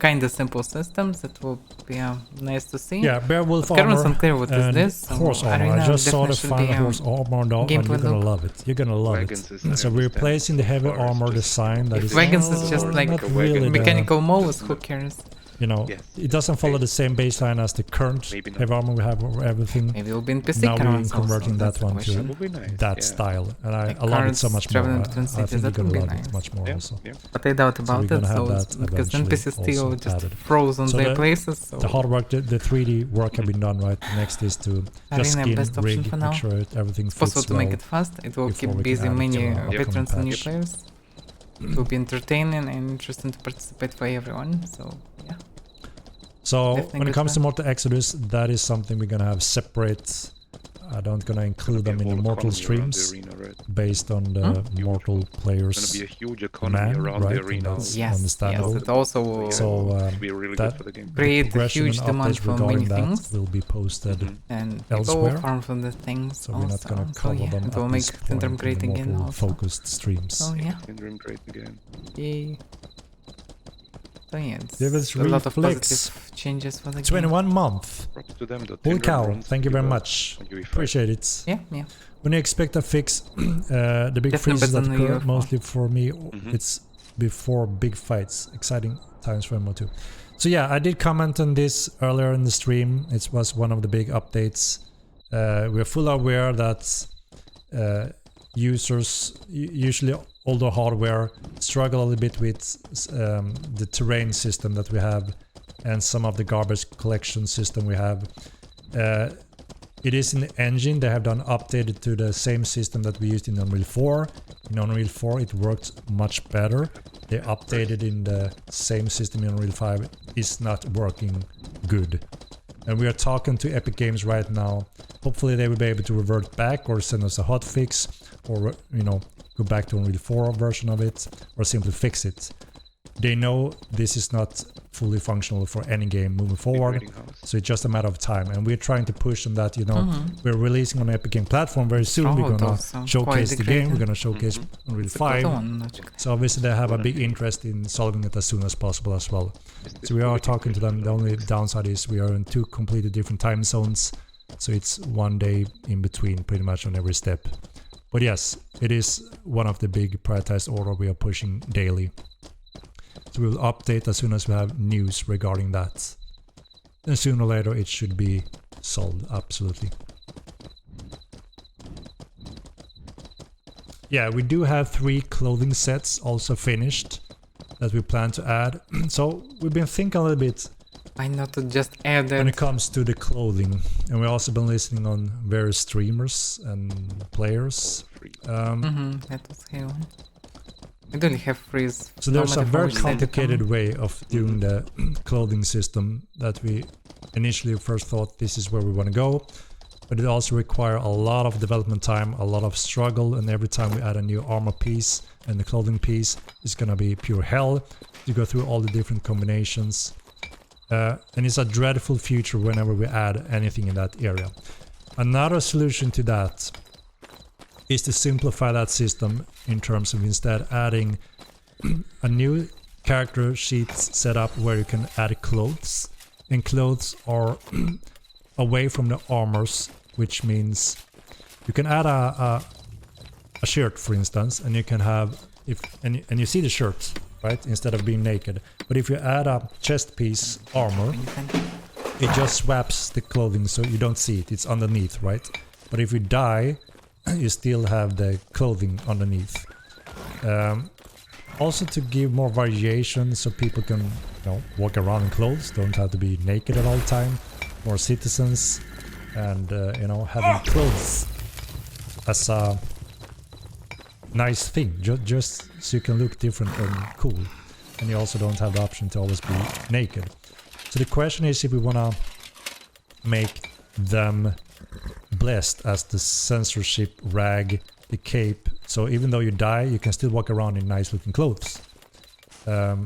S1: kinda simple systems that will be nice to see.
S7: Yeah, Beowulf
S1: Caravan's
S7: armor
S1: unclear what is
S7: and
S1: this. So
S7: horse armor.
S1: Arena
S7: I just saw the
S1: definitely should
S7: final
S1: be,
S7: horse armor now, and
S1: gameplay
S7: you're gonna
S1: loop.
S7: love it. You're gonna love
S2: Wagons
S7: it.
S2: is
S7: So we're replacing the heavy
S2: forest,
S7: armor
S2: just
S7: design that is
S1: Wagons is just like
S7: not really the,
S1: mechanical modes, who cares?
S7: you know,
S2: Yes.
S7: it doesn't follow the same baseline as the current
S2: Maybe not.
S7: heavy armor we have over everything.
S1: Maybe it will be in PC
S7: Now we're
S1: caravans
S7: converting
S1: also,
S7: that
S1: that's the
S7: one
S1: question.
S7: to
S2: That would be nice.
S7: that
S2: yeah.
S7: style, and I
S1: Like
S7: love it so
S1: cars
S7: much more.
S1: traveling
S7: I
S1: between
S7: think
S1: cities,
S7: you're
S1: that
S7: gonna
S1: would be
S7: love
S1: nice.
S7: it much more
S2: Yeah,
S7: also.
S2: yeah.
S1: But I doubt
S7: So
S1: about
S7: we're
S1: it,
S7: gonna have
S1: so
S7: that
S1: because
S7: eventually
S1: NPC still
S7: also
S1: just
S7: added.
S1: froze on
S7: So
S1: their
S7: the-
S1: places, so
S7: The hard work, the 3D work have been done, right? Next is to just
S1: Arena
S7: skin,
S1: best option
S7: rig,
S1: for
S7: make
S1: now.
S7: sure everything
S1: It's
S7: fits
S1: possible to
S7: well.
S1: make it fast. It will
S7: before
S1: keep
S7: we can
S1: busy
S7: add it
S1: many
S7: to our upcoming
S1: veterans and new
S7: patch.
S1: players. It will be entertaining and interesting to participate for everyone, so yeah.
S7: So
S1: Definitely
S7: when it
S1: good
S7: comes to
S1: plan.
S7: Mortal Exodus, that is something we're gonna have separate. I don't gonna include them in the Mortal streams based on the Mortal
S2: It's
S7: players'
S2: gonna be a huge economy
S7: demand,
S2: around
S7: right?
S2: the
S7: And
S2: arena.
S7: that's
S1: Yes,
S7: understandable.
S1: it also will
S7: So
S2: It'll be really
S7: that
S2: good for the game.
S1: create a
S7: progression
S1: huge
S7: and
S1: demand
S7: updates
S1: for
S7: regarding
S1: many
S7: that
S1: things,
S7: will be posted.
S1: and people
S7: elsewhere.
S1: will farm from the things
S7: So we're not
S1: also.
S7: gonna
S1: So
S7: cover
S1: yeah,
S7: them
S1: it will
S7: at
S1: make
S7: this
S1: Syndrome
S7: point
S1: great
S7: in the
S1: again
S7: Mortal
S1: also.
S7: focused streams.
S1: So yeah,
S2: Syndrome great again.
S1: yay. So yeah, it's
S7: Devil's
S1: a lot of
S7: Reflex.
S1: positive changes for the game.
S7: 21 month.
S2: Props to them. That
S7: Holy
S2: Syndrome
S7: cow!
S2: runs
S7: Thank you very
S2: pretty well
S7: much.
S2: on UE5.
S7: Appreciate it.
S1: Yeah, yeah.
S7: When you expect a fix, the big
S1: Definitely
S7: freezes that
S1: better than
S7: occur
S1: UE4.
S7: mostly for me, it's before big fights. Exciting times for MO2. So yeah, I did comment on this earlier in the stream. It was one of the big updates. We're fully aware that users, usually older hardware, struggle a little bit with the terrain system that we have and some of the garbage collection system we have. It is in the engine. They have done updated to the same system that we used in Unreal 4. In Unreal 4 it worked much better. They updated in the same system in Unreal 5. It's not working good. And we are talking to Epic Games right now. Hopefully they will be able to revert back or send us a hotfix, or you know, go back to Unreal 4 version of it, or simply fix it. They know this is not fully functional for any game moving forward,
S2: Rating house.
S7: so it's just a matter of time. And we're trying to push on that, you know. We're releasing on Epic Game platform very soon. We're
S1: Oh,
S7: gonna
S1: those,
S7: showcase the
S1: quite
S7: game. We're
S1: degrading.
S7: gonna showcase Unreal
S1: It's a good
S7: 5.
S1: one, logically.
S7: So obviously they have a big interest in solving it as soon as possible as well. So we are talking to them. The only downside is we are in 2 completely different time zones, so it's 1 day in between pretty much on every step. But yes, it is one of the big prioritized order we are pushing daily. So we will update as soon as we have news regarding that. And sooner or later it should be solved, absolutely. Yeah, we do have 3 clothing sets also finished that we plan to add. So we've been thinking a little bit
S1: Why not to just add
S7: when
S1: it?
S7: it comes to the clothing, and we've also been listening on various streamers and players.
S1: That was one. I don't have freeze.
S7: So there's a very complicated
S1: complicated
S7: way of doing the clothing system that we initially first thought this is where we want to go, but it also requires a lot of development time, a lot of struggle, and every time we add a new armor piece and the clothing piece, it's gonna be pure hell to go through all the different combinations. And it's a dreadful future whenever we add anything in that area. Another solution to that is to simplify that system in terms of instead adding a new character sheet setup where you can add clothes, and clothes are away from the armors, which means you can add a shirt, for instance, and you can have and you see the shirt, right, instead of being naked. But if you add a chest piece armor, it just swaps the clothing so you don't see it, it's underneath, right? But if you die, you still have the clothing underneath. Also to give more variation so people can, you know, walk around in clothes, don't have to be naked at all time. More citizens, and you know, having clothes as a nice thing, just so you can look different and cool, and you also don't have the option to always be naked. So the question is if we want to make them blessed as the censorship rag, the cape, so even though you die you can still walk around in nice looking clothes. That's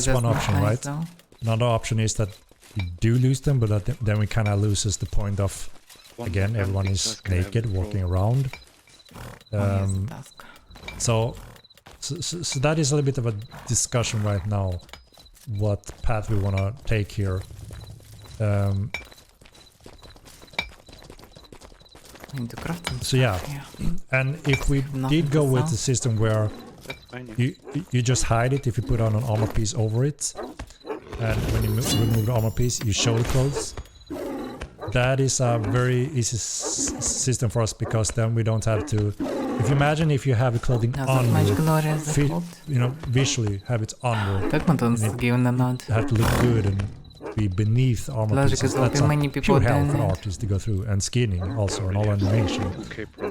S7: one option,
S1: nice,
S7: right?
S1: though.
S7: Another option is that you do lose them, but then we kind of loses the point of, again, everyone is naked walking around.
S1: Task.
S7: So that is a little bit of a discussion right now, what path we want to take here.
S1: I need to craft some
S7: So yeah, and if we did go with the system where you just hide it if you put on an armor piece over it, and when you remove the armor piece you show the clothes, that is a very easy system for us, because then we don't have to, if you imagine if you have the clothing under, you know, visually have it under,
S1: Так мы тут сгивно над.
S7: have to look good and be beneath armor
S1: Logic
S7: pieces.
S1: is
S7: That's
S1: open,
S7: a
S1: many people
S7: pure hell
S1: doing
S7: for
S1: it.
S7: artists to go through, and skinning also, and all animation.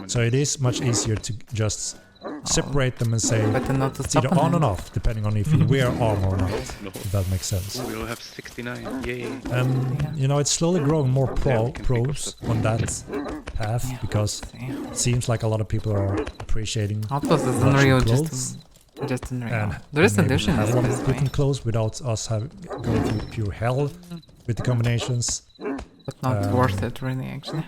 S7: So it is much easier to just separate them and say
S1: Better not to
S7: it's
S1: stop
S7: either on
S1: it.
S7: and off, depending on if you wear armor or not, if that makes sense.
S2: We'll have 69, yay!
S7: And you know, it's slowly growing more pros on that path, because it seems like a lot of people are appreciating
S1: Outpost is
S7: watching
S1: unreal,
S7: clothes,
S1: just unreal.
S7: and
S1: There is
S7: maybe
S1: addition
S7: have a lot of
S1: this way,
S7: looking clothes without us going through pure hell with the combinations.
S1: but not worth it really actually.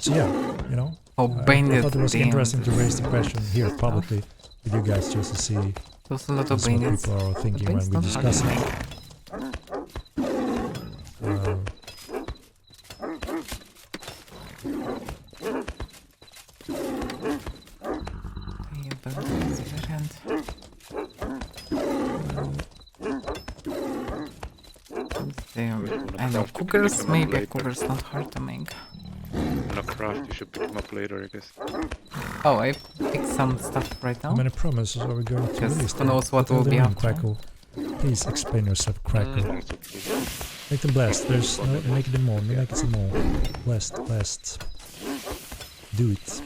S7: So yeah, you know,
S1: Oh,
S7: I
S1: bandit,
S7: thought it was
S1: damn.
S7: interesting to raise the question here publicly with you guys, just to see
S1: There's a lot of
S7: just what
S1: bandits.
S7: people are thinking when
S1: Bandits
S7: we
S1: don't
S7: discuss
S1: hurt
S7: it.
S1: me. Yeah, but it's different. I know cookers, maybe cookers not hard to make.
S2: No craft, you should pick them up later, I guess.
S1: Oh, I picked some stuff right
S7: How
S1: now.
S7: many promises are we going to
S1: Just
S7: release?
S1: who knows what
S7: Fill
S1: will
S7: them
S1: be
S7: in,
S1: after.
S7: Crackle. Please explain yourself, Crackle.
S2: Also true.
S7: Make them blessed. There's no make them more. Make it some more. Blessed. Do it.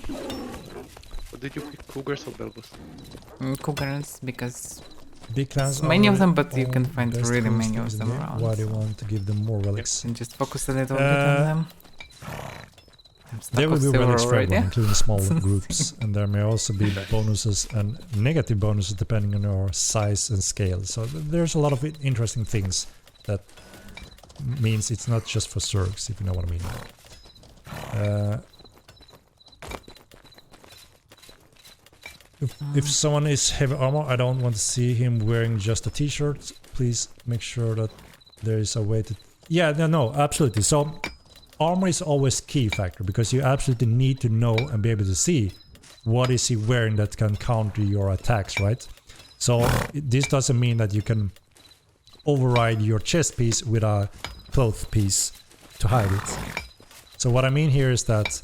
S2: What did you pick, cougars or belbos?
S1: Cookers, because
S7: Big clans
S1: many of
S7: are
S1: them, but you
S7: all
S1: can find
S7: best
S1: really many
S7: costumes
S1: of
S7: in
S1: them
S7: the game.
S1: around.
S7: Why do you want to give them more relics?
S1: and just focus a little bit on them. I'm stuck
S7: There will
S1: with
S7: be
S1: silver
S7: relics for
S1: already.
S7: everyone, including small groups, and there may also be bonuses and negative bonuses depending on your size and scale. So there's a lot of interesting things that means it's not just for Zergs, if you know what I mean. If someone is heavy armor, I don't want to see him wearing just a t-shirt. Please make sure that there is a way to... Yeah, no, absolutely. So armor is always key factor, because you absolutely need to know and be able to see what is he wearing that can counter your attacks, right? So this doesn't mean that you can override your chest piece with a cloth piece to hide it. So what I mean here is that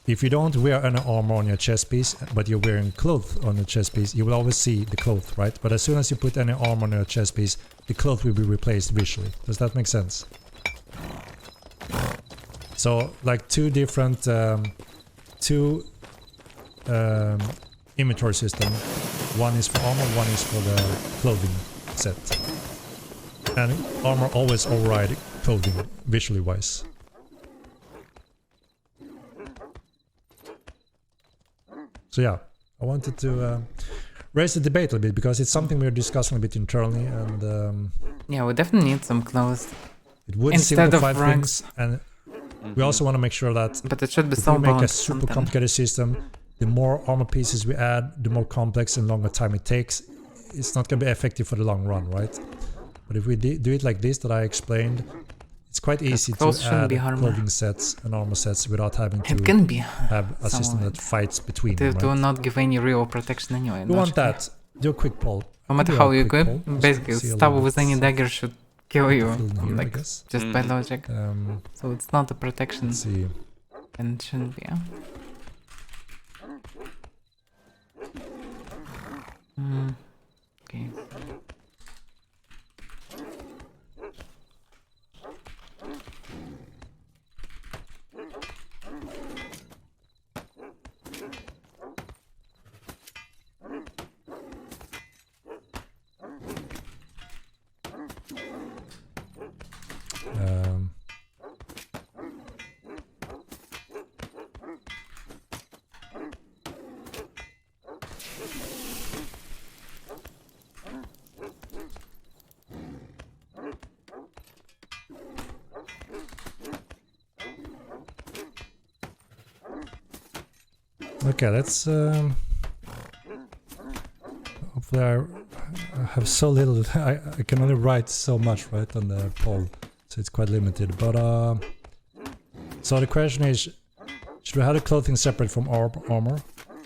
S7: if you don't wear any armor on your chest piece, but you're wearing clothes on your chest piece, you will always see the clothes, right? But as soon as you put any armor on your chest piece, the clothes will be replaced visually. Does that make sense? So, like two different inventory system. One is for armor, one is for the clothing set. And armor always override clothing, visually wise. So yeah, I wanted to raise the debate a little bit because it's something we're discussing a bit internally, and
S1: Yeah, we definitely need some clothes.
S7: it would
S1: Instead of
S7: simplify
S1: ranks.
S7: things, and we also want to make sure that
S1: But it should be
S7: if
S1: so
S7: we make a
S1: balanced
S7: super
S1: content.
S7: complicated system, the more armor pieces we add, the more complex and longer time it takes. It's not going to be effective for the long run, right? But if we do it like this that I explained, it's quite easy to
S1: clothes shouldn't
S7: add
S1: be armor.
S7: clothing sets and armor sets without having
S1: It
S7: to
S1: can be.
S7: have a system
S1: somewhat.
S7: that fights between
S1: They
S7: them,
S1: do
S7: right?
S1: not give any real protection anyway.
S7: We want
S1: logically.
S7: that. Do a quick poll.
S1: No matter
S7: Do a
S1: how you
S7: quick
S1: equip,
S7: poll. Just
S1: basically,
S7: see a
S1: stab
S7: little
S1: with
S7: bit
S1: any dagger should kill you,
S7: feel here, I
S1: like
S7: guess.
S1: just by logic. So it's not a protection,
S7: Let's see.
S1: and it shouldn't be. Yeah? Okay.
S7: Um, okay, let's hopefully I have so little. I can only write so much, right, on the poll, so it's quite limited. But so the question is, should we have the clothing separate from armor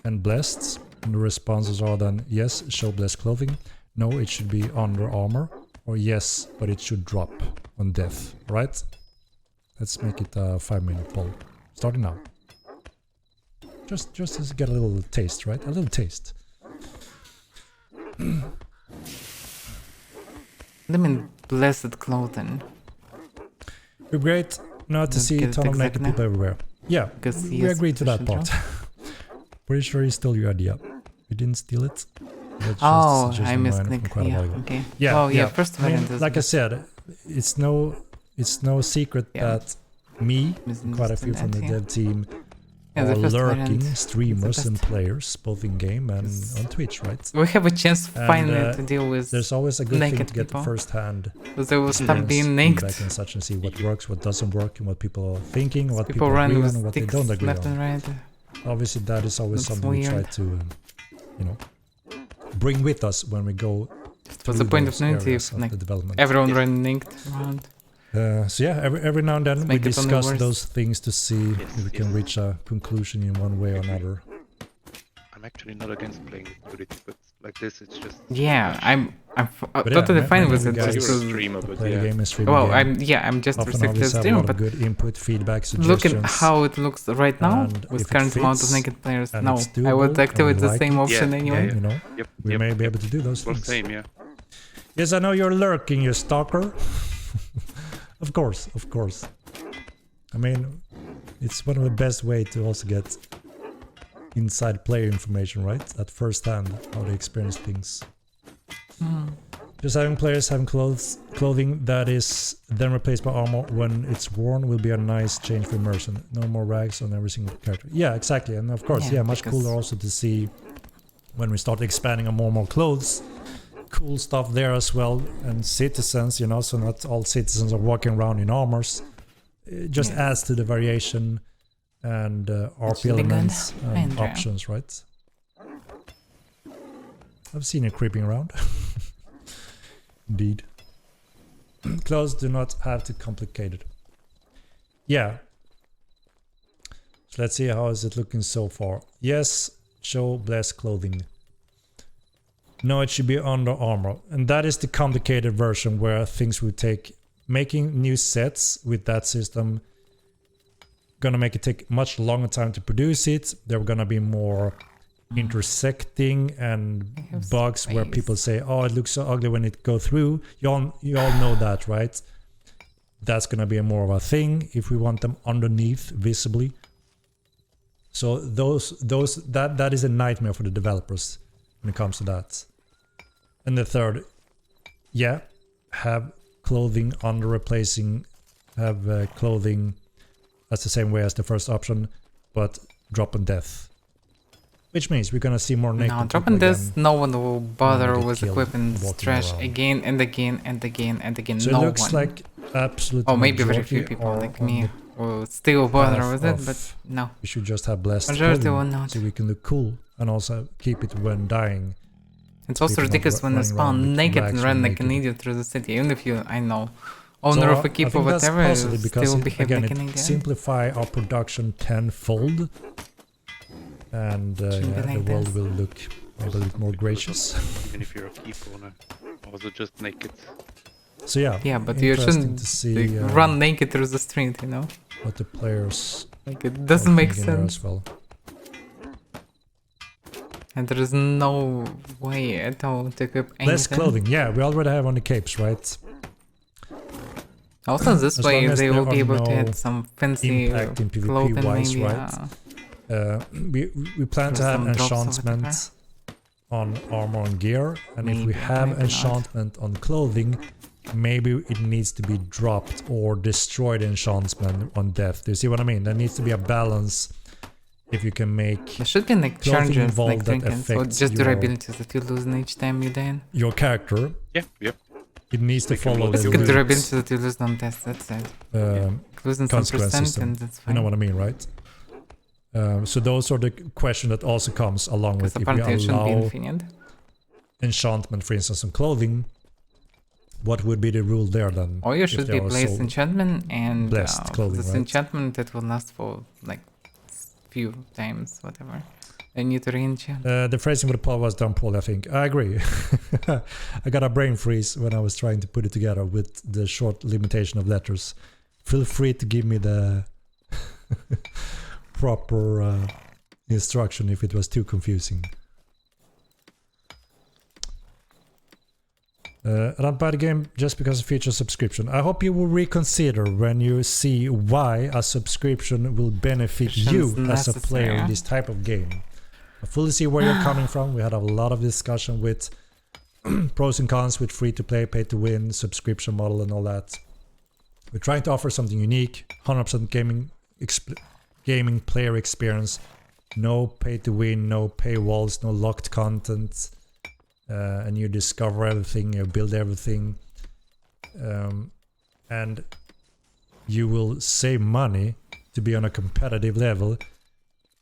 S7: and blessed? And the responses are then yes, show blessed clothing. No, it should be under armor. Or yes, but it should drop on death, right? Let's make it a 5-minute poll. Starting now. Just to get a little taste, right? A little taste.
S1: I mean, blessed clothing.
S7: We're great now to
S1: Don't
S7: see a
S1: get it
S7: ton of naked
S1: exactly.
S7: people everywhere. Yeah,
S1: Because
S7: we
S1: yes,
S7: agreed to that
S1: should
S7: part.
S1: drop.
S7: Pretty sure you stole your idea. You didn't steal it. That's just a
S1: Oh,
S7: suggestion
S1: I
S7: of mine from
S1: misclicked.
S7: quite a
S1: Yeah,
S7: while ago.
S1: okay.
S7: Yeah,
S1: Oh, yeah.
S7: yeah.
S1: First
S7: I mean,
S1: variant is
S7: like I said, it's no secret
S1: Yeah.
S7: that me, and quite a few from the dev team,
S1: Yeah, the
S7: are
S1: first
S7: lurking
S1: variant
S7: streamers
S1: is the
S7: and
S1: best.
S7: players, both in game and
S1: Yes.
S7: on Twitch, right?
S1: We have a chance
S7: And,
S1: finally to deal with.
S7: There's always a good thing
S1: naked
S7: to get
S1: people.
S7: first-hand
S1: Because they will stop
S7: experience,
S1: being naked.
S7: feedback and such, and see what works, what doesn't work, and what people are thinking, what
S1: People
S7: people
S1: run
S7: agree
S1: with
S7: on, and what they
S1: sticks
S7: don't agree
S1: left
S7: on.
S1: and right.
S7: Obviously, that is always
S1: Looks
S7: something we try
S1: weird.
S7: to, you know, bring with us when we go
S1: What's
S7: through
S1: the point of
S7: those
S1: unity
S7: areas
S1: if
S7: of
S1: like
S7: the development.
S1: everyone running naked around?
S7: So yeah, every now and then we
S1: make it only
S7: discuss
S1: worse.
S7: those things to see
S2: Yes,
S7: if we can
S2: yes.
S7: reach a conclusion in one way or another.
S2: I'm actually not against playing Unity, but like this, it's just.
S1: Yeah, I'm
S7: But yeah,
S1: totally fine
S7: many
S1: with
S7: of
S1: it.
S7: you
S2: You're
S7: guys
S1: Just
S2: a
S1: 'cause-
S2: streamer, but
S7: Play the
S2: yeah.
S7: game and stream
S1: well,
S7: the game.
S1: I'm just
S7: Often
S1: restricted
S7: always
S1: to
S7: have a
S1: stream,
S7: lot of
S1: but
S7: good input, feedback,
S1: look at
S7: suggestions.
S1: how it looks right now
S7: And if
S1: with
S7: it
S1: current amount of
S7: fits
S1: naked players.
S7: and
S1: No,
S7: it's
S1: I would
S7: doable
S1: activate
S7: and
S1: the
S7: like
S1: same
S7: it,
S1: option
S2: Yeah,
S1: anyway.
S2: yeah.
S7: You know,
S2: Yep.
S7: we
S2: yep.
S7: may be able to do those
S2: Well,
S7: things.
S2: same, yeah.
S7: Yes, I know you're lurking, you stalker. Of course, of course. I mean, it's one of the best way to also get inside player information, right? At first hand, how they experience things. Just having players having clothing that is then replaced by armor when it's worn will be a nice change for immersion. No more rags on every single character. Yeah, exactly. And of course,
S1: Yeah,
S7: much
S1: because-
S7: cooler also to see when we start expanding on more and more clothes. Cool stuff there as well. And citizens, you know, so not all citizens are walking around in armors. It just
S1: Yeah.
S7: adds to the variation and RP
S1: should be good.
S7: elements and
S1: And,
S7: options, right? I've seen it creeping around. Indeed. Clothes do not have to complicate it. Yeah. So let's see how is it looking so far. Yes, show blessed clothing. No, it should be under armor. And that is the complicated version where things will take making new sets with that system gonna make it take much longer time to produce it. There are gonna be more intersecting and bugs where people say, oh, it looks so ugly when it go through. You all know that, right? That's gonna be more of a thing if we want them underneath visibly. So that is a nightmare for the developers when it comes to that. And the third, yeah, have clothing under replacing, have clothing that's the same way as the first option, but drop on death. Which means we're gonna see more naked
S1: No,
S7: people
S1: dropping this,
S7: again.
S1: no one will bother
S7: get
S1: with
S7: killed
S1: equipping
S7: walking
S1: trash
S7: around.
S1: again and again and again and again.
S7: So
S1: No
S7: it looks
S1: one.
S7: like absolutely.
S1: Oh, maybe very few people like me will still bother with it, but no.
S7: We should just have blessed
S1: Majority will
S7: clothing
S1: not.
S7: so we can look cool and also keep it when dying.
S1: It's also
S7: People not
S1: ridiculous when you
S7: running around
S1: spawn
S7: with
S1: naked and
S7: rags
S1: run
S7: and
S1: like an
S7: naked.
S1: idiot through the city. Even if you, I know, owner
S7: So
S1: of a keep
S7: I
S1: or
S7: think that's
S1: whatever,
S7: possibly
S1: you
S7: because
S1: still
S7: it,
S1: behave
S7: again,
S1: like an
S7: it
S1: idiot.
S7: simplify our production tenfold, and
S1: Shouldn't be
S7: yeah,
S1: like
S7: the world
S1: this.
S7: will look maybe a little more gracious.
S2: Even if you're a keep owner, also just naked.
S7: So yeah,
S1: Yeah, but you
S7: interesting
S1: shouldn't
S7: to see
S1: like, run naked through the street, you know?
S7: what the players
S1: Like, it
S7: are
S1: doesn't make
S7: thinking there
S1: sense.
S7: as well.
S1: And there is no way at all to equip anything.
S7: Less clothing, yeah, we already have on the capes, right?
S1: Also, this
S7: As
S1: way
S7: long as
S1: they
S7: there
S1: will be
S7: are
S1: able to
S7: no
S1: add some fancy
S7: impact in PvP
S1: clothing,
S7: wise,
S1: maybe.
S7: right? We plan to
S1: Or
S7: have
S1: some drops or
S7: enchantment on armor and gear, and if we
S1: Maybe,
S7: have
S1: maybe not.
S7: enchantment on clothing, maybe it needs to be dropped or destroyed enchantment on death. Do you see what I mean? There needs to be a balance. If you can make
S1: There should be like
S7: clothing
S1: charges,
S7: involved
S1: like
S7: that
S1: trinkets, or
S7: affects
S1: just
S7: your-
S1: durabilities that you lose in each time you die.
S7: your character,
S2: Yeah, yep.
S7: it needs to
S2: They can
S7: follow
S2: look
S7: the
S1: It's
S2: at
S1: good
S2: root.
S1: durability that you lose on test, that's it. Losing some
S7: consequence
S1: percent
S7: system.
S1: and that's
S7: You
S1: fine.
S7: know what I mean, right? So those are the question that also comes along with
S1: Because
S7: if we
S1: apparently it shouldn't be
S7: allow
S1: infinite.
S7: enchantment, for instance, on clothing. What would be the rule there then?
S1: Or you
S7: if
S1: should
S7: they
S1: be
S7: are
S1: blessed
S7: sold?
S1: enchantment and
S7: Blessed
S1: for
S7: clothing,
S1: this
S7: right?
S1: enchantment that will last for like few times, whatever. I need to re-enchant.
S7: The phrasing for the poll was done poorly, I think. I agree. I got a brain freeze when I was trying to put it together with the short limitation of letters. Feel free to give me the proper instruction if it was too confusing. I don't buy the game just because it features subscription. I hope you will reconsider when you see why a subscription will benefit you
S1: Subscription's
S7: as a player in
S1: necessary.
S7: this type of game. I fully see where you're coming from. We had a lot of discussion with pros and cons with free-to-play, pay-to-win, subscription model and all that. We're trying to offer something unique, 100% gaming player experience, no pay-to-win, no paywalls, no locked content. And you discover everything, you build everything, and you will save money to be on a competitive level.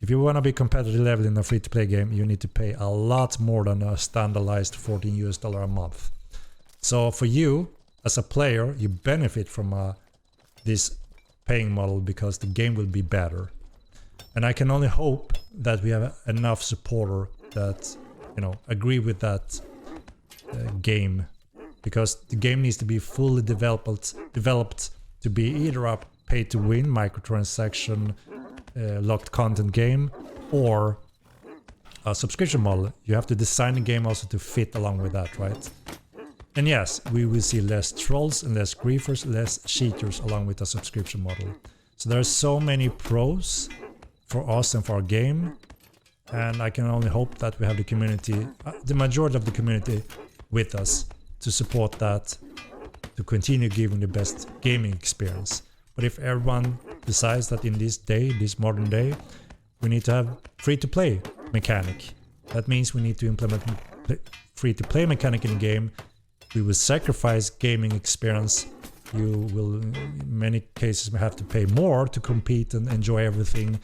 S7: If you want to be competitive level in a free-to-play game, you need to pay a lot more than a standardized $14 a month. So for you, as a player, you benefit from this paying model because the game will be better. And I can only hope that we have enough supporter that agree with that game, because the game needs to be fully developed to be either a pay-to-win microtransaction locked content game or a subscription model. You have to design the game also to fit along with that, right? And yes, we will see less trolls and less griefers, less cheaters along with the subscription model. So there are so many pros for us and for our game. And I can only hope that we have the community, the majority of the community with us to support that, to continue giving the best gaming experience. But if everyone decides that in this modern day, we need to have free-to-play mechanic, that means we need to implement free-to-play mechanic in the game. We will sacrifice gaming experience. You will, in many cases, have to pay more to compete and enjoy everything.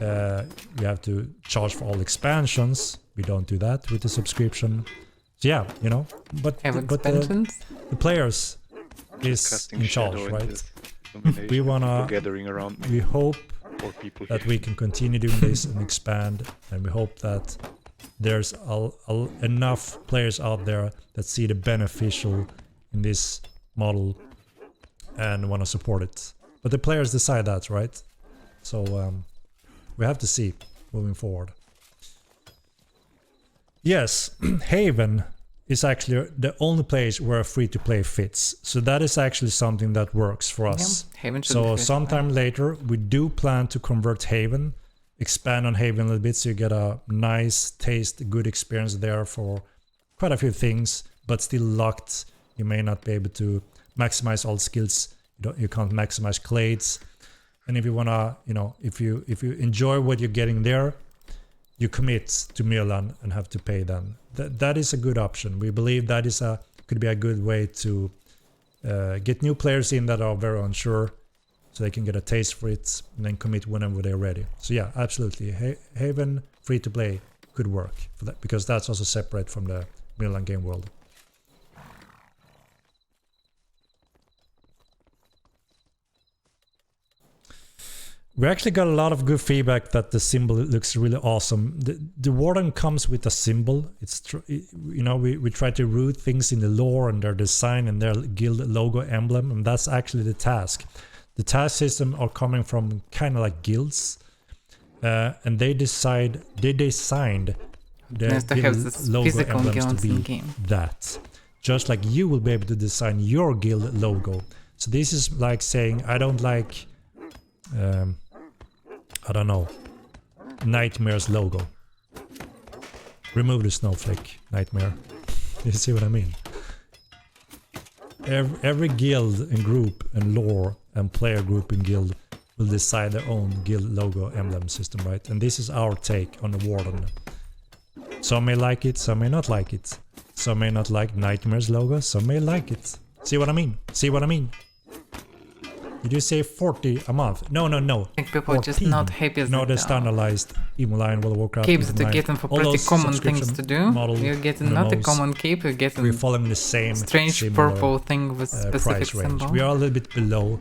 S7: You have to charge for all expansions. We don't do that with the subscription. So yeah, but
S1: Have expansions?
S7: The players is
S2: Casting
S7: in charge,
S2: shadow in
S7: right?
S2: this domination,
S7: We wanna-
S2: people gathering around me,
S7: We hope
S2: or people
S7: that
S2: here.
S7: we can continue doing this and expand, and we hope that there's enough players out there that see the beneficial in this model and want to support it. But the players decide that, right? So we have to see moving forward. Yes, Haven is actually the only place where free-to-play fits. So that is actually something that works for us.
S1: Yeah, Haven should
S7: So
S1: fit,
S7: sometime
S1: right?
S7: later, we do plan to convert Haven, expand on Haven a little bit, so you get a nice taste, good experience there for quite a few things, but still locked. You may not be able to maximize all skills. You can't maximize clades. And if you wanna, if you enjoy what you're getting there, you commit to Milan and have to pay then. That is a good option. We believe that is could be a good way to get new players in that are very unsure, so they can get a taste for it and then commit whenever they're ready. So yeah, absolutely, Haven free to play could work for that, because that's also separate from the Milan game world. We actually got a lot of good feedback that the symbol looks really awesome. The Warden comes with a symbol. We try to root things in the lore and their design and their guild logo emblem, and that's actually the task. The task system are coming from kind of like guilds, and they designed the
S1: Nice to have
S7: guild
S1: this
S7: logo
S1: physical
S7: emblems to
S1: guilds in
S7: be
S1: game.
S7: that. Just like you will be able to design your guild logo. So this is like saying, I don't like I don't know, Nightmare's logo. Remove the snowflake, Nightmare. You see what I mean? Every guild and group and lore and player group and guild will decide their own guild logo emblem system, right? And this is our take on the Warden. Some may like it, some may not like it. Some may not like Nightmare's logo, some may like it. See what I mean? See what I mean? Did you say 40 a month? No.
S1: I think people are just
S7: 14.
S1: not happy
S7: No,
S1: with
S7: the standardized Emo Line, World of Warcraft.
S1: capes
S7: Emo
S1: to
S7: Line.
S1: get them for
S7: All
S1: pretty
S7: those
S1: common things
S7: subscription
S1: to do.
S7: model
S1: You're getting not a
S7: MMOs,
S1: common cape, you're getting
S7: we're following the same
S1: strange
S7: similar,
S1: purple thing with specific
S7: price range.
S1: symbol.
S7: We are a little bit below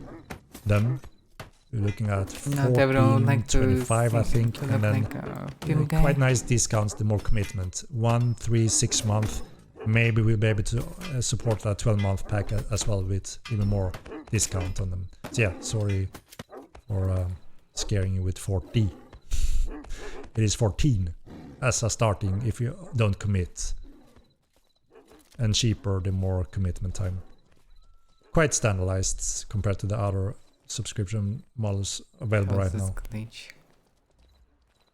S7: them. We're looking at 14,
S1: Not everyone would like to
S7: 25, I think,
S1: to
S7: and
S1: look
S7: then
S1: like a film guy.
S7: quite nice discounts, the more commitment. 1, 3, 6 month. Maybe we'll be able to support that 12-month pack as well with even more discount on them. So yeah, sorry for scaring you with 40. It is 14 as a starting if you don't commit. And cheaper the more commitment time. Quite standardized compared to the other subscription models available
S1: How's
S7: right
S1: this
S7: now.
S1: glitch?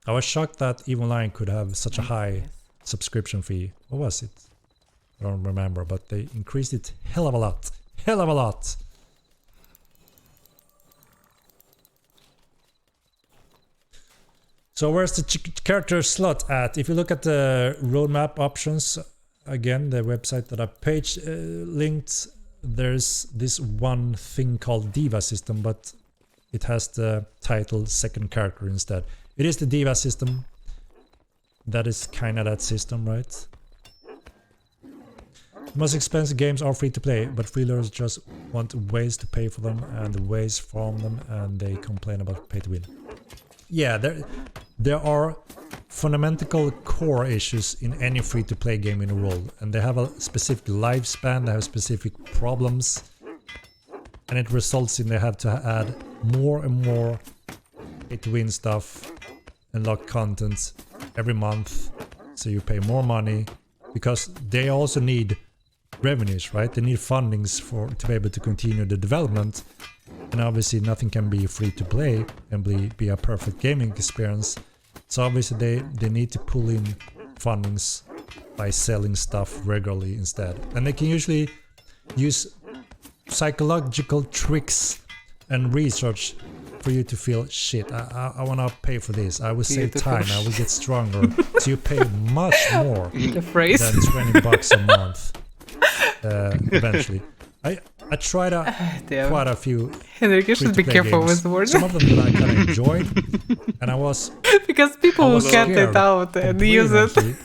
S7: I was shocked that Eve Online could have such a high
S1: Yes.
S7: subscription fee. What was it? I don't remember, but they increased it hell of a lot. Hell of a lot! So where's the character slot at? If you look at the roadmap options, again, the website that I page linked, there's this one thing called Diva system, but it has the title second character instead. It is the Diva system. That is kind of that system, right? Most expensive games are free to play, but freeloaders just want ways to pay for them and the ways from them, and they complain about pay to win. Yeah, there are fundamental core issues in any free to play game in the world, and they have a specific lifespan, they have specific problems, and it results in they have to add more and more pay to win stuff, unlock content every month, so you pay more money, because they also need revenues, right? They need fundings to be able to continue the development, and obviously nothing can be free to play and be a perfect gaming experience. So obviously they need to pull in fundings by selling stuff regularly instead, and they can usually use psychological tricks and research for you to feel shit. I want to pay for this. I will save time. I will get stronger. So you pay much more
S1: The phrase.
S7: than $20 a month. Eventually, I tried
S1: Damn.
S7: quite a few.
S1: Henrik, you should be
S7: free-to-play
S1: careful
S7: games.
S1: with the words.
S7: Some of them that I kind of enjoyed, and I was
S1: Because people
S7: I
S1: will
S7: was
S1: cut
S7: scared
S1: it out
S7: of
S1: and use it.
S7: brilliantly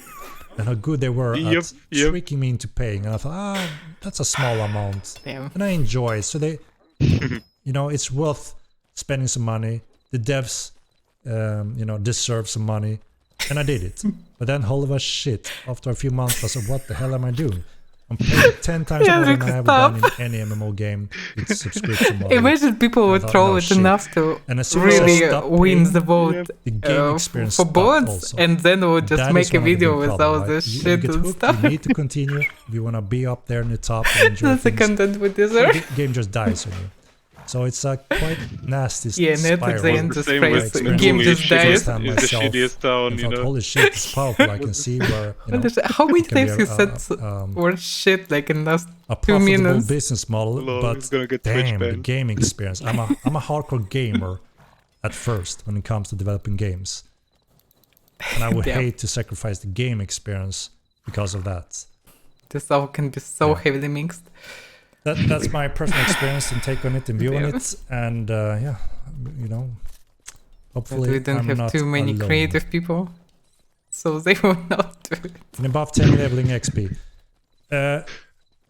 S7: and how good they were
S2: Yep,
S7: at
S2: yep.
S7: tricking me into paying. And I thought, that's a small amount,
S1: Damn.
S7: and I enjoy it. So they, it's worth spending some money. The devs, deserve some money, and I did it. But then, whole of a shit. After a few months, I said, "What the hell am I doing?" I'm paying 10 times
S1: Yeah,
S7: more than
S1: Rick,
S7: I have
S1: stop.
S7: done in any MMO game with subscription model.
S1: Imagine people
S7: I
S1: would
S7: thought,
S1: troll
S7: no
S1: it
S7: shit.
S1: enough to
S7: And as soon as I
S1: really
S7: stopped
S1: win
S7: paying,
S1: the vote
S7: the game
S1: for
S7: experience stopped
S1: bots,
S7: also.
S1: and then we'll just
S7: That is
S1: make a
S7: one of the
S1: video
S7: big
S1: with
S7: problem,
S1: all
S7: right?
S1: this
S7: You
S1: shit
S7: get
S1: and
S7: hooked,
S1: stuff.
S7: you need to continue if you want to be up there in the top and enjoy
S1: That's the
S7: things.
S1: content we deserve.
S7: The game just dies on you. So it's a quite nasty
S1: Yeah, Netflix
S7: spiral.
S1: they
S2: Was
S1: end
S2: the
S1: this
S2: same
S1: phrase,
S2: with
S7: experienced
S1: game
S7: it
S1: just
S7: first
S1: dies.
S7: time
S2: Is the
S7: myself
S2: shittiest town,
S7: and
S2: you
S7: thought,
S2: know.
S7: holy shit, it's powerful. I can see where, you know,
S1: How many
S7: it can be
S1: times you said
S7: a
S1: word shit like in last
S7: a
S1: 2
S7: profitable
S1: minutes?
S7: business model,
S2: Lol, he's
S7: but
S2: gonna get Twitch
S7: damn, the
S2: banned.
S7: gaming experience. I'm a hardcore gamer at first when it comes to developing games. And I would
S1: Damn.
S7: hate to sacrifice the game experience because of that.
S1: This all can be so
S7: Yeah.
S1: heavily mixed.
S7: That's my personal experience and take on it and view on
S1: Damn.
S7: it. And yeah, you know,
S1: But
S7: hopefully
S1: we don't
S7: I'm
S1: have
S7: not
S1: too many
S7: alone.
S1: creative people, so they will not do it.
S7: And above 10 leveling XP.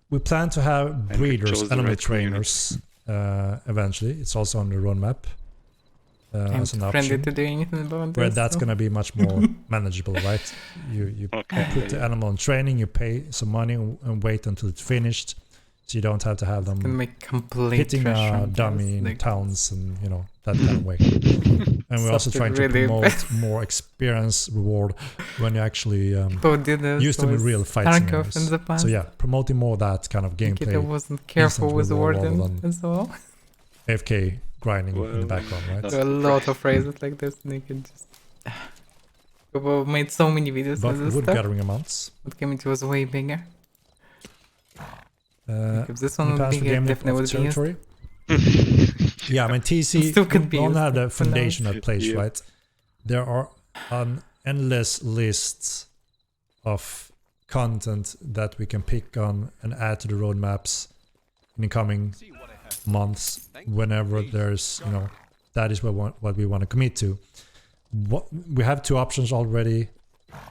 S7: We plan to have
S2: we
S7: breeders,
S2: chose the
S7: animal
S2: right
S7: trainers eventually. It's also on the roadmap
S1: I'm
S7: as an
S1: too friendly
S7: option.
S1: to do anything about
S7: Where
S1: this.
S7: that's
S1: so.
S7: going to be much more manageable, right? You
S2: Okay.
S7: put the animal in training, you pay some money and wait until it's finished, so you don't have to have
S1: Can
S7: them
S1: make complete
S7: hitting
S1: trash
S7: a
S1: on
S7: dummy
S1: this,
S7: in
S1: like,
S7: towns and you know that kind of way. And we're also
S1: something
S7: trying to
S1: really
S7: promote more experience reward when you actually
S1: people did this
S7: use them in
S1: with
S7: real fight
S1: Tarkov in
S7: scenarios.
S1: the past.
S7: So yeah, promoting more of that kind of
S1: Nikita
S7: gameplay,
S1: wasn't careful
S7: instant
S1: with the
S7: reward
S1: wording
S7: rather than
S1: as well.
S7: AFK grinding in the
S2: Well,
S7: background, right?
S2: that's
S1: There are a lot of phrases like this, and you can just. People made so many videos
S7: But
S1: with this
S7: wood
S1: stuff.
S7: gathering amounts.
S1: But community was way bigger. If this
S7: Any
S1: one would
S7: plans
S1: be
S7: for
S1: here,
S7: gaming
S1: definitely
S7: of
S1: would be used.
S7: territory? Yeah, I mean TC
S1: Still could be
S7: we don't
S1: used
S7: have the
S1: for now.
S7: foundation at place,
S2: Yeah.
S7: right? There are an endless lists of content that we can pick on and add to the roadmaps in the coming months whenever there's, you know, that is what we want to commit to. We have two options already.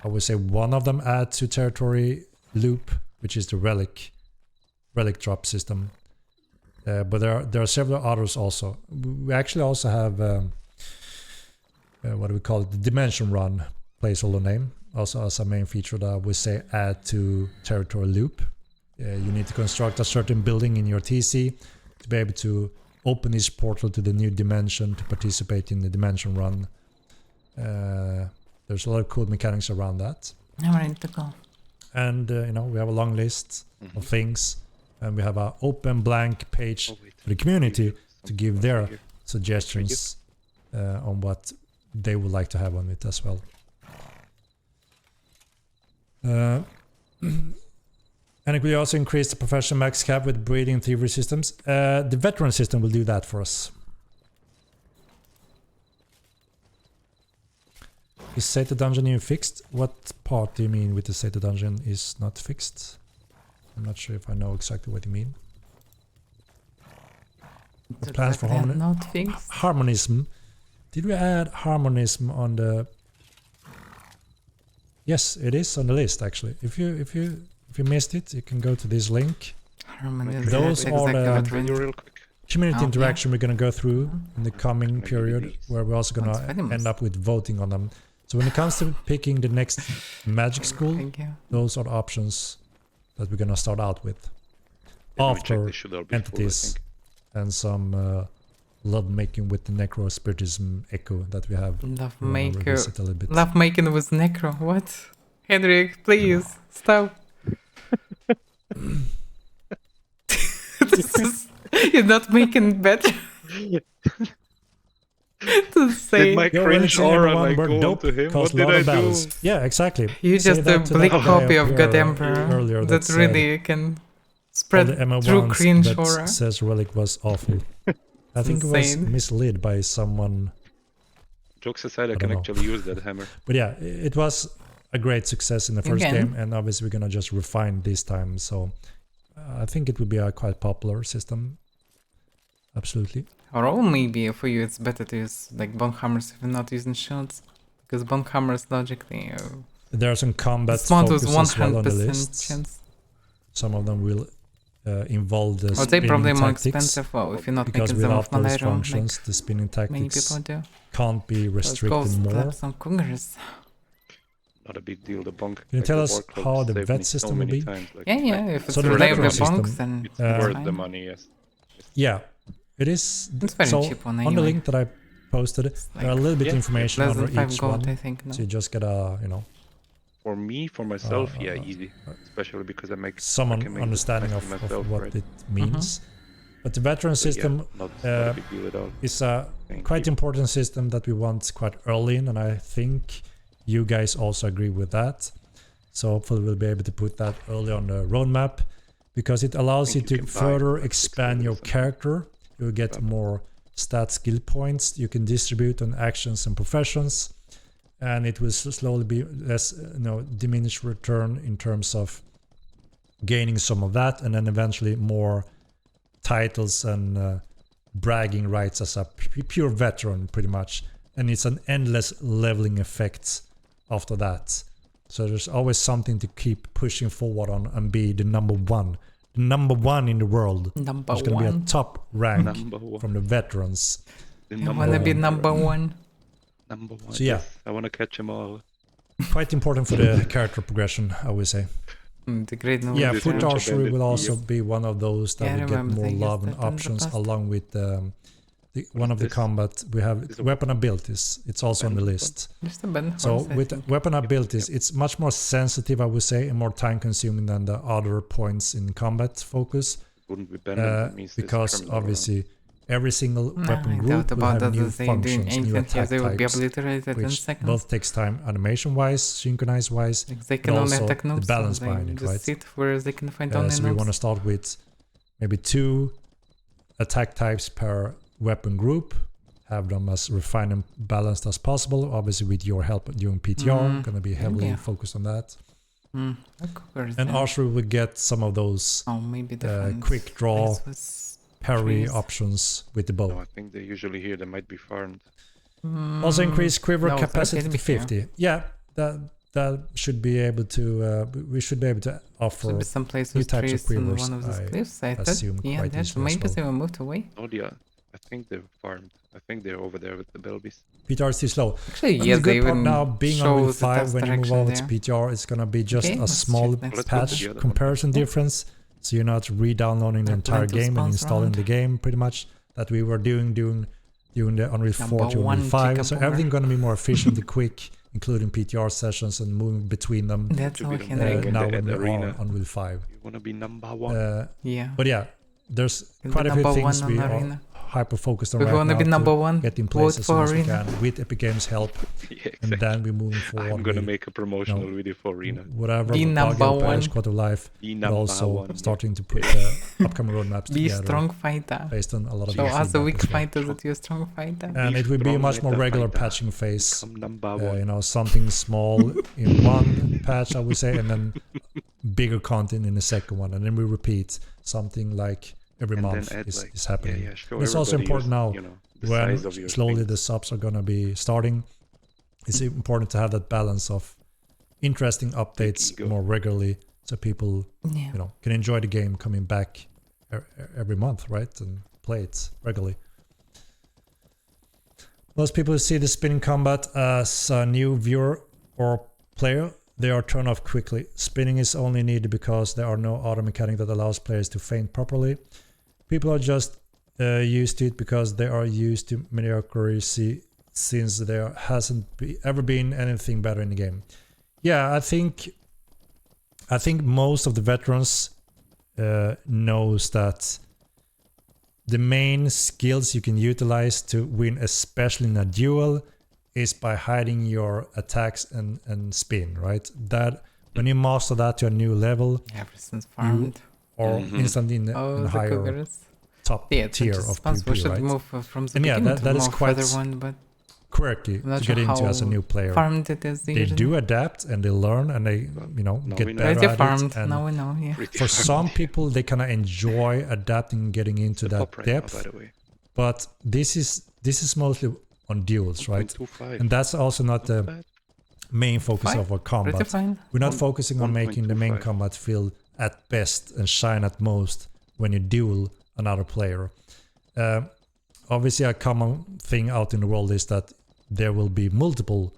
S7: I would say one of them add to territory loop, which is the relic drop system. But there are several others also. We actually also have what do we call it? The dimension run placeholder name also as a main feature that we say add to territory loop. You need to construct a certain building in your TC to be able to open each portal to the new dimension to participate in the dimension run. There's a lot of cool mechanics around that.
S1: I'm ready to go.
S7: And you know, we have a long list of things, and we have an open blank page for the community to give their suggestions on what they would like to have on it as well. And it will also increase the professional max cap with breeding and thievery systems. The veteran system will do that for us. Is Sata Dungeon even fixed? What part do you mean with the Sata Dungeon is not fixed? I'm not sure if I know exactly what you mean. The plans for
S1: Not fixed.
S7: harmonism. Did we add harmonism on the? Yes, it is on the list actually. If you missed it, you can go to this link.
S1: Harmony.
S7: Those are the
S1: what we-
S2: real quick.
S7: Community
S1: Oh,
S7: interaction we're going to go through in the coming
S2: Maybe
S7: period,
S2: these.
S7: where we're also going
S1: Sounds very
S7: to
S1: nice.
S7: end up with voting on them. So when it comes to picking the next magic school,
S1: Thank you.
S7: those are the options that we're going to start out with.
S2: Yeah, let me check,
S7: After
S2: this should all be full, I
S7: entities
S2: think.
S7: and some love making with the necro spiritism echo that we have.
S1: Love
S7: We wanna
S1: maker.
S7: revisit a little bit.
S1: Love making with Necro. What? Henrik, please stop. This is, you're not making it better. To say
S2: Did my
S7: Yo,
S2: cringe
S7: anything
S2: aura
S7: everyone
S2: like
S7: were
S2: go
S7: dope
S2: to him?
S7: caused
S2: What
S7: a lot
S2: did I
S7: of battles.
S2: do?
S7: Yeah, exactly.
S1: you
S7: Say
S1: just a
S7: that to
S1: bleak
S7: that guy
S1: copy
S7: up
S1: of
S7: here,
S1: God Emperor
S7: earlier
S1: that
S7: that said
S1: really can
S7: all
S1: spread
S7: the
S1: true
S7: MO1s
S1: cringe
S7: that
S1: aura.
S7: says Relic was awful. I think it was
S1: insane.
S7: misled by someone.
S2: Jokes aside, I
S7: I
S2: can
S7: don't know.
S2: actually use that hammer.
S7: But yeah, it was a great success in the first
S1: Again.
S7: game, and obviously we're gonna just refine this time. So I think it will be a quite popular system. Absolutely.
S1: Or all maybe for you it's better to use like bone hammers if you're not using shields. Because bone hammers logically
S7: There are some combat
S1: this mount was
S7: focus as well on the
S1: 100%
S7: list.
S1: chance.
S7: Some of them will involve the
S1: Or they
S7: spinning
S1: probably more
S7: tactics,
S1: expensive well if you're not
S7: because
S1: making them
S7: without
S1: of
S7: those
S1: Malero
S7: functions, the spinning
S1: like many
S7: tactics
S1: people do.
S7: can't be
S1: So it
S7: restricted
S1: goes
S7: more.
S1: slap some cougars.
S2: not a big deal. The bunk.
S7: Can you
S2: like
S7: tell
S2: the
S7: us
S2: war club
S7: how the
S2: saved
S7: vet
S2: me
S7: system
S2: so
S7: will
S2: many
S7: be?
S2: times, like,
S1: Yeah, if it's
S7: So the
S1: reliable
S7: veteran
S1: bunks,
S7: system,
S1: then
S2: it's
S1: it's
S2: worth
S1: fine.
S2: the money. Yes.
S7: Yeah, it is.
S1: It's very
S7: so
S1: cheap one
S7: on the
S1: anyway.
S7: link that I posted, there are a
S1: like
S7: little bit
S2: Yeah,
S7: information
S1: Less
S7: under
S1: than 5
S7: each
S1: gold,
S7: one,
S1: I think. No?
S7: so you just get a
S2: For myself, yeah, easy. Especially because I make
S7: some
S2: I can make
S7: understanding
S2: this
S7: of
S2: myself,
S7: what
S2: right?
S7: it means. But the veteran
S2: But yeah,
S7: system
S2: not a big deal at all.
S7: is a
S2: Thank
S7: quite
S2: you.
S7: important system that we want quite early in, and I think you guys also agree with that. So hopefully we'll be able to put that early on the roadmap, because it allows you
S2: think you
S7: to
S2: can buy
S7: further
S2: like 6
S7: expand your
S2: levels and
S7: character. You'll get more stat skill points you can distribute on actions and professions, and it will slowly be less diminished return in terms of gaining some of that, and then eventually more titles and bragging rights as a pure veteran, pretty much. And it's an endless leveling effect after that. So there's always something to keep pushing forward on and be the number one in the world.
S1: Number
S7: There's going to be a
S1: one.
S7: top rank
S2: Number one.
S7: from the veterans.
S2: The
S1: I wanna be number one.
S2: Number one.
S7: So yeah.
S2: Yes, I wanna catch them all.
S7: Quite important for the character progression, I would say.
S1: The great new
S7: Yeah,
S2: This
S7: foot
S2: Ninja
S7: archery
S2: Bandit,
S7: will also
S2: yes.
S7: be one of those that
S1: Yeah, I
S7: will get
S1: remember
S7: more
S1: they used
S7: love and
S1: that in the
S7: options,
S1: past.
S7: along with one of the
S2: this?
S7: combat. We have
S2: Is it
S7: weapon abilities. It's also on the
S2: Bandit
S7: list.
S1: Just a bad
S7: So
S1: horse, I
S7: with
S1: think.
S7: weapon abilities,
S2: yep.
S7: it's much more sensitive, I would say, and more time consuming than the other points in combat focus,
S2: Wouldn't be banned. It means there's
S7: because
S2: criminal
S7: obviously every single
S1: Nah,
S7: weapon
S1: I
S7: group
S1: doubt
S7: will
S1: about
S7: have
S1: that,
S7: new
S1: as they doing
S7: functions, new
S1: ancient here,
S7: attack
S1: they would be
S7: types,
S1: obliterated in
S7: which
S1: seconds.
S7: both takes time animation-wise, synchronized-wise,
S1: Like they
S7: but
S1: can only
S7: also
S1: attack
S7: the
S1: noobs,
S7: balance
S1: so
S7: behind
S1: they
S7: it,
S1: just
S7: right?
S1: sit where they can find only
S7: So we want to
S1: noobs.
S7: start with maybe 2 attack types per weapon group, have them as refined and balanced as possible. Obviously, with your help during PTR, going to be heavily
S1: yeah.
S7: focused on that.
S1: A cooker
S7: And
S1: there.
S7: archery will get some of those
S1: Oh, maybe different.
S7: quick draw,
S1: place with
S7: parry
S1: trees.
S7: options with the bow.
S2: No, I think they usually here they might be farmed.
S7: Also increase quiver
S1: no,
S7: capacity
S1: okay,
S7: to
S1: to be fair.
S7: 50. Yeah, that should be able to. We should be able to offer.
S1: Should be some place
S7: new
S1: with
S7: types of
S1: trees on
S7: quivers,
S1: one of those
S7: I
S1: cliffs. I thought,
S7: assume
S1: yeah,
S7: quite
S1: that
S7: easily as
S1: maybe
S7: well.
S1: they were moved away.
S2: Oh yeah, I think they're farmed. I think they're over there with the Belbies.
S7: PTR is too slow.
S1: Actually,
S7: And
S1: yes,
S7: the
S1: they
S7: good part
S1: even
S7: now, being on wheel
S1: shows the
S7: 5,
S1: test
S7: when you move
S1: direction
S7: over
S1: there.
S7: to PTR, it's gonna be just
S1: Okay,
S7: a
S1: let's
S7: small
S1: check next
S2: Let's go to
S7: patch
S2: the other one.
S7: comparison difference. So you're not re-downloading the
S1: There are
S7: entire
S1: plenty of
S7: game and
S1: spawns
S7: installing
S1: around.
S7: the game, pretty much, that we were doing the Unreal 4 to Unreal
S1: one
S7: 5. So
S1: chicken
S7: everything gonna be more efficient and quick, including PTR sessions and moving between them.
S1: That's
S2: To
S1: how
S2: be
S1: I
S2: the
S1: can
S2: main
S1: rank.
S2: when
S7: Now
S2: they
S7: when
S2: add
S7: we're
S2: arena.
S7: on Unreal 5.
S2: You wanna be number one.
S1: Yeah.
S7: But yeah, there's
S1: We'll
S7: quite
S1: be
S7: a few
S1: number
S7: things
S1: one
S7: we
S1: on
S7: are
S1: Arena.
S7: hyper focused on
S1: We
S7: right
S1: wanna
S7: now
S1: be number
S7: to
S1: one.
S7: get in place
S1: Vote
S7: as soon
S1: for
S7: as we
S1: Arena.
S7: can with Epic Games' help,
S2: Yeah, exactly.
S7: and then we're moving forward.
S2: I'm gonna
S7: with,
S2: make a promotional video for Arena.
S7: whatever
S1: Be
S7: bug
S1: number
S7: repairs,
S1: one.
S7: quality of life,
S2: Be
S7: but
S2: number
S7: also
S2: one.
S7: starting to put the upcoming roadmaps
S1: Be a
S7: together
S1: strong fighter.
S7: based on a lot of
S1: Show
S7: your
S1: us a
S7: feedback
S1: weak
S7: as well.
S1: fighter that you're a strong fighter.
S7: And
S2: Be
S7: it will be a
S2: strong
S7: much
S2: like
S7: more
S2: the
S7: regular
S2: fighter.
S7: patching phase.
S2: Become number one.
S7: You know, something small in one patch, I would say, and then bigger content in the second one, and then we repeat something like every
S2: And then
S7: month
S2: add,
S7: is,
S2: like,
S7: is happening.
S2: Yeah, show
S7: It's also
S2: everybody
S7: important now
S2: you know, the
S7: when
S2: size of your
S7: slowly
S2: thing.
S7: the subs are gonna be starting. It's important to have that balance of interesting updates
S2: ego.
S7: more regularly, so people
S1: Yeah.
S7: can enjoy the game coming back every month, right, and play it regularly. Most people who see the spinning combat as a new viewer or player, they are turned off quickly. Spinning is only needed because there are no auto mechanic that allows players to feint properly. People are just used to it because they are used to mediocrity, since there hasn't ever been anything better in the game. Yeah, I think most of the veterans knows that the main skills you can utilize to win, especially in a duel, is by hiding your attacks and spin, right? That when you master that to a new level,
S1: Everything's farmed.
S7: or instantly in
S1: Oh,
S7: a
S1: the
S7: higher
S1: cougars.
S7: top
S1: Yeah, it's
S7: tier
S1: just
S7: of
S1: possible. We
S7: PvP,
S1: should
S7: right?
S1: move from the
S7: And yeah,
S1: beginning
S7: that
S1: to
S7: is
S1: more
S7: quite
S1: further one, but
S7: quirky
S1: I'm not
S7: to
S1: sure
S7: get into as a
S1: how
S7: new player.
S1: farmed it is.
S7: They
S1: usually.
S7: do adapt and they learn and they,
S2: Now
S7: get
S2: we know.
S7: better
S1: Pretty
S7: at
S1: farmed.
S7: it. And
S1: Now we know, yeah.
S2: Pretty
S7: for
S2: farmed.
S7: some people, they kind of enjoy adapting and getting into
S2: The
S7: that
S2: top right now,
S7: depth.
S2: by the way.
S7: But this is mostly on duels, right?
S2: 1.25.
S7: And that's also not the
S2: bad.
S7: main focus
S1: Fine.
S7: of our
S1: Pretty
S7: combat.
S1: fine.
S7: We're not
S2: One-
S7: focusing on making the main
S2: 1.25.
S7: combat feel at best and shine at most when you duel another player. Obviously, a common thing out in the world is that there will be multiple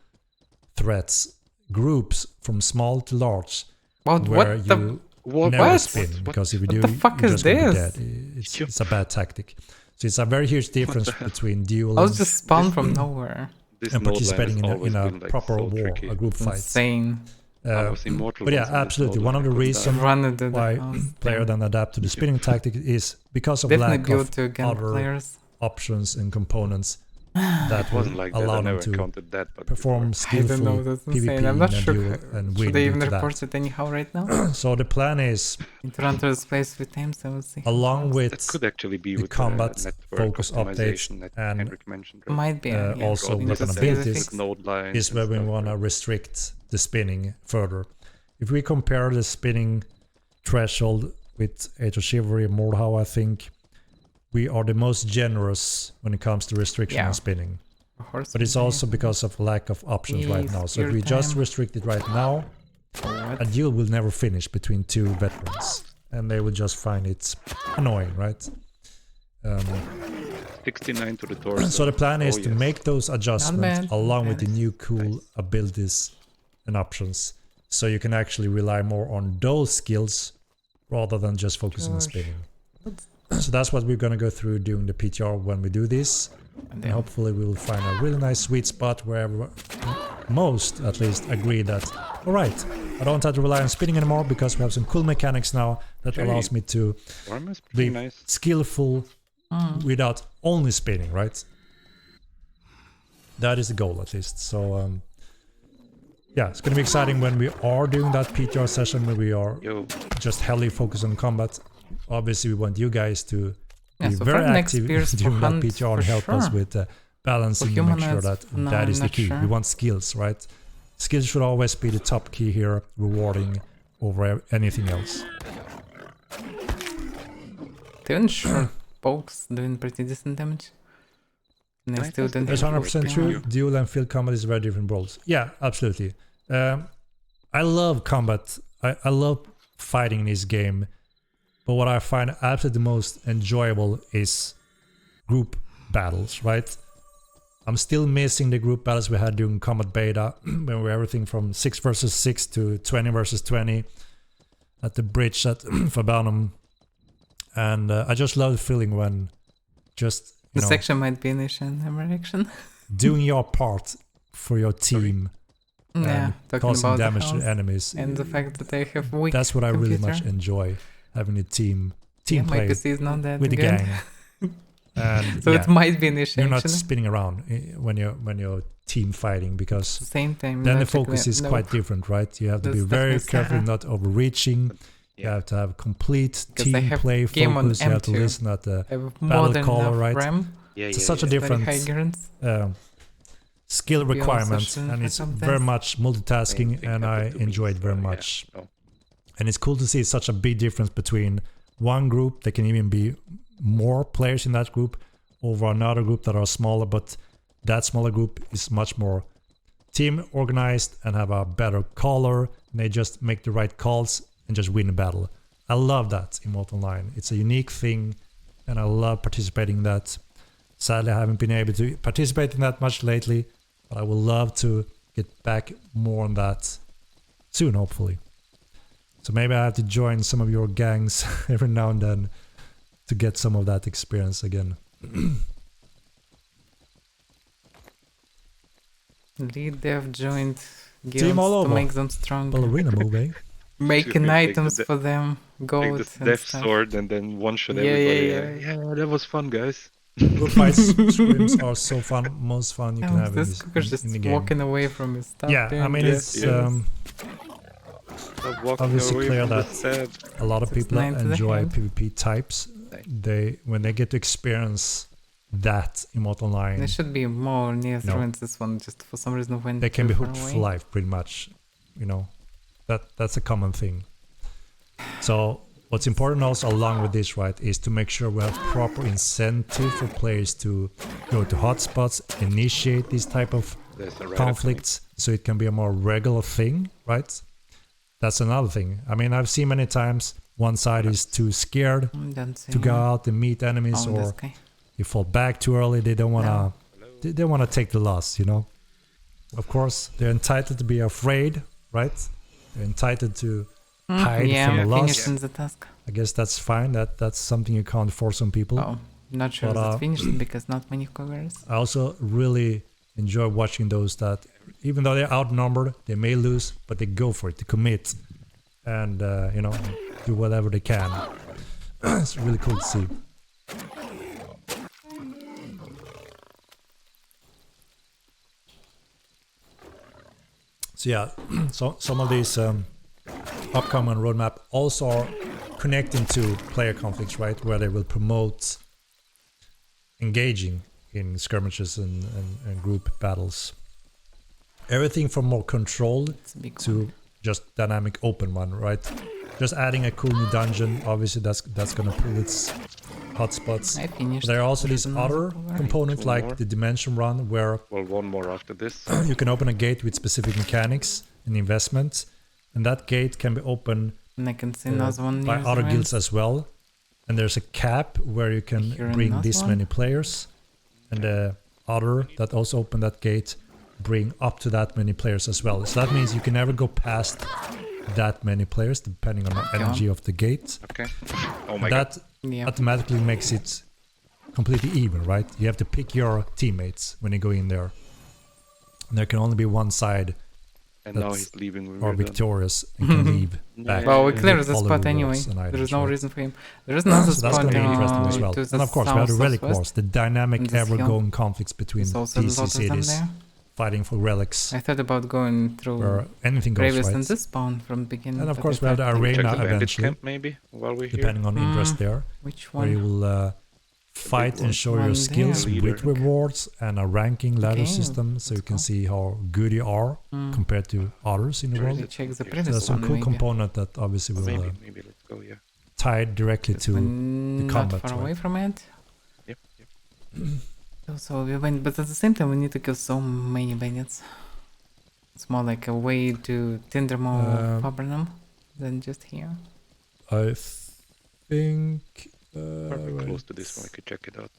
S7: threats groups from small to large,
S1: What?
S7: where
S1: What the?
S7: you
S2: What?
S7: never
S1: What?
S7: spin,
S2: What?
S7: because if you
S1: What
S7: do,
S1: the fuck
S7: you're
S1: is
S7: just gonna be
S1: this?
S7: dead. It's a bad tactic. So it's a very huge difference between dueling
S1: I was just spawned from nowhere.
S2: This
S7: and
S2: node line has
S7: participating in
S2: always
S7: a
S2: been like
S7: proper
S2: so
S7: war,
S2: tricky.
S7: a group fight.
S1: Insane.
S2: I was immortal
S7: But yeah,
S2: once on this
S7: absolutely.
S2: node
S7: One
S2: line,
S7: of the
S2: I couldn't
S7: reasons
S2: die.
S1: Run into the
S7: why
S1: house.
S7: player
S1: Damn.
S7: then adapt to the spinning tactic is because of
S1: Definitely
S7: lack
S1: built
S7: of
S1: to again
S7: other
S1: players.
S7: options and components that
S2: It
S7: will
S2: wasn't like that.
S7: allow
S2: I
S7: them
S2: never
S7: to
S2: encountered that, but
S7: perform
S1: I don't know,
S7: skillful
S1: that's
S7: PvP
S1: insane. I'm not
S7: in a
S1: sure.
S7: duel and win
S1: Should I
S7: due
S1: even
S7: to
S1: report
S7: that.
S1: it anyhow right now?
S7: So the plan is,
S1: Into run to this place 3 times, so we'll see. how it
S7: along
S1: goes.
S7: with
S2: that could actually be
S7: the
S2: with
S7: combat
S2: the network
S7: focus updates
S2: optimization that
S7: and
S2: Henrik mentioned. Right?
S1: Might be. Yeah.
S7: also
S1: We need
S7: with
S1: to
S7: an
S1: see the
S7: abilities,
S1: fix.
S2: With node lines
S7: is
S2: and
S7: where we
S2: stuff,
S7: want to
S2: right?
S7: restrict the spinning further. If we compare the spinning threshold with Age of Chivalry and Mordhau, I think we are the most generous when it comes to restriction
S1: Yeah.
S7: on spinning.
S1: Horse
S7: But it's
S1: will
S7: also
S1: die.
S7: because of lack of options right
S1: Please,
S7: now. So if
S1: your
S7: we just
S1: time.
S7: restrict it right now,
S1: What?
S7: a duel will never finish between 2 veterans. And they will just find it annoying, right?
S2: 69 to the torso.
S7: So the plan is
S2: Oh,
S7: to
S2: yes.
S7: make those adjustments
S1: bad,
S7: along
S1: not
S7: with the
S1: bad.
S7: new cool abilities and options. So you can actually rely more on those skills rather than just focusing on
S1: Gosh.
S7: spinning. So that's what we're going to go through during the PTR when we do this. And hopefully we will find a really nice sweet spot where most at least agree that, alright, I don't have to rely on spinning anymore because we have some cool mechanics now that
S2: Very
S7: allows me to
S2: Armor is
S7: be
S2: pretty nice.
S7: skillful without only spinning, right? That is the goal at least. So yeah, it's gonna be exciting when we are doing that PTR session where we are
S2: Yo,
S7: just heavily focused on combat. Obviously we want you guys to
S1: Yeah,
S7: be
S1: so
S7: very
S1: for next
S7: active
S1: year's
S7: during that
S1: hunt,
S7: PTR and
S1: for
S7: help us
S1: sure.
S7: with balancing
S1: For
S7: and make sure
S1: humanoids,
S7: that
S1: no,
S7: that
S1: I'm
S7: is the
S1: not
S7: key.
S1: sure.
S7: We want skills, right? Skills should always be the top key here, rewarding over anything else.
S1: Even short pokes doing pretty decent damage. And I
S2: Can I
S1: still
S2: test
S1: don't
S2: it?
S7: That's
S1: have
S7: 100%
S1: full
S7: true.
S1: power.
S7: Duel and field combat is very different roles. Yeah, absolutely. I love combat. I love fighting in this game. But what I find absolutely most enjoyable is group battles, right? I'm still missing the group battles we had during combat beta, when we were everything from 6 versus 6 to 20 versus 20 at the bridge at Fabernum. And I just love the feeling when just, you
S1: The
S7: know,
S1: section might be initial action.
S7: doing your part for your team
S1: Yeah,
S7: and
S1: talking
S7: causing
S1: about
S7: damage
S1: the
S7: to
S1: house
S7: enemies.
S1: and the fact that I have weak
S7: That's what I really
S1: computer.
S7: much enjoy, having a team
S1: Yeah, my
S7: play
S1: PC is not that
S7: with the
S1: good.
S7: gang. And
S1: So
S7: yeah,
S1: it might be initial
S7: you're not
S1: action.
S7: spinning around when you're team fighting, because
S1: Same time.
S7: then the
S1: logically,
S7: focus is
S1: no.
S7: quite different, right? You have to be
S1: That's
S7: very
S1: definitely
S7: careful
S1: Sarah.
S7: not overreaching. You
S2: yeah.
S7: have to have complete
S1: 'Cause I
S7: team
S1: have
S7: play
S1: game on
S7: focus. You have to
S1: M2.
S7: listen at the
S1: I have
S7: battle
S1: more than
S7: caller,
S1: enough
S7: right?
S1: RAM.
S2: Yeah,
S7: It's
S2: yeah,
S7: such a
S2: yeah.
S7: different
S1: Very high grants.
S7: skill
S1: Be also
S7: requirement,
S1: shooting
S7: and
S1: for
S7: it's
S1: some
S7: very
S1: tests.
S7: much
S2: Same
S7: multitasking,
S2: thing
S7: and I
S2: happened to me,
S7: enjoy it very
S2: so, yeah.
S7: much.
S2: No.
S7: And it's cool to see such a big difference between one group. There can even be more players in that group over another group that are smaller, but that smaller group is much more team organized and have a better caller, and they just make the right calls and just win the battle. I love that in Mortal Online. It's a unique thing, and I love participating in that. Sadly, I haven't been able to participate in that much lately, but I would love to get back more on that soon, hopefully. So maybe I have to join some of your gangs every now and then to get some of that experience again.
S1: Lead dev joined
S7: Team
S1: guilds
S7: all
S1: to
S7: over.
S1: make them stronger.
S7: Ballerina move, eh?
S1: Making
S2: Take
S1: items
S2: the-
S1: for them.
S2: Take
S1: Gold
S2: this
S1: and
S2: death
S1: stuff.
S2: sword and then one shot
S1: Yeah,
S2: everybody.
S1: yeah.
S2: Yeah, that was fun, guys.
S7: Group fights, scrims are so fun, most fun you can
S1: Yeah,
S7: have in,
S1: this
S7: this,
S1: cooker's just
S7: in the game.
S1: walking away from his stuff.
S7: Yeah, I
S1: doing
S7: mean,
S1: this.
S7: it's
S2: Yes. Stop walking
S7: obviously
S2: away
S7: clear
S2: from the
S7: that
S2: stab.
S7: a lot of people
S1: 6-9 to the
S7: enjoy
S1: head.
S7: PvP types. When they get to experience that in Mortal Online,
S1: There should be more near
S7: No.
S1: thrones. This one just for some reason went
S7: they can
S1: too
S7: be
S1: far
S7: hooked
S1: away.
S7: for life, pretty much. You know, that's a common thing. So what's important also along with this, right, is to make sure we have proper incentive for players to go to hotspots, initiate these type of
S2: There's a rat
S7: conflicts, so it can be a more regular thing, right? That's another thing. I mean, I've seen many times one side is too scared
S1: Don't say
S7: to go out and meet enemies,
S1: oh, this
S7: or
S1: guy.
S7: you fall back too early. They don't wanna,
S1: No.
S7: they want to take the loss, you know. Of course, they're entitled to be afraid, right? They're entitled to hide
S1: yeah,
S7: from the
S1: I'm
S7: loss.
S1: finishing the task.
S7: I guess that's fine. That's something you can't force on people.
S1: Oh, not sure
S7: But,
S1: if it's finished because not many covers.
S7: I also really enjoy watching those that, even though they're outnumbered, they may lose, but they go for it, they commit, and you know, do whatever they can. It's really cool to see. So yeah, so some of these upcoming roadmap also are connecting to player conflicts, right? Where they will promote engaging in skirmishes and group battles. Everything from more controlled
S1: It's a big
S7: to
S1: one.
S7: just dynamic open one, right? Just adding a cool new dungeon, obviously that's gonna pull its hotspots.
S1: I finished.
S7: There are also these
S1: There's
S7: other
S1: another cover.
S7: components
S2: Two
S7: like
S2: more.
S7: the dimension run, where
S2: Well, one more after this.
S7: you can open a gate with specific mechanics and investments, and that gate can be opened
S1: And I can see another one
S7: by
S1: near
S7: other
S1: the
S7: guilds
S1: end.
S7: as well. And there's a cap where you can
S1: Here
S7: bring
S1: another
S7: this
S1: one.
S7: many players, and the other that also open that gate bring up to that many players as well. So that means you can never go past that many players depending on the energy of the gate.
S2: Okay. Oh my god.
S7: That
S1: Yeah.
S7: automatically makes it completely even, right? You have to pick your teammates when you go in there. And there can only be one side
S2: And now
S7: that's
S2: he's leaving. when
S7: or
S2: we're done.
S7: victorious and can leave back.
S1: Well, we
S7: and
S1: cleared
S7: get
S1: the
S7: all
S1: spot anyway.
S7: rewards and
S1: There
S7: items,
S1: is no
S7: right?
S1: reason for him. There is another
S7: So that's
S1: spot
S7: going to be interesting as well.
S1: to the
S7: And of course, we have the relic
S1: southwest.
S7: wars, the dynamic,
S1: in this hill.
S7: ever-going conflicts between
S1: There's also a
S7: these
S1: lot
S7: two
S1: of them
S7: cities,
S1: there.
S7: fighting for relics,
S1: I thought about going through
S7: where anything goes
S1: Gravis and
S7: right.
S1: this spawn from the beginning.
S7: And of
S1: but
S7: course,
S1: I
S7: we have the
S1: thought-
S2: Check
S7: arena
S2: the bandit
S7: eventually,
S2: camp maybe while we're here.
S7: depending on interest there,
S1: Which
S7: where you
S1: one?
S7: will fight and
S2: one.
S7: show
S1: One
S7: your
S1: there.
S7: skills
S2: Leader.
S7: with rewards and a ranking ladder
S1: Okay,
S7: system, so you
S1: let's
S7: can
S1: go.
S7: see how good you are compared to others in the
S2: Where is
S7: world.
S2: it?
S1: Check the
S2: So
S7: So
S1: previous
S7: there's some
S1: one
S7: cool
S1: maybe.
S7: component that obviously will
S2: Maybe let's go. Yeah.
S7: tie directly
S1: But
S7: to
S1: not
S7: combat,
S1: far
S7: right?
S1: away from it.
S2: Yep.
S1: So we went, but at the same time we need to kill so many bandits. It's more like a way to tinder more Fabernum than just here.
S7: I think
S2: Probably
S7: right.
S2: close to this one. I could check it out.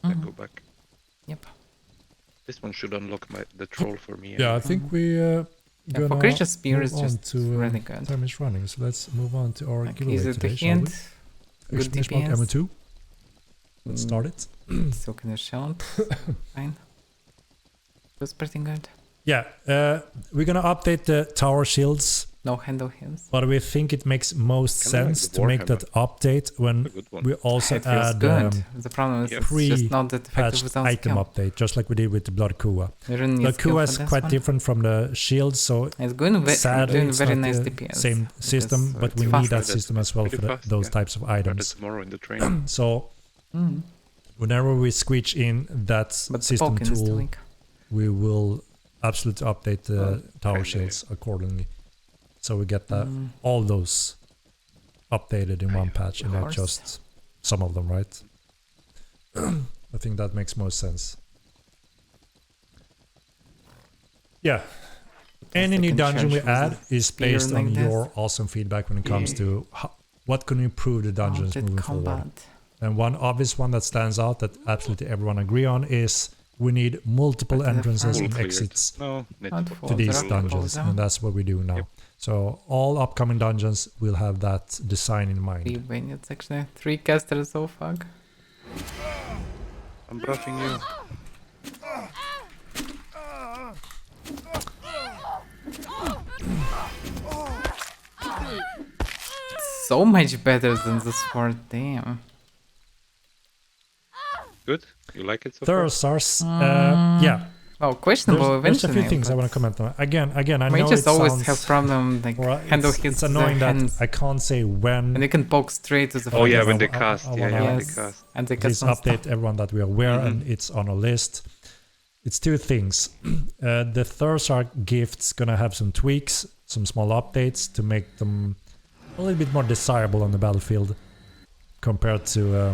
S2: Then go back.
S1: Yep.
S2: This one should unlock the troll for me.
S7: Yeah, I think we
S1: Yeah,
S7: gonna
S1: for Creature Spear
S7: move
S1: is
S7: on
S1: just
S7: to
S1: really good.
S7: time is running, so let's move on to our
S1: Like
S7: giveaway
S1: easy to
S7: today, shall we?
S1: hint. Good
S7: Exclamation mark
S1: DPS.
S7: ammo 2. Let's start it.
S1: Still can shout. Fine. It was pretty good.
S7: Yeah, we're gonna update the tower shields,
S1: No handle hits.
S7: but we think it makes most
S2: Kinda like
S7: sense
S2: the
S7: to make that update when
S2: A good one.
S7: we also
S1: It feels
S7: add
S1: good. The problem is
S2: yeah.
S1: it's just not that effective
S7: patched
S1: without
S7: item
S1: skill.
S7: update, just like we did with the Blood Kua.
S1: You don't need
S7: Blood
S1: skill
S7: Kua
S1: for
S7: is
S1: this
S7: quite
S1: one.
S7: different from the shield, so
S1: It's going
S7: sadly
S1: doing
S7: it's
S1: very
S7: not
S1: nice
S7: the
S1: DPS.
S7: same system,
S1: because
S7: but
S1: it's
S7: we need
S1: faster.
S7: that system as well for
S2: Pretty fast,
S7: those
S2: yeah.
S7: types of
S2: Started
S7: items.
S2: tomorrow in the train.
S7: So
S1: Mm.
S7: whenever we switch in that
S1: But the
S7: system
S1: Vulcan is still
S7: tool,
S1: weak.
S7: we will absolutely update the tower
S2: kinda,
S7: shields accordingly. So we get
S1: Mm.
S7: all those updated in one patch and
S1: Of
S7: not
S1: course.
S7: just some of them, right? I think that makes most sense. Yeah. Any
S1: the
S7: new
S1: second
S7: dungeon we
S1: church was a
S7: add is
S1: spear
S7: based
S1: like
S7: on
S1: this.
S7: your awesome feedback when it comes to what can improve the dungeons
S1: Mounted
S7: moving forward.
S1: combat.
S7: And one obvious one that stands out that absolutely everyone agree on is we need multiple
S1: But the
S7: entrances
S2: Full
S7: and
S2: cleared.
S7: exits
S2: No,
S1: Not
S7: to
S1: full
S7: these
S1: drop,
S7: dungeons,
S1: full down.
S7: and that's what we do now.
S2: Yep.
S7: So all upcoming dungeons will have that design in mind.
S1: 3 bandits actually. 3 casters so far.
S2: I'm brushing you.
S1: So much better than the sword, damn.
S2: Good. You like it so far?
S7: Thursars, yeah.
S1: Well, questionable
S7: There's a
S1: eventually.
S7: few things I
S1: but
S7: want to comment on. Again, I know
S1: mages
S7: it
S1: always
S7: sounds,
S1: have problem like
S7: or
S1: handle
S7: it's,
S1: hits
S7: it's
S1: with
S7: annoying
S1: their
S7: that
S1: hands.
S7: I can't say when
S1: And you can poke straight to the
S2: Oh yeah,
S1: front.
S2: when
S7: I-
S2: they
S7: I-
S2: cast.
S7: I
S2: Yeah,
S7: wanna-
S2: yeah, when
S1: Yes.
S2: they cast.
S1: And they
S7: please
S1: cast non-stop.
S7: update everyone that we are aware and it's on a list. It's two things. The Thursar gifts gonna have some tweaks, some small updates to make them a little bit more desirable on the battlefield compared to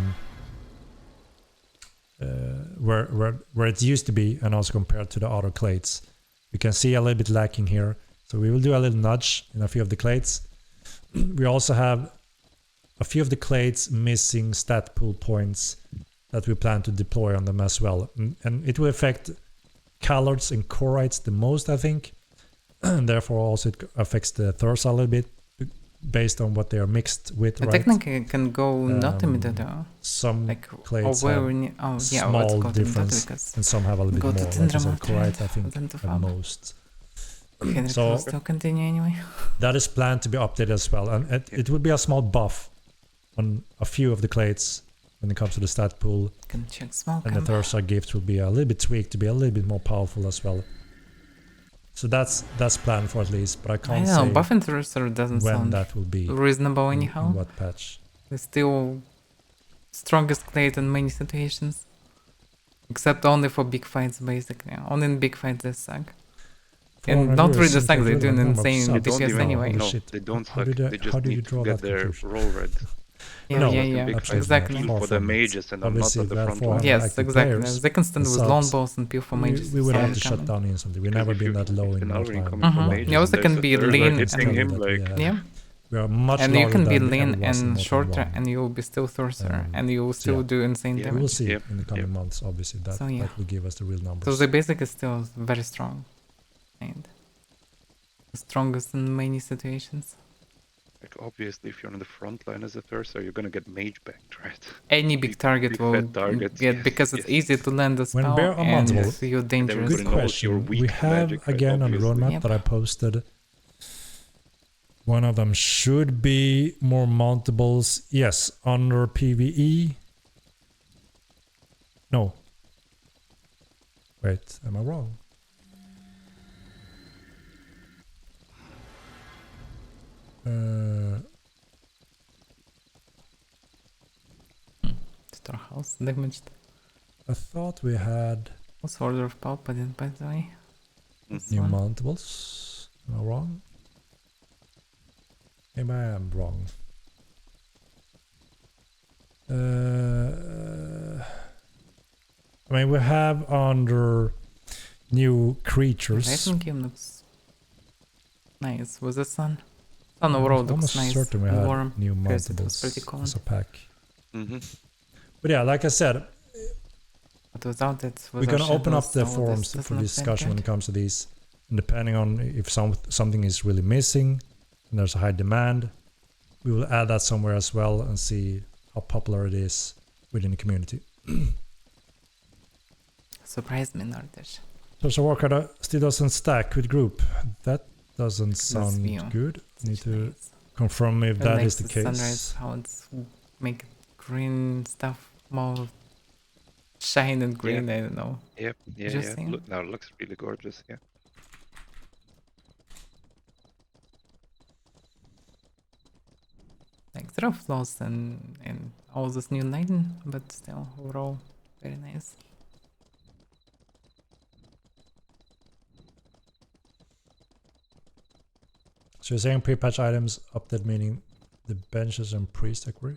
S7: where it used to be, and also compared to the other clades. You can see a little bit lacking here, so we will do a little nudge in a few of the clades. We also have a few of the clades missing stat pool points that we plan to deploy on them as well, and it will affect Callards and Chorites the most, I think. And therefore also it affects the Thursa a little bit based on what they are mixed with,
S1: But
S7: right?
S1: technically, it can go not immediately.
S7: Some
S1: Like,
S7: clades
S1: where
S7: have
S1: we need, oh, yeah, let's
S7: small
S1: go to
S7: difference
S1: because
S7: and some have a little
S1: go
S7: bit
S1: to
S7: more. Like I said,
S1: Tindramount,
S7: Chorite, I
S1: right?
S7: think,
S1: Then to
S7: at
S1: farm.
S7: most.
S1: Henrik
S7: So-
S1: will still continue anyway.
S7: That is planned to be updated as well, and it would be a small buff on a few of the clades when it comes to the stat pool,
S1: Can check smoke.
S7: and the Thursa gift will be a little bit tweaked to be a little bit more powerful as well. So that's planned for at least, but I
S1: I
S7: can't
S1: don't know,
S7: say
S1: buff and Thruster doesn't
S7: when
S1: sound
S7: that will be
S1: reasonable
S7: in
S1: anyhow.
S7: what patch.
S1: It's still strongest clade in many situations. Except only for big fights, basically. Only in big fights they suck. And
S7: 400
S1: not
S7: euros
S1: really
S7: seems
S1: suck,
S7: like
S1: they
S7: really
S1: do an
S7: a number of
S1: insane
S7: subs.
S2: They don't
S1: DPS
S2: even,
S1: anyway.
S7: Holy
S2: no,
S7: shit.
S2: they don't
S7: How
S2: suck.
S7: did
S2: They just
S7: how did you
S2: need
S7: draw
S2: to get
S7: that
S2: their
S7: conclusion?
S2: roll red.
S1: Yeah,
S7: No,
S1: yeah,
S2: in
S1: yeah.
S2: big
S7: absolutely
S2: fights,
S1: Exactly.
S2: feel
S7: Far
S2: for the
S7: from it.
S2: mages and are not
S7: Obviously,
S2: on the
S7: we have
S2: front
S7: 400
S2: line.
S1: Yes,
S7: active
S1: exactly.
S7: players,
S1: They can stand
S7: the
S1: with
S7: subs,
S1: longbows and peel for mages.
S7: we would
S1: so
S7: have
S1: they
S7: to shut
S1: can-
S7: down instantly. We've
S2: Because
S7: never
S2: if
S7: been
S2: you-
S7: that low
S2: if
S7: in
S2: an
S7: North
S2: Alvarin
S7: Line.
S2: coming from
S1: Mhm.
S2: mages
S1: You also
S2: and
S1: can
S2: there's a
S1: be
S2: third
S1: lean
S2: hitting
S1: and-
S2: him,
S7: that
S2: like,
S1: Yeah.
S7: we are much
S1: And you
S7: larger
S1: can be
S7: than
S1: lean
S7: ever was in
S1: and
S7: North
S1: shorter,
S7: Line 1.
S1: and you will be still Thurser,
S7: Um,
S1: and you will still
S7: yeah.
S1: do insane
S2: Yeah,
S7: We will
S1: damage.
S7: see
S2: Yep,
S7: in the coming
S2: yep.
S7: months, obviously. That,
S1: So, yeah.
S7: that will give us the real numbers.
S1: So they basically still very strong. And the strongest in many situations.
S2: like obviously if you're on the front line as a Thursa, you're gonna get mage banged, right?
S1: Any big target
S2: big
S1: will
S2: fat targets,
S1: get,
S2: yes,
S1: because it's
S2: yes.
S1: easy to land a
S7: When
S1: spell
S7: bear are
S1: and
S7: multiple-
S1: you're dangerous.
S7: Good
S2: Everybody knows you're
S7: question.
S2: weak
S7: We
S2: to
S7: have
S2: magic, right?
S7: again on the
S2: Obviously.
S7: roadmap
S1: Yep.
S7: that I posted. One of them should be more mountables. Yes, under PvE. No. Wait, am I wrong?
S1: Storehouse damaged.
S7: I thought we had
S1: What's Order of Paladin, by the way? This
S7: new
S1: one.
S7: mountables. Am I wrong? Maybe I am wrong. I mean, we have under new creatures.
S1: Titan game looks nice. Was the sun? Sun overall
S7: I'm
S1: looks
S7: almost
S1: nice.
S7: certain we had
S1: Warm.
S7: new
S1: because it was
S7: mountables
S1: pretty cold.
S7: as a pack.
S2: Mm-hmm.
S7: But yeah, like I said,
S1: But without it,
S7: we're gonna open up the forums
S1: doesn't
S7: for
S1: look that
S7: discussion when
S1: good.
S7: it comes to these. And depending on if something is really missing and there's a high demand, we will add that somewhere as well and see how popular it is within the community.
S1: Surprised me, Nordish.
S7: So Warcraft still doesn't stack with group. That doesn't sound
S1: view.
S7: good. Need to
S1: Nice.
S7: confirm if
S1: I
S7: that
S1: like
S7: is the case.
S1: Sunrise, how it's make green stuff more shine and green. I don't know.
S2: Yep, yeah,
S1: Interesting.
S2: yeah. Look, now it looks really gorgeous, yeah.
S1: Like there are flaws in all this new lighting, but still overall very nice.
S7: So you're saying pre-patch items update, meaning the benches and priest agree?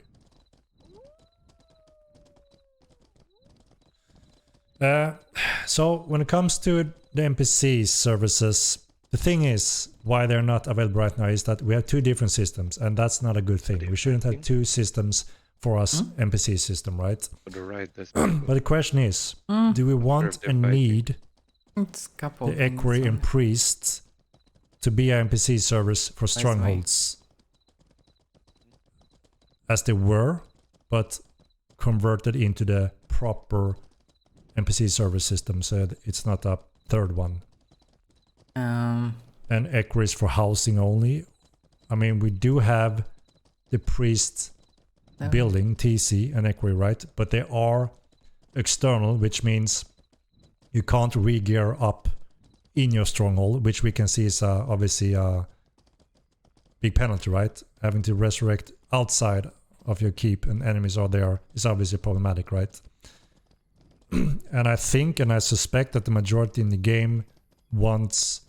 S7: So when it comes to the NPC services, the thing is why they're not available right now is that we have two different systems, and that's not a good thing. We shouldn't have two systems for us NPC system, right?
S2: On the right, there's
S7: But the question is, do we want
S2: Observe
S7: and
S2: their fighting.
S7: need
S1: It's a couple
S7: the
S1: of things,
S7: equerry and priests to be an NPC service for
S1: right.
S7: strongholds as they were, but converted into the proper NPC service system, so that it's not a third one. And equerries for housing only. I mean, we do have the priest
S1: No.
S7: building TC and equerry, right? But they are external, which means you can't re-gear up in your stronghold, which we can see is obviously a big penalty, right? Having to resurrect outside of your keep and enemies are there is obviously problematic, right? And I think and I suspect that the majority in the game wants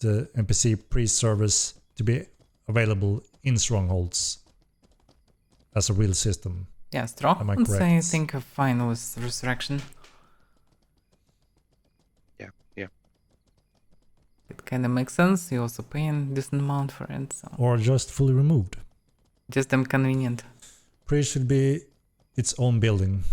S7: the NPC priest service to be available in strongholds as a real system.
S1: Yeah,
S7: Am I
S1: strongholds I
S7: correct?
S1: think are fine with resurrection.
S2: Yeah, yeah.
S1: It kind of makes sense. You also pay a decent amount for it, so
S7: Or just fully removed.
S1: just inconvenient.
S7: Priest should be its own building.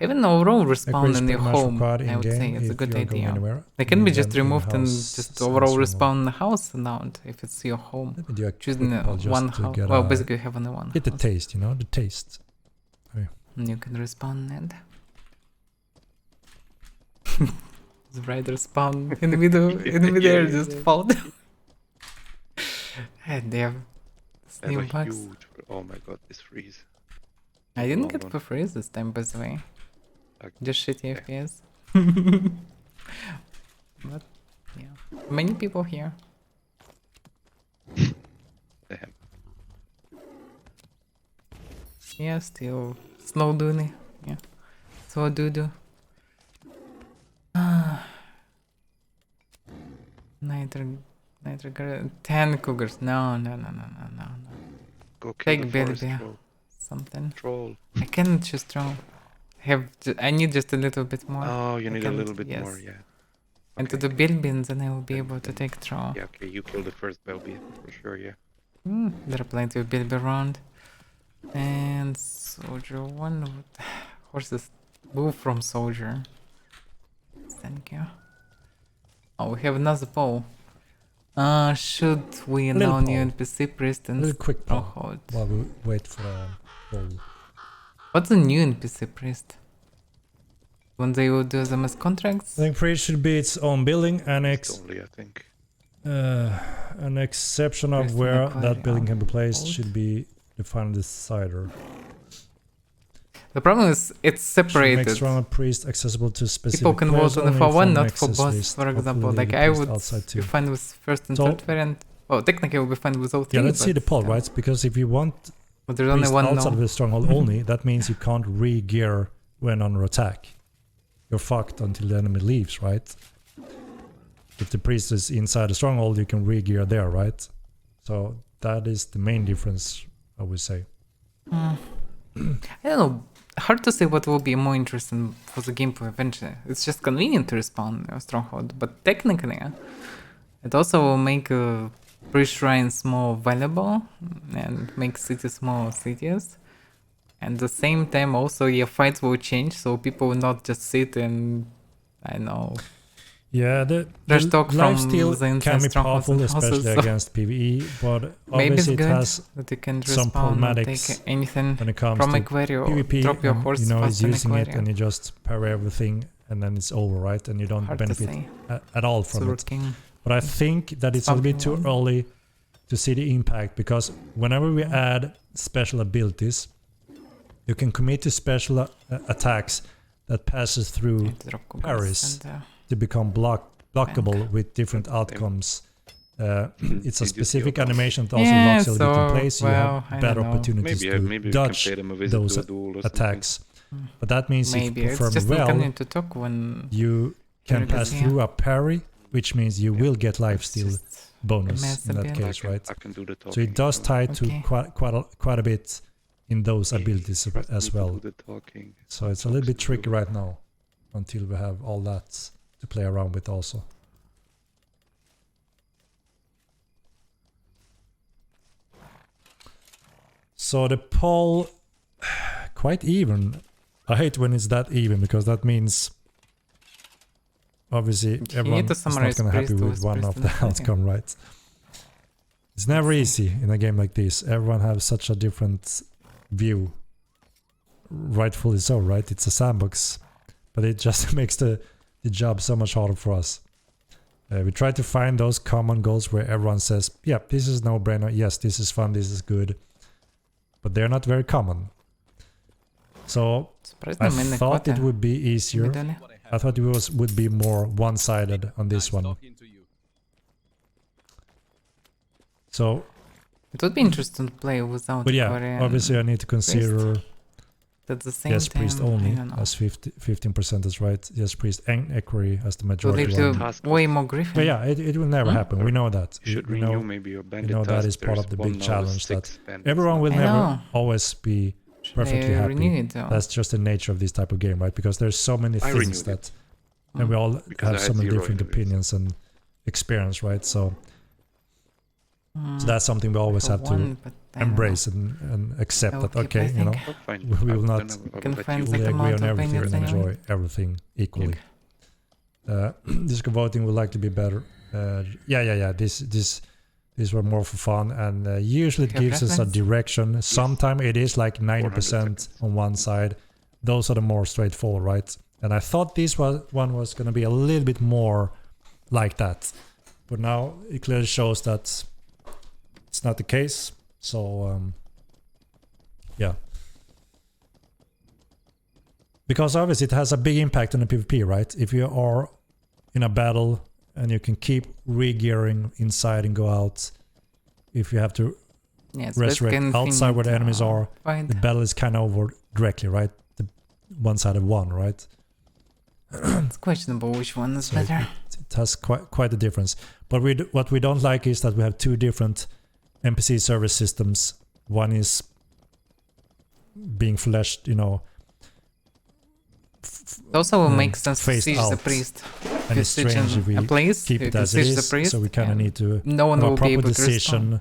S1: Even overall
S7: Equity
S1: respawn
S7: is
S1: in your
S7: pretty much
S1: home,
S7: required
S1: I would say
S7: in-game
S1: it's a
S7: if
S1: good
S7: you're going
S1: idea.
S7: anywhere.
S1: They can be
S7: Need
S1: just
S7: an
S1: removed and
S7: in-house
S1: just overall
S7: sensor mode.
S1: respawn the house now if it's your home.
S7: Let me do a
S1: Choosing
S7: quick poll just
S1: one
S7: to
S1: house.
S7: get
S1: Well,
S7: a-
S1: basically you have only one
S7: Get the
S1: house.
S7: taste, you know, the taste.
S1: And you can respawn it. The rider spawn in the middle just fall down. And they have
S2: They have a
S1: sneak bugs.
S2: huge. Oh my god, this freeze.
S1: I didn't get
S2: long
S1: for freeze this time, by the way.
S2: Okay.
S1: Just shitty FPS. But yeah, many people here.
S2: Damn.
S1: Yeah, still snow dooney. Yeah, so doo. Nitro 10 cougars. No.
S2: Go kill
S1: Take
S2: the
S1: baby
S2: forest
S1: bear.
S2: troll.
S1: Something.
S2: Troll.
S1: I cannot just throw. I need just a little bit more.
S2: Oh, you
S1: I
S2: need a
S1: can't-
S2: little bit
S1: yes.
S2: more, yeah.
S1: And to
S2: Okay.
S1: the build bins, and I will be
S2: Then-
S1: able to
S2: then-
S1: take throw.
S2: Yeah, okay, you kill the first Belby for sure, yeah.
S1: There are plenty of build around. And soldier one. Horses move from soldier. Thank you. Oh, we have another poll. Should we
S7: Little
S1: allow new
S7: poll.
S1: NPC priest
S7: A
S1: and
S7: little quick poll
S1: stronghold?
S7: while we wait for a poll.
S1: What's a new NPC priest? When they will do them as contracts?
S7: I think priest should be its own building annex.
S2: Only, I think.
S7: An exception of
S1: Priest and
S7: where
S1: Aquaria.
S7: that building can be placed
S1: Hold.
S7: should be defined decider.
S1: The problem is it's
S7: Should make
S1: separated.
S7: stronger priest accessible to specific
S1: People can
S7: players
S1: vote on it
S7: only
S1: for one,
S7: from
S1: not for
S7: access
S1: both.
S7: list.
S1: For example,
S7: Hopefully
S1: like
S7: the
S1: I
S7: priest
S1: would
S7: outside
S1: be
S7: too.
S1: fine with first and
S7: So-
S1: third variant. Well, technically I would be fine with all three.
S7: Yeah, let's see
S1: but
S7: the poll,
S1: still.
S7: right? Because if you want
S1: But there's only
S7: priest
S1: one
S7: outside of
S1: no.
S7: the stronghold only, that means you can't re-gear when under attack. You're fucked until the enemy leaves, right? If the priest is inside the stronghold, you can re-gear there, right? So that is the main difference, I would say.
S1: I don't know. Hard to say what will be more interesting for the gameplay eventually. It's just convenient to respawn a stronghold, but technically, it also will make priest shrines more valuable and make cities more cities. And at the same time, also your fights will change, so people will not just sit and I don't know.
S7: Yeah, the
S1: There's talk from
S7: lifesteal
S1: the
S7: can be
S1: inside strongholds
S7: powerful,
S1: and
S7: especially
S1: houses, so
S7: against PvE, but
S1: maybe it's
S7: obviously it
S1: good
S7: has
S1: that you can
S7: some
S1: respawn and
S7: problematics
S1: take anything
S7: when it comes
S1: from
S7: to
S1: Aquaria or
S7: PvP.
S1: drop your
S7: and,
S1: horse
S7: you know,
S1: fast
S7: is
S1: in
S7: using it
S1: Aquaria.
S7: and you just parry everything and then it's over, right? And you don't
S1: Hard to
S7: benefit
S1: say.
S7: at all from
S1: Sword
S7: it.
S1: King.
S7: But I think that it's a little bit too
S1: Something
S7: early to see the impact, because whenever we add special abilities, you can commit to special attacks that passes through
S1: And drop cougars
S7: parries
S1: and,
S7: to become blockable with different outcomes. It's a
S2: Did you see
S7: specific
S2: what-
S7: animation that also
S1: Yeah,
S7: locks a little bit in
S1: so,
S7: place, so
S1: well,
S7: you
S1: I
S7: have better
S1: don't know.
S7: opportunities
S2: Maybe,
S7: to
S2: maybe we can
S7: dodge
S2: pay them a visit
S7: those
S2: to a duel or something.
S7: attacks. But that means
S1: maybe
S7: if you
S1: it's
S7: perform
S1: just
S7: well,
S1: inconvenient to talk when
S7: you can
S1: Very
S7: pass
S1: busy.
S7: through a parry, which means you will get
S1: it's
S7: lifesteal
S1: just
S7: bonus
S1: mess
S7: in
S1: a
S7: that
S1: bit.
S7: case, right?
S2: I can do the talking.
S7: So it does
S2: if you
S7: tie
S2: want.
S7: to
S1: Okay.
S7: quite a bit in those
S2: Hey,
S7: abilities
S2: trust me
S7: as
S2: to
S7: well.
S2: do the talking.
S7: So it's a little bit tricky right now until we have all that to play around with also. So the poll, quite even. I hate when it's that even, because that means obviously
S1: need
S7: everyone
S1: to
S7: is not
S1: summarize
S7: going to happy
S1: priest
S7: with
S1: with
S7: one
S1: priest
S7: of
S1: and
S7: the
S1: Aquaria.
S7: outcome, right? It's never easy in a game like this. Everyone has such a different view. Rightfully so, right? It's a sandbox, but it just makes the job so much harder for us. We try to find those common goals where everyone says, yeah, this is no-brainer, yes, this is fun, this is good. But they're not very common. So I thought it would be easier. I thought it would be more one-sided on this one. So,
S1: It would be interesting to play without
S7: but yeah,
S1: Aquaria
S7: obviously I
S1: and
S7: need to consider
S1: at the same
S7: yes,
S1: time.
S7: priest
S1: I
S7: only
S1: don't know.
S7: as 15% is right. Yes, priest and equerry as the
S1: To
S7: majority
S1: leave
S7: one.
S1: to
S2: Task
S1: way
S2: list.
S1: more griffin.
S7: But yeah, it will never happen. We know that.
S2: You should
S7: we
S2: renew
S7: know
S2: maybe your bandit
S7: know that
S2: task.
S7: is part
S2: There's
S7: of the
S2: one
S7: big
S2: now,
S7: challenge that
S2: 6 bandits
S7: everyone
S2: now.
S7: will
S1: I
S7: never
S1: know.
S7: always be
S1: Should
S7: perfectly
S1: I
S7: happy.
S1: renew it though?
S7: That's just the nature of this type of game, right? Because there's so many
S2: I
S7: things
S2: renewed
S7: that,
S2: it.
S7: and we all
S2: Because I
S7: have
S2: had
S7: so many
S2: 0
S7: different
S2: enemies.
S7: opinions and experience, right? So So that's something we always have to
S1: but I don't
S7: embrace and accept that,
S1: Okay,
S7: okay,
S1: I
S7: you know,
S1: think-
S2: Oh, fine.
S7: we will
S2: I'll-
S7: not
S2: then I'll
S1: Can
S2: let
S1: find
S2: you-
S1: like
S7: fully
S1: a
S7: agree on
S1: amount of
S7: everything and
S1: opinions anyway.
S7: enjoy everything equally. Disco voting would like to be better. Yeah. These were more for fun, and usually it
S1: Okay,
S7: gives us a
S1: preference?
S7: direction. Sometimes it is like 90%
S2: seconds.
S7: on one side. Those are the more straightforward, right? And I thought this one was going to be a little bit more like that, but now it clearly shows that it's not the case. So yeah, because obviously it has a big impact on the PvP, right? If you are in a battle and you can keep re-gearing inside and go out, if you have to
S1: Yeah, it's
S7: resurrect
S1: basically
S7: outside where the
S1: infinite,
S7: enemies are,
S1: find.
S7: the battle is kind of over directly, right? The one-sided one, right?
S1: It's questionable which one is
S7: So
S1: better.
S7: it has quite a difference. But what we don't like is that we have two different NPC service systems. One is being fleshed,
S1: It also will make sense to
S7: phased
S1: siege the
S7: out.
S1: priest.
S7: and it's
S1: siege
S7: strange if we
S1: a place,
S7: keep
S1: you
S7: it
S1: can
S7: as it
S1: siege the
S7: is.
S1: priest,
S7: So we kind of
S1: and
S7: need to
S1: no one
S7: have a
S1: will be
S7: proper
S1: able to respond.
S7: decision.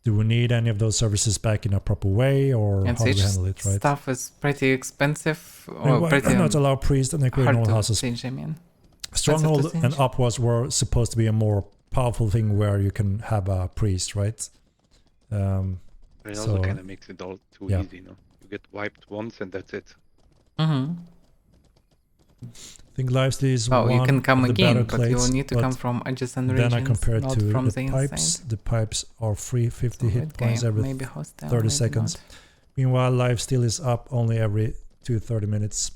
S7: Do we need any of those services back in a proper way, or
S1: And
S7: how do we
S1: siege
S7: handle it, right?
S1: stuff is pretty expensive,
S7: I mean,
S1: or
S7: why
S1: pretty
S7: not allow priests and
S1: hard
S7: equipment
S1: to
S7: houses?
S1: siege, I mean.
S7: Stronghold
S1: siege.
S7: and upwards were supposed to be a more powerful thing where you can have a priest, right?
S2: It also
S7: So,
S2: kind of makes it all too
S7: yeah.
S2: easy, no? You get wiped once and that's it.
S1: Mm-hmm.
S7: I think lifesteal is
S1: Oh,
S7: one
S1: you can come
S7: of the
S1: again,
S7: better
S1: but you will
S7: clades,
S1: need to
S7: but
S1: come from adjacent
S7: then I
S1: regions,
S7: compare
S1: not
S7: to
S1: from
S7: the
S1: the
S7: pipes.
S1: inside.
S7: The pipes are free 50 hit
S1: Okay,
S7: points every
S1: maybe hostile,
S7: 30
S1: maybe
S7: seconds.
S1: not.
S7: Meanwhile, lifesteal is up only every 30 minutes.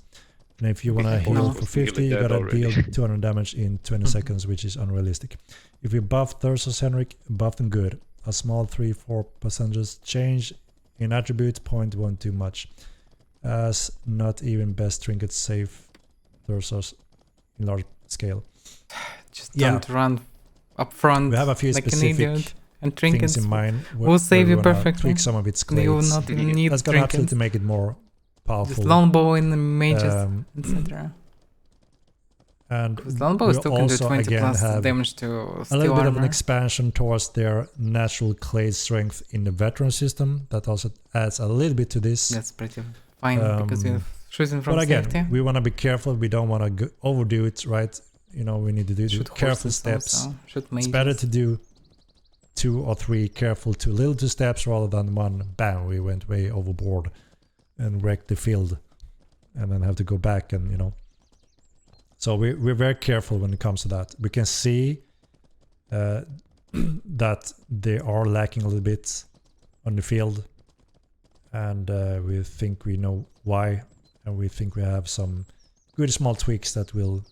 S7: And if you want to
S1: Okay,
S7: heal
S1: no.
S7: for 50, you
S2: Dead
S7: gotta
S2: already.
S7: deal 200 damage in 20 seconds, which is unrealistic. If you buff Thursos Henrik, buff them good. A small 3-4% change in attribute point won't do much, as not even best trinkets save Thursos in large scale.
S1: Just
S7: Yeah.
S1: don't run up front
S7: We have a few
S1: like an
S7: specific
S1: idiot. And trinkets
S7: things in mind.
S1: will save
S7: where
S1: you
S7: we wanna
S1: perfectly.
S7: Tweak some of its
S1: you will
S7: clades.
S1: not even need
S7: That's gonna
S1: trinkets.
S7: absolutely make it more powerful.
S1: Just longbow in the mages,
S7: And
S1: etc. Because longbow
S7: we
S1: still can do
S7: also
S1: 20
S7: again
S1: plus
S7: have
S1: damage to
S7: a
S1: steel
S7: little bit
S1: armor.
S7: of an expansion towards their natural clade strength in the veteran system. That also adds a little bit to this.
S1: That's pretty fine because you're shooting from
S7: But again,
S1: safety.
S7: we want to be careful. We don't want to overdo it, right? We need to do
S1: Shoot
S7: careful
S1: horses
S7: steps.
S1: also, shoot
S7: It's
S1: mages.
S7: better to do 2 or 3 careful to little 2 steps rather than one bam, we went way overboard and wrecked the field and then have to go back and so we're very careful when it comes to that. We can see that they are lacking a little bit on the field, and we think we know why, and we think we have some good small tweaks that will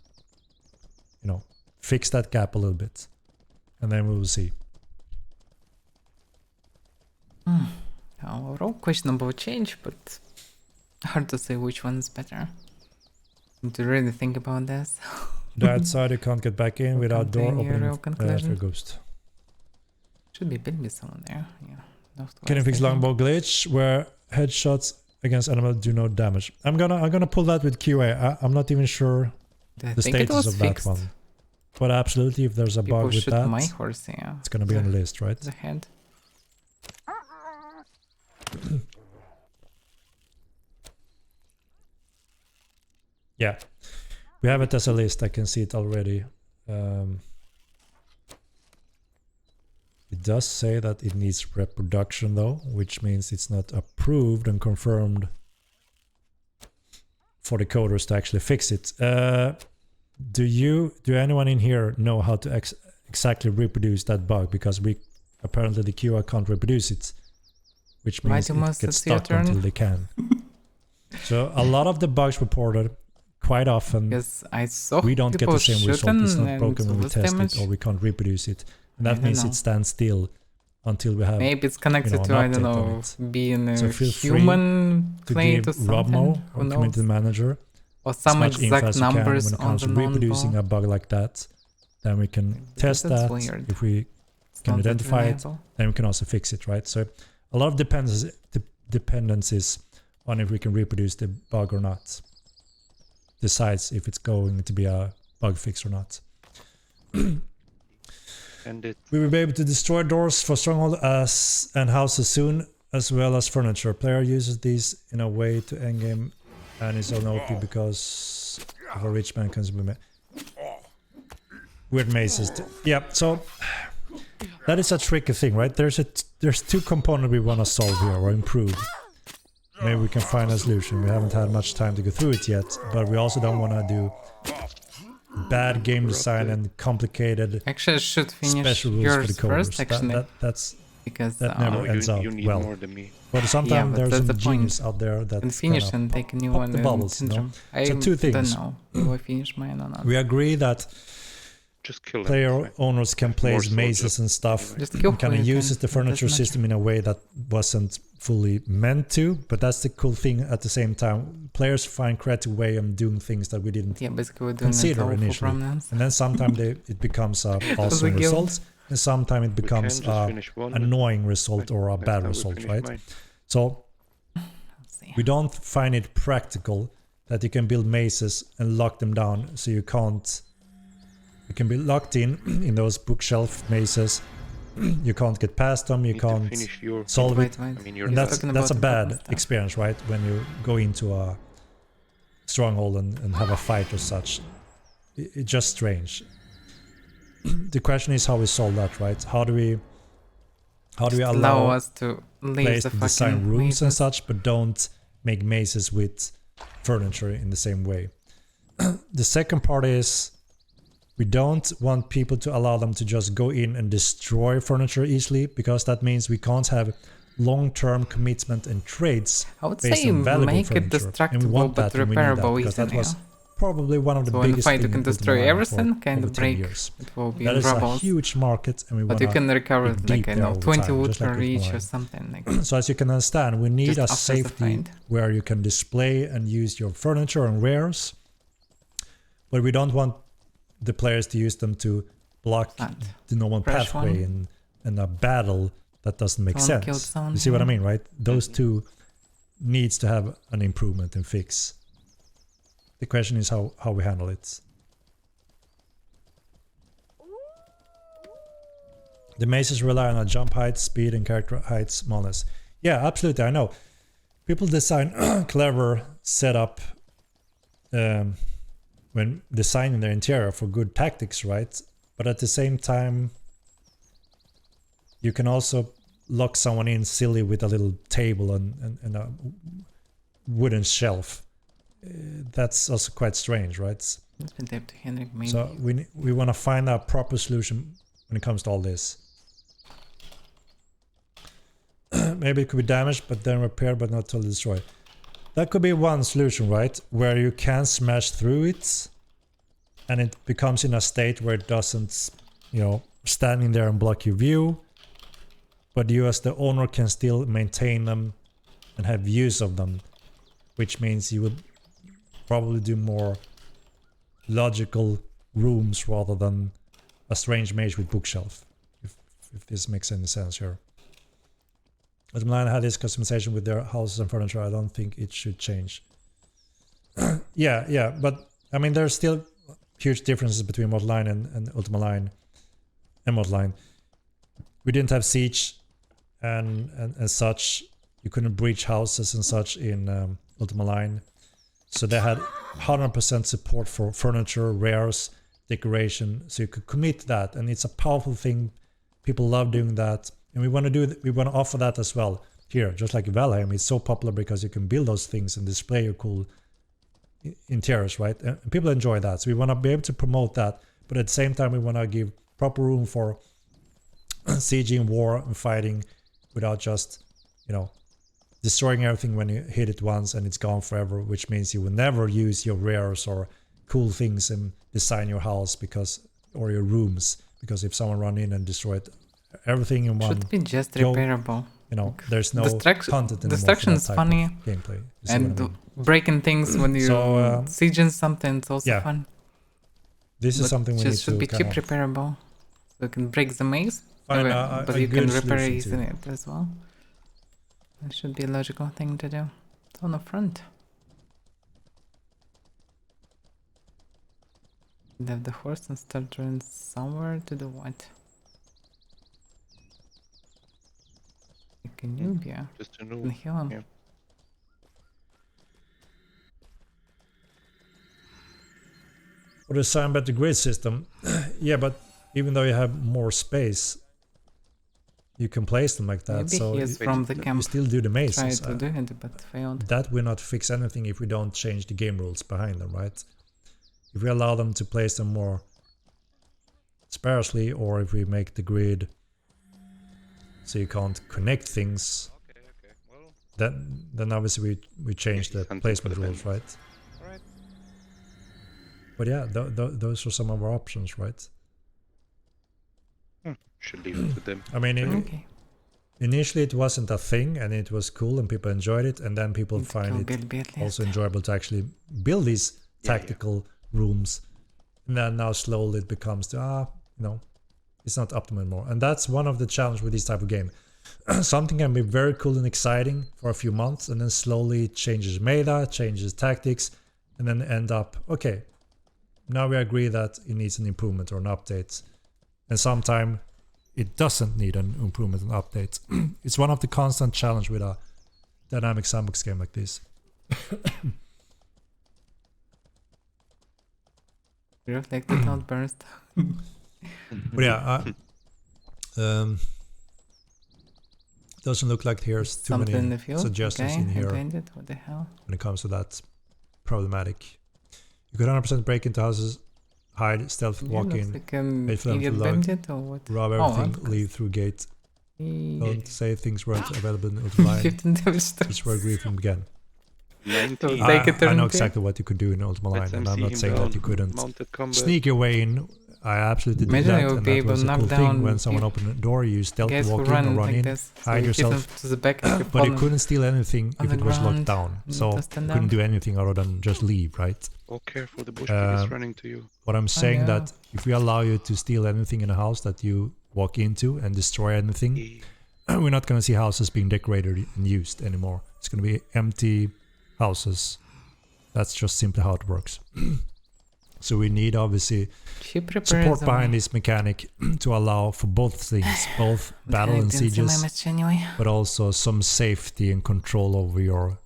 S7: fix that gap a little bit, and then we will see.
S1: Overall questionable change, but hard to say which one's better. Need to really think about this.
S7: That side you can't get back in without door
S1: Continue
S7: opening
S1: real conclusion.
S7: for ghost.
S1: Should be baby someone there. Yeah.
S7: Can you fix longbow glitch where headshots against animals do no damage? I'm gonna pull that with QA. I'm not even sure
S1: I
S7: the
S1: think it
S7: status
S1: was
S7: of
S1: fixed.
S7: that one. But absolutely, if there's a
S1: People
S7: bug with
S1: shoot
S7: that,
S1: my horse, yeah.
S7: it's gonna be on the list, right?
S1: The head.
S7: Yeah, we have it as a list. I can see it already. It does say that it needs reproduction though, which means it's not approved and confirmed for the coders to actually fix it. Do anyone in here know how to exactly reproduce that bug? Because apparently the QR can't reproduce it, which means
S1: Mighty
S7: it gets
S1: it's your
S7: stuck until
S1: turn.
S7: they can. So a lot of the bugs reported quite often,
S1: Because I saw
S7: we don't get
S1: people
S7: the same result. It's
S1: shooting
S7: not
S1: and
S7: broken when we
S1: was
S7: test
S1: damage.
S7: it, or we can't reproduce it. And
S1: I
S7: that
S1: don't
S7: means
S1: know.
S7: it stands still until we have
S1: Maybe it's connected
S7: an
S1: to, I don't
S7: update on
S1: know,
S7: it.
S1: being a
S7: So feel free
S1: human
S7: to
S1: clade
S7: give
S1: or something.
S7: Robmo,
S1: Who
S7: or
S1: knows?
S7: community manager,
S1: Or
S7: as
S1: some
S7: much info
S1: exact
S7: as you can
S1: numbers
S7: when it
S1: on
S7: comes
S1: the
S7: to reproducing
S1: non-ball.
S7: a bug like that. Then we can test
S1: that's
S7: that.
S1: weird.
S7: If we
S1: It's
S7: can
S1: not that
S7: identify it,
S1: reliable.
S7: then we can also fix it, right? So a lot of dependencies on if we can reproduce the bug or not decides if it's going to be a bug fix or not.
S2: End it.
S7: We will be able to destroy doors for stronghold and houses soon, as well as furniture. Player uses these in a way to endgame and is on OP because of a rich man can be weird mazes. Yeah, so that is a tricky thing, right? There's two components we want to solve here or improve. Maybe we can find a solution. We haven't had much time to go through it yet, but we also don't want to do bad game design and complicated
S1: Actually, I should finish
S7: special rules for
S1: yours
S7: the coders.
S1: first, actually.
S7: That
S1: Because
S7: never ends out
S2: you need
S7: well.
S2: more than me.
S7: But sometimes
S1: but
S7: there's
S1: that's
S7: some
S1: the point.
S7: genius out there that
S1: and finish and take a new
S7: pop
S1: one.
S7: the
S1: in
S7: bubbles, no?
S1: Syndrome. I
S7: So two things.
S1: don't know. Will I finish mine or not?
S7: we agree that
S2: Just kill them.
S7: player owners can place
S2: More
S7: mazes
S2: soldiers.
S7: and stuff.
S1: Just kill
S7: Kind of
S1: it
S7: uses
S1: and
S7: the
S1: it
S7: furniture
S1: doesn't
S7: system in a way that wasn't fully meant to, but that's the cool thing at the same time. Players find creative way of doing things that we didn't
S1: Yeah, basically we're doing it
S7: consider
S1: all for
S7: initially.
S1: prominence.
S7: And then sometimes it becomes a awesome
S1: a guild.
S7: result, and sometimes it
S2: We
S7: becomes
S2: can just
S7: a
S2: finish one.
S7: annoying result or a
S2: Next
S7: bad
S2: time we
S7: result,
S2: finish
S7: right?
S2: mine.
S7: So
S1: Let's see.
S7: we don't find it practical that you can build mazes and lock them down, so you can be locked in those bookshelf mazes. You can't get past them, you
S2: Need to
S7: can't
S2: finish your
S7: solve it.
S1: Wait, wait.
S2: I mean, you're
S7: And that's
S1: talking
S7: a
S1: about
S7: bad
S1: important stuff.
S7: experience, right? When you go into a stronghold and have a fight or such. It's just strange. The question is how we solve that, right? How do we allow
S1: us to leave
S7: players
S1: the
S7: to design
S1: fucking
S7: rooms and
S1: mazes?
S7: such, but don't make mazes with furniture in the same way? The second part is we don't want people to allow them to just go in and destroy furniture easily, because that means we can't have long-term commitment and trades
S1: I would
S7: based
S1: say
S7: on valuable
S1: make it
S7: furniture. And we
S1: destructible
S7: want
S1: but
S7: that and we need that,
S1: repairable
S7: because that
S1: easily.
S7: was probably one of the
S1: So in the
S7: biggest
S1: fight you
S7: things
S1: can
S7: in Ultima
S1: destroy
S7: Online
S1: everything,
S7: for
S1: kind
S7: over
S1: of
S7: 10
S1: break.
S7: years.
S1: It will be
S7: That
S1: in
S7: is a
S1: rubbles.
S7: huge market, and we
S1: But
S7: want
S1: you can recover
S7: dig
S1: it like,
S7: deep
S1: I
S7: there
S1: know,
S7: over
S1: 20
S7: time,
S1: wood
S7: just like
S1: per
S7: Ultima
S1: each
S7: Online.
S1: or something. Like
S7: So as you can understand, we need
S1: Just
S7: a
S1: after the
S7: safety
S1: fight.
S7: where you can display and use your furniture and wares, but we don't want the players to use them to block
S1: That
S7: the normal
S1: fresh
S7: pathway
S1: one.
S7: in a battle that doesn't make
S1: Someone killed
S7: sense.
S1: someone
S7: You see what I
S1: here.
S7: mean, right? Those two needs to have an improvement and fix. The question is how we handle it. The mazes rely on a jump height, speed, and character height smallness. Yeah, absolutely, I know. People design clever setup when designing their interior for good tactics, right? But at the same time, you can also lock someone in silly with a little table and a wooden shelf. That's also quite strange, right?
S1: It's been taped to Henrik, maybe.
S7: So we want to find a proper solution when it comes to all this. Maybe it could be damaged, but then repaired, but not totally destroyed. That could be one solution, right? Where you can smash through it, and it becomes in a state where it doesn't, standing there and block your view. But you as the owner can still maintain them and have use of them, which means you would probably do more logical rooms rather than a strange mage with bookshelf, if this makes any sense here. But Milan had this customization with their houses and furniture. I don't think it should change. yeah, but I mean there's still huge differences between Mod Line and Ultima Line and Mod Line. We didn't have siege and such. You couldn't breach houses and such in Ultima Line. So they had 100% support for furniture, rares, decoration. So you could commit to that, and it's a powerful thing. People love doing that, and we want to offer that as well here. Just like Valheim, it's so popular because you can build those things and display your cool interiors, right? And people enjoy that. So we want to be able to promote that, but at the same time, we want to give proper room for sieging, war, and fighting without just, destroying everything when you hit it once and it's gone forever, which means you will never use your rares or cool things and design your house or your rooms, because if someone run in and destroy everything in one
S1: Should be just
S7: go,
S1: repairable.
S7: there's no content anymore.
S1: Destruction is funny,
S7: gameplay. You see
S1: and
S7: what I mean?
S1: breaking things when you sieging something is also fun.
S7: This is
S1: But
S7: something we need to
S1: should be cheap repairable, so you can break the maze,
S7: find
S1: but
S7: a
S1: you can
S7: good
S1: repair
S7: solution
S1: it as well. That should be a logical thing to do. It's on the front. Have the horse and start running somewhere to do what? like a noob, yeah.
S2: Just a
S1: And
S2: noob.
S1: heal him.
S2: Yeah.
S7: For the design better grid system, yeah, but even though you have more space, you can place them like that.
S1: Maybe
S7: so
S1: he is
S7: you,
S1: from the
S7: you
S1: camp.
S7: still do the
S1: Tried
S7: mazes.
S1: to do it, but failed.
S7: That will not fix anything if we don't change the game rules behind them, right? If we allow them to place them more sparsely, or if we make the grid so you can't connect things,
S2: Okay. Well,
S7: then obviously we change
S2: Maybe
S7: the
S2: something
S7: placement
S2: for the
S7: rules, right?
S2: alright.
S7: But yeah, those are some of our options, right?
S2: Should leave it to them.
S7: I mean,
S1: Okay.
S7: initially it wasn't a thing, and it was cool, and people enjoyed it, and then people
S1: Need to
S7: find
S1: kill
S7: it
S1: Bilby at least.
S7: also enjoyable to actually build these tactical rooms, and then now slowly it becomes it's not optimal anymore. And that's one of the challenge with this type of game. Something can be very cool and exciting for a few months, and then slowly it changes meta, changes tactics, and then end up, okay, now we agree that it needs an improvement or an update, and sometime it doesn't need an improvement and update. It's one of the constant challenge with a dynamic sandbox game like this.
S1: Reflected outburst.
S7: But yeah, doesn't look like there's too
S1: Something in the
S7: many
S1: field.
S7: suggestions
S1: Okay,
S7: in here
S1: I it. What the hell?
S7: when it comes to that problematic. You could 100% break into houses, hide, stealth,
S1: Yeah,
S7: walk
S1: looks
S7: in,
S1: like
S7: wait for them to
S1: idiot
S7: load,
S1: bent it or what?
S7: rob
S1: Oh,
S7: everything,
S1: of course.
S7: leave through gate.
S1: Hey.
S7: Don't say things weren't available in Ultima Line.
S1: 15 damage to
S7: That's where griefing began.
S2: 19.
S1: Like
S7: I know
S1: eternity.
S7: exactly what you could do in Ultima Line,
S2: Let's
S7: and I'm
S2: MC
S7: not
S2: him
S7: saying
S2: down.
S7: that you couldn't
S2: Mounted combat.
S7: sneak your way in. I absolutely did
S1: Imagine
S7: that,
S1: I would
S7: and
S1: be
S7: that
S1: able
S7: was
S1: to
S7: a
S1: knock
S7: cool thing.
S1: down
S7: When someone
S1: if
S7: opened the door, you stealth
S1: guys
S7: walk
S1: who
S7: in or
S1: run
S7: run
S1: like
S7: in,
S1: this. So
S7: hide
S1: you hit
S7: yourself.
S1: them to the back and you
S7: But you
S1: fall
S7: couldn't steal anything
S1: on
S7: if
S1: the
S7: it was locked
S1: ground
S7: down,
S1: and
S7: so
S1: just stand
S7: you couldn't
S1: down.
S7: do anything other than just leave, right?
S2: Oh, careful, the bush pig is
S7: Um,
S2: running to you.
S7: What I'm saying
S1: yeah.
S7: that if we allow you to steal anything in a house that you walk into and destroy anything, we're not going to see houses being decorated and used anymore. It's going to be empty houses. That's just simply how it works. So we need obviously
S1: She prepares
S7: support
S1: the
S7: behind
S1: way.
S7: this mechanic to allow for both things, both battle
S1: I
S7: and
S1: didn't see my
S7: sieges,
S1: message anyway.
S7: but also some safety and control over your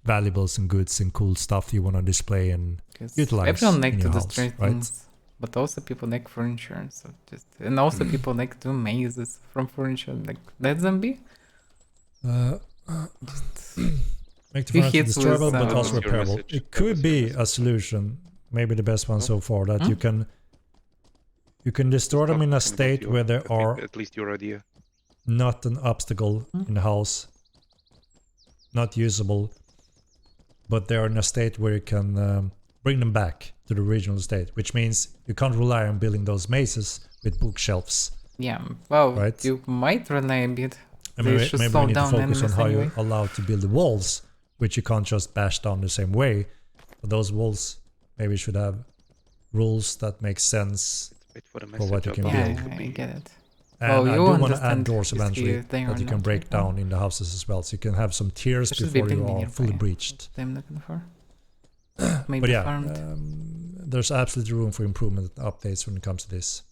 S7: valuables and goods and cool stuff you want to display and
S1: 'Cause
S7: utilize
S1: everyone like
S7: in
S1: to
S7: your
S1: destroy
S7: house, right?
S1: things, but also people like furniture. So and also people like to do mazes from furniture. Like let them be.
S7: Make the
S1: Few
S7: furniture
S1: hits
S7: destroyable
S1: with,
S7: but also
S2: Your
S7: repairable.
S2: message.
S7: It could
S2: That was your
S7: be a solution, maybe the best one so far, that you can destroy them in a
S2: Talking about
S7: state
S2: your-
S7: where
S2: I
S7: there
S2: think
S7: are
S2: at least your idea.
S7: not an obstacle in the house, not usable, but they're in a state where you can bring them back to the original state, which means you can't rely on building those mazes with bookshelves.
S1: Yeah. Well,
S7: Right.
S1: you might rely a bit.
S7: I
S1: They
S7: mean,
S1: should
S7: maybe
S1: slow
S7: we need to
S1: down
S7: focus on
S1: enemies
S7: how
S1: anyway.
S7: you're allowed to build the walls, which you can't just bash down the same way. But those walls maybe should have rules that make sense.
S2: Wait for the
S7: For
S2: message.
S7: what you can
S2: about
S1: Yeah,
S2: it
S7: build.
S2: to
S1: I
S2: be-
S1: get it.
S7: And
S1: Well,
S7: I
S1: you
S7: do want to add
S1: understand
S7: doors
S1: if
S7: eventually
S1: they are
S7: that you can
S1: not
S7: break
S1: right now.
S7: down in the houses as well. So you can have some tiers
S1: There should be
S7: before you
S1: building
S7: are fully
S1: nearby.
S7: breached.
S1: What I'm looking for. Maybe
S7: But yeah,
S1: farmed.
S7: there's absolutely room for improvement and updates when it comes to this.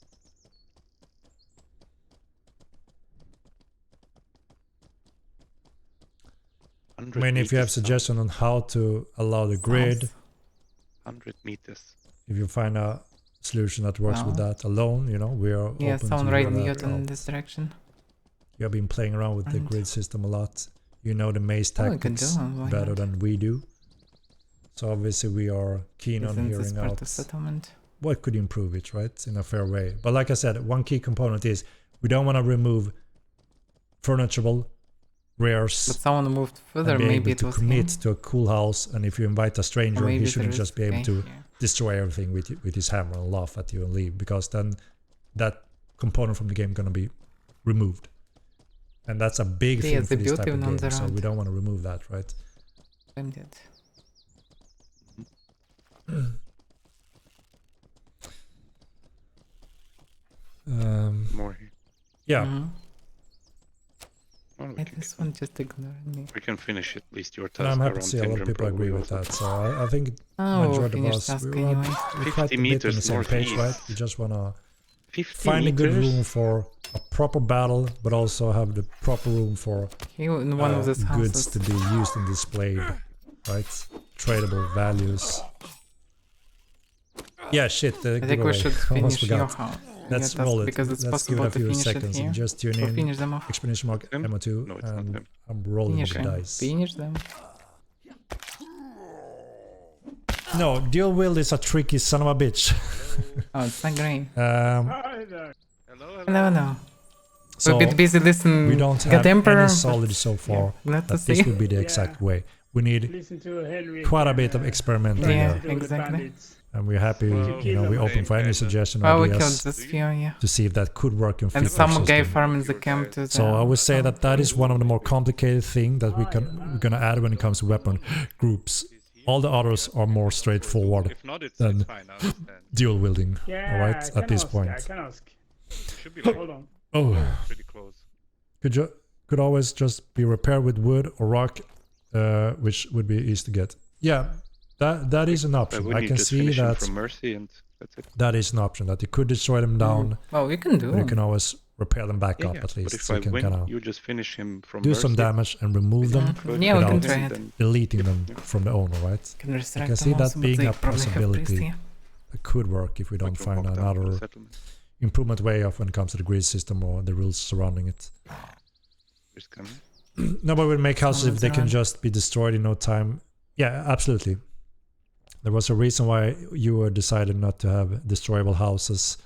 S7: I
S2: 100
S7: mean, if you have
S2: meters down.
S7: suggestions on how to allow the grid,
S1: South.
S2: 100 meters.
S7: if you find a solution that works with
S1: Well.
S7: that alone, we are
S1: Yeah,
S7: open
S1: someone
S7: to
S1: right
S7: hear
S1: in
S7: that
S1: in
S7: out.
S1: this direction.
S7: You have been playing around with the
S1: And-
S7: grid system a lot. You know the maze
S1: Oh, we could
S7: tactics
S1: do one, why
S7: better
S1: not?
S7: than we do. So obviously we are keen on
S1: Isn't this
S7: hearing
S1: part
S7: out
S1: of settlement?
S7: what could improve it, right, in a fair way. But like I said, one key component is we don't want to remove furnitureable, rares,
S1: But someone moved further.
S7: and be
S1: Maybe
S7: able
S1: it
S7: to
S1: was
S7: commit
S1: him.
S7: to a cool house. And if you invite a
S1: Or
S7: stranger,
S1: maybe
S7: he
S1: there
S7: shouldn't
S1: is
S7: just be able
S1: guy
S7: to
S1: here.
S7: destroy everything with his hammer and laugh at you and leave, because then that component from the game gonna be removed, and that's a big
S1: Yeah,
S7: thing
S1: it's
S7: for
S1: the
S7: this type
S1: beauty
S7: of
S1: of
S7: game. So
S1: non-zero.
S7: we don't want to remove that, right?
S1: I'm dead.
S2: More here.
S7: Yeah,
S1: Mhm.
S2: Well, we,
S1: Yeah,
S2: can,
S1: this one just ignored me.
S2: we can finish at least your
S7: and
S2: task
S7: I'm happy to
S2: around
S7: see a lot of
S2: Tindrum
S7: people agree
S2: probably
S7: with
S2: also.
S7: that. So I think
S1: Oh, we'll
S7: majority of
S1: finish
S7: us
S1: task
S7: we're
S1: anyway.
S7: quite
S2: 50
S7: a bit on the
S2: meters
S7: same page, right?
S2: northeast.
S7: We just wanna
S2: 15
S7: find a good
S2: meters?
S7: room for a proper battle, but also have the proper room for
S1: Here in one of these
S7: goods
S1: houses.
S7: to be used and displayed, right? Tradable values. Yeah, shit.
S1: I think we
S7: giveaway.
S1: should
S7: Almost
S1: finish your
S7: forgot.
S1: house.
S7: Let's
S1: Yeah,
S7: roll it.
S1: because it's
S7: Let's give it
S1: possible
S7: a
S1: to
S7: few
S1: finish it
S7: seconds
S1: here.
S7: and just tune
S1: So
S7: in.
S1: finish them off.
S7: Expedition mark
S2: Them?
S7: MO2,
S2: No, it's not
S7: and
S2: them.
S7: I'm rolling
S1: Finish
S7: with the
S1: them.
S7: dice.
S1: Finish them.
S7: No, dual wield is a tricky son of a bitch.
S1: Oh, it's not great.
S5: Hi there.
S1: Hello, hello.
S7: So
S1: We're a bit busy listening.
S7: we don't
S1: Get
S7: have
S1: Emperor,
S7: any
S1: but
S7: solid so far
S1: glad to
S7: that this
S1: see.
S7: would be the exact way. We need
S5: Listen to Henry.
S7: quite a bit of experimenting
S1: Yeah,
S7: there,
S1: exactly.
S7: and we're happy.
S2: Well,
S7: You know, we're open for any
S2: kinda.
S7: suggestion
S1: Oh, we killed
S7: ideas
S1: this few, yeah.
S7: to see if that could work in
S1: And
S7: free
S1: some guy
S7: system.
S1: farming the camp to the...
S7: So I would say that that is one of the more complicated thing that we're gonna add when it comes to weapon groups. All the others are more straightforward
S2: If not, it's
S7: than
S2: fine. I understand.
S7: dual wielding.
S5: Yeah,
S7: Alright,
S5: I
S7: at
S5: can
S7: this
S5: ask,
S7: point.
S5: I can ask.
S2: It should be like
S5: Hold on.
S7: Oh,
S2: pretty close.
S7: could always just be repaired with wood or rock, which would be easy to get. Yeah, that is an option.
S2: Wouldn't
S7: I
S2: you
S7: can
S2: just
S7: see
S2: finish him
S7: that
S2: from mercy and that's it.
S7: that is an option. That you could destroy them down,
S1: Well, we can do.
S7: but you can always repair them back up at
S2: But
S7: least.
S2: if
S7: So
S2: I
S7: you can
S2: win,
S7: kind of
S2: you just finish him from
S7: do
S2: mercy.
S7: some damage and remove them,
S1: Yeah, we can
S7: without-
S1: try it.
S2: Then
S7: deleting them from the owner, right?
S1: Can resurrect
S7: can see
S1: them
S7: that
S1: also, but
S7: being
S1: they
S7: a
S1: probably have
S7: possibility.
S1: priest here.
S7: It could work if we don't
S2: can
S7: find
S2: walk down to the
S7: another
S2: settlement.
S7: improvement way of when it comes to the grid system or the rules surrounding it.
S2: Just come in.
S7: No, but we'll make houses if
S1: Someone's
S7: they can
S1: around.
S7: just be destroyed in no time. Yeah, absolutely. There was a reason why you decided not to have destroyable houses.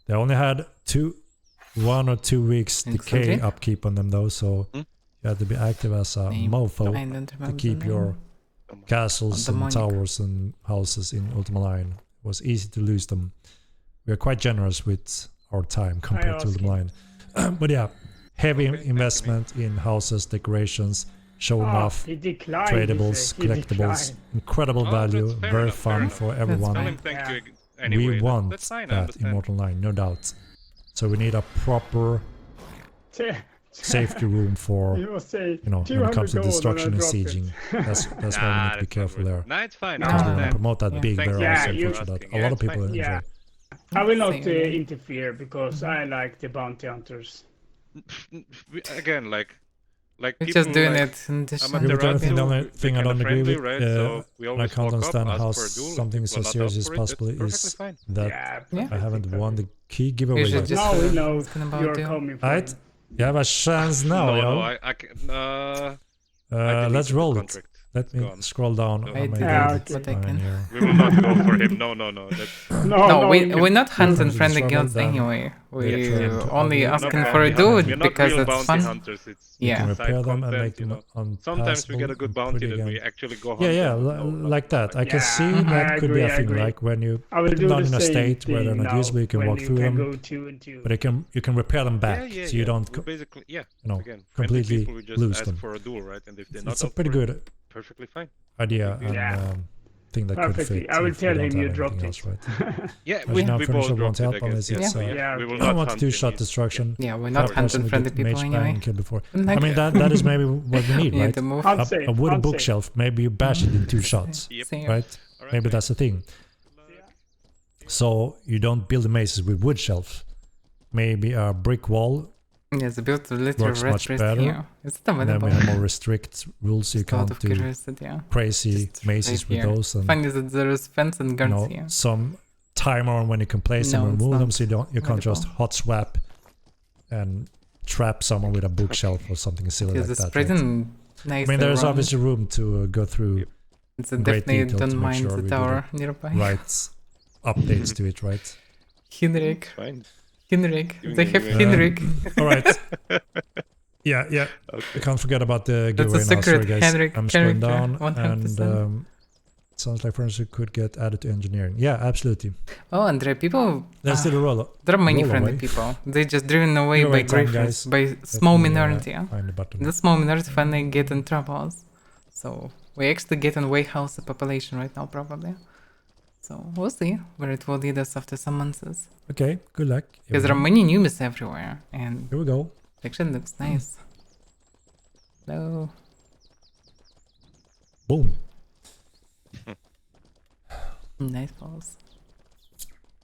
S7: They only had 1 or 2 weeks decay
S1: Instantly?
S7: upkeep on them though, so
S2: Hmm?
S7: you had to be active as a
S1: Name.
S7: mofo
S1: I don't
S7: to
S1: remember
S7: keep
S1: the
S7: your
S1: name.
S7: castles and
S1: Demonic.
S7: towers and houses in Ultima Line. It was easy to lose them. We are quite generous with our time compared to Ultima Line. But yeah, heavy investment in houses, decorations, showing off
S5: He declined.
S7: tradables,
S5: he
S7: collectibles,
S5: declined.
S7: incredible
S2: Oh,
S7: value,
S2: that's fair
S7: very
S2: enough, fair
S7: fun
S2: enough.
S7: for everyone.
S2: Tell
S1: fine.
S2: him thank
S5: Yeah.
S2: you anyway.
S7: We want
S2: that's fine, I
S7: that
S2: understand.
S7: Immortal Line, no doubt. So we need a proper safety room for,
S5: You must say,
S7: you know, when it comes to
S5: 200 gold
S7: destruction and
S5: I dropped it.
S7: sieging. That's why we need to be
S2: that's not
S7: careful
S2: worth
S7: there.
S2: it. Nah, it's fine.
S1: No,
S7: Because we
S1: no,
S7: want
S1: no.
S7: to promote that
S1: Yeah.
S7: big,
S2: Thanks
S7: very
S5: for
S7: awesome
S5: asking.
S7: feature that
S2: Yeah,
S7: a lot of
S2: it's
S7: people
S2: fine.
S7: enjoy.
S5: Yeah. I will not
S1: Same, yeah.
S5: interfere because I like the bounty hunters.
S2: Again, like
S1: We're
S2: people
S1: just doing
S2: like,
S1: it in this
S2: I'm
S7: Agree
S2: at
S7: with
S2: the
S7: everything. The only
S2: They
S7: thing I
S2: kinda
S7: don't agree
S2: friendly,
S7: with,
S2: right? So we
S7: I
S2: always
S7: can't
S2: walk up,
S7: understand
S2: ask
S7: how
S2: for a duel.
S7: something
S2: If
S7: so
S2: people are not
S7: serious
S2: up
S7: is
S2: for it, that's
S7: possible
S2: perfectly
S7: is
S2: fine.
S7: that
S5: Yeah,
S7: I haven't
S5: perfectly
S7: won the
S5: fine.
S7: key
S1: We
S7: giveaway
S1: should
S7: yet.
S1: just
S5: Now we know
S1: asking about
S5: you're
S1: you.
S5: coming for
S7: Right?
S5: him.
S7: You have a chance now,
S2: no,
S7: yo.
S2: I can. I
S7: Let's
S2: deleted the
S7: roll it.
S2: contract.
S7: Let
S2: It's
S7: me
S2: gone.
S7: scroll down.
S2: No.
S7: I
S1: I
S7: made
S1: did
S5: Yeah,
S7: it
S5: okay.
S1: what I
S7: fine
S1: can.
S7: here.
S2: We will not go for him. No. That's
S1: No, we're not
S7: Yeah.
S1: hunting
S7: Yeah.
S1: friendly
S7: Yeah.
S1: guilds
S7: Yeah.
S1: anyway. We're
S7: Yeah.
S1: only
S7: Yeah.
S1: asking
S2: not
S1: for a
S2: bounty
S1: dude
S2: hunters. We're not
S1: because
S2: real
S1: it's
S2: bounty
S1: fun.
S2: hunters. It's
S7: You can
S1: Yeah.
S2: side
S7: repair them and
S2: content,
S7: make them
S2: Sometimes we get a good
S7: unpassable
S2: bounty
S7: pretty
S2: that we
S7: again.
S2: actually go hunt.
S7: Yeah,
S2: them. No, not
S7: like that. I can
S5: Yeah,
S7: see
S5: I
S7: that could be
S5: agree,
S7: a
S5: I
S7: thing.
S5: agree.
S7: Like when you
S5: I will
S7: put them
S5: do
S7: down
S5: the
S7: in a
S5: same
S7: state where they're
S5: thing
S7: not
S5: now
S7: usable, you can
S5: when
S7: walk
S5: you
S7: through
S5: can
S7: them,
S5: go 2 and 2.
S7: but you can repair them back,
S2: Yeah,
S7: so you don't
S2: We basically, yeah.
S7: you know,
S2: Again, friendly
S7: completely
S2: people, we just
S7: lose
S2: ask
S7: them.
S2: for a duel, right? And if they're not
S7: It's a
S2: up
S7: pretty
S2: for it,
S7: good
S2: perfectly fine.
S7: idea and
S5: Yeah.
S7: thing that could
S5: Perfectly.
S7: fit.
S5: I will
S7: if we
S5: tell
S7: don't
S5: him
S7: have
S5: you
S7: anything
S5: dropped
S7: else,
S5: it.
S7: right?
S2: Yeah,
S7: Actually,
S2: we
S7: now
S2: both
S7: Furniture
S2: dropped
S7: won't
S2: it,
S7: help
S2: I guess.
S7: unless
S2: Yeah,
S7: it's,
S2: so
S7: uh,
S2: yeah, we will
S7: I
S2: not
S7: want to
S2: hunt
S7: do
S2: him.
S7: shot
S2: He's-
S7: destruction.
S1: Yeah, we're
S7: That
S1: not
S7: person
S1: hunting
S7: with
S1: friendly
S7: the
S1: people
S7: mage bang
S1: anyway.
S7: and kill before.
S1: Like,
S7: I mean that is maybe what we need,
S1: yeah,
S7: right?
S1: the move.
S5: I'd
S7: A,
S5: say.
S7: a wooden
S5: I'd say.
S7: bookshelf. Maybe you bash it in 2 shots,
S2: Yep.
S1: Same.
S7: right?
S2: All right,
S7: Maybe
S2: thanks.
S7: that's the thing. So you don't build the mazes with wood shelves. Maybe a brick wall,
S1: Yeah, the build to literally
S7: Works
S1: red
S7: much
S1: priest
S7: better.
S1: here. Is it
S7: and then
S1: available?
S7: we have more restrict rules. You
S1: Just out
S7: can't
S1: of
S7: do
S1: curiosity, yeah.
S7: crazy
S1: Just
S7: mazes
S1: right
S7: with
S1: here.
S7: those, and
S1: Funny that there is fence and
S7: you
S1: guns
S7: know
S1: here.
S7: some timer on when you can place
S1: No,
S7: them,
S1: it's
S7: remove them,
S1: not
S7: so you can't just
S1: available.
S7: hot swap and trap someone with a bookshelf or something silly
S1: Because
S7: like
S1: it's
S7: that.
S1: pretty
S7: Right?
S1: nice.
S7: I mean, there's
S1: around.
S7: obviously room to go through
S1: It's a
S7: great
S1: definitely
S7: detail to
S1: don't
S7: make
S1: mind
S7: sure
S1: the
S7: we do
S1: tower nearby.
S7: right updates to it, right?
S1: Hinrik,
S2: Fine.
S1: Hinrik,
S2: Giving
S1: they
S2: him
S1: have
S2: a-
S1: Hinrik.
S7: All right. Yeah.
S2: Okay.
S7: I can't forget about the
S1: That's a
S7: giveaway now. Sorry,
S1: secret
S7: guys.
S1: Henrik
S7: I'm scrolling
S1: character,
S7: down,
S1: 100%.
S7: and sounds like furniture could get added to engineering. Yeah, absolutely.
S1: Oh, Andre, people.
S7: Let's do the roll.
S1: There are many
S7: roll
S1: friendly
S7: away.
S1: people. They just driven away
S7: Giveaway
S1: by
S7: time,
S1: griefers,
S7: guys.
S1: by small
S7: Let me,
S1: minority. Yeah?
S7: Find the button.
S1: The small minority finally get in troubles. So we actually getting way house the population right now, probably. So we'll see where it will lead us after some months.
S7: Okay, good luck. Here
S1: Because
S7: we
S1: there are
S7: go.
S1: many newbies everywhere, and
S7: Here we go.
S1: it actually looks nice. Hello.
S7: Boom.
S1: Nice balls.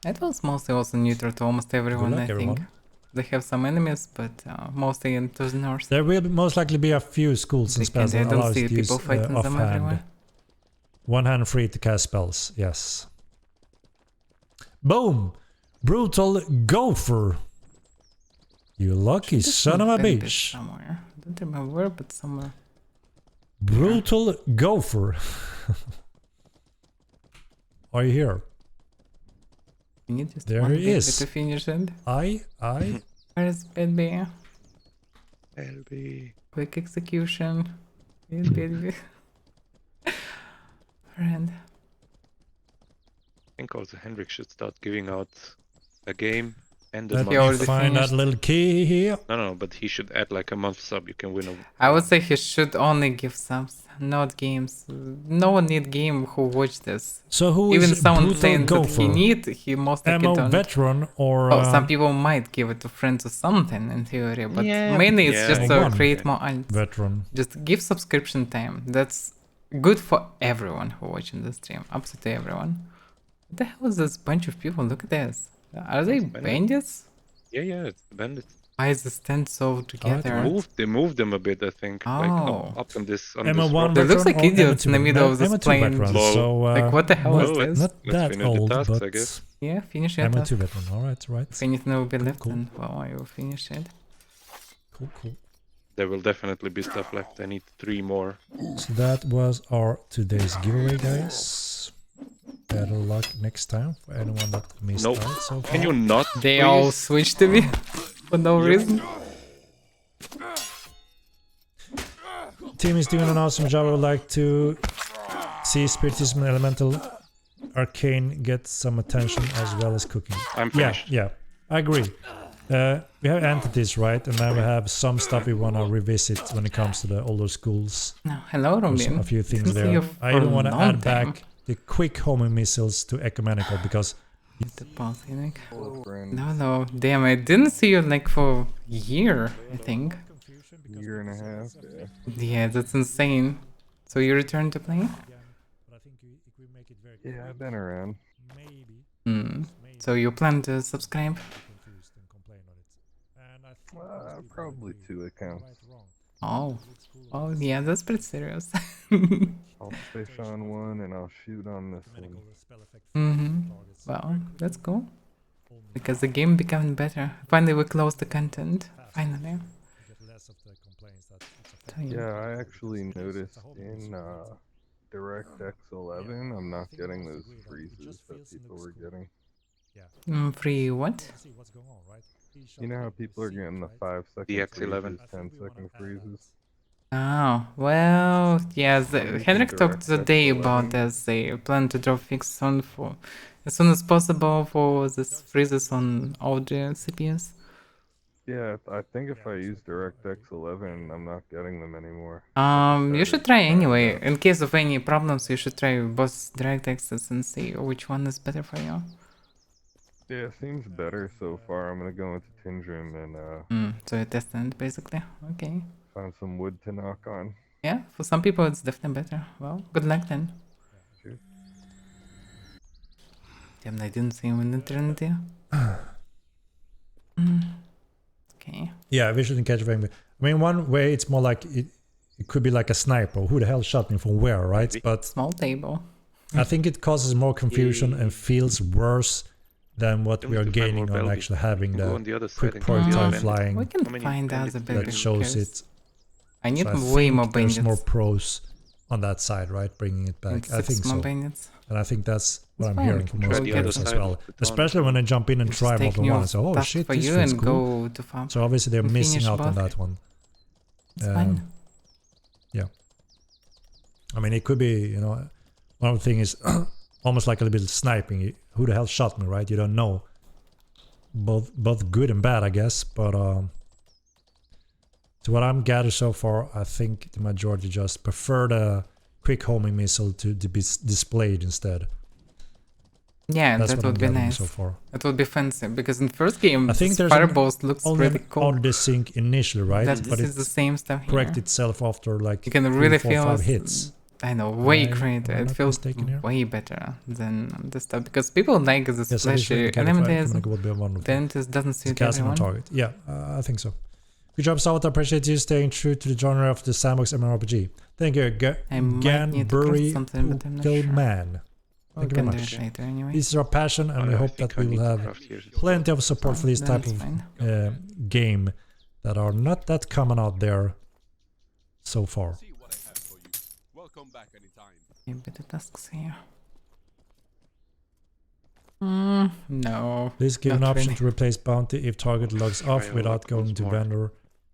S1: It was mostly also neutral to almost everyone,
S7: luck,
S1: I think.
S7: everyone.
S1: They have some enemies, but mostly into the north.
S7: There will most likely be a few schools and spells
S1: I
S7: that
S1: don't
S7: allows
S1: see
S7: you to use
S1: people fighting them
S7: offhand.
S1: everywhere.
S7: One hand free to cast spells, yes. Boom! Brutal Gopher! You lucky
S1: There's
S7: son of
S1: some
S7: a
S1: benefit
S7: bitch.
S1: Somewhere. I don't remember where, but somewhere.
S7: Brutal Gopher. Are you here?
S1: You need just
S7: There
S1: one
S7: he
S1: baby
S7: is.
S1: to finish it.
S7: I.
S1: Where's baby?
S2: LB.
S1: Quick execution. Yes, baby. Friend.
S2: I think also Hendrik should start giving out a game and a
S7: Let
S2: month.
S7: me
S1: already
S7: find that
S1: finished.
S7: little key here.
S2: No, but he should add like a month sub. You can win a.
S1: I would say he should only give subs, not games. No one need game who watch this.
S7: So who
S1: Even
S7: is
S1: someone
S7: Brutal
S1: saying that
S7: Gopher?
S1: he need, he most likely
S7: Ammo
S1: don't.
S7: veteran or
S1: Oh, some people might give it to friends or something in theory, but
S2: Yeah,
S1: mainly it's
S2: yeah,
S1: just
S7: I
S1: to
S7: won.
S1: create more alts.
S7: veteran?
S1: Just give subscription time. That's good for everyone who watching the stream. Absolutely everyone. What the hell is this bunch of people? Look at this. Are they
S2: That's bandits.
S1: bandits?
S2: Yeah, it's the bandits.
S1: Why is this tent so together?
S2: They moved them a bit, I think. Like
S1: Oh.
S2: up on this. On
S7: Emma
S2: this
S7: 1
S2: rock.
S1: They look
S7: veteran
S1: like
S7: or
S1: idiots in the
S7: Emma 2
S1: middle of this
S7: Emma 2
S1: plain.
S7: veteran,
S2: Lol.
S7: so
S1: Like, what the hell is
S2: Well,
S1: this?
S7: not
S2: Let's
S7: that
S2: finish the
S7: old,
S2: tasks, I
S7: but
S2: guess.
S1: Yeah, finish it.
S7: Emma
S1: If
S7: 2 veteran. Alright, right.
S1: anything will be left,
S7: Cool.
S1: then well, I will finish it.
S7: Cool.
S2: There will definitely be stuff left. I need 3 more.
S7: So that was our today's giveaway, guys. Better luck next time for anyone that missed
S2: Nope.
S7: out so far.
S2: Can you not?
S1: They
S2: please?
S1: all switched to me for no reason.
S7: Team is doing an awesome job. I would like to see Spiritism and Elemental Arcane get some attention as well as cooking.
S2: I'm finished.
S7: Yeah, I agree. We have entities, right? And then we have some stuff we want to revisit when it comes to the older schools.
S1: No, hello,
S7: There's
S1: Robin.
S7: a few things
S1: Didn't see
S7: there.
S1: you
S7: I
S1: for
S7: even
S1: a
S7: want to
S1: long
S7: add
S1: time.
S7: back the quick homing missiles to Ecumenical because
S1: The Paladin. No, damn, I didn't see you like for a year, I think.
S9: Year and a half.
S1: Yeah, that's insane. So you returned to play?
S9: Yeah, I've been around.
S1: Hmm. So you plan to subscribe?
S9: Probably 2 accounts.
S1: Oh. Oh, yeah, that's pretty serious.
S9: I'll fish on one and I'll shoot on this one.
S1: Mm-hmm. Well, that's cool. Because the game becoming better. Finally, we closed the content. Finally. So,
S9: Yeah, I actually noticed in DirectX 11, I'm not getting those freezes that people were getting.
S1: Free what?
S9: You know how people are getting the 5-second
S2: DX11.
S9: freezes, 10-second freezes?
S1: Oh, well, yes. Henrik talked
S9: DirectX
S1: today
S9: 11.
S1: about this. They plan to drop fix soon for as soon as possible for this freezes on all the CPUs.
S9: Yeah, I think if I use DirectX 11, I'm not getting them anymore.
S1: You should try anyway. In case of any problems, you should try both DirectXs and see which one is better for you.
S9: Yeah, it seems better so far. I'm gonna go into Tindrim and
S1: So you're testing it basically. Okay.
S9: find some wood to knock on.
S1: Yeah, for some people it's definitely better. Well, good luck then.
S9: Cheers.
S1: Damn, I didn't see him in eternity. Okay.
S7: yeah, we shouldn't catch them. I mean, one way it's more like it could be like a sniper. Who the hell shot me from where, right? But
S1: Small table.
S7: I think it causes more confusion and feels worse than what we are gaining on actually having
S2: Go on
S7: the
S2: the other side
S7: quick
S2: and kill the
S7: projectile
S2: bandits.
S7: flying
S1: We can
S2: How many
S1: find out
S2: bandits
S1: a
S2: do
S1: bit.
S2: you
S7: that shows it.
S1: I need
S7: So I
S1: way
S7: think
S1: more
S7: there's
S1: bandits.
S7: more pros on that side, right? Bringing it back.
S1: Like
S7: I
S1: 6
S7: think
S1: more
S7: so.
S1: bandits.
S7: And I think that's what
S1: It's
S7: I'm
S1: fine.
S7: hearing from
S1: Try
S7: most
S1: the
S7: players
S1: other
S7: as
S1: side
S7: well.
S2: of the town.
S7: Especially when they jump in and
S1: Just
S7: try
S1: take
S7: multiple
S1: new
S7: ones. So, oh
S1: stuff
S7: shit,
S1: for
S7: this
S1: you
S7: feels
S1: and
S7: cool.
S1: go to farm.
S7: So obviously they're
S1: and
S7: missing
S1: finish
S7: out on
S1: both.
S7: that one.
S1: It's fine.
S7: Yeah. I mean, it could be, you know, one of the things is almost like a little bit of sniping. Who the hell shot me, right? You don't know. Both good and bad, I guess. But to what I'm gathered so far, I think the majority just prefer the quick homing missile to be displayed instead.
S1: Yeah,
S7: That's
S1: that
S7: what I'm
S1: would be
S7: gathering
S1: nice.
S7: so far.
S1: That would be fancy because in first game,
S7: I think
S1: this
S7: there's an
S1: fireballs looks
S7: only
S1: pretty cool.
S7: on the sync initially, right?
S1: That
S7: But
S1: this is
S7: it
S1: the same stuff here.
S7: correct itself after like
S1: You can
S7: 3,
S1: really
S7: 4,
S1: feel
S7: 5 hits.
S1: I know, way
S7: Am I
S1: greater. It
S7: not
S1: feels
S7: mistaken here?
S1: way better than this stuff because people like the
S7: Yes, additional
S1: splashy
S7: indicator for
S1: elements.
S7: economic would be one of them.
S1: Then it just doesn't
S7: It's
S1: suit
S7: casting on
S1: everyone.
S7: target. Yeah, I think so. Good job, Salt. I appreciate you staying true to the genre of the sandbox mmorpg. Thank you,
S1: I might need to press
S7: Ganbury
S1: something, but I'm not sure.
S7: Man.
S1: We
S7: Thank you very
S1: can do
S7: much.
S1: it later anyway.
S7: This is our passion, and
S2: Oh,
S7: we
S2: yeah, I
S7: hope
S2: think
S7: that
S2: I
S7: we will
S2: need to
S7: have
S2: craft here as well.
S7: plenty of support for this type
S1: That's
S7: of
S1: fine.
S7: game that are not that common out there so far.
S5: See what I have for you. Welcome back anytime.
S1: Maybe the tasks here. No.
S7: Please give an
S1: Not
S7: option
S1: really.
S7: to replace bounty if target logs off
S2: Try
S7: without
S2: what
S7: going
S2: goes
S7: to
S2: more.
S7: vendor,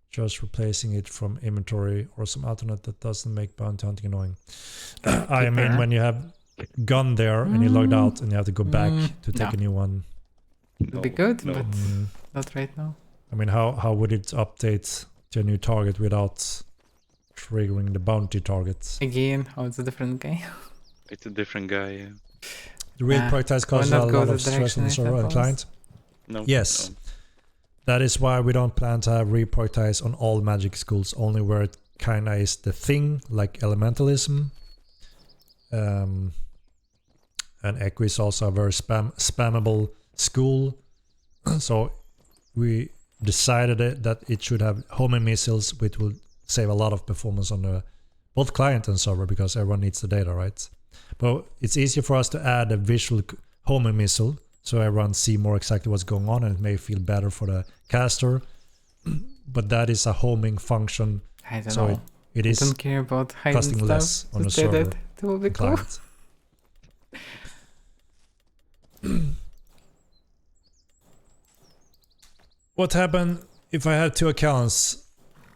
S7: just replacing it from inventory or some alternate that doesn't make bounty hunting annoying. I mean,
S1: Keeper.
S7: when you have gone there and you logged out and you have to go back to take
S1: no.
S7: a new one.
S1: Would be
S2: No,
S1: good,
S2: no.
S1: but
S7: Mm,
S1: not right now.
S7: I mean, how would it update to a new target without triggering the bounty targets?
S1: Again, oh, it's a different guy.
S2: It's a different guy. Yeah.
S7: The real
S1: Ah,
S7: prioritize
S1: why
S7: causes
S1: not
S7: a
S1: go
S7: lot
S1: the
S7: of stress
S1: direction
S7: on the
S1: I
S7: server and
S1: suppose?
S7: client.
S2: No.
S7: Yes.
S2: no.
S7: That is why we don't plan to have reprioritize on all magic schools, only where it kinda is the thing, like elementalism. And Equi is also a very spammable school. So we decided that it should have homing missiles, which will save a lot of performance on the both client and server because everyone needs the data, right? But it's easier for us to add a visual homing missile so everyone see more exactly what's going on, and it may feel better for the caster. But that is a homing function,
S1: I don't
S7: so
S1: know.
S7: it
S1: I
S7: is
S1: don't care about hiding
S7: costing
S1: stuff.
S7: less on the
S1: Just say
S7: server
S1: that it will be
S7: and
S1: cool.
S7: client. What happened if I had two accounts?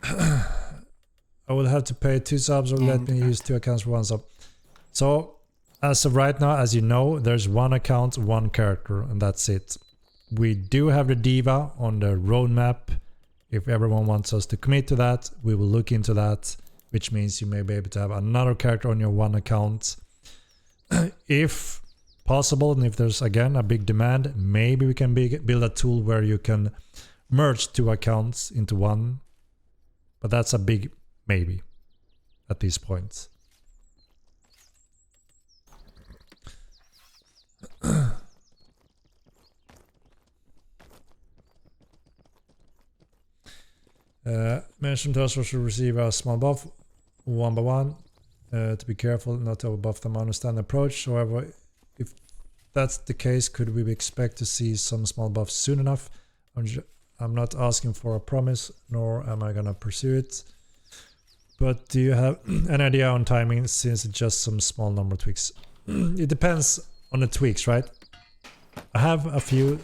S7: I would have to pay 2 subs or let me use 2 accounts for 1 sub. So as of right now, as you know, there's 1 account, 1 character, and that's it. We do have the diva on the roadmap. If everyone wants us to commit to that, we will look into that, which means you may be able to have another character on your 1 account. If possible, and if there's again a big demand, maybe we can build a tool where you can merge 2 accounts into 1, but that's a big maybe at this point. Mentioned to us we should receive a small buff 1 by 1 to be careful not to overbuff them. I understand the approach. However, if that's the case, could we expect to see some small buffs soon enough? I'm not asking for a promise, nor am I gonna pursue it. But do you have an idea on timing, since it's just some small number of tweaks? It depends on the tweaks, right? I have a few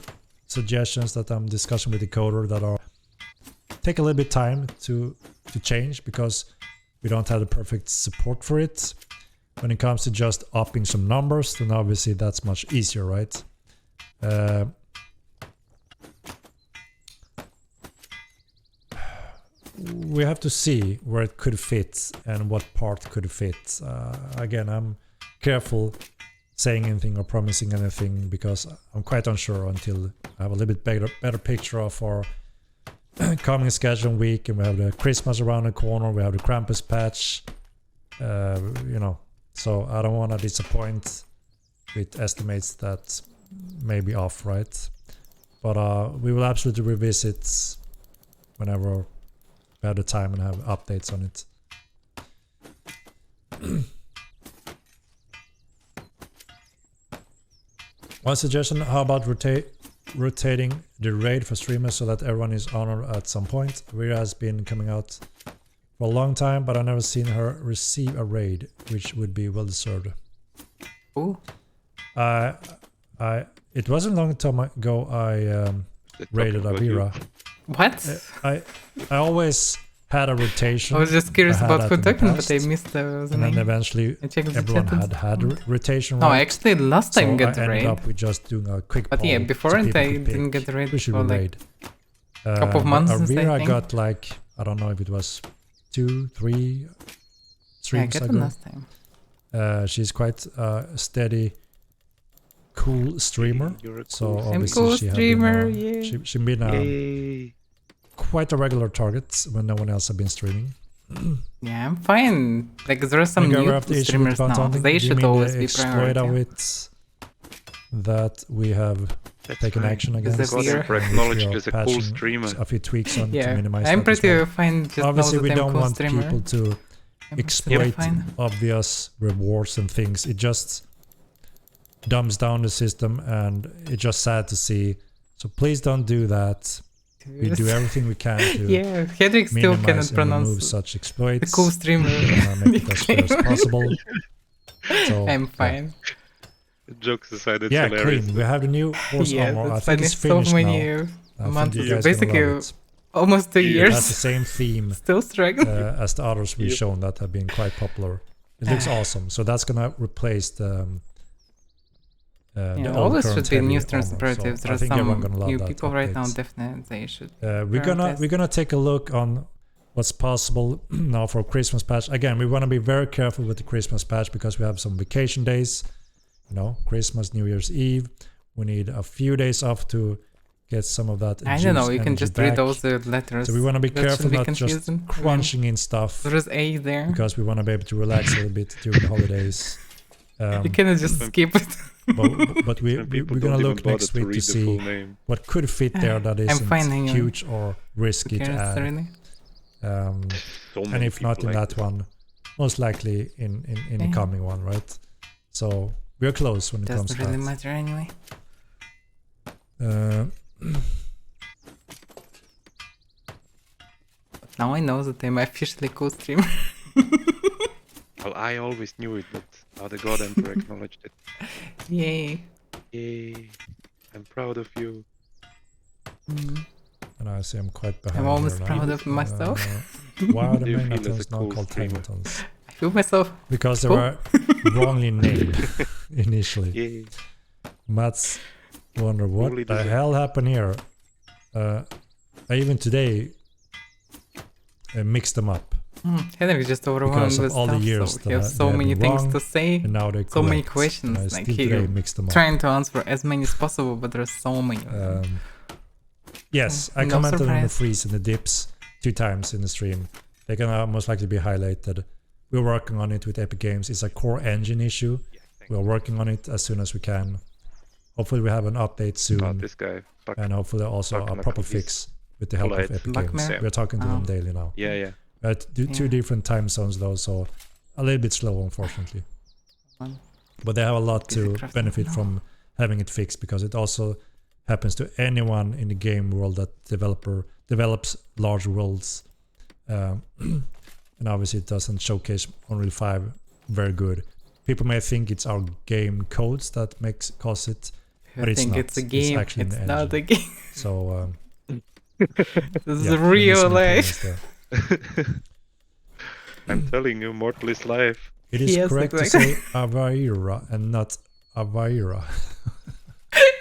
S7: suggestions that I'm discussing with the coder that are take a little bit time to change because we don't have the perfect support for it. When it comes to just upping some numbers, then obviously that's much easier, right? We have to see where it could fit and what part could fit. Again, I'm careful saying anything or promising anything because I'm quite unsure until I have a little bit better picture of our coming schedule week, and we have the Christmas around the corner, we have the Krampus patch, you know, so I don't want to disappoint with estimates that may be off, right? But we will absolutely revisit whenever we have the time and have updates on it. One suggestion, how about rotating the raid for streamers so that everyone is honored at some point? Avaira has been coming out for a long time, but I've never seen her receive a raid, which would be well deserved.
S1: Ooh.
S7: It wasn't long time ago I raided Avaira.
S1: What?
S7: I always had a rotation.
S1: I was just curious
S7: I had
S1: about
S7: that
S1: who
S7: in the
S1: talking, but I
S7: past,
S1: missed the
S7: and then
S1: name.
S7: eventually
S1: I checked the
S7: everyone
S1: chat and
S7: had rotation.
S1: No,
S7: right?
S1: actually last time
S7: So
S1: got
S7: I ended
S1: raid.
S7: up with just doing a quick
S1: But yeah,
S7: poll
S1: before
S7: so
S1: it
S7: people
S1: I
S7: could
S1: didn't
S7: pick
S1: get raid
S7: who should
S1: for
S7: we
S1: like
S7: raid.
S1: couple of
S7: But
S1: months since I
S7: Avaira
S1: think.
S7: got like, I don't know if it was 2, 3
S1: Yeah, I
S7: streams
S1: got them
S7: ago.
S1: last time.
S7: She's quite a steady, cool streamer.
S2: You're a
S7: So
S2: cool
S7: obviously
S1: cool
S7: she
S1: streamer,
S7: had been,
S1: yeah.
S7: she's been
S2: Yay.
S7: quite a regular target when no one else had been streaming.
S1: Yeah, I'm fine. Like there are some new
S7: Minecraft issue with
S1: streamers now.
S7: content.
S1: They
S7: Do you
S1: should
S7: mean
S1: always
S7: the
S1: be
S7: exploit
S1: priority.
S7: of it that we have
S2: That's
S7: taken
S2: fine.
S7: action
S1: Is
S7: against?
S1: that
S2: God
S1: weird?
S2: Emperor
S7: and which
S2: acknowledged
S7: we are
S2: as a cool
S7: patching
S2: streamer.
S7: a few tweaks on to
S1: Yeah,
S7: minimize
S1: I'm
S7: that as
S1: pretty
S7: well.
S1: fine. Just
S7: Obviously,
S1: know
S7: we
S1: that I'm
S7: don't
S1: cool
S7: want
S1: streamer.
S7: people to
S1: I'm pretty
S7: exploit
S1: fine.
S7: obvious rewards and things. It just dumbs down the system, and it's just sad to see. So please don't do that. We do everything we can to
S1: Yeah, Hedrick still
S7: minimize
S1: cannot
S7: and remove
S1: pronounce
S7: such exploits.
S1: the cool streamer.
S7: Make it as fair as possible. So,
S1: I'm fine.
S2: Jokes aside, it's
S7: Yeah,
S2: hilarious.
S7: clean. We have the new horse
S1: Yeah,
S7: armor. I
S1: that's
S7: think
S1: funny.
S7: it's
S1: So
S7: finished
S1: many
S7: now. I think
S1: months,
S7: you guys gonna
S1: basically
S7: love it.
S1: almost 2
S7: It
S1: years.
S7: has the same theme
S1: Still struggling.
S7: as the others we've
S2: Yep.
S7: shown that have been quite popular. It looks awesome. So that's gonna replace the
S1: Yeah,
S7: old
S1: always
S7: current
S1: should be
S7: heavy
S1: new
S7: armor.
S1: imperatives.
S7: So
S1: There
S7: I
S1: are
S7: think everyone
S1: some
S7: gonna love
S1: new
S7: that
S1: people right now.
S7: update.
S1: Definitely, they should.
S7: We're gonna take a look on what's possible now for Christmas patch. Again, we want to be very careful with the Christmas patch because we have some vacation days. You know, Christmas, New Year's Eve. We need a few days off to get some of that.
S1: I don't know. You
S7: juice
S1: can
S7: energy
S1: just read
S7: back.
S1: those letters.
S7: So we want to be
S1: That
S7: careful
S1: shouldn't be
S7: not just
S1: confusing.
S7: crunching in stuff
S1: There is A there.
S7: because we want to be able to relax a little bit during the holidays.
S1: You cannot just skip it.
S7: But
S2: Some people
S7: we're gonna
S2: don't even
S7: look
S2: bother
S7: next
S2: to
S7: week to
S2: read the full
S7: see
S2: name.
S7: what could fit there that
S1: I'm
S7: isn't
S1: fine hanging on.
S7: huge or risky
S1: Who
S7: to
S1: cares,
S7: add.
S1: really?
S2: So
S7: And
S2: many
S7: if not
S2: people
S7: in
S2: like
S7: that
S2: this.
S7: one, most likely in the
S1: Yeah.
S7: coming one, right? So we're close when it comes
S1: Doesn't
S7: to
S1: really
S7: that.
S1: matter anyway. Now I know that I'm officially cool streamer.
S2: Well, I always knew it, but now the God Emperor acknowledged it.
S1: Yay.
S2: Yay! I'm proud of you.
S7: And I say I'm quite behind.
S1: I'm almost
S7: here now.
S1: proud of myself.
S7: Why are the
S2: Do you feel as
S7: magnetons
S2: a
S7: now
S2: cool
S7: called
S2: streamer?
S7: magnetons?
S1: I feel myself.
S7: Because they
S1: Cool.
S7: were wrongly named initially.
S2: Yay!
S7: Mats wonder what
S2: Fully
S7: the
S2: deserved.
S7: hell happened here. I even today mixed them up,
S1: Henry is just overwhelmed
S7: Because of
S1: with
S7: all the
S1: stuff,
S7: years
S1: so
S7: that
S1: he has
S7: they
S1: so
S7: have
S1: many
S7: been
S1: things
S7: wrong,
S1: to say.
S7: and now they
S1: So many
S7: correct,
S1: questions,
S7: and I
S1: like
S7: still
S1: he
S7: today mixed them up.
S1: trying to answer as many as possible, but there's so many.
S7: Yes, I
S1: No
S7: commented on the
S1: surprise.
S7: freeze and the dips 2 times in the stream. They're gonna most likely be highlighted. We're working on it with Epic Games. It's a core engine issue. We're working on it as soon as we can. Hopefully we have an update soon,
S2: About this guy. Fuck.
S7: and hopefully also a
S2: Buckner,
S7: proper
S2: he's
S7: fix with the help
S2: polite.
S7: of Epic
S1: Buckner?
S7: Games. We're talking to them daily now.
S2: Yeah, yeah.
S7: But two
S1: Yeah.
S7: different time zones though, so a little bit slow, unfortunately.
S1: One.
S7: But they have a lot
S1: Busy
S7: to
S1: crafting
S7: benefit
S1: now.
S7: from having it fixed because it also happens to anyone in the game world that develops large worlds. And obviously it doesn't showcase Unreal 5 very good. People may think it's our game codes that cause it, but
S1: I
S7: it's
S1: think
S7: not.
S1: it's a game.
S7: actually in
S1: It's
S7: the
S1: not a
S7: engine.
S1: game.
S7: So
S1: This is
S7: yeah,
S1: real
S7: we're
S1: life.
S7: missing improvements there.
S2: I'm telling you, Mortal is life.
S7: It is
S1: Yes,
S7: correct
S1: exactly.
S7: to say Avaira and not Avaira.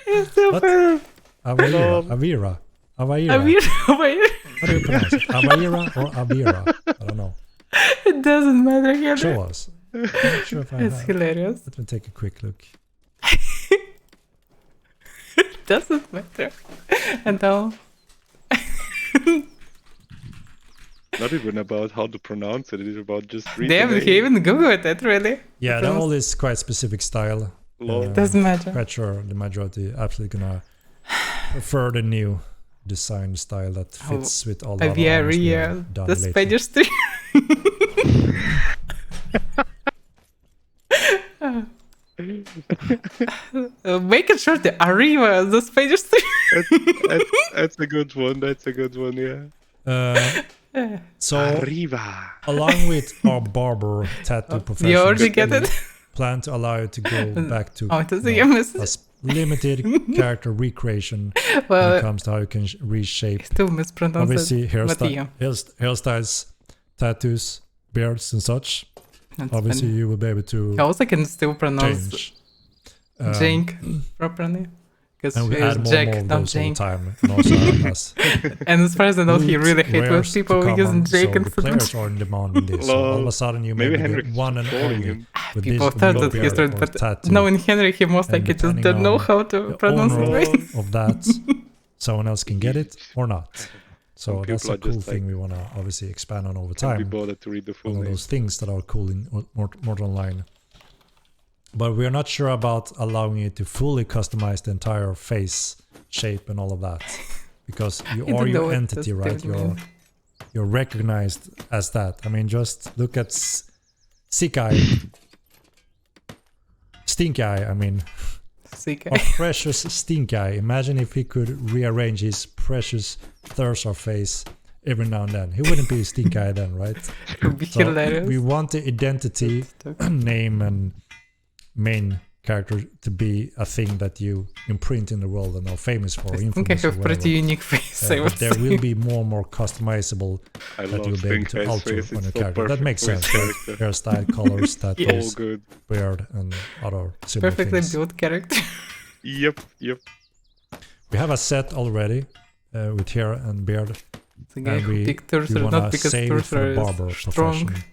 S1: It's so
S7: What?
S1: bad.
S7: Avaira. Avaira. Avaira.
S1: Avira.
S7: How do you pronounce it? Avaira or Avira? I don't know.
S1: It doesn't matter. Henry.
S7: Show us. I'm not sure if I
S1: It's
S7: have.
S1: hilarious.
S7: Let me take a quick look.
S1: It doesn't matter. And now
S2: Not even about how to pronounce it. It is about just reading.
S1: damn, he even googled it really.
S7: Yeah,
S1: Pronounce-
S7: they're all this quite specific style.
S2: Lol.
S1: Doesn't matter.
S7: Quite sure the majority absolutely gonna prefer the new design style that fits with all the other armors we
S1: Avaira,
S7: have done
S1: the
S7: lately.
S1: spider stream. Make it short, the Arriva, the spider stream.
S2: That's a good one. That's a good one. Yeah.
S7: So,
S2: Arriva.
S7: along with our barber tattoo
S1: You already
S7: professionals,
S1: get
S7: we
S1: it?
S7: plan to allow you to go back to
S1: Oh, to see
S7: you
S1: your
S7: know,
S1: message.
S7: a limited character recreation when it
S1: Well,
S7: comes to how you can reshape.
S1: still mispronounced
S7: Obviously,
S1: it. But yeah,
S7: hairstyles, tattoos, beards, and such.
S1: that's
S7: Obviously,
S1: funny.
S7: you will be able to
S1: I also can still pronounce
S7: change.
S1: Jink properly. Because
S7: And we
S1: he
S7: add
S1: is
S7: more
S1: Jack,
S7: and more of
S1: not
S7: those all the
S1: Jink.
S7: time. And also has
S1: And as far as I know, he really hates when
S7: rares to
S1: people
S7: come
S1: using
S7: on,
S1: Jake
S7: so
S1: instead
S7: the
S1: of
S7: players are in demand in this. So all of a sudden, you
S2: Maybe
S7: maybe
S2: Henrik
S7: get one and
S2: calling
S7: only
S2: him.
S7: with
S1: people
S7: this
S1: thought
S7: blue
S1: that he
S7: beard
S1: started,
S7: or
S1: but
S7: tattoo.
S1: knowing Henry, he most
S7: And
S1: likely just
S7: depending
S1: don't know
S7: on
S1: how to
S7: the
S1: pronounce
S7: owner
S1: it right.
S7: of that, someone else can get it or not. So
S2: Some
S7: that's
S2: people
S7: a
S2: are
S7: cool
S2: just
S7: thing
S2: like,
S7: we want to obviously expand on over
S2: can't be
S7: time.
S2: bothered to read the full
S7: One of
S2: name.
S7: those things that are cool in Mortal Online. But we're not sure about allowing you to fully customize the entire face shape and all of that. Because you
S1: I
S7: are
S1: don't know
S7: your
S1: what
S7: entity,
S1: that
S7: right?
S1: still means.
S7: You're recognized as that. I mean, just look at Sick Eye. Stink Eye, I mean.
S1: Sick
S7: Our precious Stink Eye. Imagine if he could rearrange his precious Thursar face every now and then. He wouldn't be Stink Eye then, right?
S1: It would be
S7: So
S1: hilarious.
S7: we want the identity, name, and main character to be a thing that you imprint in the world and are famous for.
S1: I think I
S7: infamous or
S1: have pretty
S7: whatever.
S1: unique face, I
S7: But
S1: would
S7: there
S1: say.
S7: will be more and more customizable
S2: I
S7: that
S2: love
S7: you'll be able
S2: Stink
S7: to
S2: Eye's
S7: alter
S2: face.
S7: on
S2: It's
S7: your
S2: so
S7: character. That
S2: perfect
S7: makes
S2: for his
S7: sense, right?
S2: character.
S7: Hairstyle, colors, tattoos,
S2: All good.
S7: beard, and other similar
S1: Perfectly
S7: things.
S1: built character.
S2: Yep.
S7: We have a set already with hair and beard.
S1: The guy
S7: And
S1: who picked
S7: we
S1: Thursar,
S7: wanna
S1: not because
S7: save it for
S1: Thursar
S7: barber
S1: is strong.
S7: profession.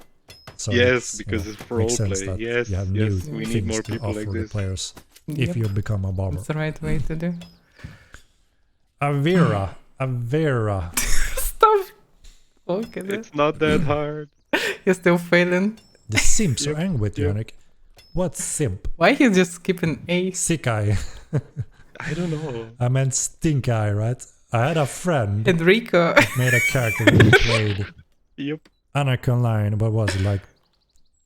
S7: So
S2: Yes, because it's for
S7: makes sense
S2: roleplay.
S7: that
S2: Yes,
S7: you have
S2: yes,
S7: new
S2: we need
S7: things
S2: more
S7: to
S2: people
S7: offer
S2: like
S7: the
S2: this.
S7: players if
S1: Yep,
S7: you become a barber.
S1: that's the right way to do.
S7: Avaira.
S1: Stop! Look at it.
S2: It's not that hard.
S1: He's still failing.
S7: The simps are
S2: Yep,
S7: angry with you,
S2: yep.
S7: Yannick. What simp?
S1: Why he just skipping A?
S7: Sick Eye.
S2: I don't know.
S7: I meant Stink Eye, right? I had a friend
S1: Enrico.
S7: made a character who played
S2: Yep.
S7: Anarchy Online, what was it, like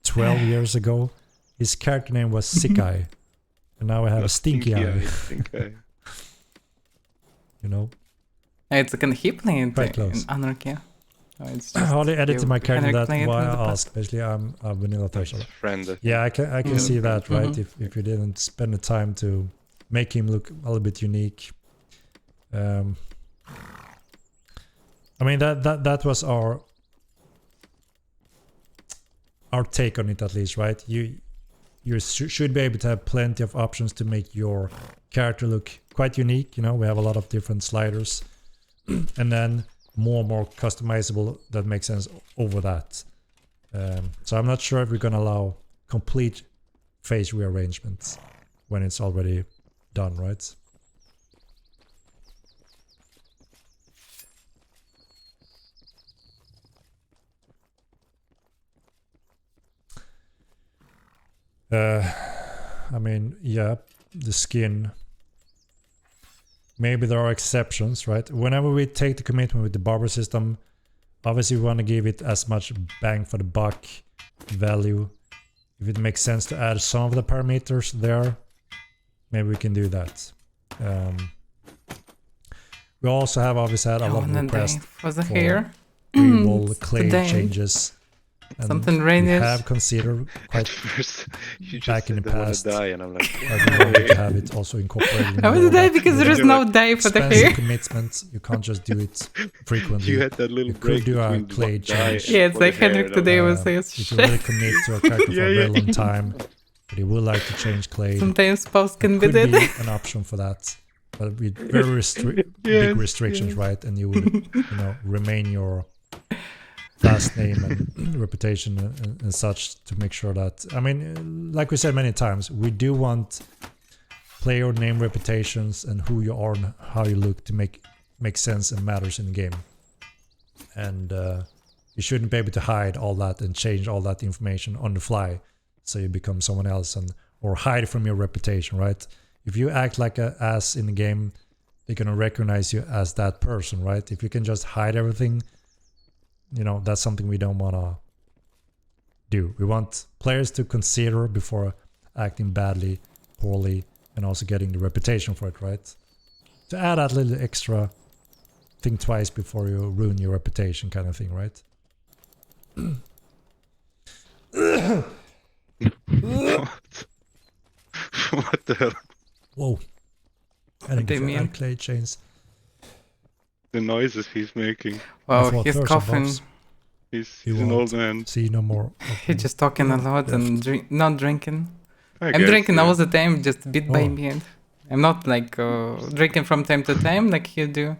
S7: 12 years ago? His character name was Sick Eye. And now I have a Stinky Eye,
S2: Stink Eye.
S7: you know?
S1: It's a kind of he played
S7: Quite
S1: in
S7: close.
S1: Anarchy. Oh, it's
S7: I
S1: just
S7: hardly edited my character,
S1: Henrik
S7: that's
S1: played
S7: why
S1: in the
S7: I
S1: past.
S7: asked. Basically, I'm a vanilla Thursar.
S2: Friend.
S7: Yeah, I can
S1: Yeah.
S7: see that, right?
S1: Mhm.
S7: If you didn't spend the time to make him look a little bit unique. I mean that was our take on it, at least, right? You should be able to have plenty of options to make your character look quite unique. You know, we have a lot of different sliders, and then more customizable that makes sense over that. So I'm not sure if we're gonna allow complete face rearrangements when it's already done, right? I mean, yeah, the skin. Maybe there are exceptions, right? Whenever we take the commitment with the barber system, obviously we want to give it as much bang for the buck value. If it makes sense to add some of the parameters there, maybe we can do that. We also have obviously had a lot of requests
S1: for the
S7: for
S1: hair.
S7: re-roll clay
S1: Today.
S7: changes. And
S1: Something
S7: we
S1: rainish.
S7: have considered
S2: At
S7: quite
S2: first, you just
S7: back in
S2: said
S7: the
S2: I wanna
S7: past.
S2: die, and I'm like,
S7: I would like to have it also incorporated.
S1: I want to die because there is no dye for the
S7: expensive
S1: hair.
S7: commitments. You can't just do it frequently.
S2: you had that little
S7: You could
S2: break
S7: do a
S2: between
S7: clay
S2: dye
S7: change.
S1: Yeah, it's
S2: for the
S1: like
S2: hair,
S1: Henrik
S2: and
S1: today
S2: I'm
S1: was saying,
S7: if you really commit to a character for
S2: Yeah,
S7: a very
S2: yeah.
S7: long time, but you would like to change clay,
S1: Sometimes spouse can be
S7: could
S1: dead.
S7: be an option for that. But with very big restrictions, right? And you would, remain your last name and reputation and such to make sure that, I mean, like we said many times, we do want player name, reputations, and who you are and how you look to make sense and matters in the game. And you shouldn't be able to hide all that and change all that information on the fly, so you become someone else or hide from your reputation, right? If you act like an ass in the game, they're gonna recognize you as that person, right? If you can just hide everything, that's something we don't wanna do. We want players to consider before acting badly, poorly, and also getting the reputation for it, right? To add that little extra, think twice before you ruin your reputation kind of thing, right?
S2: What the hell?
S7: Whoa. I think
S1: they mean?
S7: add clay chains.
S2: The noises he's making.
S1: Wow,
S7: thought
S1: he's
S7: Thursar
S1: coughing.
S7: box.
S2: He's
S7: You
S2: an
S7: won't
S2: old man.
S7: See no more.
S1: He's just talking a lot and not drinking.
S2: I
S1: I'm
S2: guess,
S1: drinking
S2: yeah.
S1: all the time, just bit by
S7: Oh.
S1: bit. I'm not like drinking from time to time like you do.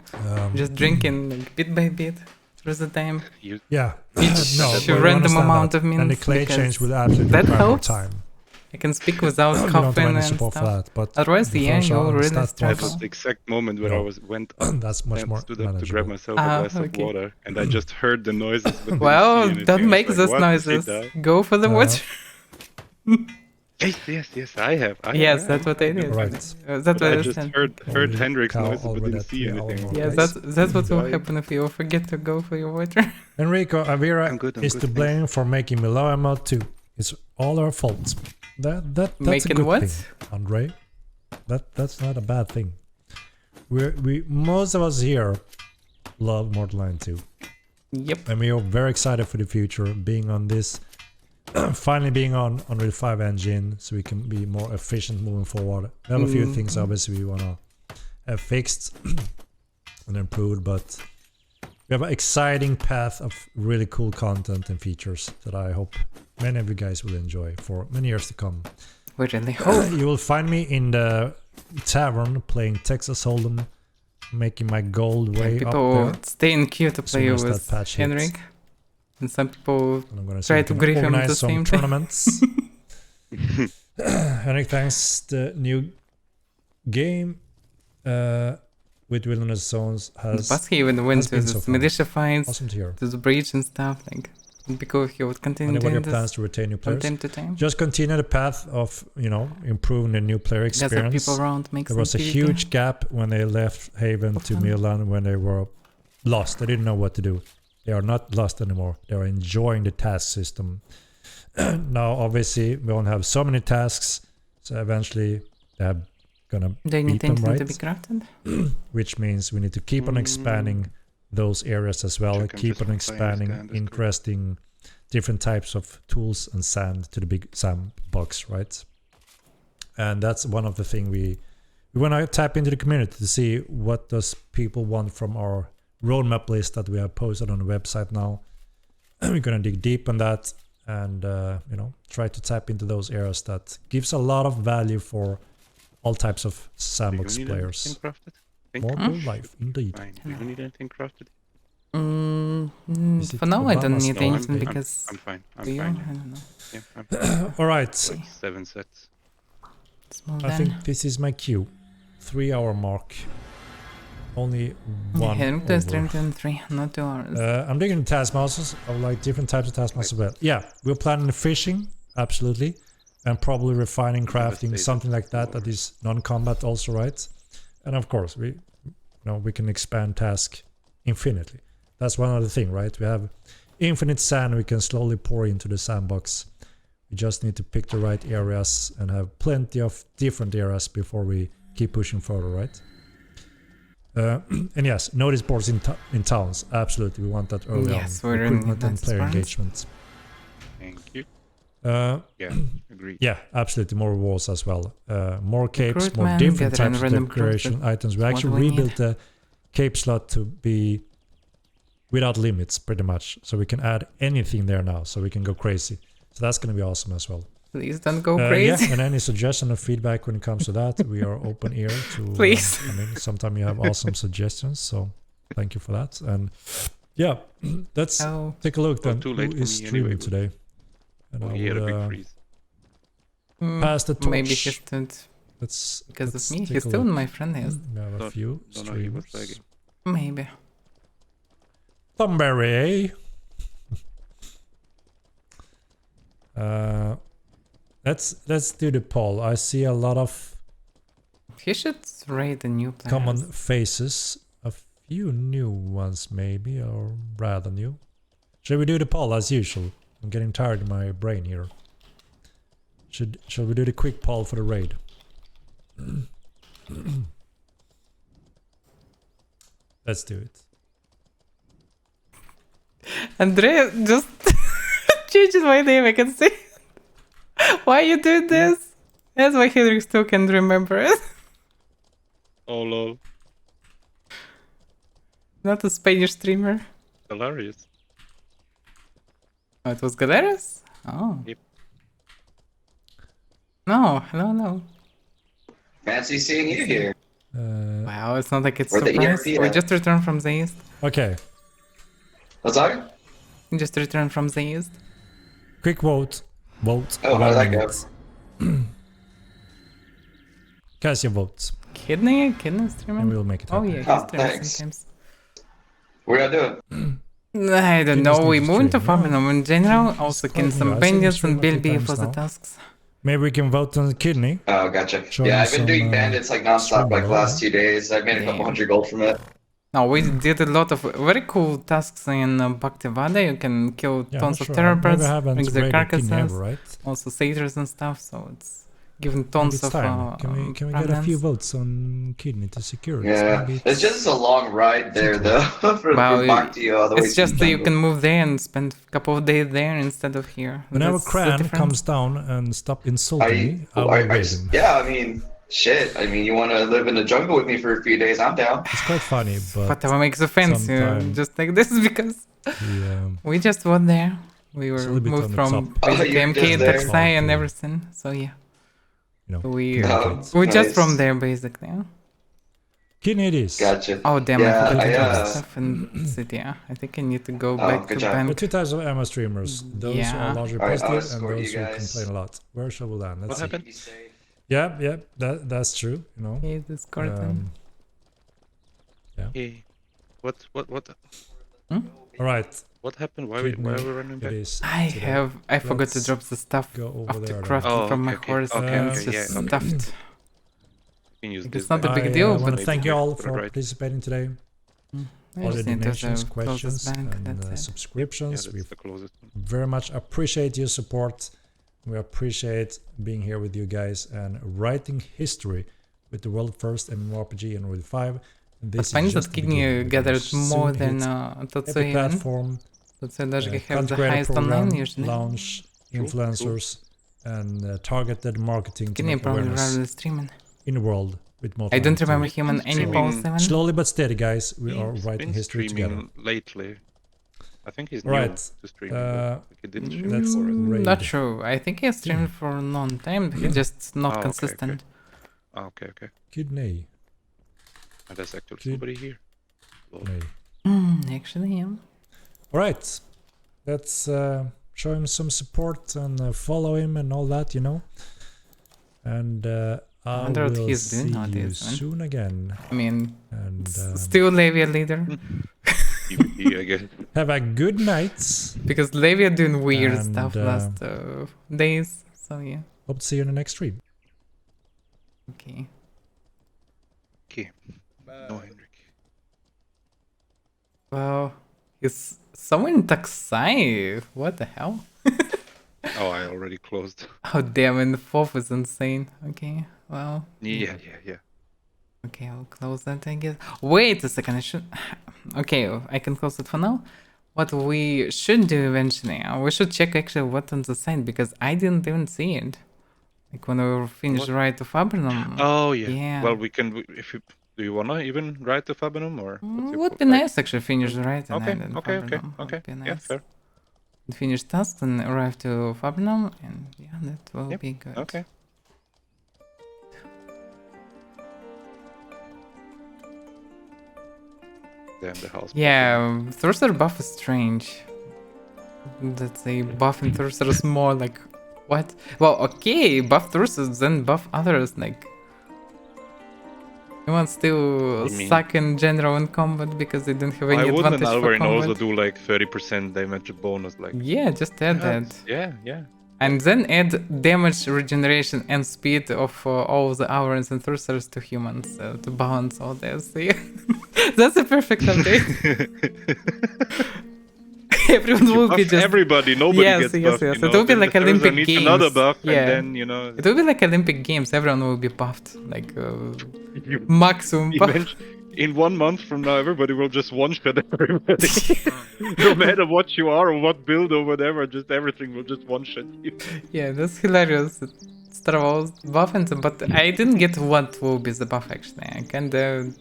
S1: Just drinking like bit by bit through the time.
S2: You
S7: Yeah.
S1: Each
S7: no,
S1: a
S7: we
S1: random
S7: understand
S1: amount
S7: that.
S1: of minutes.
S7: And the clay
S1: because
S7: change will absolutely
S1: that
S7: require more
S1: helps.
S7: time.
S1: I can speak without
S7: We don't have
S1: coughing
S7: any
S1: and
S7: support for
S1: stuff.
S7: that, but
S1: Otherwise,
S7: the
S1: yeah,
S7: first
S1: you
S7: round
S1: already
S7: stat
S2: That
S1: start
S7: box,
S2: was the exact moment where
S7: No.
S2: I went up
S7: that's much
S2: and
S7: more
S2: stood up to grab
S7: manageable.
S2: myself a glass
S1: okay.
S2: of water, and I just heard the noises but didn't see
S1: Well,
S2: anything.
S1: don't
S2: I was
S1: make
S2: like,
S1: those
S2: what? Did he
S1: noises.
S2: die?
S1: Go for the water.
S2: Yes, I have.
S1: Yes, that's what I did.
S7: Right.
S1: That's
S2: But
S1: what
S2: I
S1: I
S2: just
S1: said.
S2: heard
S7: Holy
S2: Hendrik's
S7: cow,
S2: noises but
S7: already
S2: didn't
S7: at
S2: see
S7: 3 hour
S2: anything.
S7: mark.
S1: Yeah,
S7: Nice.
S1: that's what will
S2: Dying.
S1: happen if you forget to go for your water.
S7: Enrico, Avira
S2: I'm good,
S7: is to
S2: thanks.
S7: blame for making me low ammo too. It's all our fault. That's
S1: Making
S7: a good
S1: what?
S7: thing, Andre. That's not a bad thing. We most of us here love Mortal 2.
S1: Yep.
S7: And we are very excited for the future, being on this, finally being on Unreal 5 engine, so we can be more efficient moving forward. We have a few things obviously we want to have fixed and improved, but we have an exciting path of really cool content and features that I hope many of you guys will enjoy for many years to come.
S1: We really hope.
S7: You will find me in the tavern playing Texas Hold'em, making my gold way up
S1: People
S7: there.
S1: stay in queue to play
S7: soon as that
S1: with
S7: patch hits.
S1: Henrik. And some people
S7: And I'm gonna
S1: try
S7: see
S1: to
S7: if we
S1: grief
S7: can
S1: him at
S7: organize
S1: the
S7: some
S1: same time.
S7: tournaments. Henrik, thanks. The new game with Wilderness Zones has
S1: Basque even went
S7: has
S1: to
S7: been
S1: the
S7: so fun.
S1: militia fights,
S7: awesome to hear.
S1: to the breach and stuff. Like, it'd be cool if you would continue
S7: And what are
S1: doing
S7: your plans
S1: this
S7: to retain new
S1: from
S7: players?
S1: time to time.
S7: Just continue the path of, improving the new player
S1: Get some
S7: experience.
S1: people around, make
S7: There
S1: some
S7: was a
S1: PvP.
S7: huge gap when they left Haven
S1: For
S7: to
S1: fun.
S7: Milan, when they were lost. They didn't know what to do. They are not lost anymore. They are enjoying the task system. Now, obviously, we won't have so many tasks, so eventually they're gonna
S1: Do you need
S7: beat them,
S1: anything
S7: right?
S1: to be crafted?
S7: Which means we need to keep on expanding those areas as well.
S2: Check, I'm
S7: Keep
S2: just
S7: on
S2: replying this guy
S7: expanding
S2: on Discord.
S7: interesting different types of tools and sand to the big sandbox, right? And that's one of the things we want to tap into the community to see what does people want from our roadmap list that we have posted on the website now. We're gonna dig deep on that and try to tap into those areas that gives a lot of value for all types of sandbox
S2: Do you need
S7: players.
S2: anything crafted? Think?
S7: More cool life, indeed.
S2: Fine. Do you need anything crafted?
S7: Is it
S1: For now, I don't
S7: Obama's
S1: need
S7: law?
S1: anything
S7: I'm-
S1: because.
S2: I'm fine.
S1: Do you? I
S2: I'm fine.
S1: don't know.
S2: Yeah, I'm fine.
S7: All right,
S2: 7 sets.
S1: Small
S7: I
S1: then.
S7: think this is my queue. 3 hour mark. Only one.
S1: Henrik does
S7: over.
S1: 3, not 2 hours.
S7: I'm digging the taskmasters. I would like different types of taskmasters as well. Yeah, we're planning fishing, absolutely, and probably refining, crafting, something like that. That is non-combat also, right? And of course, we can expand task infinitely. That's one other thing, right? We have infinite sand we can slowly pour into the sandbox. We just need to pick the right areas and have plenty of different areas before we keep pushing further, right? And yes, notice boards in towns. Absolutely, we want that early
S1: Yes,
S7: on.
S1: we're in
S7: Equipment and
S1: that
S7: player
S1: spot.
S7: engagement.
S2: Thank you.
S7: Yeah,
S2: Agreed.
S7: yeah, absolutely. More walls as well. More capes, more
S1: Recruitment,
S7: different
S1: gather
S7: types of
S1: random groups,
S7: decoration
S1: that's
S7: items. We
S1: what
S7: actually
S1: we need.
S7: rebuilt the cape slot to be without limits, pretty much. So we can add anything there now. So we can go crazy. So that's going to be awesome as well.
S1: Please don't go
S7: Yeah,
S1: crazy.
S7: and any suggestion or feedback when it comes to that, we are open ear to.
S1: Please.
S7: Sometimes you have awesome suggestions, so thank you for that. And yeah, let's
S1: Oh,
S7: take a look then.
S2: too late
S7: Who
S2: for
S7: is
S2: me
S7: streaming
S2: anyway, but-
S7: today? And
S2: Oh,
S7: I
S2: he had a
S7: will,
S2: big freeze.
S7: pass the torch.
S1: maybe he stood
S7: Let's
S1: because
S7: let's
S1: of me.
S7: take
S1: He's
S7: a
S1: still
S7: look.
S1: my friend list.
S7: We have a
S2: Don't-
S7: few
S2: Don't know he was
S7: streamers.
S2: lagging.
S1: Maybe.
S7: Thumberry, let's do the poll. I see a lot of
S1: He should raid the new players.
S7: common faces. A few new ones maybe, or rather new. Shall we do the poll as usual? I'm getting tired in my brain here. Shall we do the quick poll for the raid? Let's do it.
S1: Andre just changes my name. I can see. Why you do this? That's why Henrik still can remember it.
S2: Oh lol.
S1: Not a Spanish streamer.
S2: Hilarious.
S1: Oh, it was Galeras? Oh.
S2: Yep.
S1: No, no.
S10: Fancy seeing you here.
S1: Wow, it's not like it's
S10: Where'd the
S1: surprise.
S10: ERP
S1: We
S10: at?
S1: just returned from the east.
S7: Okay,
S10: What's that?
S1: We just returned from the east.
S7: quick vote. Vote.
S10: Oh, how did that go?
S7: minute. Cast your votes,
S1: Kidney streaming?
S7: and we'll make it
S1: Oh
S7: happen.
S1: yeah, he
S10: Oh,
S1: streams
S10: thanks.
S1: sometimes.
S10: What are you doing?
S1: I don't
S7: Kidneys
S1: know,
S7: need
S1: we
S7: to
S1: moved to
S7: stream, yeah.
S1: Farmingham in general, also
S7: quite
S1: can
S7: new.
S1: some
S7: I've seen him
S1: bandits
S7: stream
S1: and
S7: a few
S1: Bill B
S7: times
S1: for the
S7: now.
S1: tasks.
S7: Maybe we can vote on the kidney.
S10: Oh, gotcha.
S7: Show
S10: Yeah,
S7: him
S10: I've been doing
S7: some,
S10: bandits like nonstop like
S7: streaming,
S10: last
S7: yeah.
S10: 2 days. I've made a couple
S1: Damn.
S10: hundred gold from it.
S1: No, we did a lot of very cool tasks in Bhaktivada. You can kill
S7: Yeah,
S1: tons
S7: not
S1: of
S7: sure.
S1: terror
S7: Maybe
S1: birds,
S7: I haven't
S1: bring their
S7: raided kidney
S1: carcasses,
S7: ever, right?
S1: also satyrs and stuff, so it's giving
S7: Maybe
S1: tons
S7: it's
S1: of
S7: time. Can we get a few
S1: prominence.
S7: votes on kidney to secure it?
S10: Yeah,
S7: Maybe
S10: it's just a long ride there though. from
S1: Well,
S10: Bhakti all the way
S1: it's
S10: to
S1: just that you
S10: jungle.
S1: can move there and spend a couple of days there instead of here.
S7: Whenever
S1: That's the
S7: Cran
S1: difference.
S7: comes down and stop insulting me, I will
S10: I
S7: raid
S10: just,
S7: him.
S10: yeah, I mean, shit. I mean, you want to live in the jungle with me for a few days? I'm down.
S7: It's quite funny, but
S1: Whatever makes offense,
S7: sometime
S1: just like this because we just went there. We
S7: It's a
S1: were
S7: little bit on
S1: moved
S7: the
S1: from
S7: top.
S10: Oh,
S1: basically
S10: you're
S1: MK
S10: just
S1: and
S10: there?
S1: Taxai and
S7: Okay.
S1: everything, so yeah.
S7: you know,
S1: We
S7: communicate.
S1: we're just
S10: nice.
S1: from there basically. Huh?
S7: Kidney it is.
S10: Gotcha.
S1: Oh damn!
S10: Yeah,
S1: I forgot to
S10: I,
S1: put stuff in city. Yeah, I think I need to go
S10: Oh,
S1: back
S10: good
S1: to
S10: job.
S7: There are
S1: bank.
S7: two types of Emma streamers. Those who
S1: Yeah.
S7: are largely
S10: Alright, I'll
S7: positive and
S10: escort
S7: those
S10: you
S7: who
S10: guys.
S7: complain a lot. Where shall we land? Let's
S2: What
S7: see.
S2: happened?
S10: Be safe.
S7: Yeah, that's true. You know.
S1: Okay, this curtain.
S2: Hey, what
S7: All right.
S2: what happened? Why
S7: Kidney,
S2: why are we running
S7: it
S2: back?
S7: is.
S1: I forgot to
S7: Let's
S1: drop the stuff
S7: go over
S1: after
S7: there then.
S1: crafting
S2: Oh,
S1: from my
S2: okay,
S1: horse
S2: okay,
S1: and
S7: okay,
S1: it's just
S2: yeah, okay.
S1: stuffed.
S2: You can use
S1: Like,
S2: this
S1: it's not a
S2: then.
S1: big deal,
S7: I want
S1: but
S7: to thank you all
S2: Put it
S7: for
S2: right.
S7: participating today.
S1: I
S7: All the
S1: just need to
S7: donations,
S1: close this
S7: questions,
S1: bank,
S7: and
S1: that's it.
S2: Yeah,
S7: subscriptions.
S2: that's
S7: We
S2: the closest one.
S7: very much appreciate your support. We appreciate being here with you guys and writing history with the world first mmorpg and Rule 5. This
S1: But finds
S7: is just
S1: that
S7: the
S1: Kidney
S7: beginning. We
S1: gathered
S7: will
S1: more
S7: soon
S1: than
S7: hit
S1: Tatsu
S7: every
S1: even.
S7: platform,
S1: Tatsu даже have
S7: content
S1: the
S7: creator
S1: highest
S7: program,
S1: online usually.
S7: launch influencers, and targeted marketing to
S1: Kidney
S7: make
S1: probably
S7: awareness
S1: rather streaming.
S7: in the world with more
S1: I don't
S7: time to
S1: remember him on any
S2: streaming
S1: polls even.
S7: slowly but steady, guys. We are
S2: He's
S7: writing
S2: been
S7: history together.
S2: streaming lately. I think he's
S7: Right,
S2: new to streaming. Like he didn't stream
S7: let's
S2: before.
S7: raid.
S1: Not sure. I think he streamed for a long time. He's just not
S2: Oh, okay,
S1: consistent.
S2: Okay, okay.
S7: Kidney.
S2: And there's actually
S7: Kid-
S2: somebody here. Well,
S7: Kidney.
S1: Actually, yeah.
S7: All right, let's show him some support and follow him and all that, you know. And I
S1: wonder what
S7: will
S1: he's doing
S7: see you
S1: nowadays, man.
S7: soon again.
S1: I mean,
S7: And
S1: still Lavia leader.
S2: PvP, I guess.
S7: have a good night.
S1: Because Lavia doing weird
S7: And,
S1: stuff last days. So yeah.
S7: Hope to see you in the next stream.
S1: Okay.
S2: Okay. No, Henrik.
S1: Well, is someone in Taxai? What the hell?
S2: Oh, I already closed.
S1: Oh damn, and the fourth is insane. Okay, well.
S2: Yeah.
S1: Okay, I'll close that, I guess. Wait a second, I should... Okay, I can close it for now. What we should do eventually, we should check actually what's on the side, because I didn't even see it. Like when we finish
S2: What?
S1: right to Fabrinum.
S2: Oh yeah.
S1: Yeah.
S2: Well, we can. If you do, you wanna even ride to Fabinum or? what's your
S1: Would be
S2: like-
S1: nice actually finish right and
S2: Okay.
S1: end in
S2: Okay.
S1: Fabrinum.
S2: Okay.
S1: Would be
S2: Yeah.
S1: nice.
S2: Fair.
S1: Finish tasks and arrive to Fabrinum, and yeah, that will
S2: Yep,
S1: be good.
S2: Okay. Damn the house.
S1: Yeah, Thruster buff is strange. That's a buff in Thruster is more like what? Well, okay, buff Thruster, then buff others. Like you want still
S2: I mean-
S1: suck in general in combat because they don't have any
S2: I wouldn't
S1: advantage for
S2: Alvarin also
S1: combat.
S2: do like 30% damage bonus, like.
S1: Yeah, just add that,
S2: Yeah.
S1: and then add damage, regeneration, and speed of all the Aurans and Thrusters to humans to balance all this. So, yeah. That's a perfect update. Everyone will be
S2: Buff
S1: just
S2: everybody. Nobody
S1: Yes,
S2: gets
S1: yes,
S2: buffed.
S1: yes.
S2: You know?
S1: It will be
S2: Then
S1: like
S2: the Thursday
S1: Olympic
S2: needs
S1: Games.
S2: another buff,
S1: Yeah.
S2: and then you know.
S1: It will be like Olympic Games. Everyone will be buffed, like maximum buff.
S2: In 1 month from now, everybody will just one-shot everybody. No matter what you are or what build or whatever, just everything will just one-shot you.
S1: Yeah, that's hilarious. Star Wars buff and so, but I didn't get what will be the buff actually. I kinda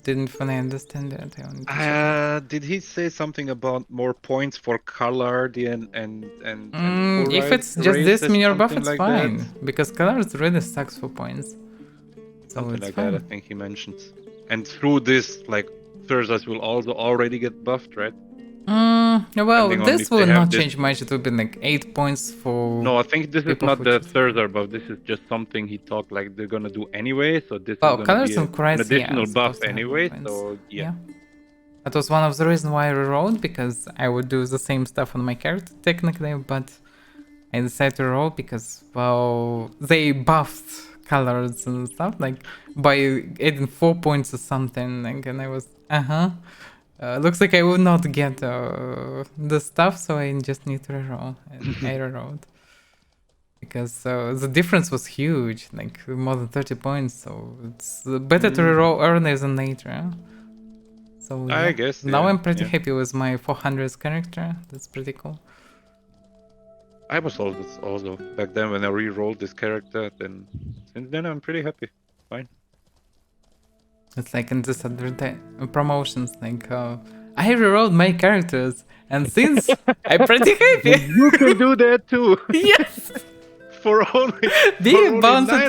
S1: didn't fully understand it. I wanted to check.
S2: Did he say something about more points for Carlardi and
S1: If it's just this in your buff, it's fine because colors really sucks for points. So
S2: Something
S1: it's
S2: like
S1: fine.
S2: that, I think he mentioned. And through this, like, Thursdays will also already get buffed, right?
S1: Well,
S2: depending on
S1: this
S2: if they
S1: will
S2: have
S1: not
S2: this-
S1: change much. It will be like 8 points for.
S2: No, I think this is
S1: people
S2: not
S1: who
S2: the
S1: choose.
S2: further buff. This is just something he talked like they're gonna do anyway. So this
S1: Well,
S2: is gonna
S1: colors
S2: be
S1: and cries,
S2: an additional
S1: yeah,
S2: buff
S1: supposed to have more
S2: anyway.
S1: points.
S2: So yeah.
S1: That was one of the reasons why I rewrote, because I would do the same stuff on my character technically, but I decided to roll because, well, they buffed colors and stuff, like by adding 4 points or something, like, and I was, looks like I will not get the stuff, so I just need to reroll, and I rerolled. Because the difference was huge, like more than 30 points, so it's better to reroll earlier than later. So
S2: I guess,
S1: now
S2: yeah,
S1: I'm pretty
S2: yeah.
S1: happy with my 400th character. That's pretty cool.
S2: I was also back then when I re-rolled this character. Then since then I'm pretty happy. Fine.
S1: It's like in this promotions, like I rerolled my characters, and since I'm pretty happy.
S2: You can do that too.
S1: Yes.
S2: For only
S1: Be bounced at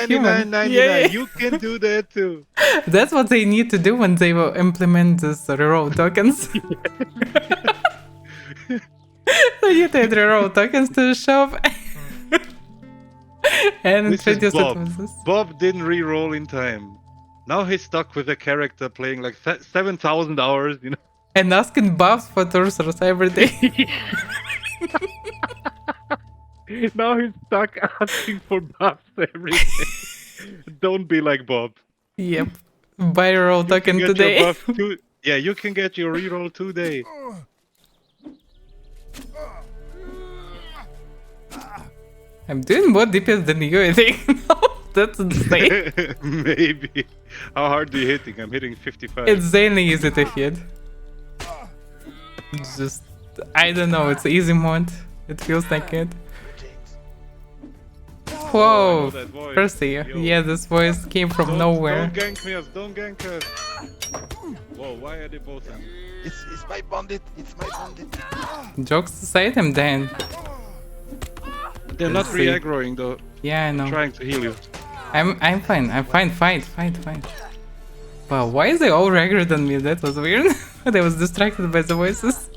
S1: human. Yeah.
S2: You can do that too.
S1: That's what they need to do when they will implement this reroll tokens. They need to add reroll tokens to the shop. And
S2: This is
S1: introduce it
S2: Bob.
S1: with this.
S2: Bob didn't re-roll in time. Now he's stuck with a character playing like 7,000 hours, you know.
S1: And asking buffs for torsos every day.
S2: Now he's stuck asking for buffs every day. Don't be like Bob.
S1: Yep. Buy a roll token
S2: You can get
S1: today.
S2: your buff yeah, you can get your reroll today.
S1: I'm doing more DPS than you, I think. No, that's insane.
S2: Maybe. How hard are you hitting? I'm hitting 55.
S1: It's insanely easy to hit. It's just, I don't know, it's easy mode. It feels like it. Whoa,
S2: that voice.
S1: Percy.
S2: Yo.
S1: Yeah, this voice came from nowhere.
S2: Don't gank me us, don't gank us. Whoa, why are they both on?
S5: It's my bandit. It's my bandit.
S1: Jokes aside, I'm dead.
S2: They're not
S1: Let's see.
S2: re-aggroing though.
S1: Yeah, I know.
S2: I'm trying to heal you.
S1: I'm fine. I'm fine. Fight. Wow, why is they all regular than me? That was weird. I was distracted by the voices.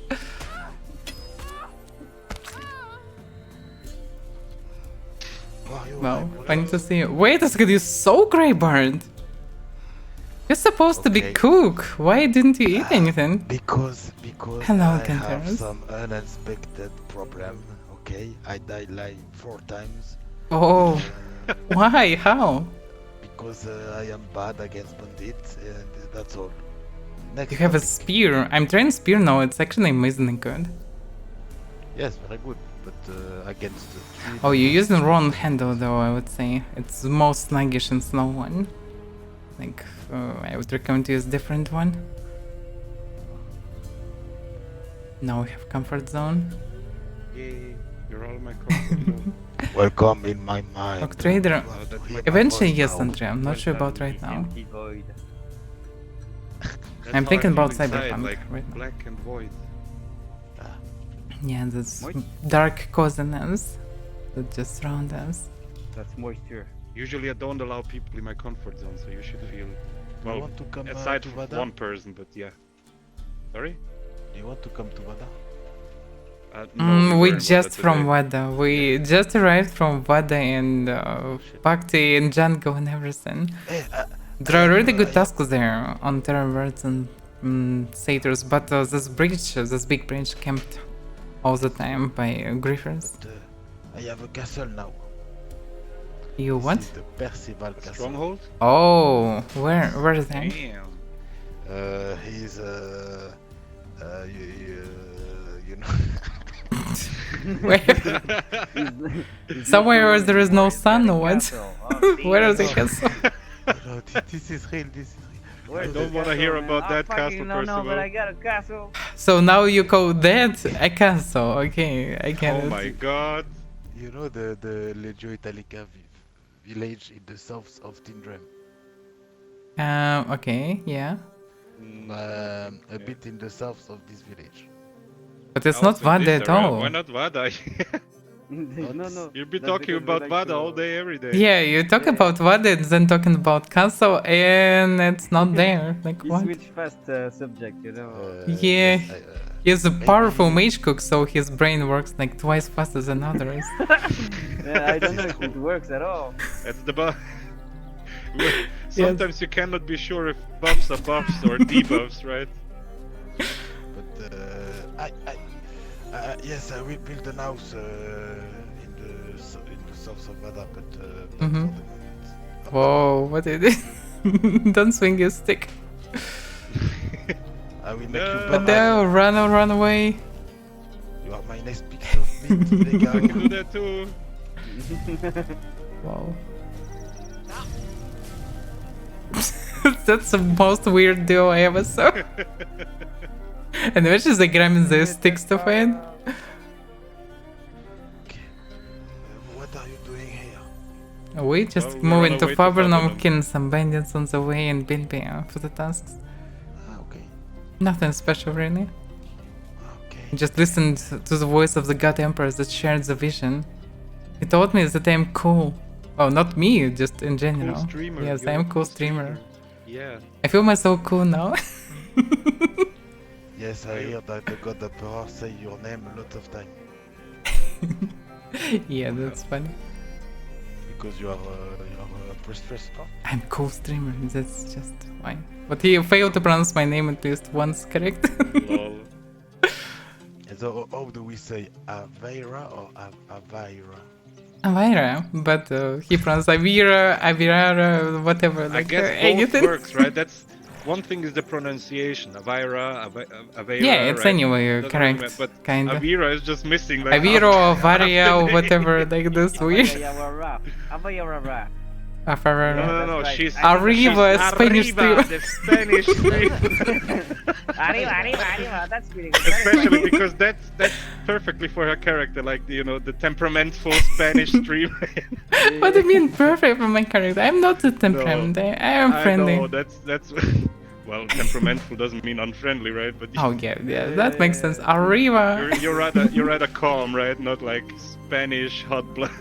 S1: Well, funny to see you. Wait a second, you're so Greybird! You're supposed to be cook. Why didn't you eat anything?
S5: Because
S1: Hello,
S5: I have
S1: Canterus.
S5: some unexpected problem. Okay, I died like 4 times.
S1: Oh, why? How?
S5: Because I am bad against bandits, and that's all. Next
S1: You have a
S5: topic.
S1: spear. I'm trying spear now. It's actually amazingly good.
S5: Yes, very good, but against the three
S1: Oh, you're using wrong handle though, I would say. It's the most sluggish and slow one. Like, I would recommend to use different one. Now we have comfort zone.
S2: Yay, you're all my comfort.
S5: Welcome in my mind.
S1: Rock Trader.
S5: Well, to hear my
S1: Eventually,
S5: voice
S1: yes,
S5: now.
S1: Andrea. I'm not sure about right now.
S2: That's
S1: I'm
S2: how
S1: thinking
S2: I feel
S1: about
S2: inside,
S1: Cyberpunk
S2: like
S1: right now.
S2: black and void.
S1: Yeah, this
S2: Moist?
S1: dark coziness that just surround us.
S11: That's moisture.
S2: Usually I don't allow people in my comfort zone, so you should feel...
S5: Do
S2: Well,
S5: you want to come
S2: aside
S5: to
S2: from
S5: Vada?
S2: one person, but yeah. Sorry?
S5: Do you want to come to Vada?
S2: No,
S1: We
S2: were in
S1: just
S2: Vada
S1: from
S2: today.
S1: Vada. We just arrived from Vada and Bhakti and Django and everything.
S5: Hey,
S1: There are really good tasks there on Terrorverts and Satyrs, but this big bridge camped all the time by Griffers.
S5: but, I have a castle now.
S1: You
S5: This
S1: what?
S5: is the Percival Castle.
S2: Stronghold?
S1: Oh, where is that?
S2: Damn.
S5: He's you know.
S1: Where? Somewhere where there is no sun or what? Where is the castle?
S5: No, this is real. This is real.
S2: I don't want to hear about that castle, Percival.
S11: got a castle.
S1: So now you call that a castle? Okay, I get
S2: Oh
S1: it.
S2: my god.
S5: You know the Legio Italica village in the south of Tindrem.
S1: Okay, yeah,
S5: A bit in the south of this village.
S1: but it's not
S2: Also in
S1: Vada
S2: this
S1: at
S2: area.
S1: all.
S2: Why not Vada?
S11: No.
S2: You'll be
S11: that's
S2: talking
S11: because we
S2: about
S11: like
S2: Vada
S11: to-
S2: all day, every day.
S1: Yeah, you talk
S11: Yeah.
S1: about what and then talking about castle and it's not there. Like
S11: You
S1: what?
S11: switch fast subject, you know.
S1: Yeah,
S5: Yes,
S1: he's a powerful
S5: maybe-
S1: mage cook, so his brain works like twice faster than others.
S11: Yeah, I don't know if it works at all.
S2: That's the buff. Sometimes you cannot be sure if buffs are buffs or debuffs, right?
S5: But yes, I will build an house in the south of Vada, but not for the moment.
S1: Whoa, what is it? Don't swing your stick.
S5: I will make
S2: No.
S5: you
S1: But
S5: better.
S1: run away.
S5: You are my next piece of meat, les
S2: I can do
S5: gars.
S2: that too.
S1: Wow. That's the most weird duo I ever saw. And which is the grabbing the sticks to fight?
S5: What are you doing here?
S1: We just
S2: Well, we're
S1: moving
S2: on
S1: to
S2: our way to
S1: Fabernum,
S2: Fabernum.
S1: killing some bandits on the way and Bilby for the tasks.
S5: Okay.
S1: Nothing special really.
S5: Okay.
S1: Just listened to the voice of the God Emperor that shared the vision. He told me that I'm cool. Oh, not me, just in general.
S2: Cool streamer.
S1: Yes,
S2: you're
S1: I'm
S2: a
S1: a cool streamer.
S2: Yeah.
S1: I feel myself cool now.
S5: Yes, I hear that the God Emperor say your name a lot of time
S1: Yeah, that's funny.
S5: because you are a priestess. No?
S1: I'm cool streamer, that's just fine. But he failed to pronounce my name at least once correct.
S2: Lol.
S5: And so, how do we say Avaira or Avaira?
S1: Avaira, but he pronounced Avira, whatever.
S2: I
S1: Like,
S2: guess both
S1: anything.
S2: works, right? That's one thing is the pronunciation. Avaira, Avaira.
S1: Yeah, it's
S2: right?
S1: anyway
S2: Doesn't really
S1: correct,
S2: matter, but
S1: kinda.
S2: Avira is just missing. Like
S1: Avira or
S2: half the
S1: Varia or
S2: name.
S1: whatever, like this weird.
S11: Avaira.
S1: Avira.
S2: No,
S11: that's right.
S2: she's
S1: Arriba,
S2: she's
S1: Spanish
S2: arriba,
S1: streamer.
S2: the Spanish streamer.
S11: Arriba. That's really good.
S2: Especially because that's perfectly for her character, like the temperamental Spanish streamer.
S1: What do you mean perfect for my character? I'm not a temperament. I am friendly.
S2: I know that's well, temperamental doesn't mean unfriendly, right? But
S1: Oh yeah, that makes sense. Arriba.
S2: you're rather calm, right? Not like Spanish hot blood.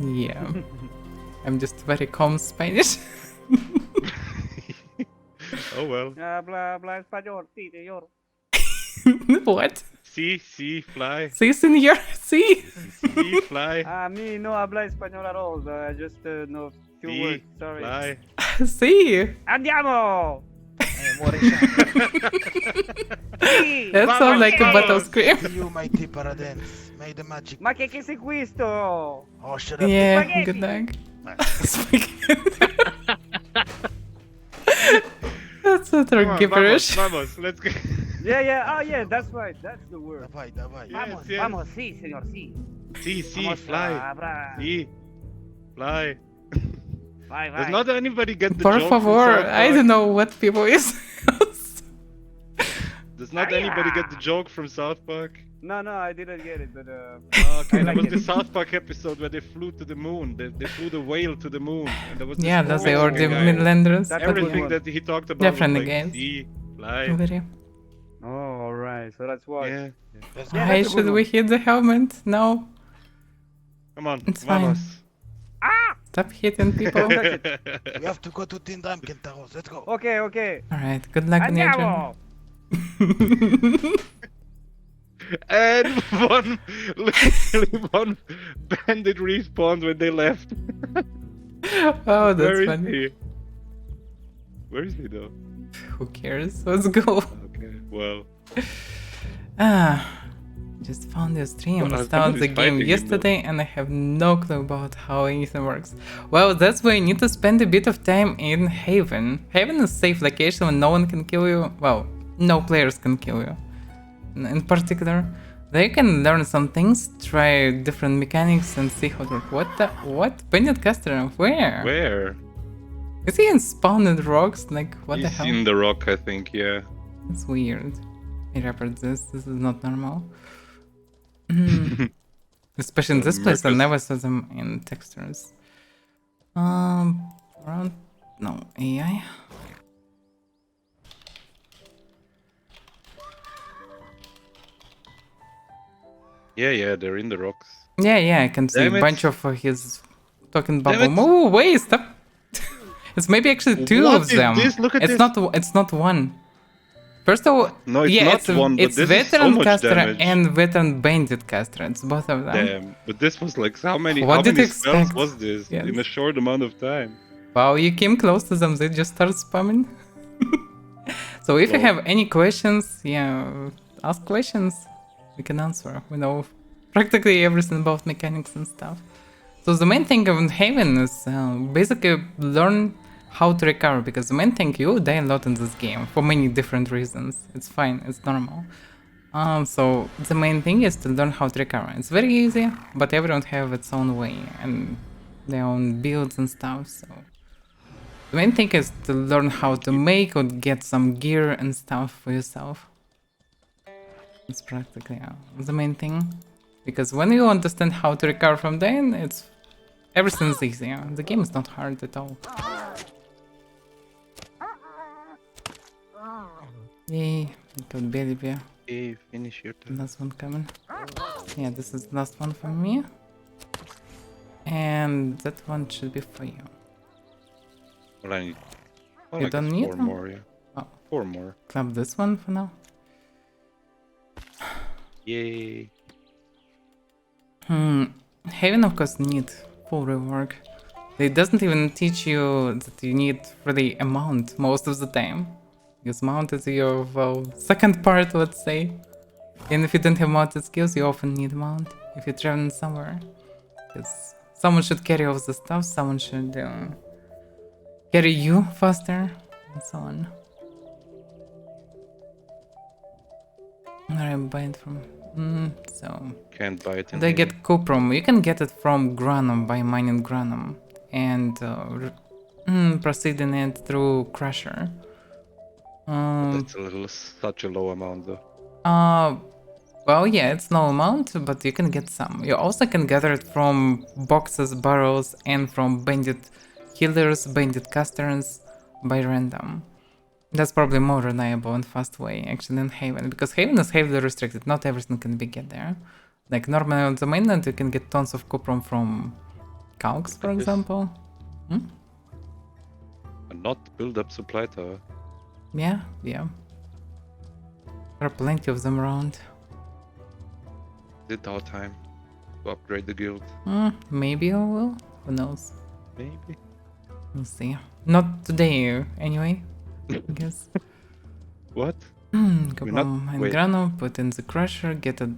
S1: Yeah. I'm just very calm Spanish.
S2: Oh well.
S11: Habla español, sí, señor.
S1: What?
S2: See, fly.
S1: See, senor. See.
S2: See, fly.
S11: Me no habla español at all. I just know few
S2: See,
S11: words. Sorry.
S2: fly.
S1: See.
S11: Andiamo!
S1: That sounds like a battle scream.
S5: See you, mighty Paladin. May the magic.
S11: Ma che sei questo?
S5: Oh, shut up.
S1: Yeah,
S11: Spaghetti.
S1: good luck. Spaghetti. That's a
S2: Come on,
S1: gibberish.
S2: vamos, let's go.
S11: Yeah. Oh, yeah, that's right. That's the word.
S5: Davai.
S2: Yes, yes.
S11: Vamos, sí, señor, sí.
S2: See,
S11: Vamos,
S2: fly.
S11: abra.
S2: See, fly.
S11: Vai.
S2: Does not anybody get the
S1: Por
S2: joke from
S1: favor,
S2: South
S1: I
S2: Park?
S1: don't know what people is.
S2: Does not anybody get the joke from South Park?
S11: No, I didn't get it, but
S2: Okay,
S11: I
S2: that
S11: like
S2: was
S11: it.
S2: the South Park episode where they flew to the moon. They flew the whale to the moon. And there was this
S1: Yeah,
S2: poor
S1: that's the or the
S2: Mexican guy.
S1: Midlanders.
S11: That's
S1: but
S2: Everything
S1: yeah.
S2: that he talked about
S1: Different
S2: was like,
S1: again.
S2: see, fly.
S1: Very.
S11: oh, alright. So that's why.
S2: Yeah.
S5: Let's
S11: Yeah,
S1: Why
S11: that's a good
S1: should we
S11: one.
S1: hit the helmet? No,
S2: Come on,
S1: It's fine.
S2: vamos.
S1: stop hitting people.
S5: We have to go to Tindram, Kentaros. Let's go.
S11: Okay.
S1: Alright, good luck in your journey.
S11: Andiamo!
S2: And one bandit respawns when they left.
S1: Oh, that's
S2: Where is
S1: funny.
S2: he? Where is he though?
S1: Who cares? Let's go.
S2: Okay, well.
S1: Just found your stream.
S2: Well,
S1: I started the
S2: somebody's
S1: game
S2: fighting him,
S1: yesterday and I have no clue about how anything works. Well, that's why you need to spend a bit of time in Haven. Haven is a safe location where no one can kill you. Well, no players can kill you. In particular, they can learn some things, try different mechanics and see how it works. What? Bandit Caster? Where?
S2: Where?
S1: Is he in spawned rocks? Like, what the
S2: He's
S1: hell?
S2: in the rock, I think, yeah.
S1: It's weird. I report this. This is not normal. Especially in this place, I
S2: Mercus.
S1: never saw them in textures. Around no AI.
S2: Yeah, they're in the rocks.
S1: Yeah, I can see a
S2: Damn it.
S1: bunch of his talking
S2: Damn
S1: bubble.
S2: it.
S1: Oh, wait, stop. It's maybe actually two
S2: What
S1: of
S2: is
S1: them.
S2: this? Look at
S1: it's
S2: this.
S1: not one. First of all,
S2: No, it's
S1: yeah,
S2: not one, but
S1: it's
S2: this is so
S1: veteran
S2: much
S1: caster
S2: damage.
S1: and veteran bandit caster. It's both of them.
S2: Damn, but this was like how many
S1: What did you
S2: spells
S1: expect?
S2: was this
S1: Yes.
S2: in a short amount of time?
S1: Wow, you came close to them. They just start spamming. So if you
S2: Well.
S1: have any questions, yeah, ask questions. We can answer. We know practically everything about mechanics and stuff. So the main thing of Haven is basically learn how to recover, because the main thing, you die a lot in this game for many different reasons. It's fine, it's normal. So the main thing is to learn how to recover. It's very easy, but everyone have its own way and their own builds and stuff. So the main thing is to learn how to make or get some gear and stuff for yourself. It's practically the main thing, because when you understand how to recover from dying, it's everything's easy. The game is not hard at all. Yay, got belly bear.
S2: Hey, finish your turn.
S1: Last one coming. Yeah, this is the last one for me. And that one should be for you.
S2: Well, I need. Well,
S1: You
S2: I
S1: don't
S2: guess
S1: need
S2: 4
S1: them?
S2: more, yeah.
S1: Oh.
S2: 4 more.
S1: Clap this one for now.
S2: Yay.
S1: Haven of course need full rework. It doesn't even teach you that you need really a mount most of the time. Because mount is your second part, let's say. And if you don't have mounted skills, you often need mount if you're traveling somewhere. Because someone should carry all the stuff, someone should carry you faster, and so on. Alright, buy it from... so...
S2: Can't buy it in
S1: They
S2: here.
S1: get cuprum. You can get it from Granum by mining Granum and proceeding it through Crusher.
S2: That's such a low amount though.
S1: Well, yeah, it's no amount, but you can get some. You also can gather it from boxes, barrels, and from bandit healers, bandit casters by random. That's probably more reliable and fast way actually than Haven, because Haven is heavily restricted. Not everything can be get there. Like normally on the mainland you can get tons of cuprum from Calcs, for example.
S2: And not build up supply tower.
S1: Yeah. There are plenty of them around.
S2: Is it our time to upgrade the guild?
S1: Maybe I will. Who knows?
S2: Maybe.
S1: We'll see. Not today, anyway. I guess.
S2: What?
S1: Cuprum and
S2: wait.
S1: Granum, put in the crusher, get an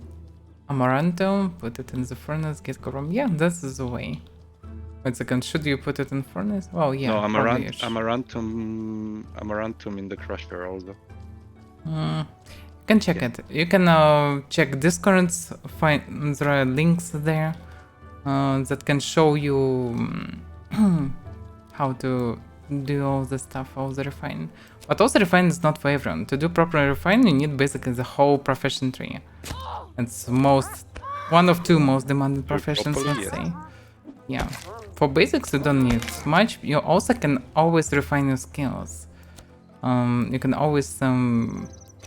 S1: amaranthum, put it in the furnace, get cuprum. Yeah, this is the way. Wait a second, should you put it in furnace? Well, yeah.
S2: No,
S1: probably you should.
S2: amaranthum in the crusher also.
S1: You can check it. You can check Discords, find there are links there that can show you how to do all the stuff, all the refine. But also refine is not for everyone. To do proper refine, you need basically the whole profession tree. It's one of two most demanded professions,
S2: properly,
S1: let's
S2: yeah.
S1: say. Yeah. For basics, you don't need much. You also can always refine your skills. You can always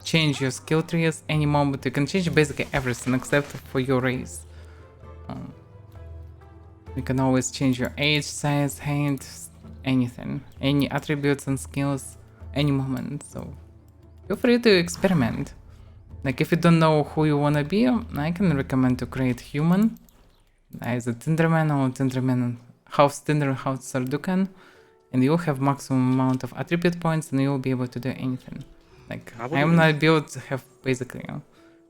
S1: change your skill trees any moment. You can change basically everything except for your race. You can always change your age, size, height, anything, any attributes and skills, any moment. So feel free to experiment. Like if you don't know who you wanna be, I can recommend to create human, either Tinderman or Tinderman, House Tinder, House Sardukan, and you'll have maximum amount of attribute points and you'll be able to do anything. Like I'm not built to have basically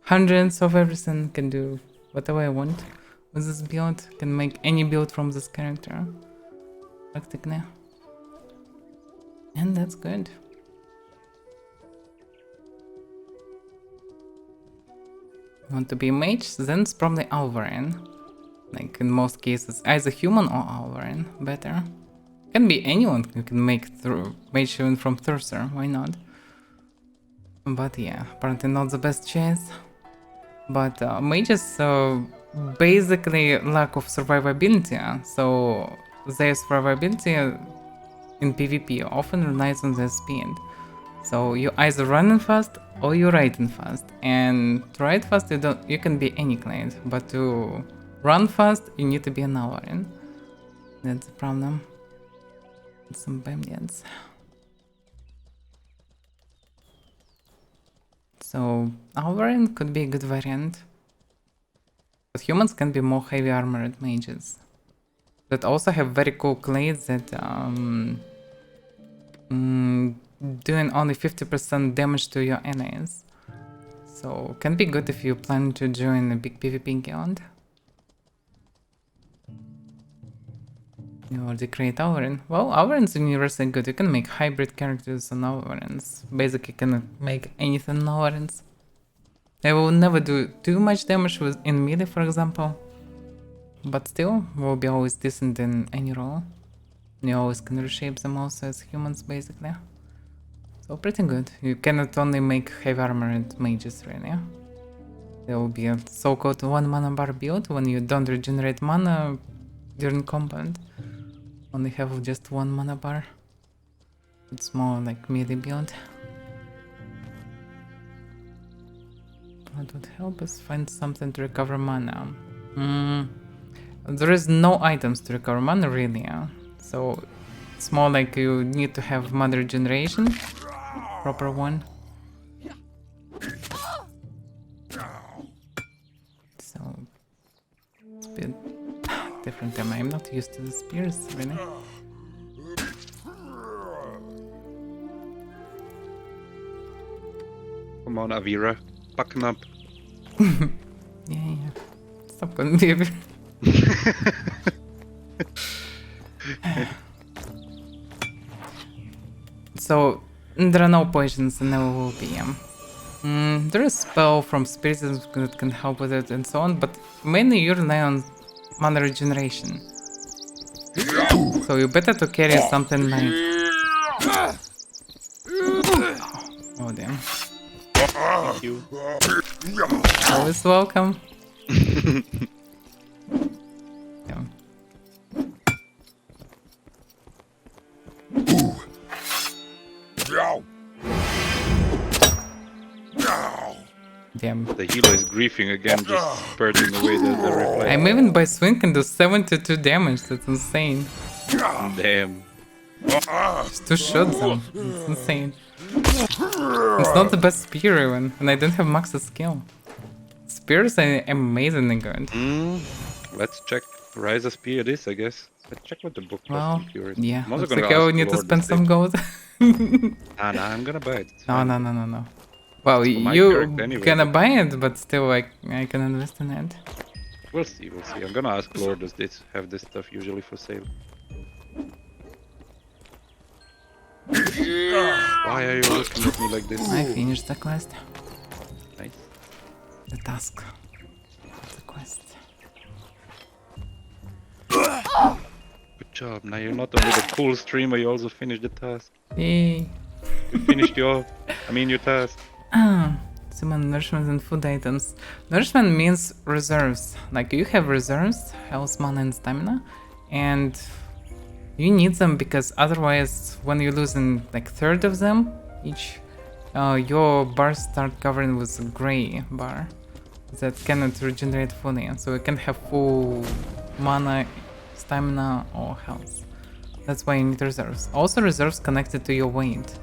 S1: hundreds of everything, can do whatever I want with this build, can make any build from this character practically, and that's good. Want to be a mage? Then it's probably Alvarin. Like in most cases, either human or Alvarin, better. Can be anyone who can make mage even from Thurser, why not? But yeah, apparently not the best choice. But mages basically lack of survivability, so their survivability in PvP often relies on their speed. So you either running fast or you riding fast, and to ride fast you can be any client, but to run fast, you need to be an hour in. That's the problem. Some bandits. So Avaira could be a good variant. But humans can be more heavy armored mages. That also have very cool clades that doing only 50% damage to your enemies. So can be good if you plan to join a big PvP guild. You already create Avaira. Well, Avaira's universally good. You can make hybrid characters on Avairans. Basically, you can make anything on Avairans. They will never do too much damage in melee, for example. But still, will be always decent in any role. You always can reshape them also as humans, basically. So pretty good. You cannot only make heavy armored mages, really. There will be a so-called 1 mana bar build when you don't regenerate mana during combat. Only have just 1 mana bar. It's more like melee build. What would help us find something to recover mana? There is no items to recover mana, really. So it's more like you need to have mana regeneration. Proper one. So it's a bit different. I'm not used to the spears, really.
S2: Come on, Avaira. Pack him up.
S1: Yeah. Stop calling me Avaira. So there are no poisons and never will be. There is a spell from spirits that can help with it and so on, but mainly you rely on mana regeneration. So you better to carry something like... Oh damn.
S2: Thank you.
S1: Always welcome. Yeah. Damn.
S2: The healer is griefing again, just spurting away the reply.
S1: I'm even by swing can do 72 damage, that's insane.
S2: Damn.
S1: Just to shoot them, it's insane. It's not the best spear even, and I don't have max skill. Spears are amazingly good.
S2: Let's check Rise of Spear this, I guess. Let's check what the book costs.
S1: Well,
S2: I'm curious.
S1: yeah,
S2: I'm also
S1: looks
S2: gonna
S1: like I will
S2: ask
S1: need to
S2: Lord
S1: spend some
S2: instead.
S1: gold.
S2: Nah, I'm gonna buy it. It's
S1: No,
S2: fine.
S1: no. Well,
S2: It's for my
S1: you
S2: character anyway,
S1: gonna
S2: but-
S1: buy it, but still, I can invest in it.
S2: We'll see. I'm gonna ask Lord, does this have this stuff usually for sale? Why are you looking at me like this?
S1: I finished the quest.
S2: Nice.
S1: The task. The quest.
S2: Good job. Now you're not only the cool streamer, you also finished the task.
S1: Yay.
S2: You finished your task.
S1: Summon nourishment and food items. Nourishment means reserves. Like you have reserves, health, mana, and stamina, and you need them because otherwise, when you're losing like third of them each, your bars start covering with a gray bar that cannot regenerate fully. So you can have full mana, stamina, or health. That's why you need reserves. Also, reserves connected to your weight.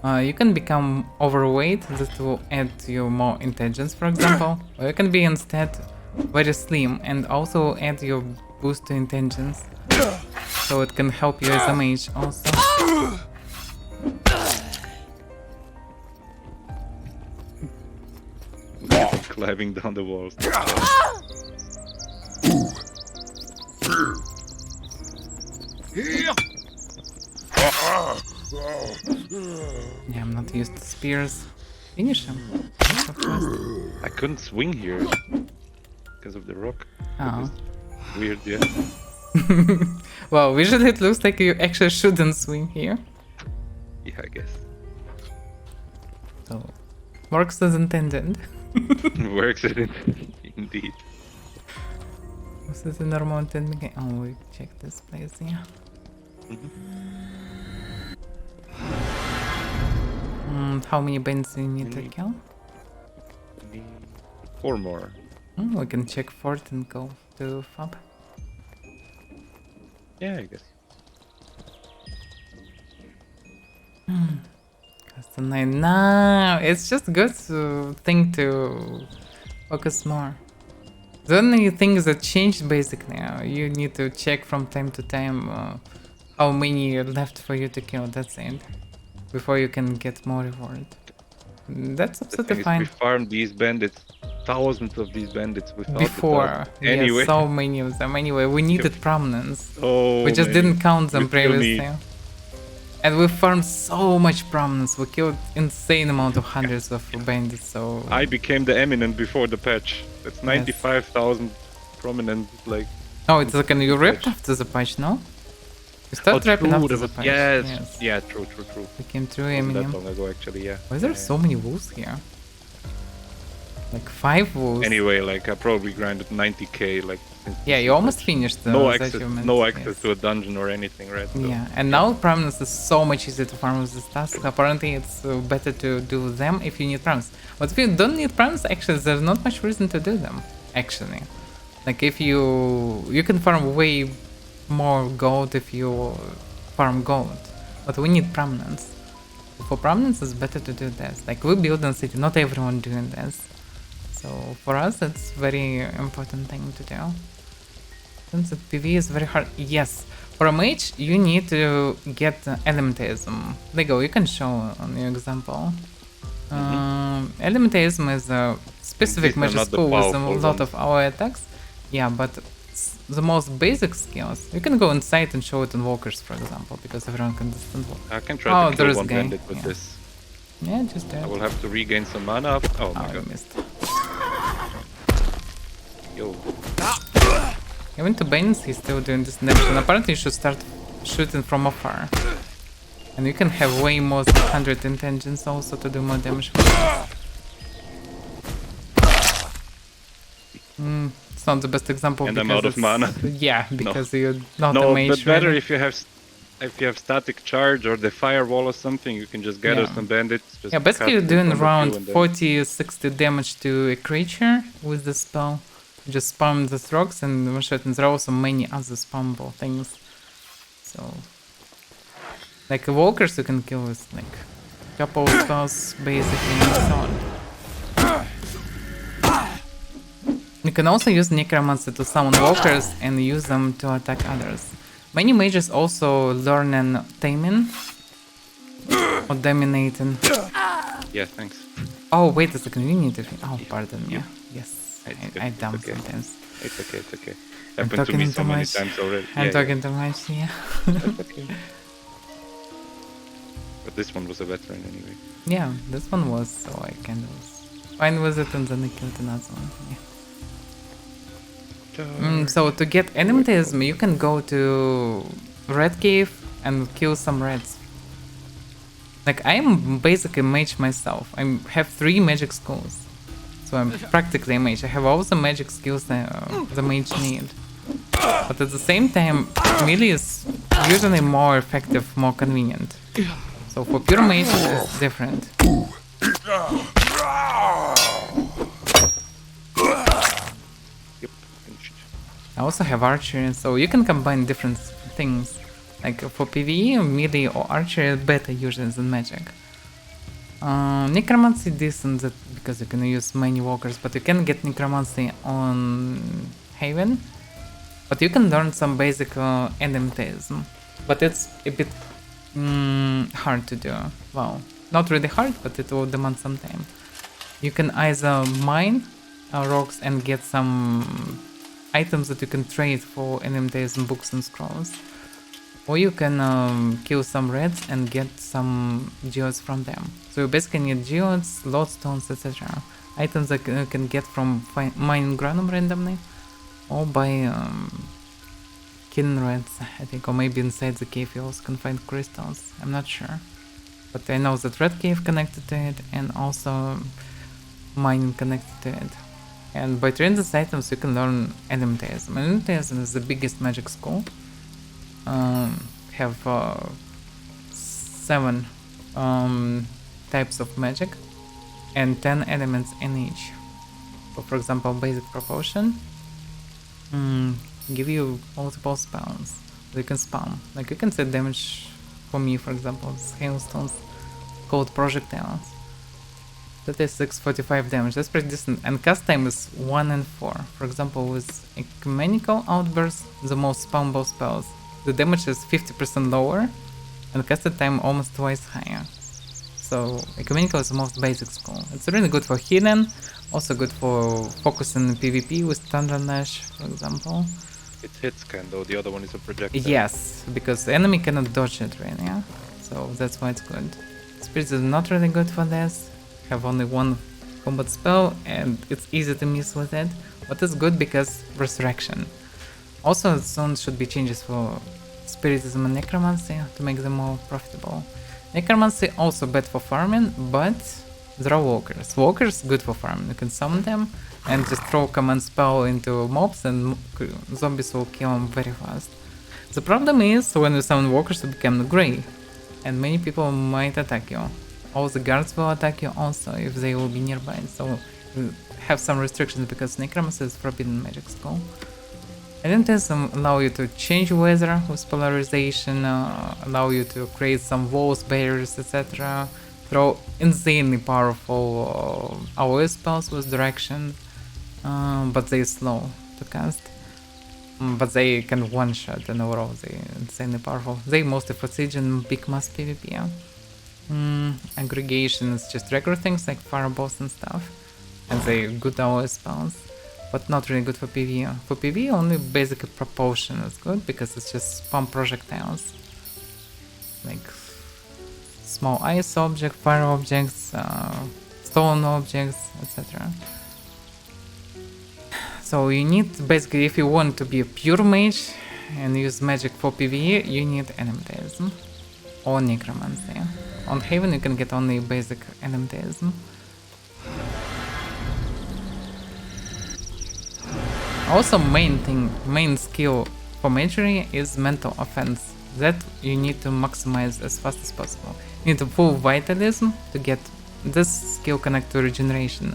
S1: You can become overweight, that will add to you more intelligence, for example, or you can be instead very slim and also add your boost to intelligence, so it can help you as a mage also.
S2: Climbing down the walls.
S1: Yeah, I'm not used to spears. Finish him.
S2: I couldn't swing here because of the rock.
S1: Oh.
S2: Weird, yeah.
S1: Well, visually it looks like you actually shouldn't swing here.
S2: Yeah, I guess.
S1: So, works as intended.
S2: Works it indeed.
S1: This is a normal intended game. Oh, we check this place, yeah. How many bands do you need to kill?
S2: 4 more.
S1: We can check fort and go to fob?
S2: Yeah, I guess.
S1: Custom 9. No, it's just good to think to focus more. The only things that changed basically, you need to check from time to time how many are left for you to kill, that's it. Before you can get more reward. That's
S2: The
S1: absolutely
S2: thing is,
S1: fine.
S2: we farmed these bandits, thousands of these bandits without
S1: Before,
S2: the dog. Anyway.
S1: yes, so many of them. Anyway, we needed prominence.
S2: Oh,
S1: We just didn't count them
S2: We still
S1: previously.
S2: need-
S1: And we farmed so much prominence. We killed insane amount of hundreds of bandits. So
S2: I became the eminent before the patch. That's 95,000 prominent, like.
S1: oh, it's like you ripped after the patch, no? You start rapping after the patch.
S2: Yes. Yeah, true.
S1: Became true
S2: Wasn't that
S1: Eminem.
S2: long ago, actually, yeah.
S1: Why is there so many wolves here? Like 5 wolves.
S2: Anyway, like I probably grinded 90k, like. Since
S1: Yeah,
S2: the
S1: you almost
S2: patch.
S1: finished
S2: No
S1: the
S2: access,
S1: achievement,
S2: no access
S1: yes.
S2: to a dungeon or anything, right? So,
S1: Yeah, and now prominence is so much easier to farm with this task. Apparently, it's better to do them if you need prominence. But if you don't need prominence, actually, there's not much reason to do them. Actually, like if you can farm way more gold if you farm gold, but we need prominence. For prominence, it's better to do this. Like we build in city, not everyone doing this. So for us, it's very important thing to do. Since the PV is very hard. Yes, for a mage, you need to get elementism. Lego, you can show on your example. Elementism is a specific
S2: These are
S1: magic
S2: not the
S1: skill with a
S2: powerful
S1: lot
S2: ones.
S1: of our attacks. Yeah, but the most basic skills. You can go inside and show it in walkers, for example, because everyone can distant walk.
S2: I can try
S1: Oh,
S2: to
S1: there
S2: kill
S1: is
S2: one
S1: guy.
S2: bandit with
S1: Yeah.
S2: this.
S1: Yeah, just do
S2: I
S1: it.
S2: will have to regain some mana. Oh my
S1: Oh, you
S2: god.
S1: missed.
S2: Yo.
S1: Even to Banes, he's still doing this damage, and apparently you should start shooting from afar. And you can have way more than 100 intentions also to do more damage. It's not the best example
S2: And
S1: because
S2: I'm out of
S1: it's-
S2: mana.
S1: Yeah, because you're not a
S2: No,
S1: mage.
S2: but better
S1: really.
S2: if you have static charge or the firewall or something, you can just gather
S1: Yeah.
S2: some bandits. Just
S1: Yeah, basically you're
S2: cast in
S1: doing
S2: front of you
S1: around
S2: and then-
S1: 40-60 damage to a creature with the spell. You just spam the rocks and one shot, and there are also many other spammable things. So, like walkers you can kill with like couple of spells basically and so on. You can also use necromancy to summon walkers and use them to attack others. Many mages also learn in taming or dominating.
S2: Yeah, thanks.
S1: Oh, wait a second, you need to. Oh, pardon me. Yes,
S2: It's good,
S1: I
S2: it's
S1: dumb
S2: okay.
S1: sometimes.
S2: It's okay.
S1: I'm
S2: Happened to
S1: talking
S2: me
S1: too
S2: so many
S1: much.
S2: times already.
S1: I'm
S2: Yeah,
S1: talking too much, yeah.
S2: That's okay. But this one was a veteran anyway.
S1: Yeah, this one was, so I kind of was fine with it, and then I killed another one. Yeah. So to get enemitism, you can go to Red Cave and kill some reds. Like I'm basically a mage myself. I have 3 magic skills, so I'm practically a mage. I have all the magic skills that the mage need. But at the same time, melee is usually more effective, more convenient. So for pure mage, it's different.
S2: Yep, finished.
S1: I also have archery, so you can combine different things. Like for PvE, melee or archery is better usually than magic. Necromancy decent because you can use many walkers, but you can get necromancy on Haven. But you can learn some basic endemism. But it's a bit hard to do. Well, not really hard, but it will demand some time. You can either mine rocks and get some items that you can trade for endemism books and scrolls. Or you can kill some reds and get some geodes from them. So you basically need geodes, lodestones, etc. Items that you can get from mining granum randomly, or by killing reds, I think, or maybe inside the cave you also can find crystals. I'm not sure, but I know that red cave connected to it, and also mining connected to it. And by trading these items, you can learn endemism. Endemism is the biggest magic school. Have 7 types of magic and 10 elements in each. So for example, basic propulsion, give you multiple spells. You can spam. Like you can set damage for me, for example, hailstones called projectiles. That is 645 damage. That's pretty decent. And cast time is 1 and 4. For example, with ecumenical outburst, the most spawnable spells, the damage is 50% lower and casted time almost twice higher. So ecumenical is the most basic skill. It's really good for healing, also good for focusing PvP with Thunder Lash, for example.
S2: It hits kind though, the other one is a projectile.
S1: Yes, because the enemy cannot dodge it really, yeah? So that's why it's good. Spirits is not really good for this. Have only one combat spell and it's easy to miss with it. But it's good because Resurrection. Also soon should be changes for Spiritism and Necromancy to make them more profitable. Necromancy also bad for farming, but there are walkers. Walkers good for farming. You can summon them and just throw command spell into mobs and zombies will kill them very fast. The problem is when you summon walkers you become grey and many people might attack you. All the guards will attack you also if they will be nearby, so you have some restrictions because Necromancy is forbidden magic skill. Elementalism allow you to change weather with polarization, allow you to create some walls, barriers, etc. Throw insanely powerful AoE spells with direction, but they slow to cast. But they can one-shot and overall they insanely powerful. They mostly for siege and big mass PvP. Yeah? Aggregation is just regular things like fireballs and stuff. And they good AoE spells. But not really good for PvE. For PvE only basic propulsion is good because it's just spam projectiles. Like small ice object, fire objects, stone objects, etc. So you need basically, if you want to be a pure mage and use magic for PvE, you need Elementalism or Necromancy. On Haven you can get only basic Elementalism. Also main skill for magery is mental offense. That you need to maximize as fast as possible. You need a full vitalism to get this skill connected to regeneration.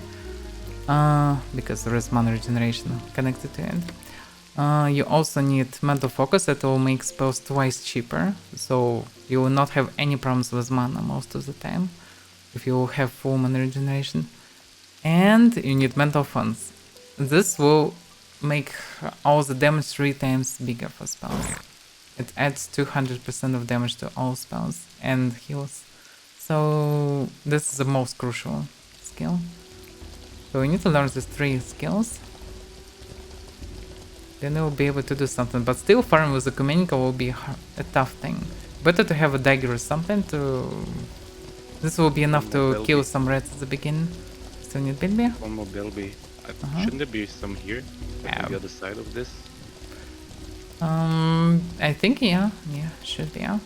S1: Because there is mana regeneration connected to it. You also need mental focus that will make spells twice cheaper. So you will not have any problems with mana most of the time. If you have full mana regeneration. And you need mental funds. This will make all the damage 3 times bigger for spells. It adds 200% of damage to all spells and heals. So this is the most crucial skill. So we need to learn these 3 skills. Then we'll be able to do something. But still farming with the ecumenical will be a tough thing. Better to have a dagger or something to... This will be enough to kill some rats at the beginning. Still need Bilby?
S2: One more Bilby. Shouldn't there be some here? Like on the other side of this?
S1: I think yeah, should be, yeah.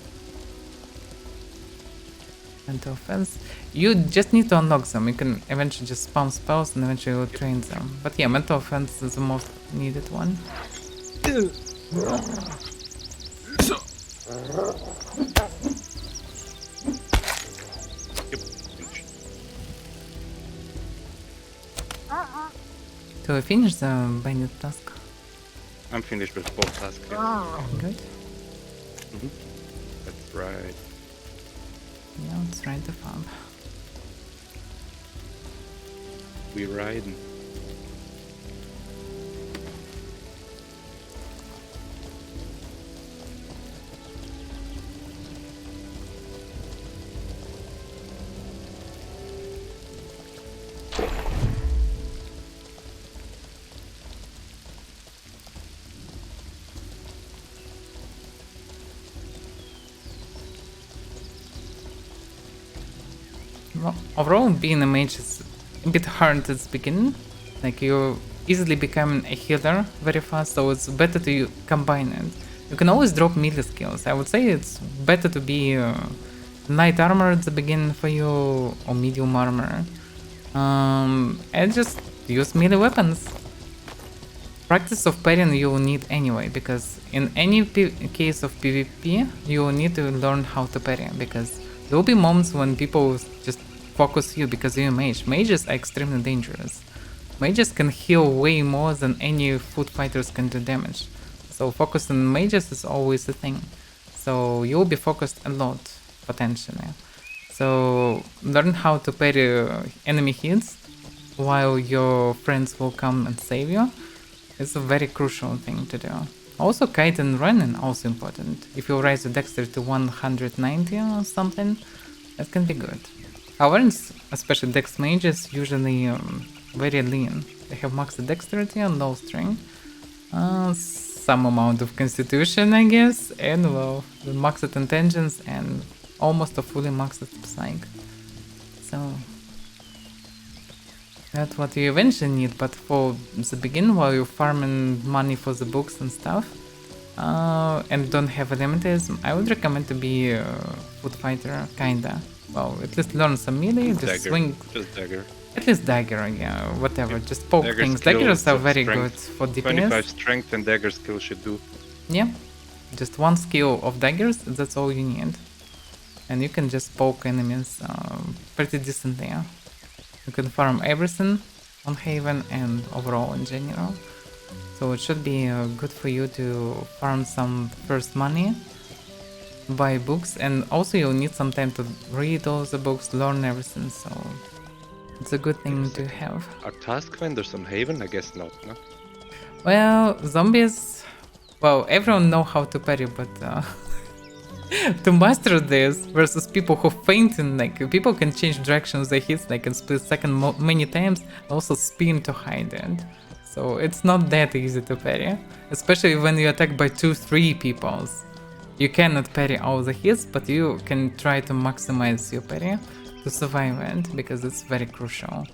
S1: Mental offense. You just need to unlock them. You can eventually just spam spells and eventually you'll train them. But yeah, mental offense is the most needed one. So I finished the bandit task.
S2: I'm finished with both tasks.
S1: Good.
S2: That's right.
S1: Yeah, let's ride the farm.
S2: We riding.
S1: Well, overall, being a mage is a bit hard at the beginning. Like, you easily become a healer very fast, so it's better to combine it. You can always drop melee skills. I would say it's better to be light armor at the beginning for you, or medium armor. And just use melee weapons. Practice of parrying you will need anyway, because in any case of PvP, you will need to learn how to parry, because there will be moments when people just focus you because you're a mage. Mages are extremely dangerous. mages can heal way more than any foot fighters can do damage. So focus on mages is always a thing. So you'll be focused a lot, potentially. So learn how to parry enemy hits while your friends will come and save you. It's a very crucial thing to do. Also, kite and running also important. If you raise the dexterity to 190 or something, that can be good. However, especially dex mages, usually very lean. They have maxed dexterity and low strength. Some amount of constitution, I guess, and well, the maxed intelligence and almost a fully maxed psych. So that's what you eventually need, but for the beginning, while you're farming money for the books and stuff, and don't have elementalism, I would recommend to be a foot fighter, kinda. Well, at least learn some melee, just
S2: Dagger.
S1: swing.
S2: Just dagger.
S1: At least dagger, yeah, whatever, just poke
S2: Dagger
S1: things.
S2: skill,
S1: Daggers are
S2: so
S1: very
S2: strength.
S1: good for
S2: 25
S1: DPS.
S2: strength and dagger skill should do.
S1: Yeah, just one skill of daggers, that's all you need. And you can just poke enemies pretty decently. Yeah? You can farm everything on Haven and overall in general. So it should be good for you to farm some first money, buy books, and also you'll need some time to read all the books, learn everything, so it's a good thing to have.
S2: Are task vendors on Haven? I guess not, no?
S1: Well, zombies, well, everyone know how to parry, but to master this versus people who fainting, like people can change directions they hit like in split second many times, also spin to hide it. So it's not that easy to parry, especially when you attack by 2-3 people. You cannot parry all the hits, but you can try to maximize your parry to survive it, because it's very crucial.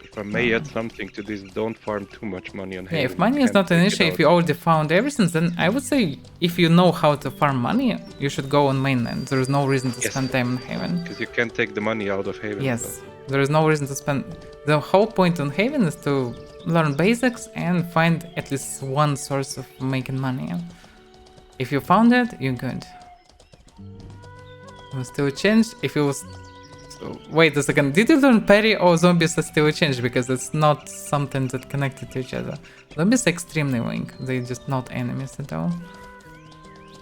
S2: If I may add something to this, don't farm too much money on Haven.
S1: Yeah, if money is not an issue, if you already found everything, then I would say if you know how to farm money, you should go on mainland. There is no reason to spend time in Haven.
S2: Because you can't take the money out of Haven.
S1: Yes,
S2: So.
S1: there is no reason to spend. The whole point on Haven is to learn basics and find at least one source of making money. If you found it, you're good. It will still change. If it was... Wait a second, did you learn parry or zombies are still change? Because it's not something that connected to each other. Zombies are extremely weak, they're just not enemies at all.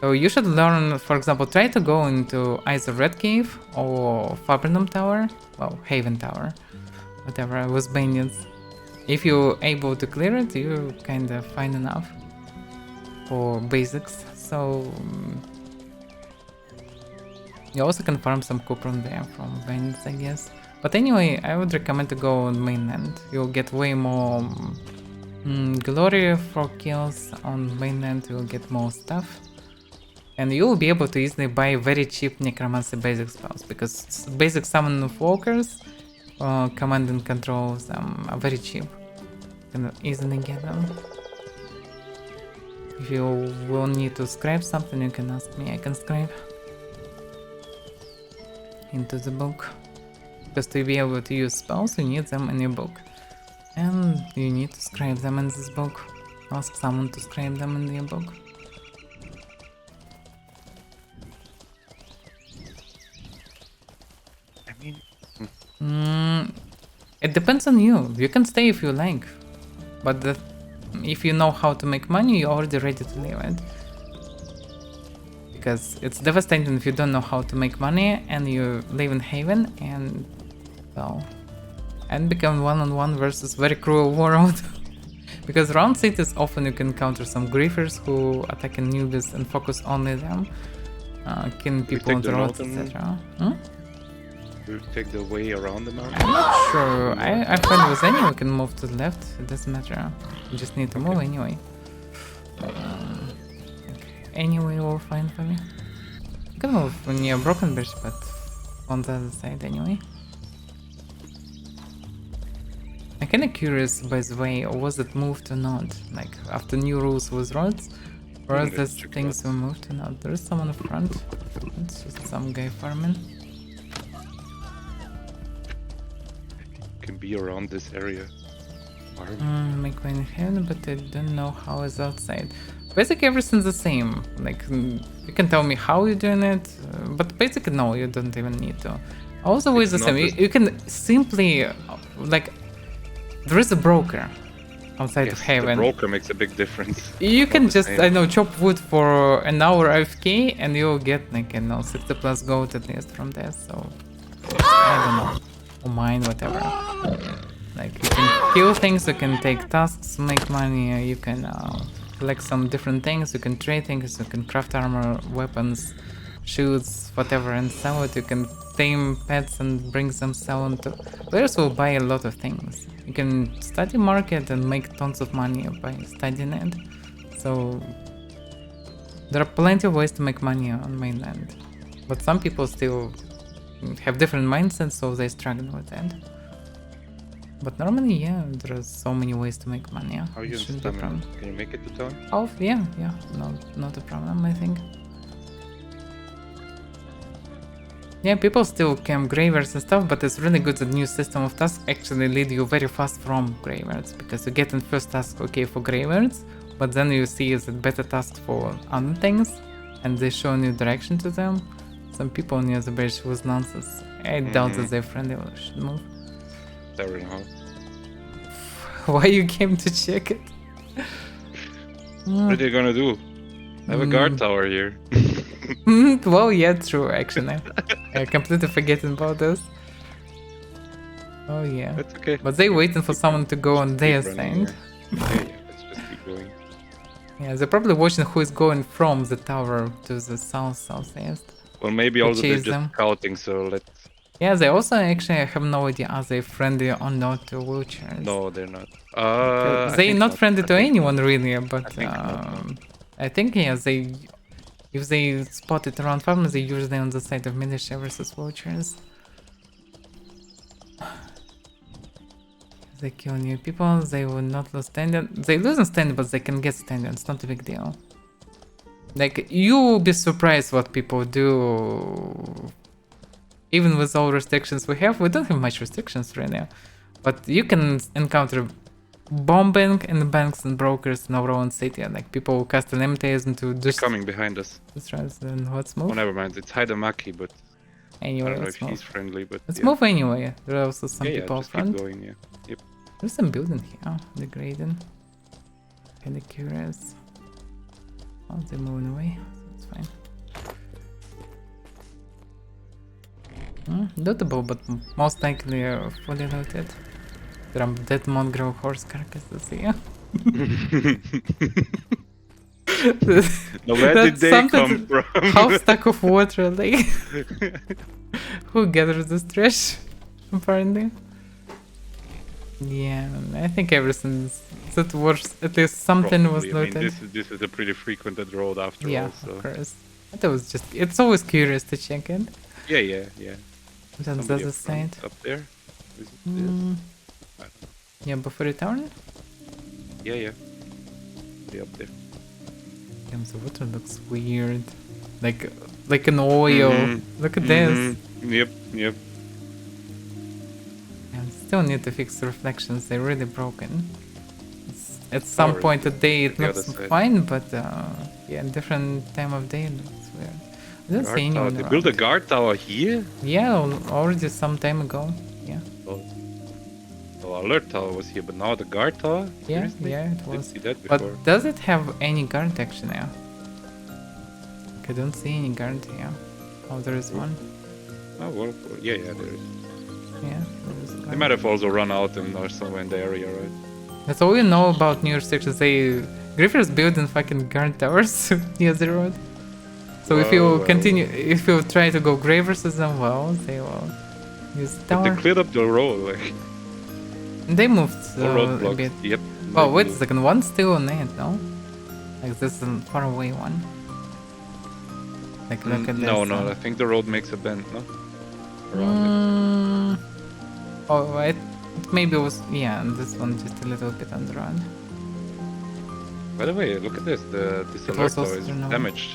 S1: So you should learn, for example, try to go into either Red Cave or Fabrinum Tower, well, Haven Tower, whatever, with bandits. If you're able to clear it, you're kinda fine enough for basics. So you also can farm some cupron there from bandits, I guess. But anyway, I would recommend to go on mainland. You'll get way more glory for kills on mainland, you'll get more stuff. And you'll be able to easily buy very cheap necromancy basic spells, because basic summon of walkers, command and controls are very cheap. You can easily get them. If you will need to scribe something, you can ask me, I can scribe into the book. Because to be able to use spells, you need them in your book. And you need to scribe them in this book. Ask someone to scribe them in your book.
S2: I mean...
S1: It depends on you. You can stay if you like. But if you know how to make money, you're already ready to leave it. Because it's devastating if you don't know how to make money and you live in Haven and, well, and become one-on-one versus very cruel world. Because around cities often you can encounter some griefers who attack newbies and focus only them, killing people on the roads, etc.
S2: Do you take the way around the mountain?
S1: I'm not sure. I find with any we can move to the left. It doesn't matter. You just need to move anyway. Anyway, we're fine for me. You can move near Broken Bridge, but on the other side anyway. I'm kinda curious, by the way, was it moved or not? Like, after new rules with roads? Or are these things were moved or not? There is someone up front. It's just some guy farming.
S2: Can be around this area.
S1: Make one in heaven, but I don't know how it's outside. Basically everything's the same. Like, you can tell me how you're doing it, but basically no, you don't even need to. Also, it's the same. You can simply, like, there is a broker outside of
S2: Yes,
S1: Haven.
S2: the broker makes a big difference.
S1: You can
S2: Not the
S1: just,
S2: same.
S1: I know, chop wood for an hour AFK and you'll get like, 60 plus gold at least from this, so I don't know. Or mine, whatever. Like, you can kill things, you can take tasks, make money, you can collect some different things, you can trade things, you can craft armor, weapons, shields, whatever, and sell it. You can tame pets and bring them, sell them to... Players will buy a lot of things. You can study market and make tons of money by studying it. So there are plenty of ways to make money on mainland. But some people still have different mindsets, so they struggle with that. But normally, yeah, there are so many ways to make money.
S2: How are you
S1: It
S2: in
S1: shouldn't be a
S2: stamina?
S1: problem.
S2: Can you make it to town?
S1: Oh, yeah, no, not a problem, I think. Yeah, people still camp graveyards and stuff, but it's really good that new system of tasks actually lead you very fast from graveyards, because you get in first task okay for graveyards, but then you see is it better tasks for other things, and they show new direction to them. Some people near the bridge was nonsense. I doubt that their friendly should move.
S2: Fair enough.
S1: Why you came to check it?
S2: What are they gonna do? I have a guard tower here.
S1: Well, yeah, true, actually. I completely forgetting about this. Oh, yeah.
S2: That's okay.
S1: But they waiting for someone to go on their
S2: Keep
S1: side.
S2: running here. Yeah, let's just keep going.
S1: Yeah, they're probably watching who is going from the tower to the southeast.
S2: Well, maybe
S1: To
S2: also they're
S1: chase
S2: just
S1: them.
S2: scouting, so let's...
S1: Yeah, they also actually have no idea are they friendly or not to vultures.
S2: No, they're not. I
S1: They're
S2: think
S1: not friendly
S2: I
S1: to
S2: think
S1: anyone
S2: not.
S1: really, but
S2: I think not, no.
S1: I think yeah, if they spot it around farms, they're usually on the side of militia versus vultures. They kill new people, they will not lose standard. They lose in standard, but they can get standard, it's not a big deal. Like, you will be surprised what people do. Even with all restrictions we don't have much restrictions right now. But you can encounter bombing in banks and brokers in our own city. Like, people will cast limitations to
S2: They're
S1: just...
S2: coming behind us.
S1: Then let's
S2: Oh,
S1: move.
S2: never mind. It's Haidamaki, but
S1: Anyway,
S2: I don't know
S1: let's
S2: if
S1: move.
S2: he's friendly, but
S1: Let's
S2: yeah.
S1: move anyway. There are also some
S2: Yeah,
S1: people up
S2: just keep
S1: front.
S2: going, yeah. Yep.
S1: There's some building here, degrading. Kinda curious. Oh, they're moving away. That's fine. Lootable, but most likely fully looted. There are dead mongrel horse carcasses here.
S2: Now, where did they come from?
S1: Half stack of water, like. Who gathers this trash? Apparently. Yeah, I think everything's that was at least something was
S2: Probably. I mean,
S1: looted.
S2: this is a pretty frequented road after
S1: Yeah,
S2: all, so...
S1: of course. It was just, it's always curious to check it.
S2: Yeah.
S1: Then the
S2: Somebody
S1: other
S2: up front,
S1: side.
S2: Up there? Is it
S1: Mm.
S2: this?
S1: Yeah, before return?
S2: Yeah. Way up there.
S1: Damn, the water looks weird. Like an oil. Look at this.
S2: Yep.
S1: And still need to fix the reflections, they're really broken. At some
S2: Or
S1: point of day it
S2: the other
S1: looks
S2: side.
S1: fine, but yeah, different time of day it looks weird. I don't see
S2: Guard tower.
S1: anyone
S2: They built a
S1: around.
S2: guard tower here?
S1: Yeah, already some time ago. Yeah.
S2: Oh, alert tower was here, but now the guard tower?
S1: Yeah,
S2: Seriously?
S1: yeah, it
S2: Didn't
S1: was.
S2: see that before.
S1: But does it have any guard actually? Like, I don't see any guard here. Oh, there is one.
S2: Oh, well, yeah, there is.
S1: Yeah, there is a
S2: They
S1: guard.
S2: might have also run out and are somewhere in the area, right?
S1: That's all we know about new restrictions. Griffers building fucking guard towers near the road. So if you
S2: Well.
S1: continue, if you try to go grave versus them, well, they will use the
S2: But
S1: tower.
S2: they cleared up the road, like,
S1: They moved
S2: no
S1: a
S2: roadblocks.
S1: bit.
S2: Yep.
S1: Oh,
S2: they
S1: wait a
S2: do.
S1: second, one's still on it, no? Like this is a far away one. Like look at this.
S2: No, I think the road makes a bend, no? Around it.
S1: Oh, it maybe was, yeah, and this one just a little bit on the road.
S2: By the way, look at this. This
S1: It
S2: alert
S1: was
S2: tower
S1: also
S2: is
S1: turned on.
S2: damaged.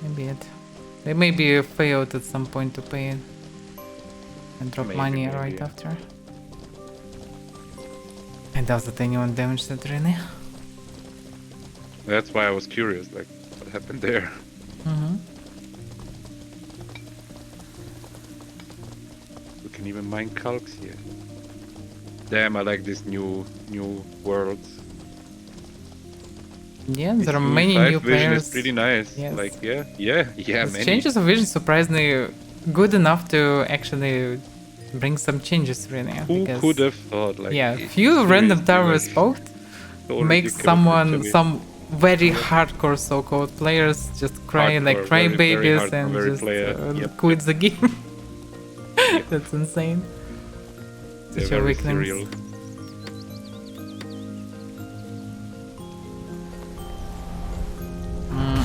S1: Maybe it. They maybe failed at some point to pay it. And drop money right
S2: maybe.
S1: after. And does it anyone damage that really?
S2: That's why I was curious, like, what happened there? We can even mine calcs here. Damn, I like this new worlds.
S1: Yeah,
S2: This
S1: there are
S2: UI5
S1: many new
S2: vision
S1: players.
S2: is pretty nice.
S1: Yes.
S2: Like yeah,
S1: The
S2: many.
S1: changes of vision surprisingly good enough to actually bring some changes really.
S2: Who
S1: because,
S2: could have thought? Like,
S1: yeah, few random towers
S2: like,
S1: both
S2: so
S1: makes
S2: ridiculous,
S1: someone
S2: actually.
S1: some very hardcore so-called players just cry like
S2: Hardcore, very
S1: crybabies
S2: hardcore,
S1: and
S2: very
S1: just
S2: player. Yep,
S1: quit the game. That's insane.
S2: They're
S1: Such a
S2: very
S1: weakness.
S2: serial.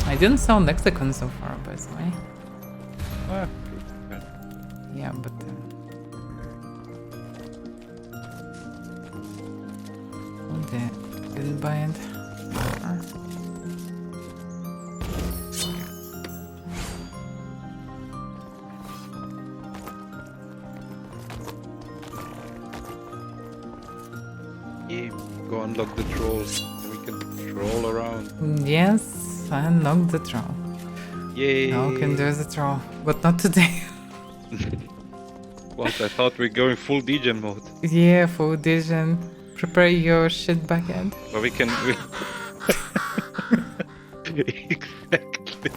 S1: I didn't sell Lexicon so far, by the way.
S2: Ah,
S1: Yeah, but didn't buy it.
S2: Yeah, go unlock the trolls. Then we can troll around.
S1: Yes, I unlocked the troll.
S2: Yay!
S1: Now I can do the troll, but not today.
S2: What? I thought we're going full degen mode.
S1: Yeah, full vision. Prepare your shit backend.
S2: But we can. Exactly.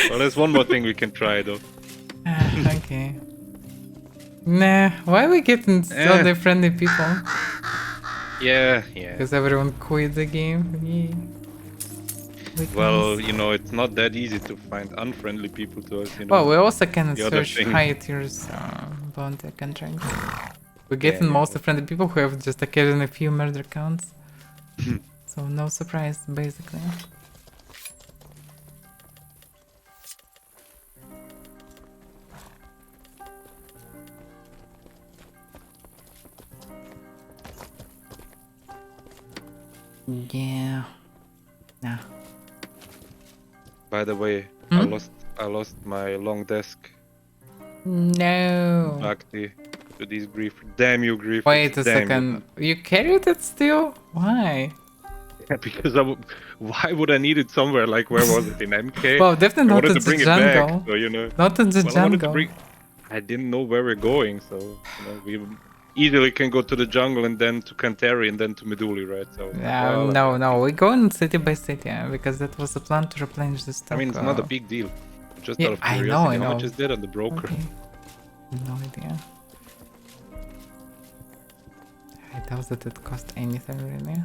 S2: Well, there's one more thing we can try though.
S1: Okay. Nah, why are we getting so friendly people?
S2: Yeah.
S1: Because everyone quit the game. Yeah.
S2: Well, you know, it's not that easy to find unfriendly people to us, you know.
S1: Well, we also can
S2: the other
S1: search
S2: thing.
S1: high tiers volunteer contracts. We're getting mostly friendly people who have just occasionally a few murder counts. So no surprise, basically. Yeah. Nah.
S2: By the way,
S1: Hmm?
S2: I lost my long desk.
S1: No.
S2: Bhakti to these grief. Damn you, grief.
S1: Wait a second. You carried it still? Why?
S2: Because why would I need it somewhere? Like, where was it? In MK?
S1: Well, definitely
S2: I
S1: not
S2: wanted
S1: in
S2: to bring
S1: the
S2: it back,
S1: jungle.
S2: so, you know.
S1: Not in the
S2: Well, I wanted to
S1: jungle.
S2: bring... I didn't know where we're going, so, you know, we easily can go to the jungle and then to Kantari and then to Meduli, right? So, well,
S1: No, we're going city by city, because that was the plan to replenish the stock.
S2: I mean, it's not a big deal. Just
S1: Yeah,
S2: out of
S1: I
S2: curiosity,
S1: know, I
S2: how
S1: know.
S2: much is that on the broker?
S1: Okay. No idea. I doubt that it cost anything really.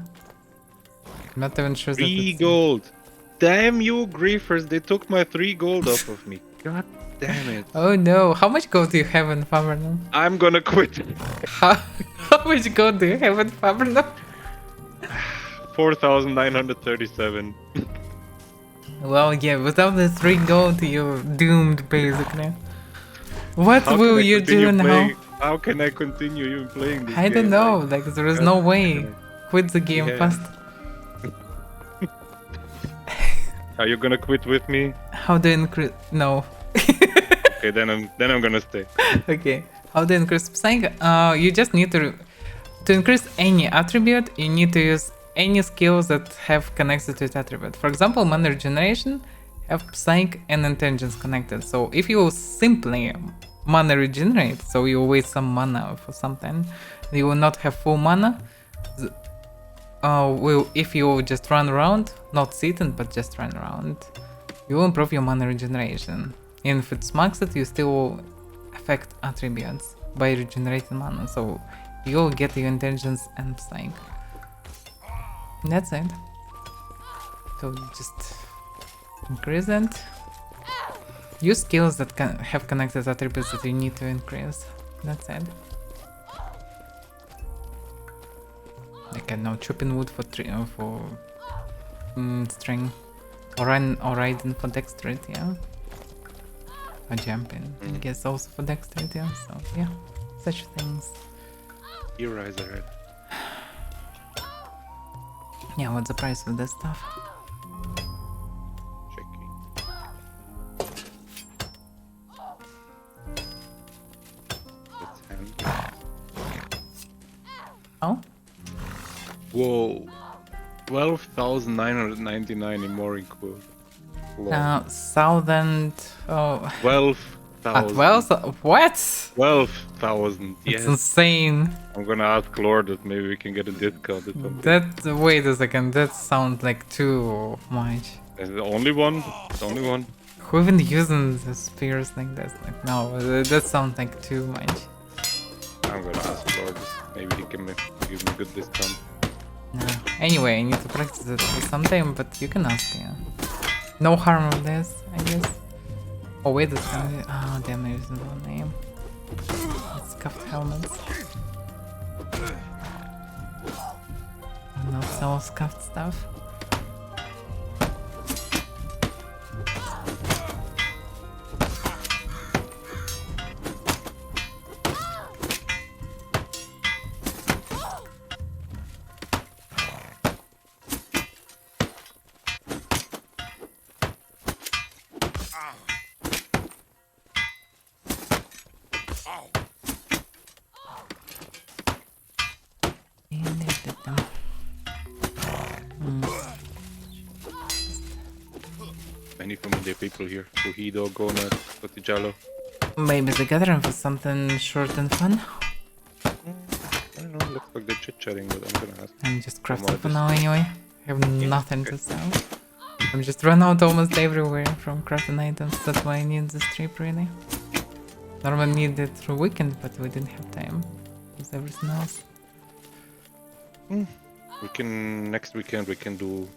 S1: I'm not even sure that
S2: 3
S1: it's...
S2: gold! Damn you, griefers! They took my 3 gold off of me. God damn it.
S1: Oh no, how much gold do you have in Fabernum?
S2: I'm gonna quit.
S1: How much gold do you have in Fabernum?
S2: 4,937.
S1: Well, yeah, without the 3 gold, you're doomed basically. What
S2: How
S1: will
S2: can I
S1: you
S2: continue
S1: do now?
S2: playing- How can I continue even playing this
S1: I
S2: game?
S1: don't know,
S2: Like,
S1: like there is
S2: God
S1: no
S2: damn
S1: way.
S2: it.
S1: Quit the game
S2: Yeah.
S1: fast.
S2: Are you gonna quit with me?
S1: How do you increase? No.
S2: Okay, then I'm gonna stay.
S1: Okay. How do you increase psych? You just need to increase any attribute. You need to use any skills that have connected to that attribute. For example, mana regeneration have psych and intelligence connected. So if you simply mana regenerate, so you waste some mana for something, you will not have full mana. If you just run around, not sitting, but just run around, you will improve your mana regeneration. And if it's maxed, you still affect attributes by regenerating mana, so you'll get your intelligence and psych. That's it. So just increase it. Use skills that can have connected attributes that you need to increase. That's it. Like I know, chopping wood for string, or riding for dexterity, yeah. Or jumping, I guess also for dexterity, yeah. So yeah, such things.
S2: You rise ahead.
S1: Yeah, what's the price of this stuff?
S2: Checking. Let's hand.
S1: Oh?
S2: Whoa. 12,999 in more equal.
S1: 1000. Oh.
S2: 12
S1: At 12? What?
S2: 12,000,
S1: It's
S2: yes.
S1: insane.
S2: I'm gonna ask Lord that maybe we can get a discount or something.
S1: That, wait a second, that sounds like too much.
S2: Is it the only one? It's the only one.
S1: Who even using the spears like this? Like, no, that sounds like too much.
S2: I'm gonna ask Lord. Maybe he can give me a good discount.
S1: No. Anyway, I need to practice it for some time, but you can ask, yeah. No harm of this, I guess. Oh, wait a second. Oh, damn, there isn't one name. Scuffed helmets. Not so scuffed stuff.
S2: Many familiar people here. Fuhido, Gona, Kotijalo.
S1: Maybe the gathering for something short and fun.
S2: I don't know, looks like they're chit-chatting, but I'm gonna ask.
S1: I'm just crafting for
S2: Commodities.
S1: now anyway. I have nothing to sell. I'm just run out almost everywhere from crafting items. That's why I need this trip really. Normally need it through weekend, but we didn't have time. With everything else.
S2: We can, next weekend we can do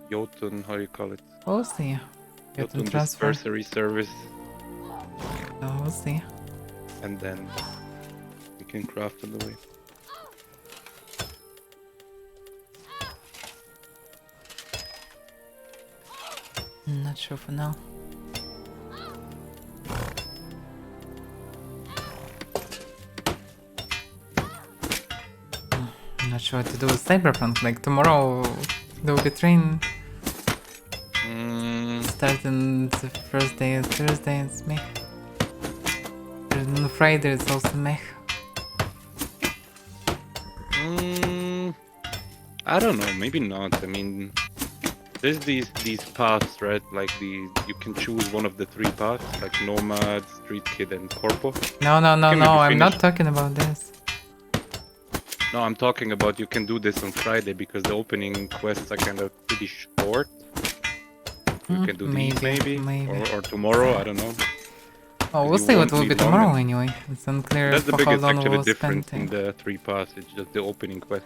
S2: Jotun, how do you call it?
S1: We'll see.
S2: Jotun
S1: Transfer.
S2: dispersary service.
S1: Oh, we'll see.
S2: And then we can craft on the way.
S1: Not sure for now. I'm not sure what to do with Cyberpunk. Like tomorrow there will be train starting the first day is Thursday, it's mech. And on Friday it's also mech.
S2: I don't know, maybe not. I mean, there's these paths, right? Like you can choose one of the 3 paths, like Nomad, Street Kid, and Corpo.
S1: No,
S2: You can maybe
S1: I'm not
S2: finish-
S1: talking about this.
S2: No, I'm talking about you can do this on Friday because the opening quests are kind of pretty short. You can do these maybe. Or tomorrow, I don't know.
S1: Oh,
S2: If
S1: we'll
S2: you
S1: see what
S2: won't
S1: will be
S2: need long
S1: tomorrow
S2: and-
S1: anyway. It's unclear
S2: That's the
S1: for how
S2: biggest
S1: long
S2: actually
S1: we'll
S2: difference
S1: spend
S2: in
S1: time.
S2: the 3 paths. It's just the opening quest,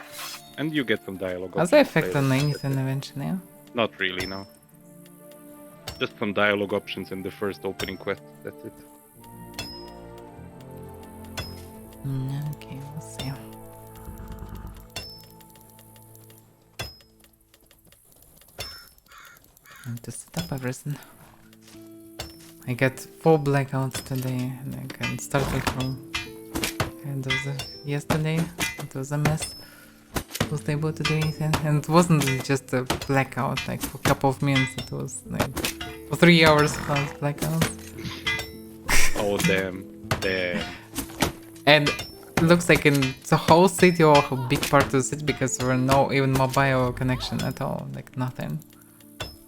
S2: and you get some dialogue.
S1: Has the
S2: options
S1: effect
S2: later.
S1: on anything eventually? Yeah?
S2: Not really, no. Just some dialogue options in the first opening quest. That's it.
S1: Okay, we'll see. I need to set up everything. I got 4 blackouts today, and I started from end of yesterday. It was a mess. Was able to do anything, and it wasn't just a blackout. Like for a couple of minutes, it was like for 3 hours plus blackouts.
S2: Oh damn, damn.
S1: And it looks like in the whole city or a big part of the city because there were no even mobile connection at all, like nothing.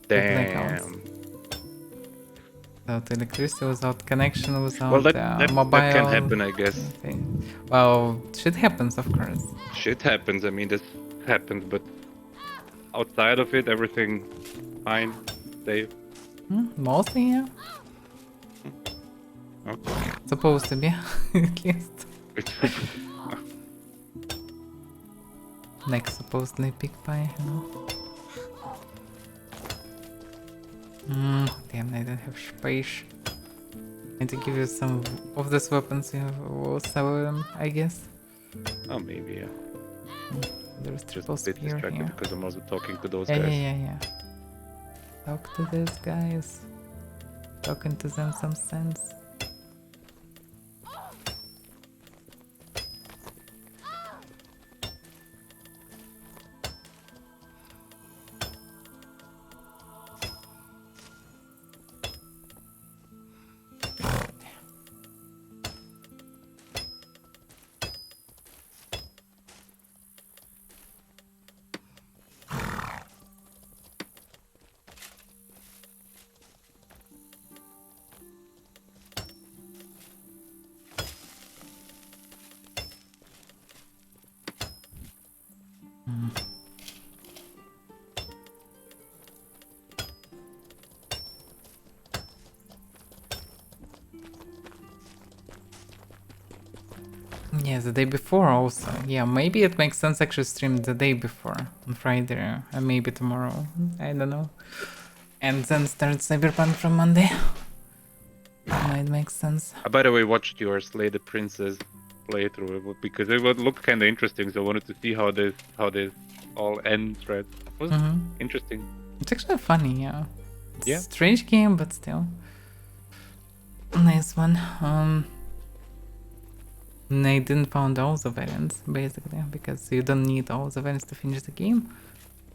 S2: Damn.
S1: Without electricity, without connection, without
S2: Well, that
S1: mobile.
S2: can happen, I guess.
S1: Anything. Well, shit happens, of course.
S2: Shit happens. I mean, this happens, but outside of it, everything fine, safe.
S1: Mostly, yeah.
S2: Okay.
S1: Supposed to be, at least. Like supposedly pig pie, you know. Damn, I don't have space. I need to give you some of these weapons. You will sell them, I guess.
S2: Oh, maybe, yeah.
S1: There's
S2: Just
S1: triple
S2: a bit
S1: spear
S2: distracted
S1: here.
S2: because I'm also talking to those
S1: Yeah,
S2: guys.
S1: yeah. Talk to these guys. Talking to them some sense. Yeah, the day before also. Yeah, maybe it makes sense actually stream the day before on Friday and maybe tomorrow. I don't know. And then start Cyberpunk from Monday. Might make sense.
S2: I, by the way, watched your Slay the Princess playthrough because it would look kind of interesting. So I wanted to see how this all ends. Right? It was interesting.
S1: It's actually funny, yeah. It's
S2: Yeah.
S1: a strange game, but still. Nice one. They didn't found all the variants, basically, because you don't need all the variants to finish the game.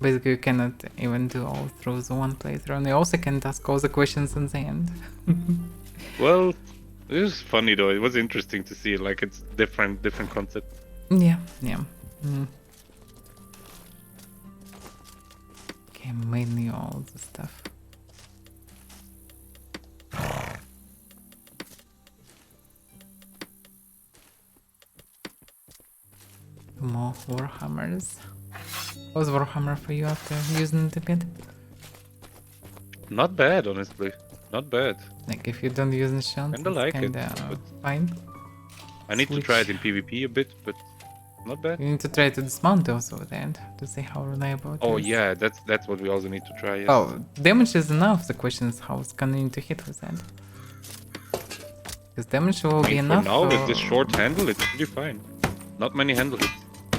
S1: Basically, you cannot even do all through the one playthrough, and you also can't ask all the questions in the end.
S2: Well, it was funny though. It was interesting to see. Like it's different concept.
S1: Yeah. Okay, mainly all the stuff. More Warhammers. How's Warhammer for you after using it a bit?
S2: Not bad, honestly. Not bad.
S1: Like if you don't use the shield,
S2: Kinda like it, but
S1: fine.
S2: I need to try it in PvP a bit, but not bad.
S1: You need to try to dismount also at the end to see how reliable it
S2: Oh
S1: is.
S2: yeah, that's what we also need to try. Yes.
S1: Oh, damage is enough. The question is how it's going to hit with that. Because damage will be enough.
S2: For now, with this short handle, it's pretty fine. Not many handle hits.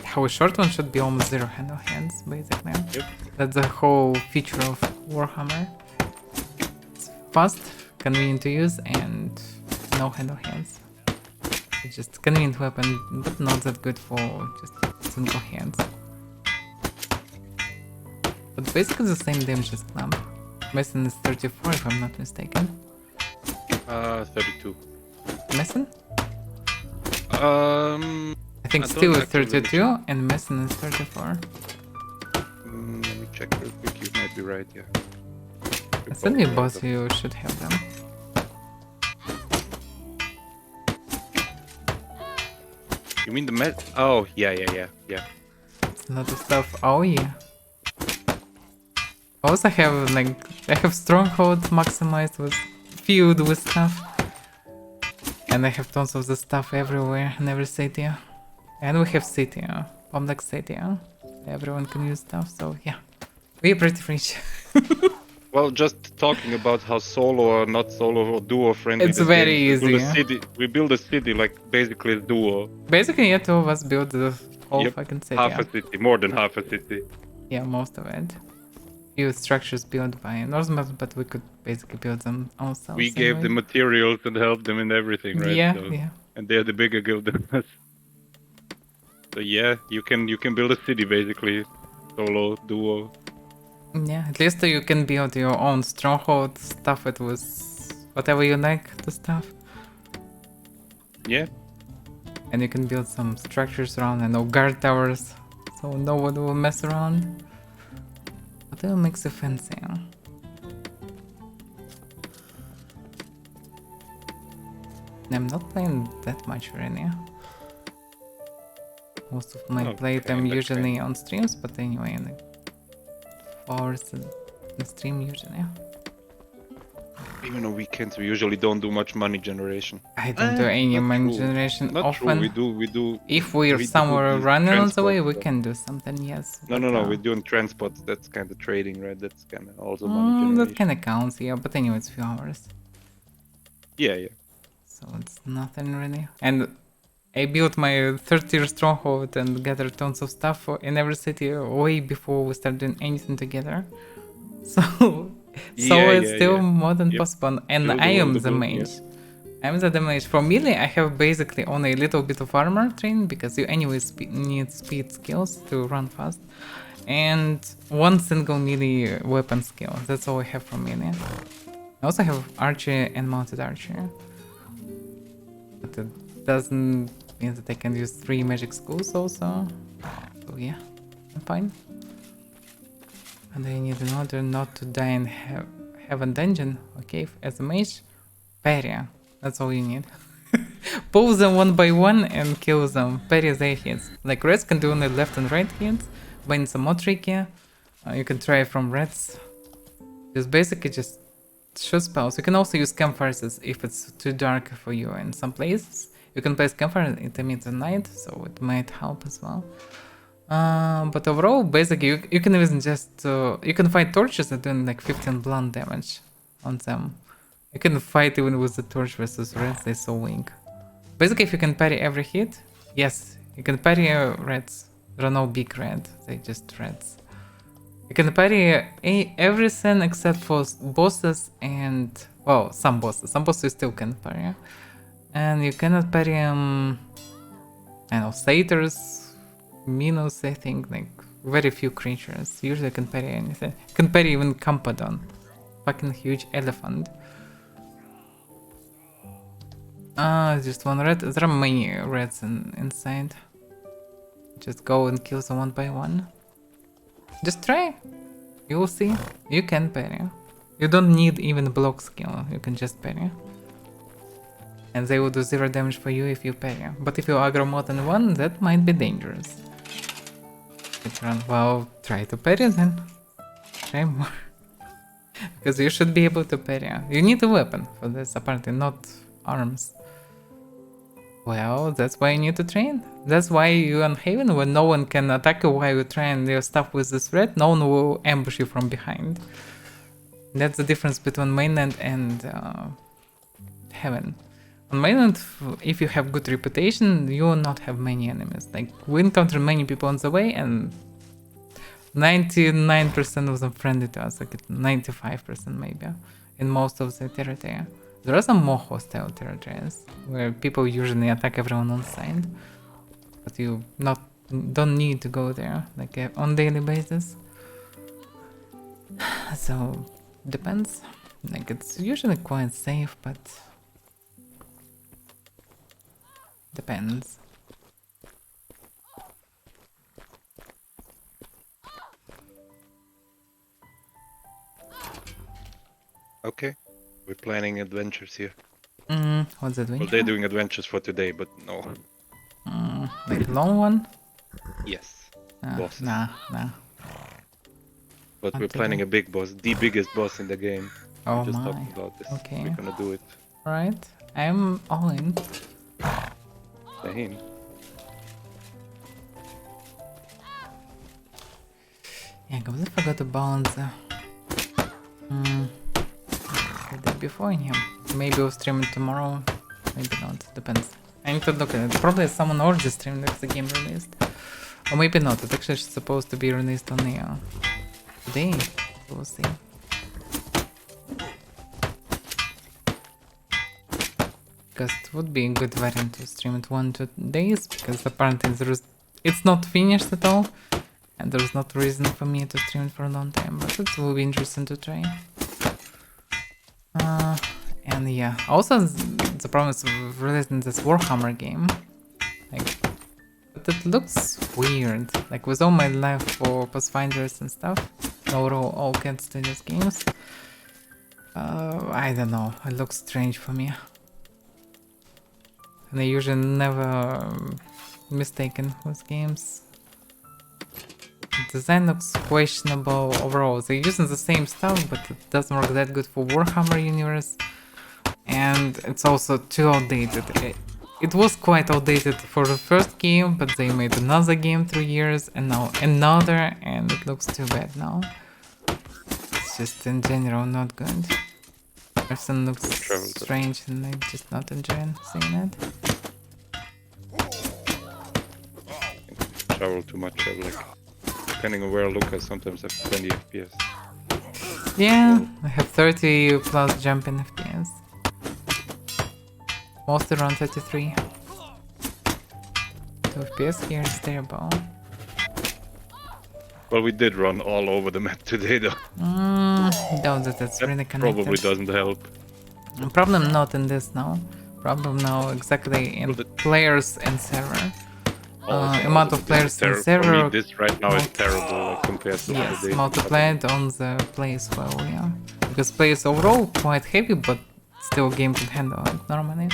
S1: How a short one should be almost zero handle hands, basically.
S2: Yep.
S1: That's the whole feature of Warhammer. It's fast, convenient to use, and no handle hands. It's just a convenient weapon, but not that good for just single hands. But basically the same damage as Clamp. Mason is 34 if I'm not mistaken.
S2: 32.
S1: Mason? I think
S2: I don't
S1: Steel is
S2: actually
S1: 32 and Mason is 34.
S2: Let me check real quick. You might be right. Yeah.
S1: I think you both you should have them.
S2: You mean the med? Oh yeah.
S1: It's a lot of stuff. Oh yeah. I also have like I have Stronghold maximized with filled with stuff. And I have tons of the stuff everywhere in every city. And we have city, public city. Everyone can use stuff, so yeah. We're pretty rich.
S2: Well, just talking about how solo or not solo or duo friendly.
S1: It's
S2: this
S1: very
S2: game is.
S1: easy.
S2: We build a city like basically a duo.
S1: Basically, yeah, two of us build the whole fucking city.
S2: Half a city, more than half a city.
S1: Yeah, most of it. Few structures built by Norsemen, but we could basically build them ourselves.
S2: We gave them materials and helped them in everything, right?
S1: Yeah,
S2: So,
S1: yeah.
S2: And they're the bigger guild than us. So yeah, you can build a city basically, solo, duo.
S1: Yeah, at least you can build your own stronghold, stuff it with whatever you like to stuff.
S2: Yeah.
S1: And you can build some structures around, I know, guard towers, so no one will mess around. But it makes you fancy. I'm not playing that much really. Most of my playtime usually on streams, but anyway, like 4 hours in stream usually.
S2: Even on weekends, we usually don't do much money generation.
S1: I don't do any money generation
S2: Not
S1: often.
S2: true. We do.
S1: If we're somewhere running on the way, we can do something, yes.
S2: No, we're doing transports. That's kind of trading, right? That's kind of also money generation.
S1: That kind of counts, yeah. But anyway, it's few hours.
S2: Yeah.
S1: So it's nothing really. And I built my 3rd-tier stronghold and gathered tons of stuff in every city way before we started doing anything together. So it's still more than possible. And I am the mage. I'm the mage. For melee, I have basically only a little bit of armor trained because you anyways need speed skills to run fast. And one single melee weapon skill. That's all I have for melee. I also have archery and mounted archer. But it doesn't mean that I can use 3 magic schools also. So yeah, I'm fine. And I need in order not to die in Heaven Dungeon, okay, as a mage, parry. That's all you need. Pull them one by one and kill them. Parry their hits. Like reds can do only left and right hits, but it's more tricky. You can try from reds. Just basically shoot spells. You can also use campfires if it's too dark for you in some places. You can place campfire, it emits a night, so it might help as well. But overall, basically, you can even just you can fight torches that doing like 15 blunt damage on them. You can fight even with the torch versus reds, they're so weak. Basically, if you can parry every hit, yes, you can parry reds. There are no big red, they just reds. You can parry everything except for bosses and, well, some bosses. Some bosses you still can parry. And you cannot parry, I don't know, satyrs, minus, I think, like very few creatures. Usually you can parry anything. You can parry even Campadon. Fucking huge elephant. Just one red. There are many reds inside. Just go and kill them one by one. Just try. You will see. You can parry. You don't need even block skill. You can just parry. And they will do 0 damage for you if you parry. But if you aggro more than one, that might be dangerous. Well, try to parry then. Try more. Because you should be able to parry. You need a weapon for this, apparently, not arms. Well, that's why you need to train. That's why you on Haven, when no one can attack you while you train your stuff with this threat, no one will ambush you from behind. That's the difference between mainland and Heaven. On mainland, if you have good reputation, you will not have many enemies. Like, we encounter many people on the way and 99% of them friendly to us, like 95% maybe, in most of the territory. There are some more hostile territories where people usually attack everyone on side, but you don't need to go there like on daily basis. So depends. Like it's usually quite safe, but depends.
S2: Okay, we're planning adventures here.
S1: What's adventure?
S2: Well, they're doing adventures for today, but no.
S1: Like long one?
S2: Yes.
S1: Bosses. Nah.
S2: But
S1: Not
S2: we're planning
S1: today.
S2: a big boss, the biggest boss in the game.
S1: Oh
S2: We're just
S1: my.
S2: talking about this.
S1: Okay.
S2: We're gonna do it.
S1: Alright, I'm all in.
S2: Same.
S1: Yeah, I completely forgot about the day before in him. Maybe we'll stream it tomorrow, maybe not, depends. I need to look at it. Probably someone already streamed if the game released. Or maybe not, it's actually supposed to be released on the today. We'll see. Because it would be a good variant to stream it 1-2 days, because apparently it's not finished at all. And there's not reason for me to stream it for a long time, but it will be interesting to try. And yeah, also the problem is releasing this Warhammer game. Like, but it looks weird. Like with all my life for Pathfinders and stuff, overall all Cat Studios games. I don't know, it looks strange for me. And I usually never mistaken with games. Design looks questionable overall. They're using the same stuff, but it doesn't work that good for Warhammer universe. And it's also too outdated. It was quite outdated for the first game, but they made another game 3 years and now another, and it looks too bad now. It's just in general not good. Everything looks strange and I'm just not enjoying seeing it.
S2: Travel too much, like depending on where I look, I sometimes have 20 FPS.
S1: Yeah, I have 30 plus jumping FPS. Mostly around 33. 2 FPS here is terrible.
S2: Well, we did run all over the map today, though.
S1: No, that's really connected.
S2: Probably doesn't help.
S1: Problem not in this now. Problem now exactly in players and server. Amount of players in server.
S2: For me, this right now is terrible compared to
S1: yes,
S2: the day.
S1: multiplied on the plays well, yeah. Because plays overall quite heavy, but still game can handle it normally.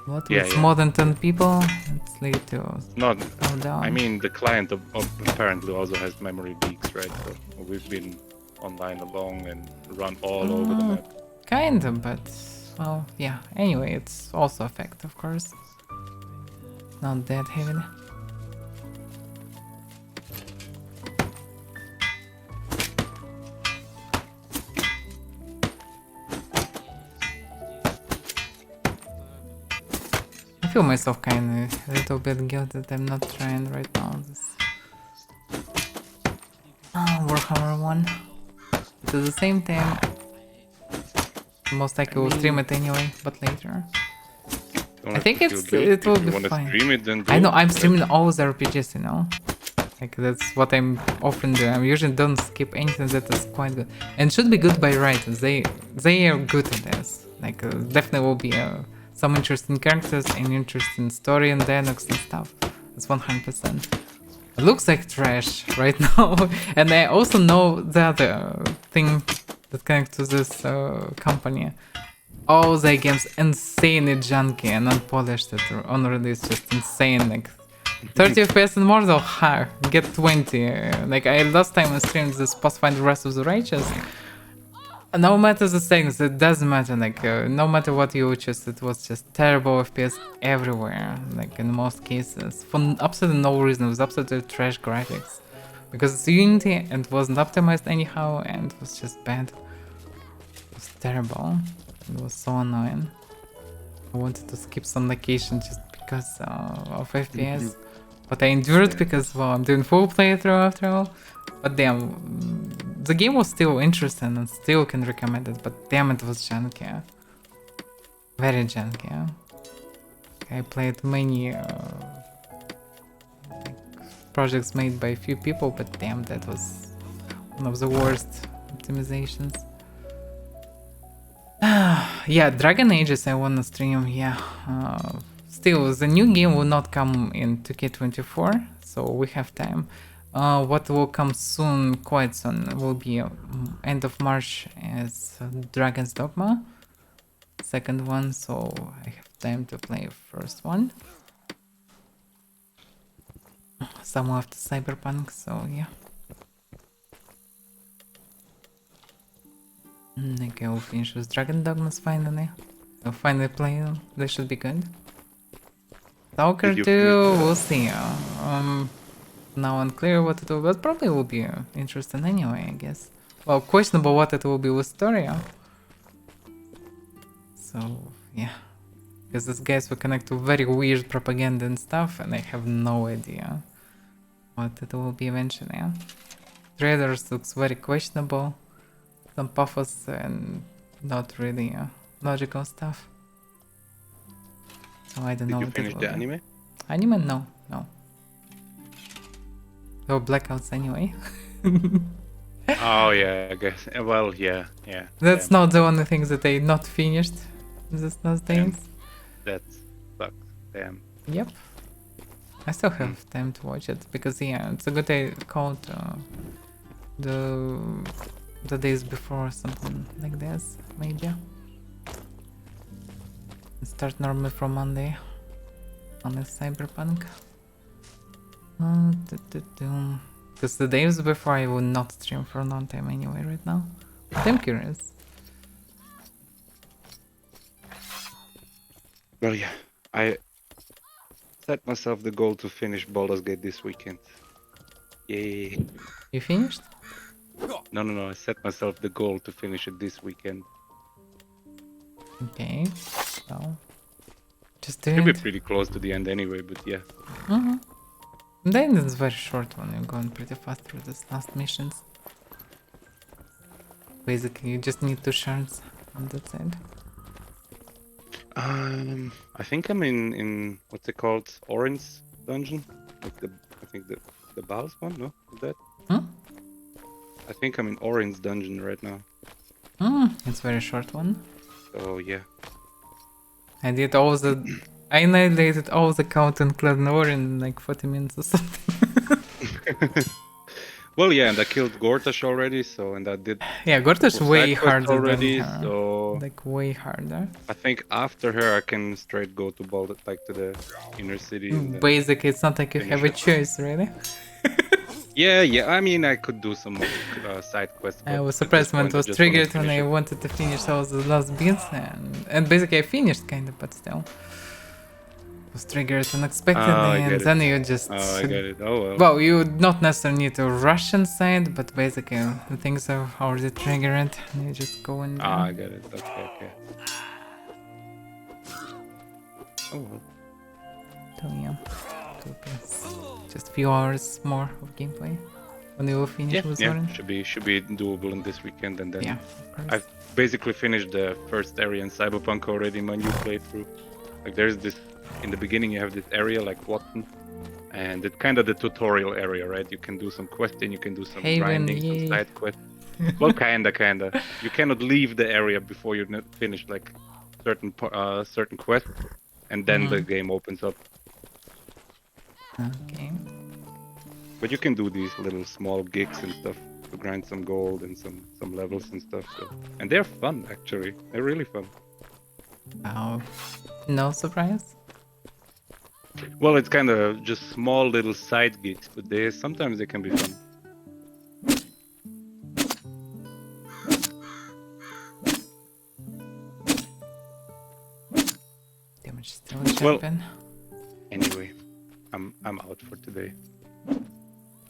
S1: But with more than 10 people, it's lead to
S2: not
S1: go down.
S2: I mean, the client apparently also has memory leaks, right? So we've been online along and run all over the map.
S1: Kinda, but well, yeah. Anyway, it's also a fact, of course. not that heavily. I feel myself kind of a little bit guilty that I'm not trying right now this Warhammer 1. But at the same time, most likely we'll stream it anyway, but later. I think it will be fine.
S2: Stream it, then
S1: I know, I'm streaming all the RPGs, you know? Like, that's what I'm often doing. I usually don't skip anything that is quite good. And should be good by writers. They are good at this. Like, definitely will be some interesting characters and interesting story and dialogues and stuff. That's 100%. It looks like trash right now. And I also know the other thing that connects to this company. All the games insanely junky and unpolished that are on release, just insane. Like 30 FPS and more though, ha, get 20. Like last time I streamed this Pathfinder Wrath of the Righteous. No matter the settings, it doesn't matter. Like no matter what you choose, it was just terrible FPS everywhere. Like in most cases, for absolutely no reason. It was absolutely trash graphics because it's Unity and it wasn't optimized anyhow, and it was just bad. It was terrible. It was so annoying. I wanted to skip some location just because of FPS. But I endured because, well, I'm doing full playthrough after all. But damn, the game was still interesting and still can recommend it. But damn, it was junky. Very junky. I played many projects made by a few people, but damn, that was one of the worst optimizations. Yeah, Dragon Ages I wanna stream, yeah. Still, the new game will not come in 2K24, so we have time. What will come soon, quite soon, will be end of March as Dragon's Dogma. Second one, so I have time to play first one. Some after Cyberpunk, so yeah. Okay, we'll finish with Dragon Dogmas finally. I'll finally play them. They should be good. Stalker 2, we'll see. Now unclear what it will be, but probably will be interesting anyway, I guess. Well, questionable what it will be with story. So, yeah. Because these guys will connect to very weird propaganda and stuff, and I have no idea what it will be eventually. Trailers looks very questionable. Some pathos and not really logical stuff. So I don't know.
S2: Did you finish the anime?
S1: Anime? No, no. There were blackouts anyway.
S2: Oh yeah, I guess. Well, yeah.
S1: That's not the only thing that I not finished these last days.
S2: That sucks. Damn.
S1: Yep. I still have time to watch it because yeah, it's a good day called the days before or something like this, maybe. Start normally from Monday on the Cyberpunk. Because the days before I would not stream for a long time anyway right now. But I'm curious.
S2: Well, yeah, I set myself the goal to finish Baldur's Gate this weekend. Yay.
S1: You finished?
S2: No, I set myself the goal to finish it this weekend.
S1: Okay, so just do
S2: It'll be
S1: it.
S2: pretty close to the end anyway, but yeah.
S1: Then it's very short one, you're going pretty fast through these last missions. Basically, you just need 2 shards, and that's it.
S2: I think I'm in what's it called? Orange dungeon? Like I think the boss one, no? Is that? I think I'm in Orange dungeon right now.
S1: It's very short one.
S2: So yeah.
S1: I annihilated all the count and Clan Orin in like 40 minutes or something.
S2: Well, yeah, and I killed Gortash already, so and I did.
S1: Yeah, Gortash way
S2: side quest
S1: harder
S2: already,
S1: than her.
S2: so
S1: Like way harder.
S2: I think after her I can straight go to like to the inner city. And then
S1: Basically, it's not like you have a choice, really.
S2: yeah. I mean, I could do some side quests.
S1: I was
S2: but at
S1: surprised
S2: this
S1: when
S2: point,
S1: it was
S2: I just wanna
S1: triggered when
S2: finish
S1: I
S2: it.
S1: wanted to finish all the last bits, and basically I finished kind of, but still. was triggered unexpectedly,
S2: I
S1: and
S2: get it.
S1: then you just.
S2: Oh, I get it. Oh well.
S1: Well, you not necessarily need to rush inside, but basically the things are already triggered, and you just go in there.
S2: Ah, I get it. Okay, okay. Oh well.
S1: So yeah, it'll be just a few hours more of gameplay when you will finish with Zoran.
S2: Should be doable in this weekend, and then
S1: Yeah, of course.
S2: I've basically finished the first area in Cyberpunk already in my new playthrough. Like there's this in the beginning you have this area like Watton, and it's kind of the tutorial area, right? You can do some questing, you can do some
S1: Haven,
S2: grinding,
S1: yay.
S2: some side quests. Well, kinda. You cannot leave the area before you finish like certain quests, and then the game opens up.
S1: Okay.
S2: But you can do these little small gigs and stuff to grind some gold and some levels and stuff. So, and they're fun actually. They're really fun.
S1: Wow. No surprise?
S2: Well, it's kind of just small little side gigs, but sometimes they can be fun.
S1: Damage still
S2: Well,
S1: jumping.
S2: anyway, I'm out for today.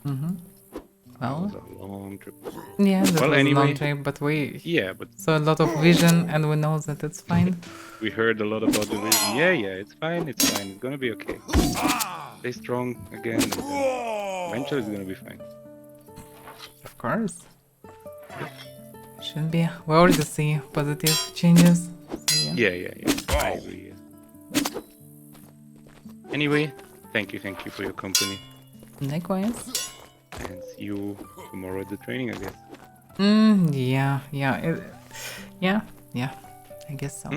S2: That
S1: Well,
S2: was a long trip.
S1: yeah, that
S2: Well,
S1: was
S2: anyway,
S1: a long trip, but we
S2: Yeah, but
S1: saw a lot of vision, and we know that it's fine.
S2: we heard a lot about the vision. Yeah, it's fine. It's gonna be okay. Stay strong again. And eventually, it's gonna be fine.
S1: Of course. Shouldn't be. We already see positive changes. So yeah.
S2: Yeah. I agree. Yeah. Anyway, thank you for your company,
S1: Likewise.
S2: and see you tomorrow at the training, I guess.
S1: Yeah. I guess so.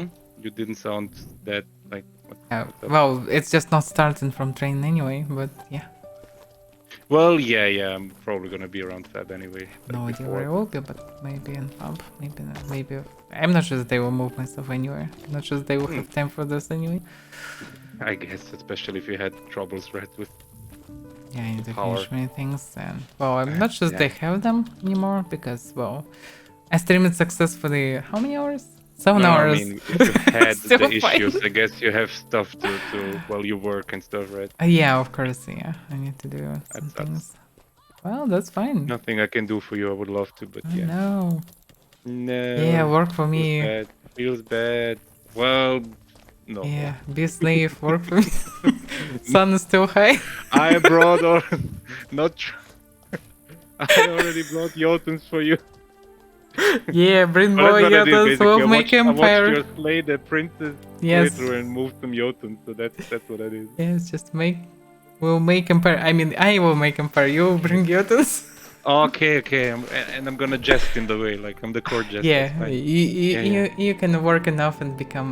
S2: You didn't sound that like. What's up?
S1: Well, it's just not starting from training anyway, but yeah.
S2: Well, yeah. I'm probably gonna be around Fab anyway.
S1: No idea where I will be, but maybe in pub, maybe not, maybe. I'm not sure that they will move my stuff anywhere. I'm not sure that they will have time for this anyway.
S2: I guess, especially if you had troubles right with.
S1: Yeah, I need to
S2: Power.
S1: finish many things, and well, I'm not sure that they have them anymore because well, I streamed successfully. How many hours? 7
S2: No,
S1: hours.
S2: I mean, if you had
S1: Still
S2: the
S1: fine.
S2: issues, I guess you have stuff to well, you work and stuff, right?
S1: Yeah, of course. Yeah, I need to do some
S2: sucks.
S1: things. Well, that's fine.
S2: Nothing I can do for you. I would love to, but
S1: I
S2: yeah.
S1: know.
S2: No.
S1: Yeah, work for me.
S2: Feels bad. Well, no.
S1: Yeah, be a slave, work for me. Sun is still high.
S2: I brought I already brought Jotuns for you.
S1: Yeah, bring
S2: Well,
S1: more
S2: that's what I did,
S1: Yodas,
S2: basically.
S1: we'll
S2: I
S1: make
S2: watched
S1: empire.
S2: your Slay the Princess
S1: Yes.
S2: playthrough and moved some Jotuns, so that's what I did.
S1: Yes, just we'll make empire. I mean, I will make empire. You will bring Yodas.
S2: Okay. And I'm gonna jest in the way, like I'm the court jester.
S1: Yeah,
S2: it's fine.
S1: you can work enough and become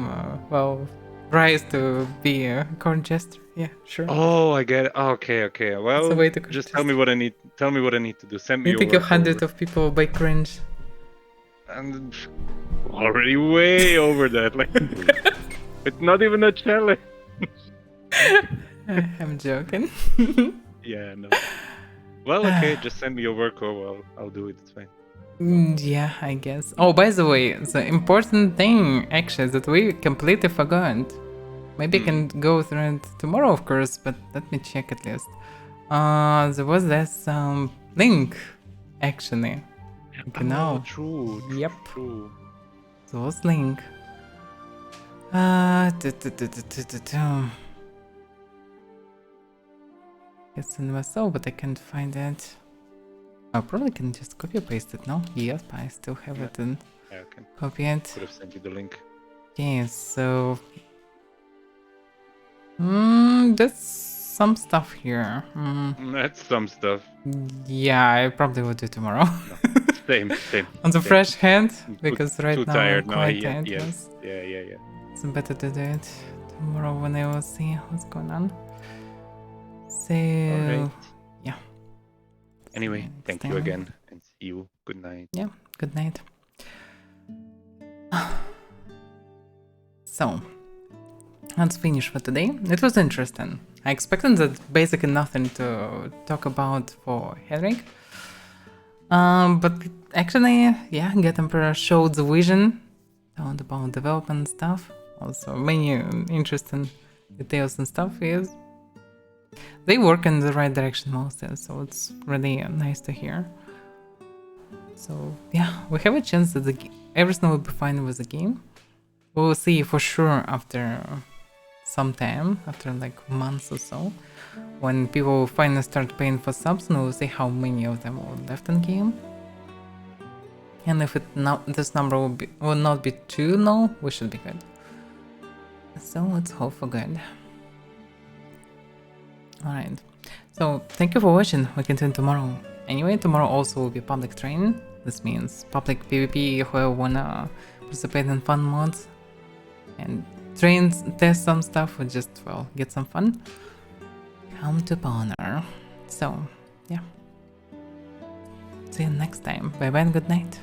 S1: rise to be a corn jester. Yeah, sure.
S2: Oh, I get it. Okay. Well,
S1: a way to
S2: just tell me what I need. Tell me what I need to do. Send me
S1: You
S2: your
S1: think a
S2: work
S1: 100
S2: over.
S1: of people by cringe.
S2: And already way over that. Like, it's not even a challenge.
S1: I'm joking.
S2: Yeah, no. Well, okay, just send me your work over. I'll do it. It's fine.
S1: Yeah, I guess. Oh, by the way, the important thing actually that we completely forgot. Maybe I can go through it tomorrow, of course, but let me check at least. There was this link, actually. You know.
S2: True.
S1: Yep.
S2: True.
S1: There was link. It's in my soul, but I can't find it. I probably can just copy paste it, no? Yep, I still have it in
S2: Yeah, okay.
S1: copy it.
S2: Could have sent you the link.
S1: Okay, so that's some stuff here.
S2: That's some stuff.
S1: Yeah, I probably will do tomorrow.
S2: Same.
S1: On the
S2: Same.
S1: fresh hand, because right
S2: too
S1: now
S2: tired
S1: I'm
S2: now.
S1: quite
S2: Yeah,
S1: tired.
S2: yes. Yeah.
S1: It's better to do it tomorrow when I will see what's going on. So
S2: Alright.
S1: yeah.
S2: Anyway,
S1: So
S2: thank you again, and see you. Good night.
S1: Yeah, good night. So, let's finish for today. It was interesting. I expected that basically nothing to talk about for Henrik. But actually, yeah, Get Emperor showed the vision, talked about development stuff. Also, many interesting details and stuff is they work in the right direction mostly, so it's really nice to hear. So yeah, we have a chance that everything will be fine with the game. We'll see for sure after some time, after like months or so, when people finally start paying for subs, and we'll see how many of them are left in game. And if this number will not be too low, we should be good. So let's hope for good. Alright, so thank you for watching. We continue tomorrow. Anyway, tomorrow also will be public training. This means public PvP, whoever wanna participate in fun mods and train, test some stuff, or just, well, get some fun. Come to Bonner. So, yeah. See you next time. Bye bye and good night.